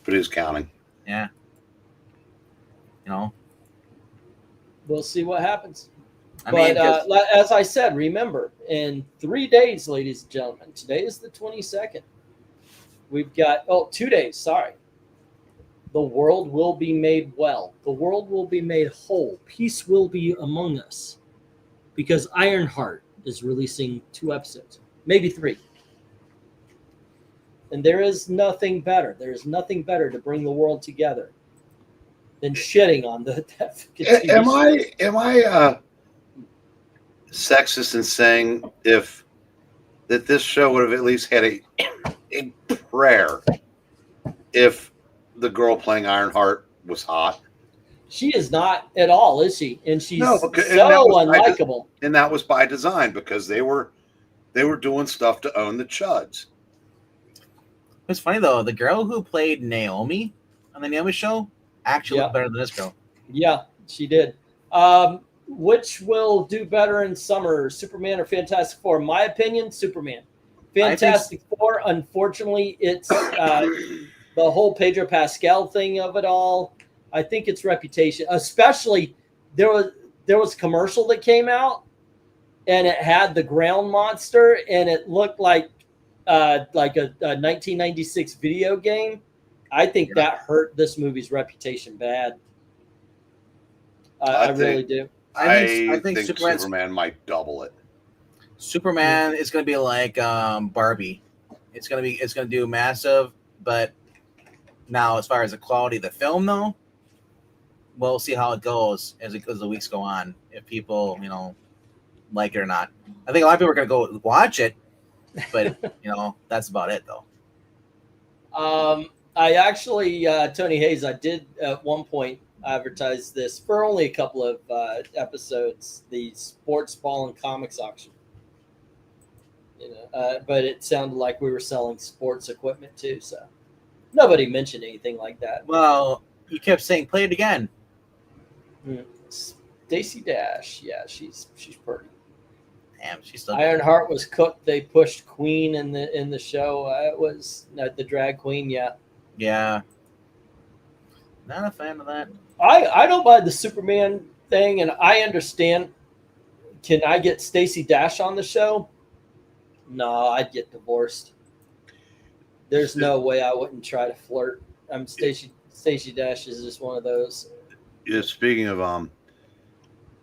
Speaker 3: but he's counting.
Speaker 1: Yeah.
Speaker 2: We'll see what happens.
Speaker 1: But
Speaker 2: as I said, remember, in 3 days, ladies and gentlemen, today is the 22nd. We've got, 2 days, sorry. The world will be made well. The world will be made whole. Peace will be among us. Because Ironheart is releasing 2 episodes, maybe 3. And there is nothing better. There is nothing better to bring the world together than shitting on the
Speaker 3: Am I sexist in saying that this show would have at least had a prayer if the girl playing Ironheart was hot?
Speaker 2: She is not at all, is she? And she's so unlikable.
Speaker 3: And that was by design because they were doing stuff to own the chuds.
Speaker 1: It's funny though. The girl who played Naomi on the Naomi show actually
Speaker 2: Yeah.
Speaker 1: looked better than this girl.
Speaker 2: Yeah, she did. Which will do better in summer, Superman or Fantastic Four? In my opinion, Superman. Fantastic Four, unfortunately, it's the whole Pedro Pascal thing of it all. I think its reputation, especially there was a commercial that came out, and it had the ground monster, and it looked like a 1996 video game. I think that hurt this movie's reputation bad. I really do.
Speaker 3: I think Superman might double it.
Speaker 1: Superman is going to be like Barbie. It's going to do massive, but now as far as the quality of the film, though, we'll see how it goes as the weeks go on. If people, like it or not. I think a lot of people are going to go watch it, but that's about it, though.
Speaker 2: I actually, Tony Hayes, I did at one point advertise this for only a couple of episodes, the sports ball and comics auction. But it sounded like we were selling sports equipment too, so nobody mentioned anything like that.
Speaker 1: Well, you kept saying play it again.
Speaker 2: Stacey Dash, yeah, she's pretty.
Speaker 1: Damn, she's still.
Speaker 2: Ironheart was cooked. They pushed Queen in the show. It was the drag queen, yeah.
Speaker 1: Yeah. Not a fan of that.
Speaker 2: I don't buy the Superman thing, and I understand. Can I get Stacey Dash on the show? No, I'd get divorced. There's no way I wouldn't try to flirt. Stacey Dash is just one of those.
Speaker 3: Yeah, speaking of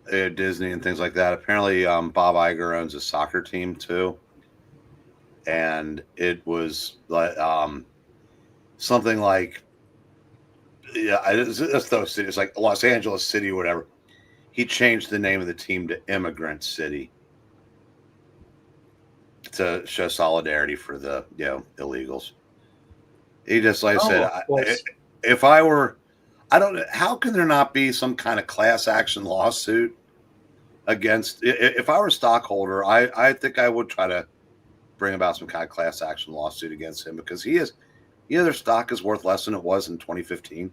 Speaker 3: Disney and things like that, apparently Bob Iger owns a soccer team too, and it was like something like it's like Los Angeles City or whatever. He changed the name of the team to Immigrant City to show solidarity for the illegals. He just I said, if I were, I don't know, how can there not be some kind of class action lawsuit against? If I were a stockholder, I think I would try to bring about some kind of class action lawsuit against him, because their stock is worth less than it was in 2015.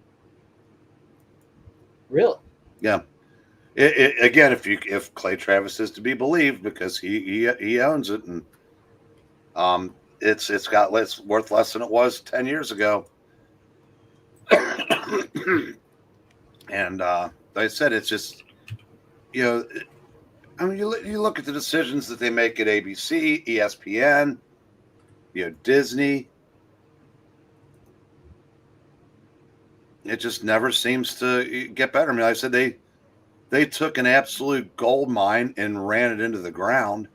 Speaker 2: Really?
Speaker 3: Yeah. Again, if Clay Travis is to be believed, because he owns it, and it's worth less than it was 10 years ago. And like I said, it's just you look at the decisions that they make at ABC, ESPN, Disney. It just never seems to get better. I mean, like I said, they took an absolute gold mine and ran it into the ground.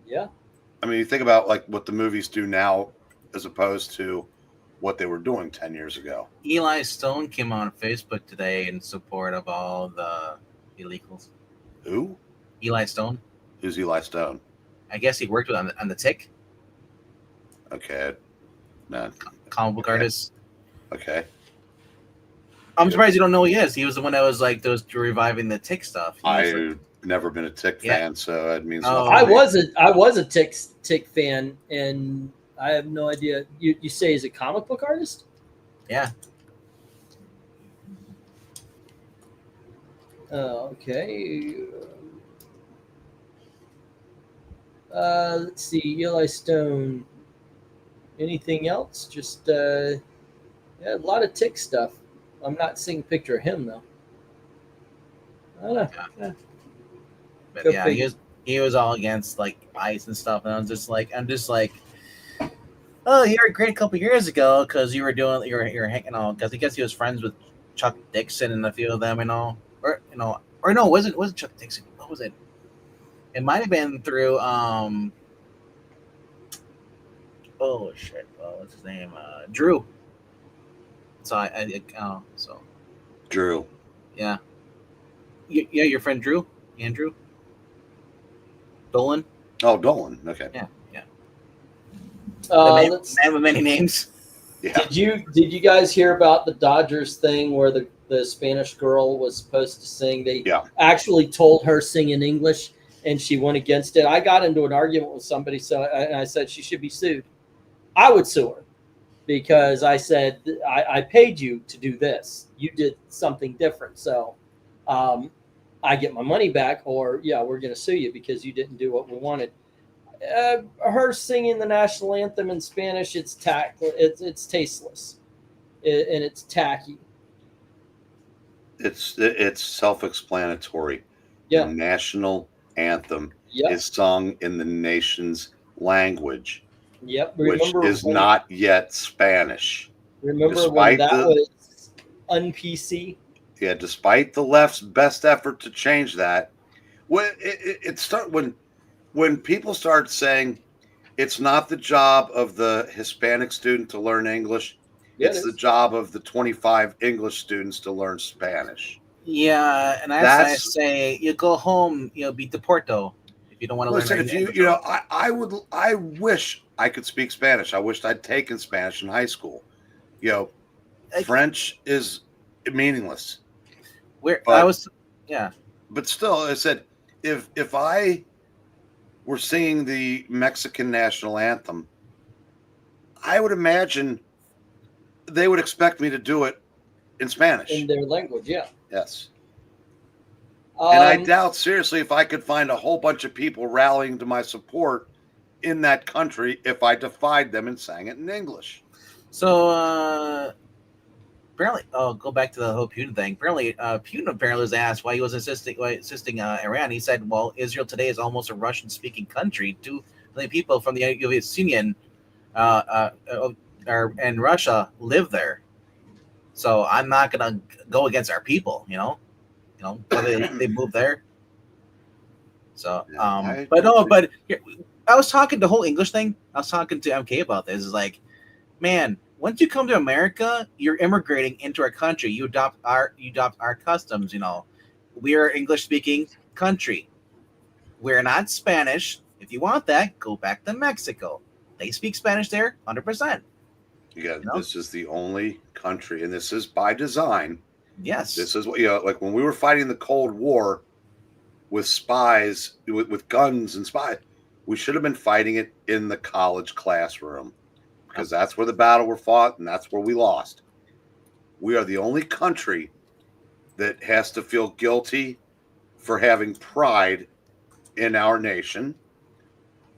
Speaker 2: Yeah.
Speaker 3: I mean, you think about like what the movies do now as opposed to what they were doing 10 years ago.
Speaker 1: Eli Stone came on Facebook today in support of all the illegals.
Speaker 3: Who?
Speaker 1: Eli Stone.
Speaker 3: Who's Eli Stone?
Speaker 1: I guess he worked with on the Tick.
Speaker 3: Okay. No.
Speaker 1: Comic book artist.
Speaker 3: Okay.
Speaker 1: I'm surprised you don't know who he is. He was the one that was like reviving the Tick stuff.
Speaker 3: I've never been a Tick fan, so it means nothing.
Speaker 2: I was a Tick fan, and I have no idea. You say he's a comic book artist?
Speaker 1: Yeah.
Speaker 2: Okay. Let's see. Eli Stone. Anything else? Just a lot of Tick stuff. I'm not seeing a picture of him though. I don't know.
Speaker 1: Yeah. But he was all against like ICE and stuff, and I'm just like, oh, you were great a couple years ago because you were hanging on, because I guess he was friends with Chuck Dixon and a few of them, or no, it wasn't Chuck Dixon. What was it? It might have been through oh shit, what's his name? Drew. So
Speaker 3: Drew.
Speaker 1: Yeah. Yeah, your friend Drew, Andrew Dolan.
Speaker 3: Oh, Dolan. Okay.
Speaker 1: Yeah.
Speaker 2: Man
Speaker 1: with many names.
Speaker 3: Yeah.
Speaker 2: Did you guys hear about the Dodgers thing where the Spanish girl was supposed to sing? They actually told her sing in English, and she went against it. I got into an argument with somebody, so I said she should be sued. I would sue her because I said I paid you to do this. You did something different, so I get my money back, or yeah, we're going to sue you because you didn't do what we wanted. Her singing the national anthem in Spanish, it's tasteless, and it's tacky.
Speaker 3: It's self-explanatory.
Speaker 2: Yeah.
Speaker 3: The national anthem
Speaker 2: Yep.
Speaker 3: is sung in the nation's language,
Speaker 2: Yep.
Speaker 3: which is not yet Spanish.
Speaker 2: Remember when that was un-PC?
Speaker 3: Yeah, despite the left's best effort to change that, when when people start saying it's not the job of the Hispanic student to learn English,
Speaker 2: Yeah,
Speaker 3: it's the job of the 25 English students to learn Spanish.
Speaker 1: Yeah, and I say you go home, be deporto if you don't want to learn.
Speaker 3: Listen, if I wish I could speak Spanish. I wished I'd taken Spanish in high school. French is meaningless. But still, I said if I were singing the Mexican national anthem, I would imagine they would expect me to do it in Spanish.
Speaker 2: In their language, yeah.
Speaker 3: Yes. And I doubt seriously if I could find a whole bunch of people rallying to my support in that country if I defied them and sang it in English.
Speaker 1: So apparently, go back to the whole Putin thing. Apparently, Putin was asked why he was assisting Iran. He said, "Well, Israel today is almost a Russian-speaking country. 2 million people from the Soviet Union and Russia live there. So I'm not gonna go against our people, but they moved there. So, but here, I was talking the whole English thing. I was talking to MK about this. It's like, man, once you come to America, you're immigrating into our country. You adopt our customs. We are English speaking country. We're not Spanish. If you want that, go back to Mexico. They speak Spanish there, 100%.
Speaker 3: Yeah, this is the only country, and this is by design.
Speaker 1: Yes,
Speaker 3: this is what like when we were fighting the Cold War with spies, with guns and spies. We should have been fighting it in the college classroom because that's where the battle were fought and that's where we lost. We are the only country that has to feel guilty for having pride in our nation.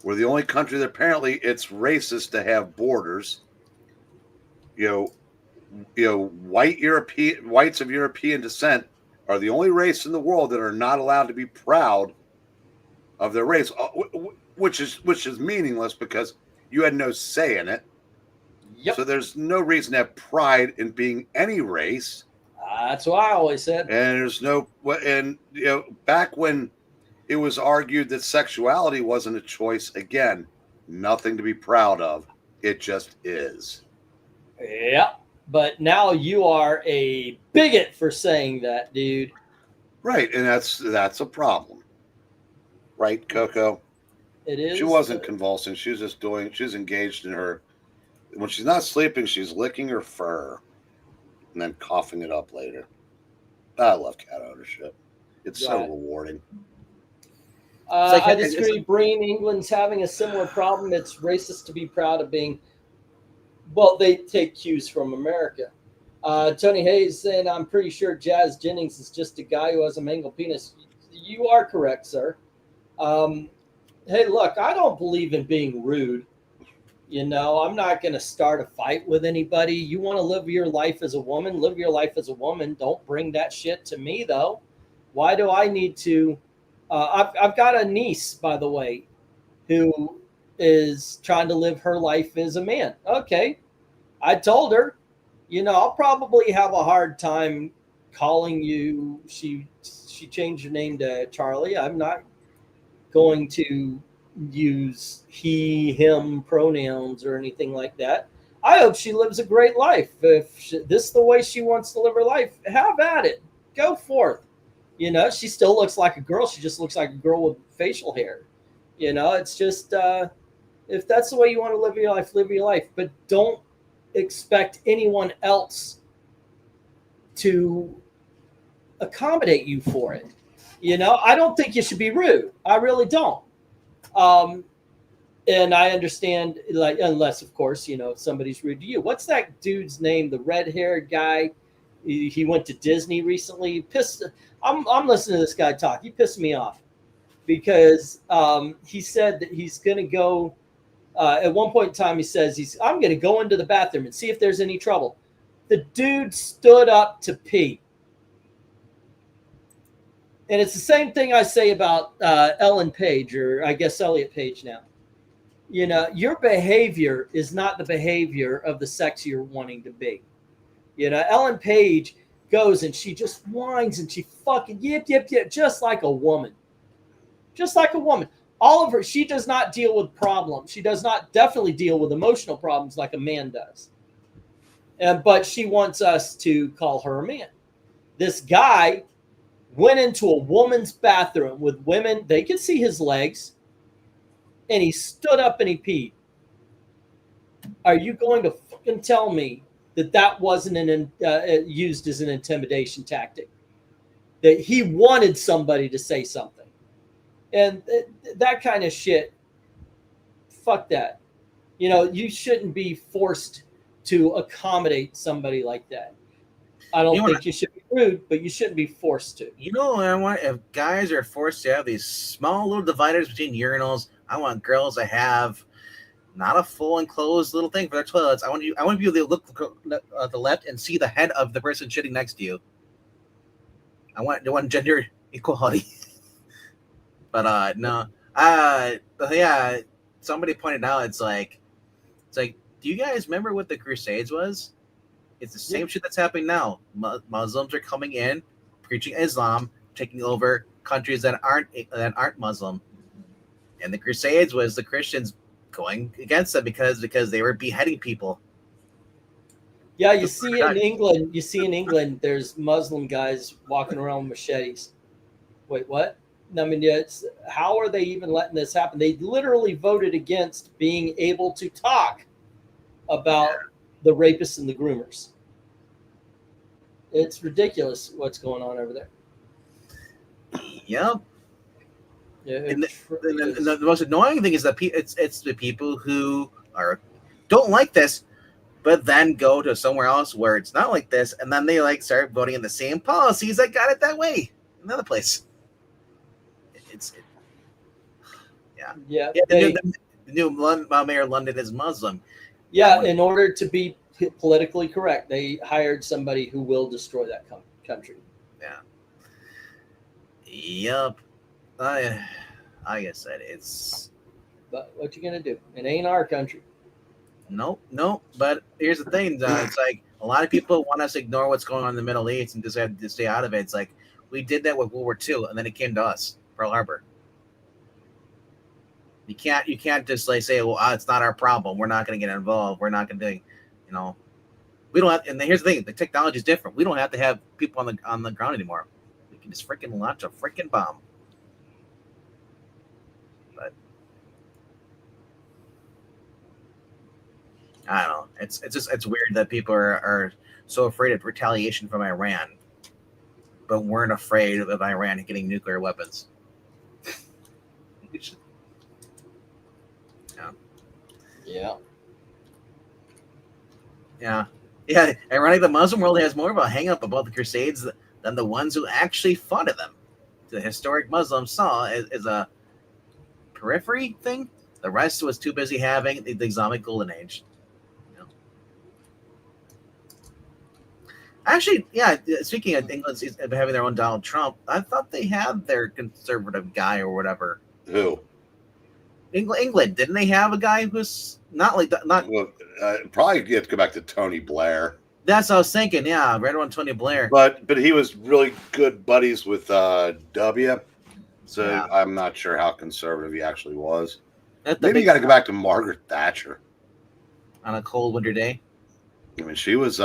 Speaker 3: We're the only country that apparently it's racist to have borders. Whites of European descent are the only race in the world that are not allowed to be proud of their race, which is meaningless because you had no say in it.
Speaker 2: Yep.
Speaker 3: So there's no reason to have pride in being any race.
Speaker 2: That's what I always said.
Speaker 3: And back when it was argued that sexuality wasn't a choice, again, nothing to be proud of. It just is.
Speaker 2: Yeah. But now you are a bigot for saying that, dude.
Speaker 3: Right, and that's a problem. Right, Coco?
Speaker 2: It is.
Speaker 3: She wasn't convulsing. She was just she's engaged in her. When she's not sleeping, she's licking her fur and then coughing it up later. I love cat ownership. It's so rewarding.
Speaker 2: I disagree. Breen, England's having a similar problem. It's racist to be proud of being. Well, they take cues from America. Tony Hayes saying, I'm pretty sure Jazz Jennings is just a guy who has a mangled penis. You are correct, sir. Hey, look, I don't believe in being rude. I'm not going to start a fight with anybody. You want to live your life as a woman, live your life as a woman. Don't bring that shit to me, though. Why do I need to? I've got a niece, by the way, who is trying to live her life as a man. Okay. I told her, I'll probably have a hard time calling you. She changed her name to Charlie. I'm not going to use he, him pronouns or anything like that. I hope she lives a great life. If this is the way she wants to live her life, have at it. Go forth. She still looks like a girl. She just looks like a girl with facial hair. It's just, if that's the way you want to live your life. But don't expect anyone else to accommodate you for it. I don't think you should be rude. I really don't. And I understand, like, unless of course, somebody's rude to you. What's that dude's name? The red-haired guy. He went to Disney recently. I'm listening to this guy talk. He pissed me off because he said that he's going to go. At one point in time, he says I'm going to go into the bathroom and see if there's any trouble. The dude stood up to pee. And it's the same thing I say about Ellen Page, or I guess Elliot Page now. Your behavior is not the behavior of the sex you're wanting to be. Ellen Page goes and she just whines and she fucking yip, just like a woman. Just like a woman. All of her, she does not deal with problems. She does not definitely deal with emotional problems like a man does. But she wants us to call her a man. This guy went into a woman's bathroom with women. They could see his legs. And he stood up and he peed. Are you going to fucking tell me that wasn't used as an intimidation tactic? That he wanted somebody to say something. And that kind of shit, fuck that. You shouldn't be forced to accommodate somebody like that. I don't think you should be rude, but you shouldn't be forced to.
Speaker 1: I want, if guys are forced to have these small little dividers between urinals, I want girls to have not a full enclosed little thing for their toilets. I want to be able to look to the left and see the head of the person shitting next to you. I want gender equality. But no. Yeah, somebody pointed out it's like, do you guys remember what the Crusades was? It's the same shit that's happening now. Muslims are coming in, preaching Islam, taking over countries that aren't Muslim. And the Crusades was the Christians going against them because they were beheading people.
Speaker 2: Yeah, you see in England, there's Muslim guys walking around with machetes. Wait, what? I mean, how are they even letting this happen? They literally voted against being able to talk about the rapists and the groomers. It's ridiculous what's going on over there.
Speaker 1: Yep.
Speaker 2: Yeah,
Speaker 1: and the most annoying thing is that it's the people who don't like this, but then go to somewhere else where it's not like this, and then they start voting in the same policies that got it that way. Another place. The new mayor of London is Muslim.
Speaker 2: Yeah, in order to be politically correct, they hired somebody who will destroy that country.
Speaker 1: Yeah. Yep. Like I said, it's.
Speaker 2: But what you gonna do? It ain't our country.
Speaker 1: Nope. But here's the thing: it's like a lot of people want us to ignore what's going on in the Middle East and just have to stay out of it. It's like we did that with World War II, and then it came to us, Pearl Harbor. You can't just say, well, it's not our problem. We're not going to get involved. We're not going to do, we don't have. And here's the thing: the technology is different. We don't have to have people on the ground anymore. We can just freaking launch a freaking bomb. But I don't know. It's weird that people are so afraid of retaliation from Iran, but weren't afraid of Iran getting nuclear weapons. Yeah. Ironic, the Muslim world has more of a hang-up about the Crusades than the ones who actually fought in them. The historic Muslims saw as a periphery thing. The rest was too busy having the Islamic Golden Age. Actually, speaking of England having their own Donald Trump, I thought they had their conservative guy or whatever.
Speaker 3: Who?
Speaker 1: England, didn't they have a guy who's not like that?
Speaker 3: Probably you have to go back to Tony Blair.
Speaker 1: That's what I was thinking. Yeah, right around Tony Blair.
Speaker 3: But he was really good buddies with W. So yeah. I'm not sure how conservative he actually was. Maybe you got to go back to Margaret Thatcher
Speaker 1: on a cold winter day.
Speaker 3: I mean, she was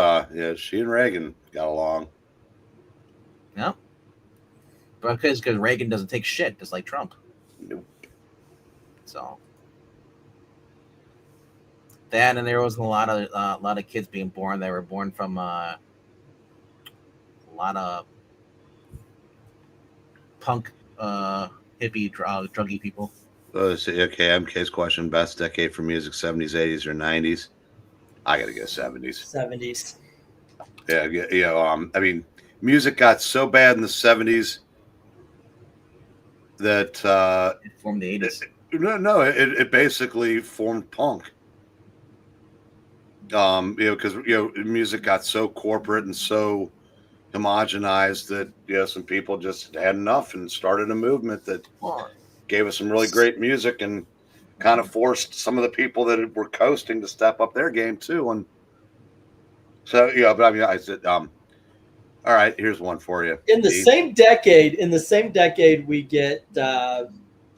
Speaker 3: she and Reagan got along.
Speaker 1: Yeah, because Reagan doesn't take shit, just like Trump.
Speaker 3: Nope.
Speaker 1: So that, and there was a lot of kids being born. They were born from a lot of punk, hippie, druggy people.
Speaker 3: Okay, MK's question: best decade for music, 70s, 80s, or 90s? I gotta go 70s.
Speaker 2: 70s.
Speaker 3: Yeah. I mean, music got so bad in the 70s that
Speaker 1: It formed the 80s.
Speaker 3: it basically formed punk. Because music got so corporate and so homogenized that some people just had enough and started a movement that gave us some really great music and kind of forced some of the people that were coasting to step up their game too. And so but I mean, I said, all right, here's one for you.
Speaker 2: In the same decade, we get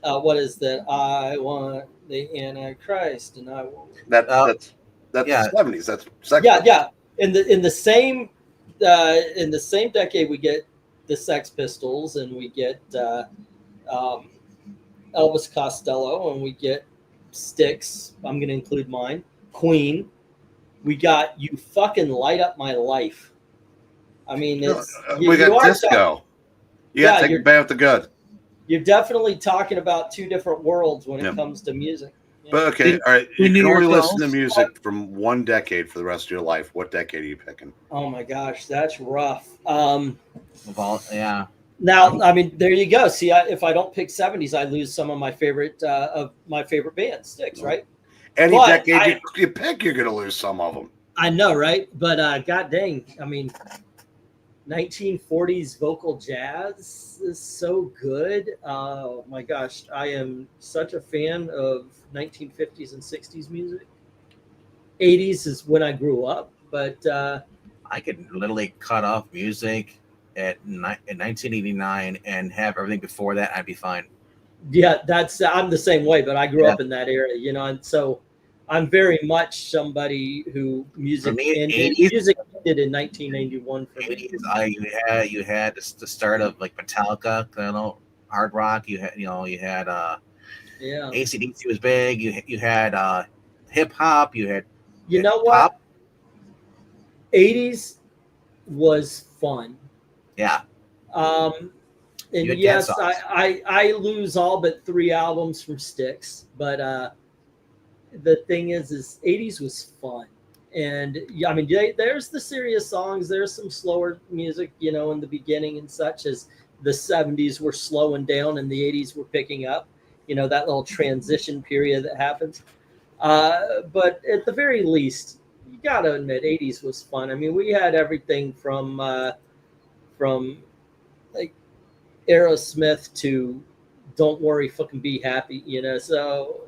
Speaker 2: what is that? I want the Antichrist, and I want
Speaker 3: That's
Speaker 1: yeah.
Speaker 3: the 70s. That's Sex
Speaker 2: yeah.
Speaker 3: Pistols.
Speaker 2: In the same decade, we get the Sex Pistols, and we get um, Elvis Costello, and we get Styx. I'm going to include mine. Queen. We got You Fucking Light Up My Life. I mean, it's
Speaker 3: We got disco. Take it back with the good.
Speaker 2: You're definitely talking about two different worlds when it comes to music. Yeah.
Speaker 3: But okay, all right. You
Speaker 1: New
Speaker 3: can only
Speaker 1: York
Speaker 3: listen to
Speaker 1: Dolls.
Speaker 3: music from one decade for the rest of your life. What decade are you picking?
Speaker 2: Oh my gosh, that's rough.
Speaker 1: Yeah.
Speaker 2: Now, I mean, there you go. See, if I don't pick 70s, I lose some of my favorite bands, Styx, right?
Speaker 3: Any
Speaker 2: But
Speaker 3: decade you pick, you're going to lose some of them.
Speaker 2: I know, right? But god dang, I mean, 1940s vocal jazz is so good. Oh my gosh, I am such a fan of 1950s and 60s music. 80s is when I grew up, but
Speaker 1: I could literally cut off music in 1989 and have everything before that. I'd be fine.
Speaker 2: yeah, I'm the same way. But I grew up in that era, and so I'm very much somebody who music ended in 1991 for me.
Speaker 1: 80s, you had the start of like Metallica, hard rock. You had AC/DC was big. You had hip hop. You had
Speaker 2: what?
Speaker 1: pop.
Speaker 2: 80s was fun.
Speaker 1: Yeah.
Speaker 2: And yes, I lose all but 3 albums from Styx, but the thing is 80s was fun. And I mean, there's the serious songs, there's some slower music, in the beginning and such, as the 70s were slowing down and the 80s were picking up, that little transition period that happens. But at the very least, you got to admit 80s was fun. I mean, we had everything from like Aerosmith to Don't Worry, Fucking Be Happy, so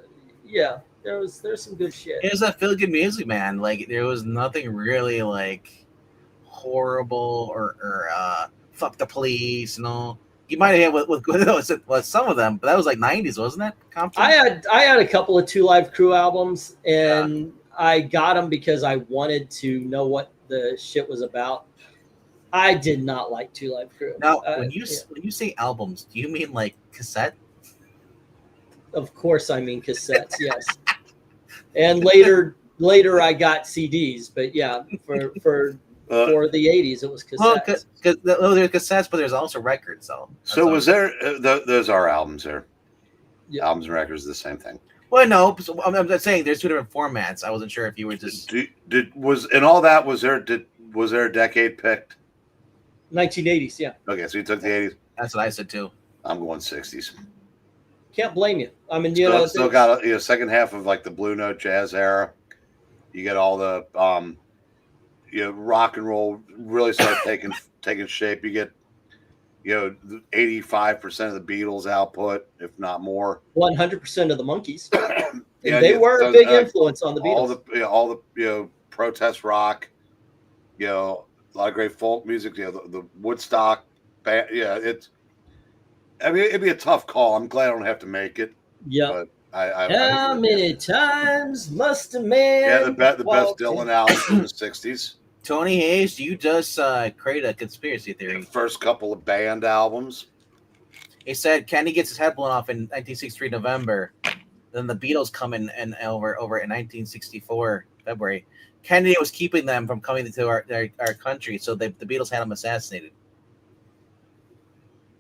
Speaker 2: yeah, there's some good shit.
Speaker 1: It was that feel good music, man. Like there was nothing really like horrible or fuck the police, You might have had with some of them, but that was like 90s, wasn't it? Compton?
Speaker 2: I had a couple of 2 Live Crew albums, and I got them because I wanted to know what the shit was about. I did not like 2 Live Crew.
Speaker 1: Now, when you say albums, do you mean like cassette?
Speaker 2: Of course, I mean cassettes. Yes, and later I got CDs, but yeah, for the 80s, it was cassettes.
Speaker 1: Well, because there's cassettes, but there's also records. So
Speaker 3: was there? Those are albums there.
Speaker 2: Yeah.
Speaker 3: Albums and records are the same thing.
Speaker 1: Well, no, I'm just saying there's 2 different formats. I wasn't sure if you were just
Speaker 3: was there a decade picked?
Speaker 2: 1980s, yeah.
Speaker 3: Okay, so you took the 80s.
Speaker 1: That's what I said too.
Speaker 3: I'm going 60s.
Speaker 2: Can't blame you. I mean,
Speaker 3: still got second half of like the Blue Note jazz era. You get all the rock and roll really start taking shape. You get 85% of the Beatles output, if not more.
Speaker 2: 100% of the Monkees. They were a big influence on the Beatles.
Speaker 3: All the protest rock. A lot of great folk music. The Woodstock band. Yeah, it'd be a tough call. I'm glad I don't have to make it.
Speaker 2: Yeah.
Speaker 3: How
Speaker 2: many times must a man?
Speaker 3: Yeah, the best Dylan album from the 60s.
Speaker 1: Tony Hayes, you just create a conspiracy theory.
Speaker 3: The first couple of band albums.
Speaker 1: He said Kenny gets his head blown off in 1963 November. Then the Beatles come in and over in 1964 February. Kennedy was keeping them from coming to our country, so the Beatles had him assassinated.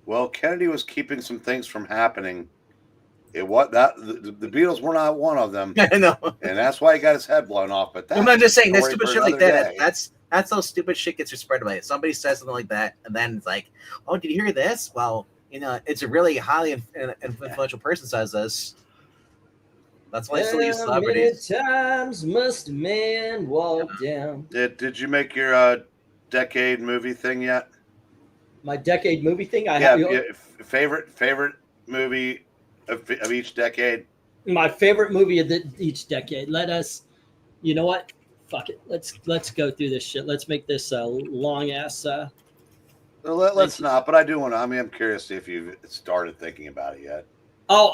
Speaker 3: Well, Kennedy was keeping some things from happening It was that the Beatles were not one of them,
Speaker 1: I know.
Speaker 3: and that's why he got his head blown off. But
Speaker 1: I'm not just saying that
Speaker 3: story
Speaker 1: stupid
Speaker 3: for
Speaker 1: shit like
Speaker 3: another
Speaker 1: that.
Speaker 3: day.
Speaker 1: That's how stupid shit gets spread away. Somebody says something like that, and then it's like, oh, did you hear this? Well, it's a really highly influential person says this. That's why I still use
Speaker 2: How
Speaker 1: celebrities.
Speaker 2: many times must a man walk down?
Speaker 3: Did you make your decade movie thing yet?
Speaker 2: My decade movie thing.
Speaker 3: Favorite movie of each decade.
Speaker 2: My favorite movie of each decade. Let us. You know what? Fuck it. Let's go through this shit. Let's make this a long ass.
Speaker 3: Well, let's not. But I do want to. I mean, I'm curious if you've started thinking about it yet.
Speaker 2: Oh,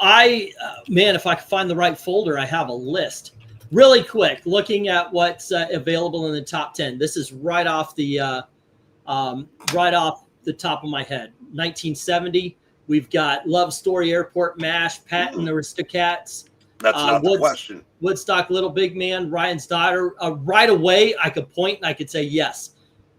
Speaker 2: man, if I can find the right folder, I have a list. Really quick, looking at what's available in the top 10. This is right off the top of my head. 1970, we've got Love Story, Airport MASH, Patton, Aristocats.
Speaker 3: That's not the question.
Speaker 2: Woodstock, Little Big Man, Ryan's Daughter. Right away, I could point and I could say yes.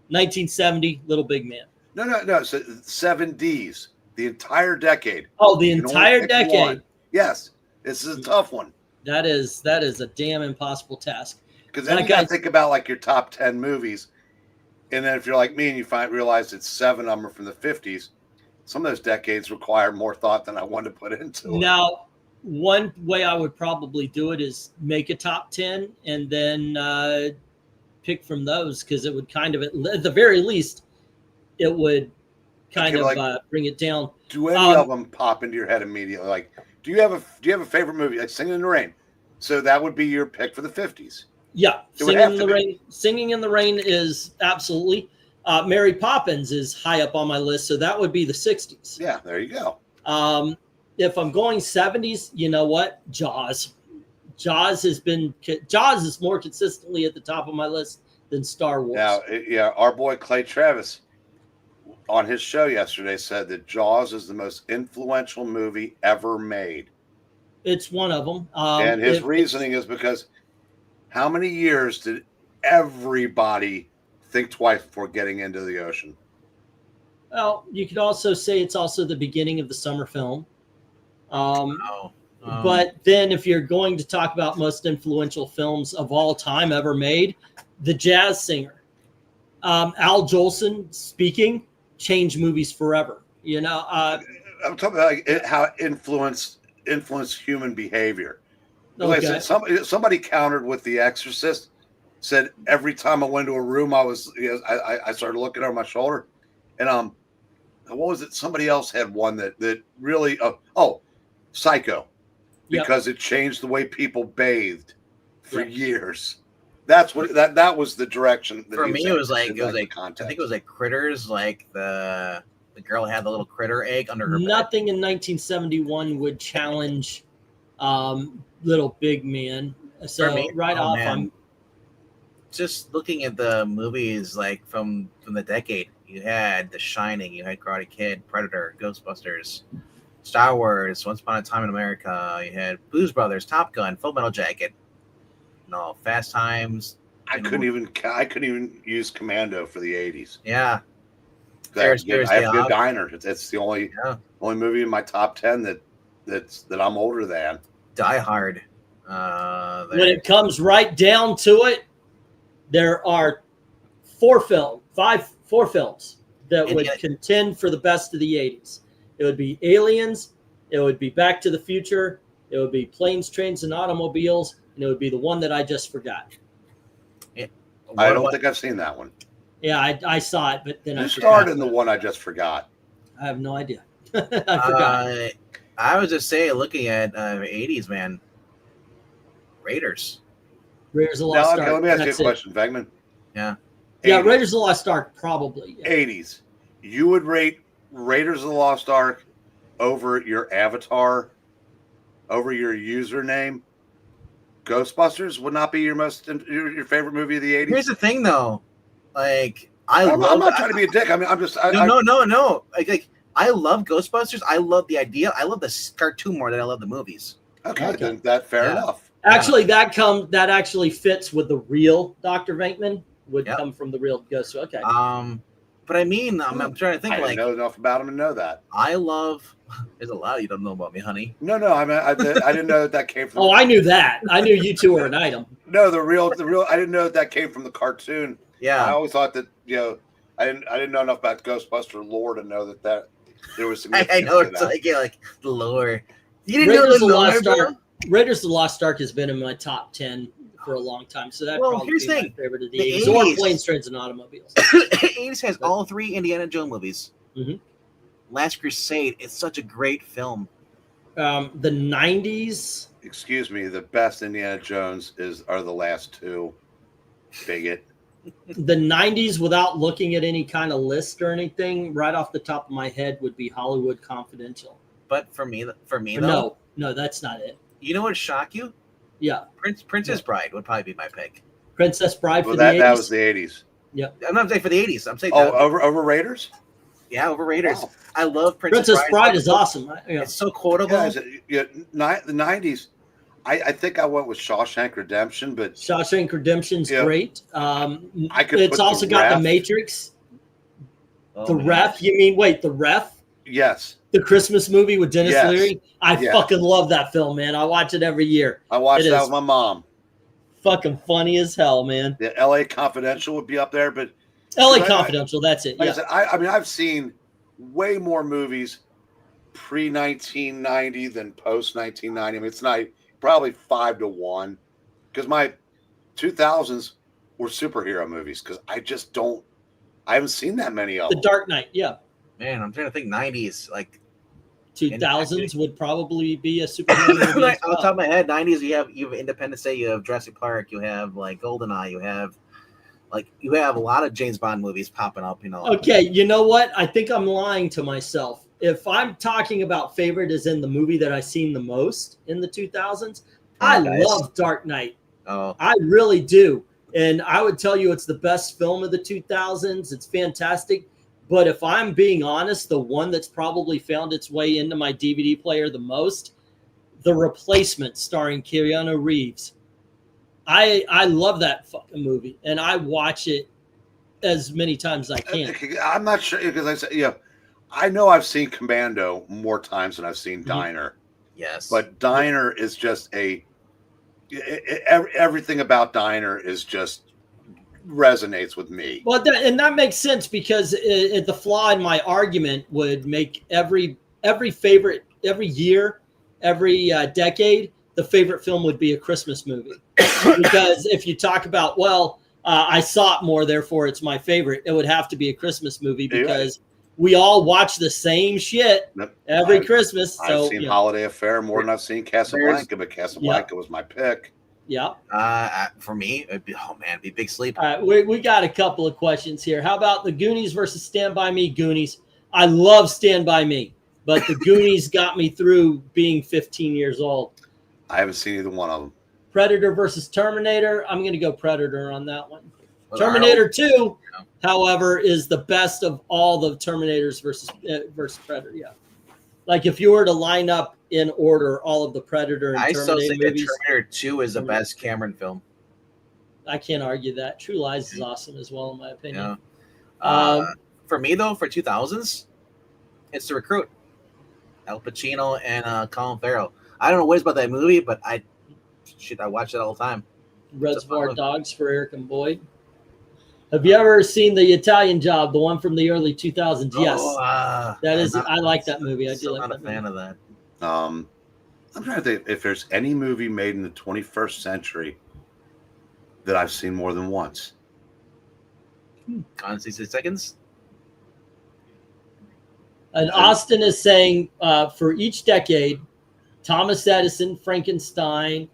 Speaker 2: 1970, Little Big Man.
Speaker 3: No. So 7Ds. The entire decade.
Speaker 2: Oh, the entire decade.
Speaker 3: One. Yes, this is a tough one.
Speaker 2: That is a damn impossible task.
Speaker 3: Because then you got to think about like your top 10 movies, and then if you're like me and you realize it's 7 of them are from the 50s, some of those decades require more thought than I wanted to put into it.
Speaker 2: Now, one way I would probably do it is make a top 10 and then pick from those, because it would kind of, at the very least, it would kind of bring it down.
Speaker 3: Do any of them pop into your head immediately? Like, do you have a favorite movie? Like Singing in the Rain. So that would be your pick for the 50s.
Speaker 2: Yeah, Singing in the Rain is absolutely. Mary Poppins is high up on my list, so that would be the 60s.
Speaker 3: Yeah, there you go.
Speaker 2: If I'm going 70s, you know what? Jaws. Jaws is more consistently at the top of my list than Star Wars.
Speaker 3: Now, yeah, our boy Clay Travis on his show yesterday said that Jaws is the most influential movie ever made.
Speaker 2: It's one of them.
Speaker 3: And his reasoning is because how many years did everybody think twice before getting into the ocean?
Speaker 2: Well, you could also say it's also the beginning of the summer film. But then if you're going to talk about most influential films of all time ever made, The Jazz Singer. Al Jolson speaking changed movies forever. You know,
Speaker 3: I'm talking about how it influenced human behavior.
Speaker 2: Okay.
Speaker 3: Like I said, somebody countered with The Exorcist. Said every time I went to a room, I started looking over my shoulder, and what was it? Somebody else had one that really Psycho, because it changed the way people bathed for years. That's what that was the direction.
Speaker 1: For me, it was like I think it was like Critters. Like the girl had the little critter egg under her.
Speaker 2: Nothing in 1971 would challenge Little Big Man. So
Speaker 1: me,
Speaker 2: I'm
Speaker 1: just looking at the movies like from the decade. You had The Shining, you had Karate Kid, Predator, Ghostbusters, Star Wars, Once Upon a Time in America. You had Blues Brothers, Top Gun, Full Metal Jacket. No, Fast Times.
Speaker 3: I couldn't even use Commando for the 80s.
Speaker 1: Yeah.
Speaker 3: I have Good Diner. It's the only movie in my top 10 that I'm older than.
Speaker 1: Die Hard.
Speaker 2: When it comes right down to it, there are four films that would contend for the best of the 80s. It would be Aliens, it would be Back to the Future, it would be Planes, Trains, and Automobiles, and it would be the one that I just forgot.
Speaker 1: Yeah.
Speaker 3: I don't think I've seen that one.
Speaker 2: Yeah, I saw it, but then
Speaker 3: I started in the one I just forgot.
Speaker 2: I have no idea. I forgot.
Speaker 1: I was just saying, looking at 80s, man. Raiders
Speaker 2: of the Lost Ark.
Speaker 3: Let me ask you a question, Vegman.
Speaker 1: Yeah.
Speaker 3: 80s.
Speaker 2: Yeah, Raiders of the Lost Ark, probably. Yeah.
Speaker 3: 80s. You would rate Raiders of the Lost Ark over your avatar, over your username. Ghostbusters would not be your favorite movie of the 80s.
Speaker 1: Here's the thing, though. Like,
Speaker 3: I'm not trying to be a dick. I mean, I'm just
Speaker 1: no. Like, I love Ghostbusters. I love the idea. I love the cartoon more than I love the movies.
Speaker 3: Okay. Then that's fair enough.
Speaker 2: Actually, that actually fits with the real Dr. Venkman. Would come from the real Ghost. Okay.
Speaker 1: But I mean, I'm trying to think.
Speaker 3: I didn't know enough about him to know that.
Speaker 1: I love. There's a lot you don't know about me, honey.
Speaker 3: No. I mean, I didn't know that came from.
Speaker 2: Oh, I knew that. I knew you two were an item.
Speaker 3: No, the real. I didn't know that came from the cartoon.
Speaker 1: Yeah.
Speaker 3: I always thought that I didn't know enough about Ghostbuster lore to know that there was.
Speaker 1: I know it's like the lore. You didn't
Speaker 2: Raiders
Speaker 1: know
Speaker 2: of
Speaker 1: the
Speaker 2: the Lost
Speaker 1: lore,
Speaker 2: Ark. Raiders of the Lost Ark has been in my top 10 for a long time, so that probably
Speaker 1: here's
Speaker 2: be
Speaker 1: the
Speaker 2: my
Speaker 1: thing.
Speaker 2: favorite of the
Speaker 1: The
Speaker 2: 80s. Or
Speaker 1: 80s.
Speaker 2: Planes, Trains, and Automobiles.
Speaker 1: 80s has all 3 Indiana Jones movies.
Speaker 2: Mhm.
Speaker 1: Last Crusade. It's such a great film.
Speaker 2: The 90s.
Speaker 3: Excuse me. The best Indiana Jones are the last 2. Bigot.
Speaker 2: The 90s, without looking at any kind of list or anything, right off the top of my head would be Hollywood Confidential.
Speaker 1: But for me though,
Speaker 2: No, that's not it.
Speaker 1: you know what would shock you?
Speaker 2: Yeah,
Speaker 1: Princess Bride would probably be my pick.
Speaker 2: Princess Bride for
Speaker 3: Well,
Speaker 2: the 80s.
Speaker 3: that was the 80s.
Speaker 1: I'm not saying for the 80s. I'm saying
Speaker 3: Over Raiders.
Speaker 1: yeah, over Raiders.
Speaker 3: Wow.
Speaker 1: I love
Speaker 2: Princess Bride is awesome. Yeah.
Speaker 1: It's so quotable.
Speaker 3: The 90s. I think I went with Shawshank Redemption, but
Speaker 2: Shawshank Redemption's great.
Speaker 3: I could
Speaker 2: It's
Speaker 3: put
Speaker 2: also
Speaker 3: The
Speaker 2: got
Speaker 3: Ref.
Speaker 2: The Matrix.
Speaker 1: Oh,
Speaker 2: The
Speaker 1: man.
Speaker 2: Ref? You mean, wait, The Ref?
Speaker 3: yes,
Speaker 2: The Christmas movie with Dennis
Speaker 3: Yes.
Speaker 2: Leary? I
Speaker 3: Yes.
Speaker 2: fucking love that film, man. I watch it every year.
Speaker 3: I watched
Speaker 2: It
Speaker 3: that
Speaker 2: is
Speaker 3: with my mom.
Speaker 2: fucking funny as hell, man.
Speaker 3: The L.A. Confidential would be up there, but
Speaker 2: LA
Speaker 3: Right,
Speaker 2: Confidential, that's it.
Speaker 3: like
Speaker 2: Yeah.
Speaker 3: I said, I mean, I've seen way more movies pre 1990 than post 1990. I mean, it's not probably 5 to 1 because my 2000s were superhero movies because I haven't seen that many of
Speaker 2: The
Speaker 3: them.
Speaker 2: Dark Knight, yeah.
Speaker 1: Man, I'm trying to think 90s. Like
Speaker 2: 2000s would probably be a superhero movie.
Speaker 1: like,
Speaker 2: as
Speaker 1: on top
Speaker 2: well.
Speaker 1: of my head, 90s you have Independence Day, you have Jurassic Park, you have like GoldenEye, you have a lot of James Bond movies popping up,
Speaker 2: Okay, you know what? I think I'm lying to myself. If I'm talking about favorite as in the movie that I've seen the most in the 2000s, I love Dark Knight.
Speaker 1: Oh,
Speaker 2: I really do. And I would tell you it's the best film of the 2000s. It's fantastic. But if I'm being honest, the one that's probably found its way into my DVD player the most, The Replacement starring Keanu Reeves. I love that fucking movie, and I watch it as many times as I can.
Speaker 3: I'm not sure because I said, I know I've seen Commando more times than I've seen Diner,
Speaker 1: yes.
Speaker 3: but Diner is just everything about Diner is just resonates with me.
Speaker 2: Well, that makes sense because the flaw in my argument would make every favorite every year, every decade, the favorite film would be a Christmas movie. Because if you talk about, I saw it more, therefore it's my favorite, it would have to be a Christmas movie because we all watch the same shit every Christmas. So,
Speaker 3: I've seen Holiday Affair more than I've seen Casablanca, but Casablanca was my pick.
Speaker 2: Yeah.
Speaker 1: For me, it'd be Big Sleep.
Speaker 2: All right, we got a couple of questions here. How about the Goonies versus Stand By Me? Goonies. I love Stand By Me, but the Goonies got me through being 15 years old.
Speaker 3: I haven't seen either one of them.
Speaker 2: Predator versus Terminator. I'm going to go Predator on that one. Terminator 2, however, is the best of all the Terminators versus Predator. Yeah. Like if you were to line up in order all of the Predator and Terminator
Speaker 1: still think
Speaker 2: movies,
Speaker 1: that Terminator 2 is the best Cameron film.
Speaker 2: I can't argue that. True Lies is awesome as well, in my opinion.
Speaker 1: Yeah. For me though, for 2000s, it's The Recruit. Al Pacino and Colin Farrell. I don't know what it's about that movie, but I watch it all the time.
Speaker 2: Reservoir Dogs for Eric and Boyd. Have you ever seen The Italian Job, the one from the early 2000s? Yes. I like that movie. I do like that movie.
Speaker 1: I'm not a fan of that.
Speaker 3: I'm trying to think if there's any movie made in the 21st century that I've seen more than once.
Speaker 1: Gone 60 Seconds?
Speaker 2: And Austin is saying for each decade, Thomas Edison, Frankenstein,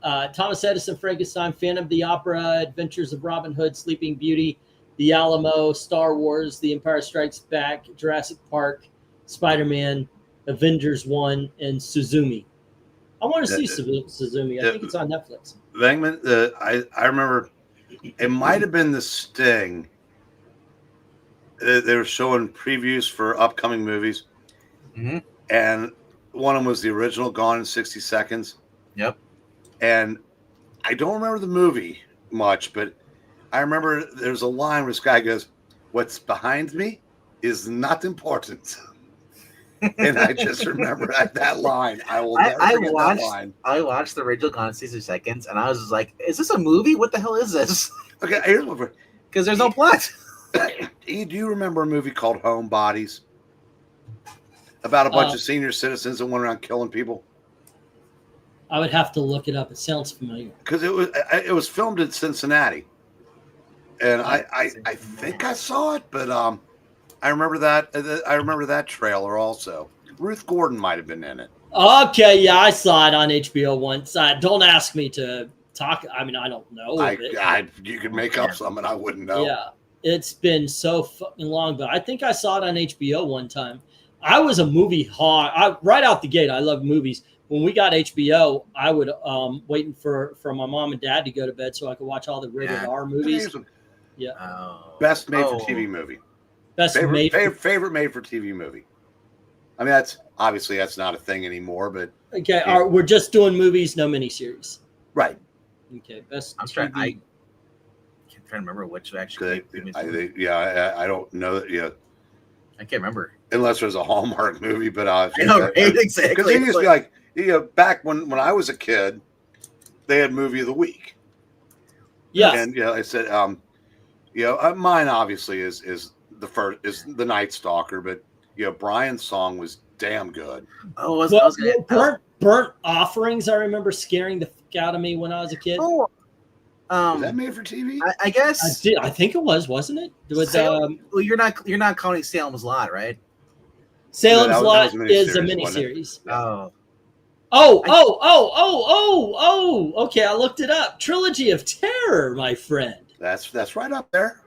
Speaker 2: Phantom of the Opera, Adventures of Robin Hood, Sleeping Beauty, The Alamo, Star Wars, The Empire Strikes Back, Jurassic Park, Spider-Man, Avengers 1, and Suzumi. I want to see Suzumi. I think it's on Netflix.
Speaker 3: Vangman, I remember it might have been The Sting. They were showing previews for upcoming movies.
Speaker 1: Mm-hmm.
Speaker 3: And one of them was the original Gone in 60 Seconds.
Speaker 1: Yep.
Speaker 3: And I don't remember the movie much, but I remember there's a line where this guy goes, What's behind me is not important. And I just remember that line. I will never forget that line.
Speaker 1: I watched the original Gone in 60 Seconds, and I was just like, "Is this a movie? What the hell is this?"
Speaker 3: Okay, here's what.
Speaker 1: Because there's no plot.
Speaker 3: Do you remember a movie called Home Bodies? About a bunch of senior citizens that went around killing people?
Speaker 2: I would have to look it up. It sounds familiar.
Speaker 3: Because it was filmed in Cincinnati. And I think I saw it, but I remember that trailer also. Ruth Gordon might have been in it.
Speaker 2: Okay, yeah, I saw it on HBO once. Don't ask me to talk. I mean, I don't know.
Speaker 3: You could make up something, I wouldn't know.
Speaker 2: Yeah, it's been so fucking long, but I think I saw it on HBO one time. I was a movie hog. Right out the gate, I love movies. When we got HBO, I would waiting for my mom and dad to go to bed so I could watch all the rated R movies. Yeah.
Speaker 3: Best made for TV movie. Favorite made for TV movie. I mean, that's not a thing anymore, but
Speaker 2: okay. We're just doing movies, no miniseries.
Speaker 3: Right.
Speaker 2: Okay. Best.
Speaker 1: I'm trying. I can't try to remember which actually.
Speaker 3: I don't know. Yeah.
Speaker 1: I can't remember
Speaker 3: unless there's a Hallmark movie, but
Speaker 1: I know, right? Exactly.
Speaker 3: Because it used to be like back when I was a kid, they had movie of the week.
Speaker 2: Yeah.
Speaker 3: And I said, mine obviously is The Night Stalker, but Brian's song was damn good.
Speaker 2: Burnt Offerings. I remember scaring the fuck out of me when I was a kid.
Speaker 3: Was that made for TV?
Speaker 1: I guess.
Speaker 2: I think it was, wasn't it?
Speaker 1: Well, you're not counting Salem's Lot, right?
Speaker 2: Salem's Lot is a miniseries.
Speaker 1: Oh.
Speaker 2: Okay, I looked it up. Trilogy of Terror, my friend.
Speaker 3: That's right up there.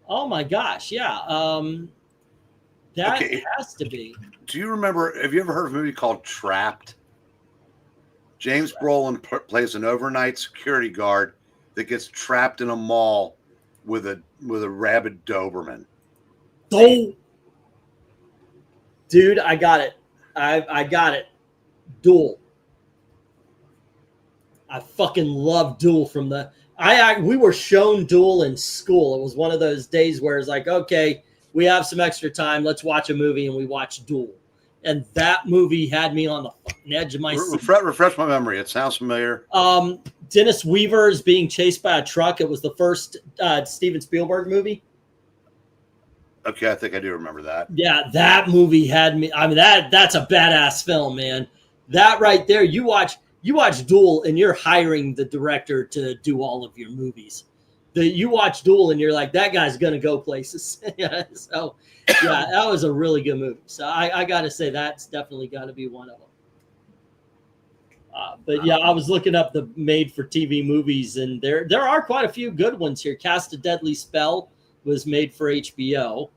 Speaker 2: Oh my gosh, yeah. That has to be.
Speaker 3: Do you remember? Have you ever heard of a movie called Trapped? James Brolin plays an overnight security guard that gets trapped in a mall with a rabid Doberman.
Speaker 2: Oh, dude, I got it. I got it. Duel. I fucking love Duel from the. We were shown Duel in school. It was one of those days where it's like, okay, we have some extra time. Let's watch a movie, and we watched Duel. And that movie had me on the fucking edge of my seat.
Speaker 3: Refresh my memory. It sounds familiar.
Speaker 2: Dennis Weaver is being chased by a truck. It was the first Steven Spielberg movie.
Speaker 3: Okay, I think I do remember that.
Speaker 2: Yeah, that movie had me. I mean, that's a badass film, man. That right there, you watch Duel, and you're hiring the director to do all of your movies. You watch Duel, and you're like, that guy's gonna go places. So, yeah, that was a really good movie. So I got to say that's definitely got to be one of them. But yeah, I was looking up the made-for-TV movies, and there are quite a few good ones here. Cast a Deadly Spell was made for HBO,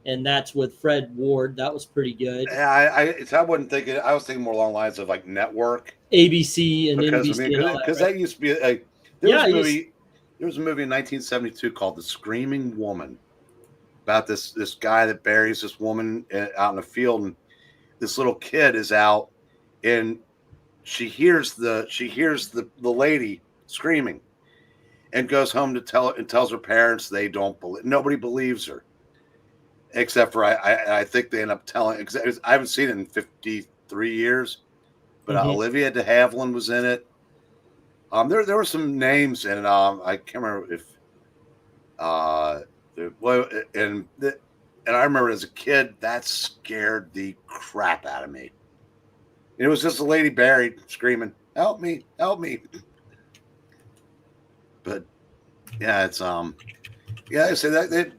Speaker 2: and that's with Fred Ward. That was pretty good.
Speaker 3: Yeah, I wasn't thinking. I was thinking more along the lines of like network,
Speaker 2: ABC and NBC.
Speaker 3: Because that used to be there was a movie in 1972 called The Screaming Woman about this guy that buries this woman out in the field, and this little kid is out, and she hears the lady screaming, and goes home to tells her parents. They don't believe. Nobody believes her, except for I think they end up telling. I haven't seen it in 53 years, but Olivia de Havilland was in it. There were some names in it. I can't remember if and I remember as a kid that scared the crap out of me. It was just a lady buried, screaming, "Help me! Help me!" But yeah, it's I say that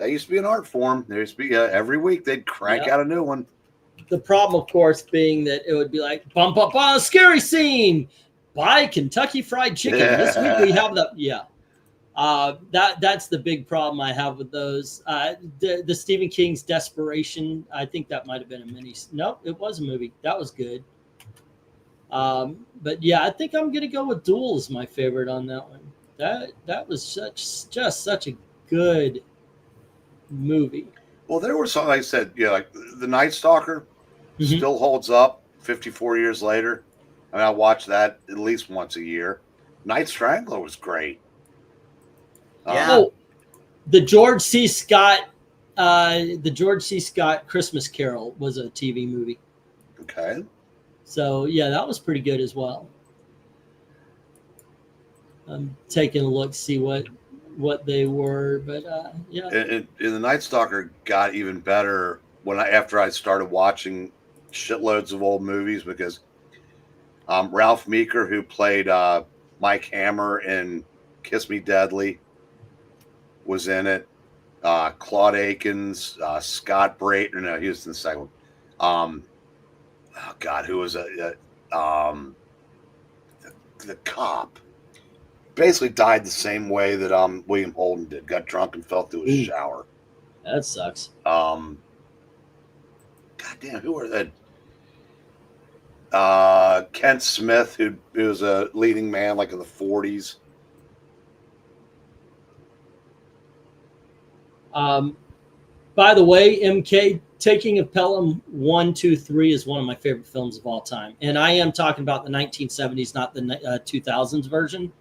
Speaker 3: used to be an art form. There used to be every week they'd crank out a new one.
Speaker 2: The problem, of course, being that it would be like, bum, bum, bum, scary scene, buy Kentucky Fried Chicken. This week we have that's the big problem I have with those. The Stephen King's Desperation, I think that might have been a mini. Nope, it was a movie. That was good. But yeah, I think I'm gonna go with Duel as my favorite on that one. That was such a good movie.
Speaker 3: Well, there were some, like I said, like The Night Stalker still holds up 54 years later. I mean, I watch that at least once a year. Night Strangler was great.
Speaker 2: the George C. Scott Christmas Carol was a TV movie.
Speaker 3: Okay.
Speaker 2: So yeah, that was pretty good as well. I'm taking a look to see what they were, but yeah.
Speaker 3: And the Night Stalker got even better after I started watching shitloads of old movies, because Ralph Meeker, who played Mike Hammer in Kiss Me Deadly, was in it. Claude Akins, Scott Brayton. No, he was in the second one. Oh God, who was the cop? Basically died the same way that William Holden did. Got drunk and fell through a shower.
Speaker 2: That sucks.
Speaker 3: God damn, who are that? Kent Smith, who was a leading man like in the 40s.
Speaker 2: By the way, MK, Taking of Pelham 1, 2, 3 is one of my favorite films of all time. And I am talking about the 1970s, not the 2000s version.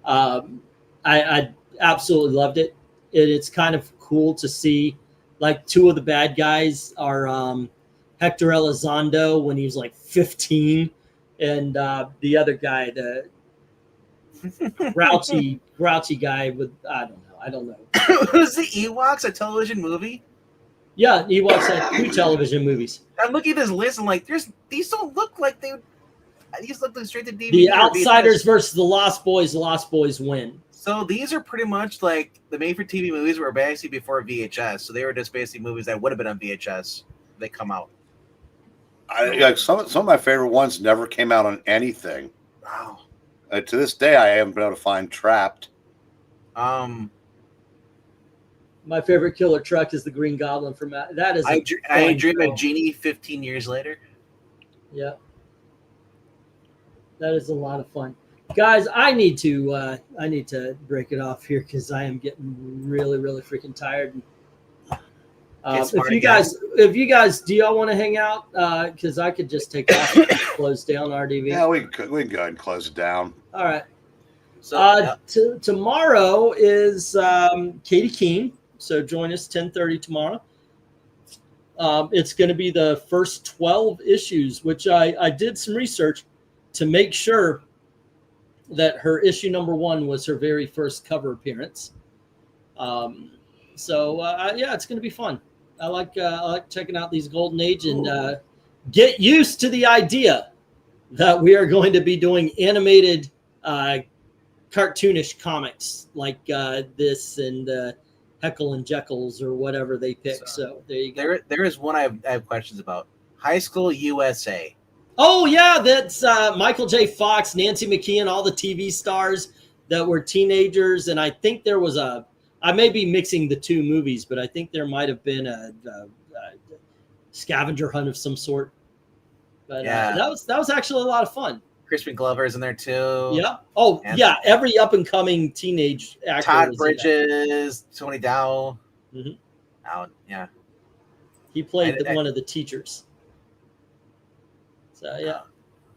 Speaker 2: I absolutely loved it. It's kind of cool to see, like, two of the bad guys are Hector Elizondo when he was like 15, and the other guy, the grouchy guy with, I don't know.
Speaker 1: Was the Ewoks a television movie?
Speaker 2: Yeah, he watched like 2 television movies.
Speaker 1: I'm looking at this list and like, these don't look like they. These look like straight to DVD.
Speaker 2: The Outsiders versus the Lost Boys. The Lost Boys win.
Speaker 1: So these are pretty much like the made-for-TV movies were basically before VHS. So they were just basically movies that would have been on VHS. They come out.
Speaker 3: Some of my favorite ones never came out on anything.
Speaker 1: Wow.
Speaker 3: To this day, I haven't been able to find Trapped.
Speaker 2: My favorite killer truck is the Green Goblin from that. Is
Speaker 1: I Dream of Jeannie 15 years later.
Speaker 2: Yeah, that is a lot of fun, guys. I need to break it off here because I am getting really freaking tired. If you guys, do y'all want to hang out? Because I could just take off and close down RDV.
Speaker 3: Yeah, we can go ahead and close it down.
Speaker 2: All right. So tomorrow is Katie Keene. So join us 10:30 tomorrow. It's going to be the first 12 issues, which I did some research to make sure that her issue number 1 was her very first cover appearance. Yeah, it's going to be fun. I like checking out these Golden Age and get used to the idea that we are going to be doing animated, cartoonish comics like this and Heckle and Jekylls or whatever they pick. So there you go.
Speaker 1: There is one I have questions about. High School USA.
Speaker 2: Oh yeah, that's Michael J. Fox, Nancy McKeon, all the TV stars that were teenagers, and I think there was I may be mixing the 2 movies, but I think there might have been a scavenger hunt of some sort. But
Speaker 1: yeah,
Speaker 2: that was actually a lot of fun.
Speaker 1: Crispin Glover's in there too.
Speaker 2: Yeah. Oh, and yeah. Every up and coming teenage actor.
Speaker 1: Todd Bridges, Tony Dow.
Speaker 2: Mm-hmm.
Speaker 1: Yeah.
Speaker 2: He played one of the teachers. So yeah.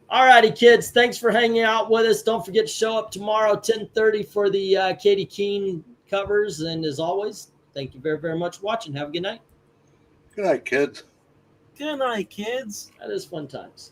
Speaker 2: All righty, kids. Thanks for hanging out with us. Don't forget to show up tomorrow 10:30 for the Katie Keene covers. And as always, thank you very, very much for watching. Have a good night.
Speaker 3: Good night, kids.
Speaker 1: Good night, kids.
Speaker 2: That is fun times.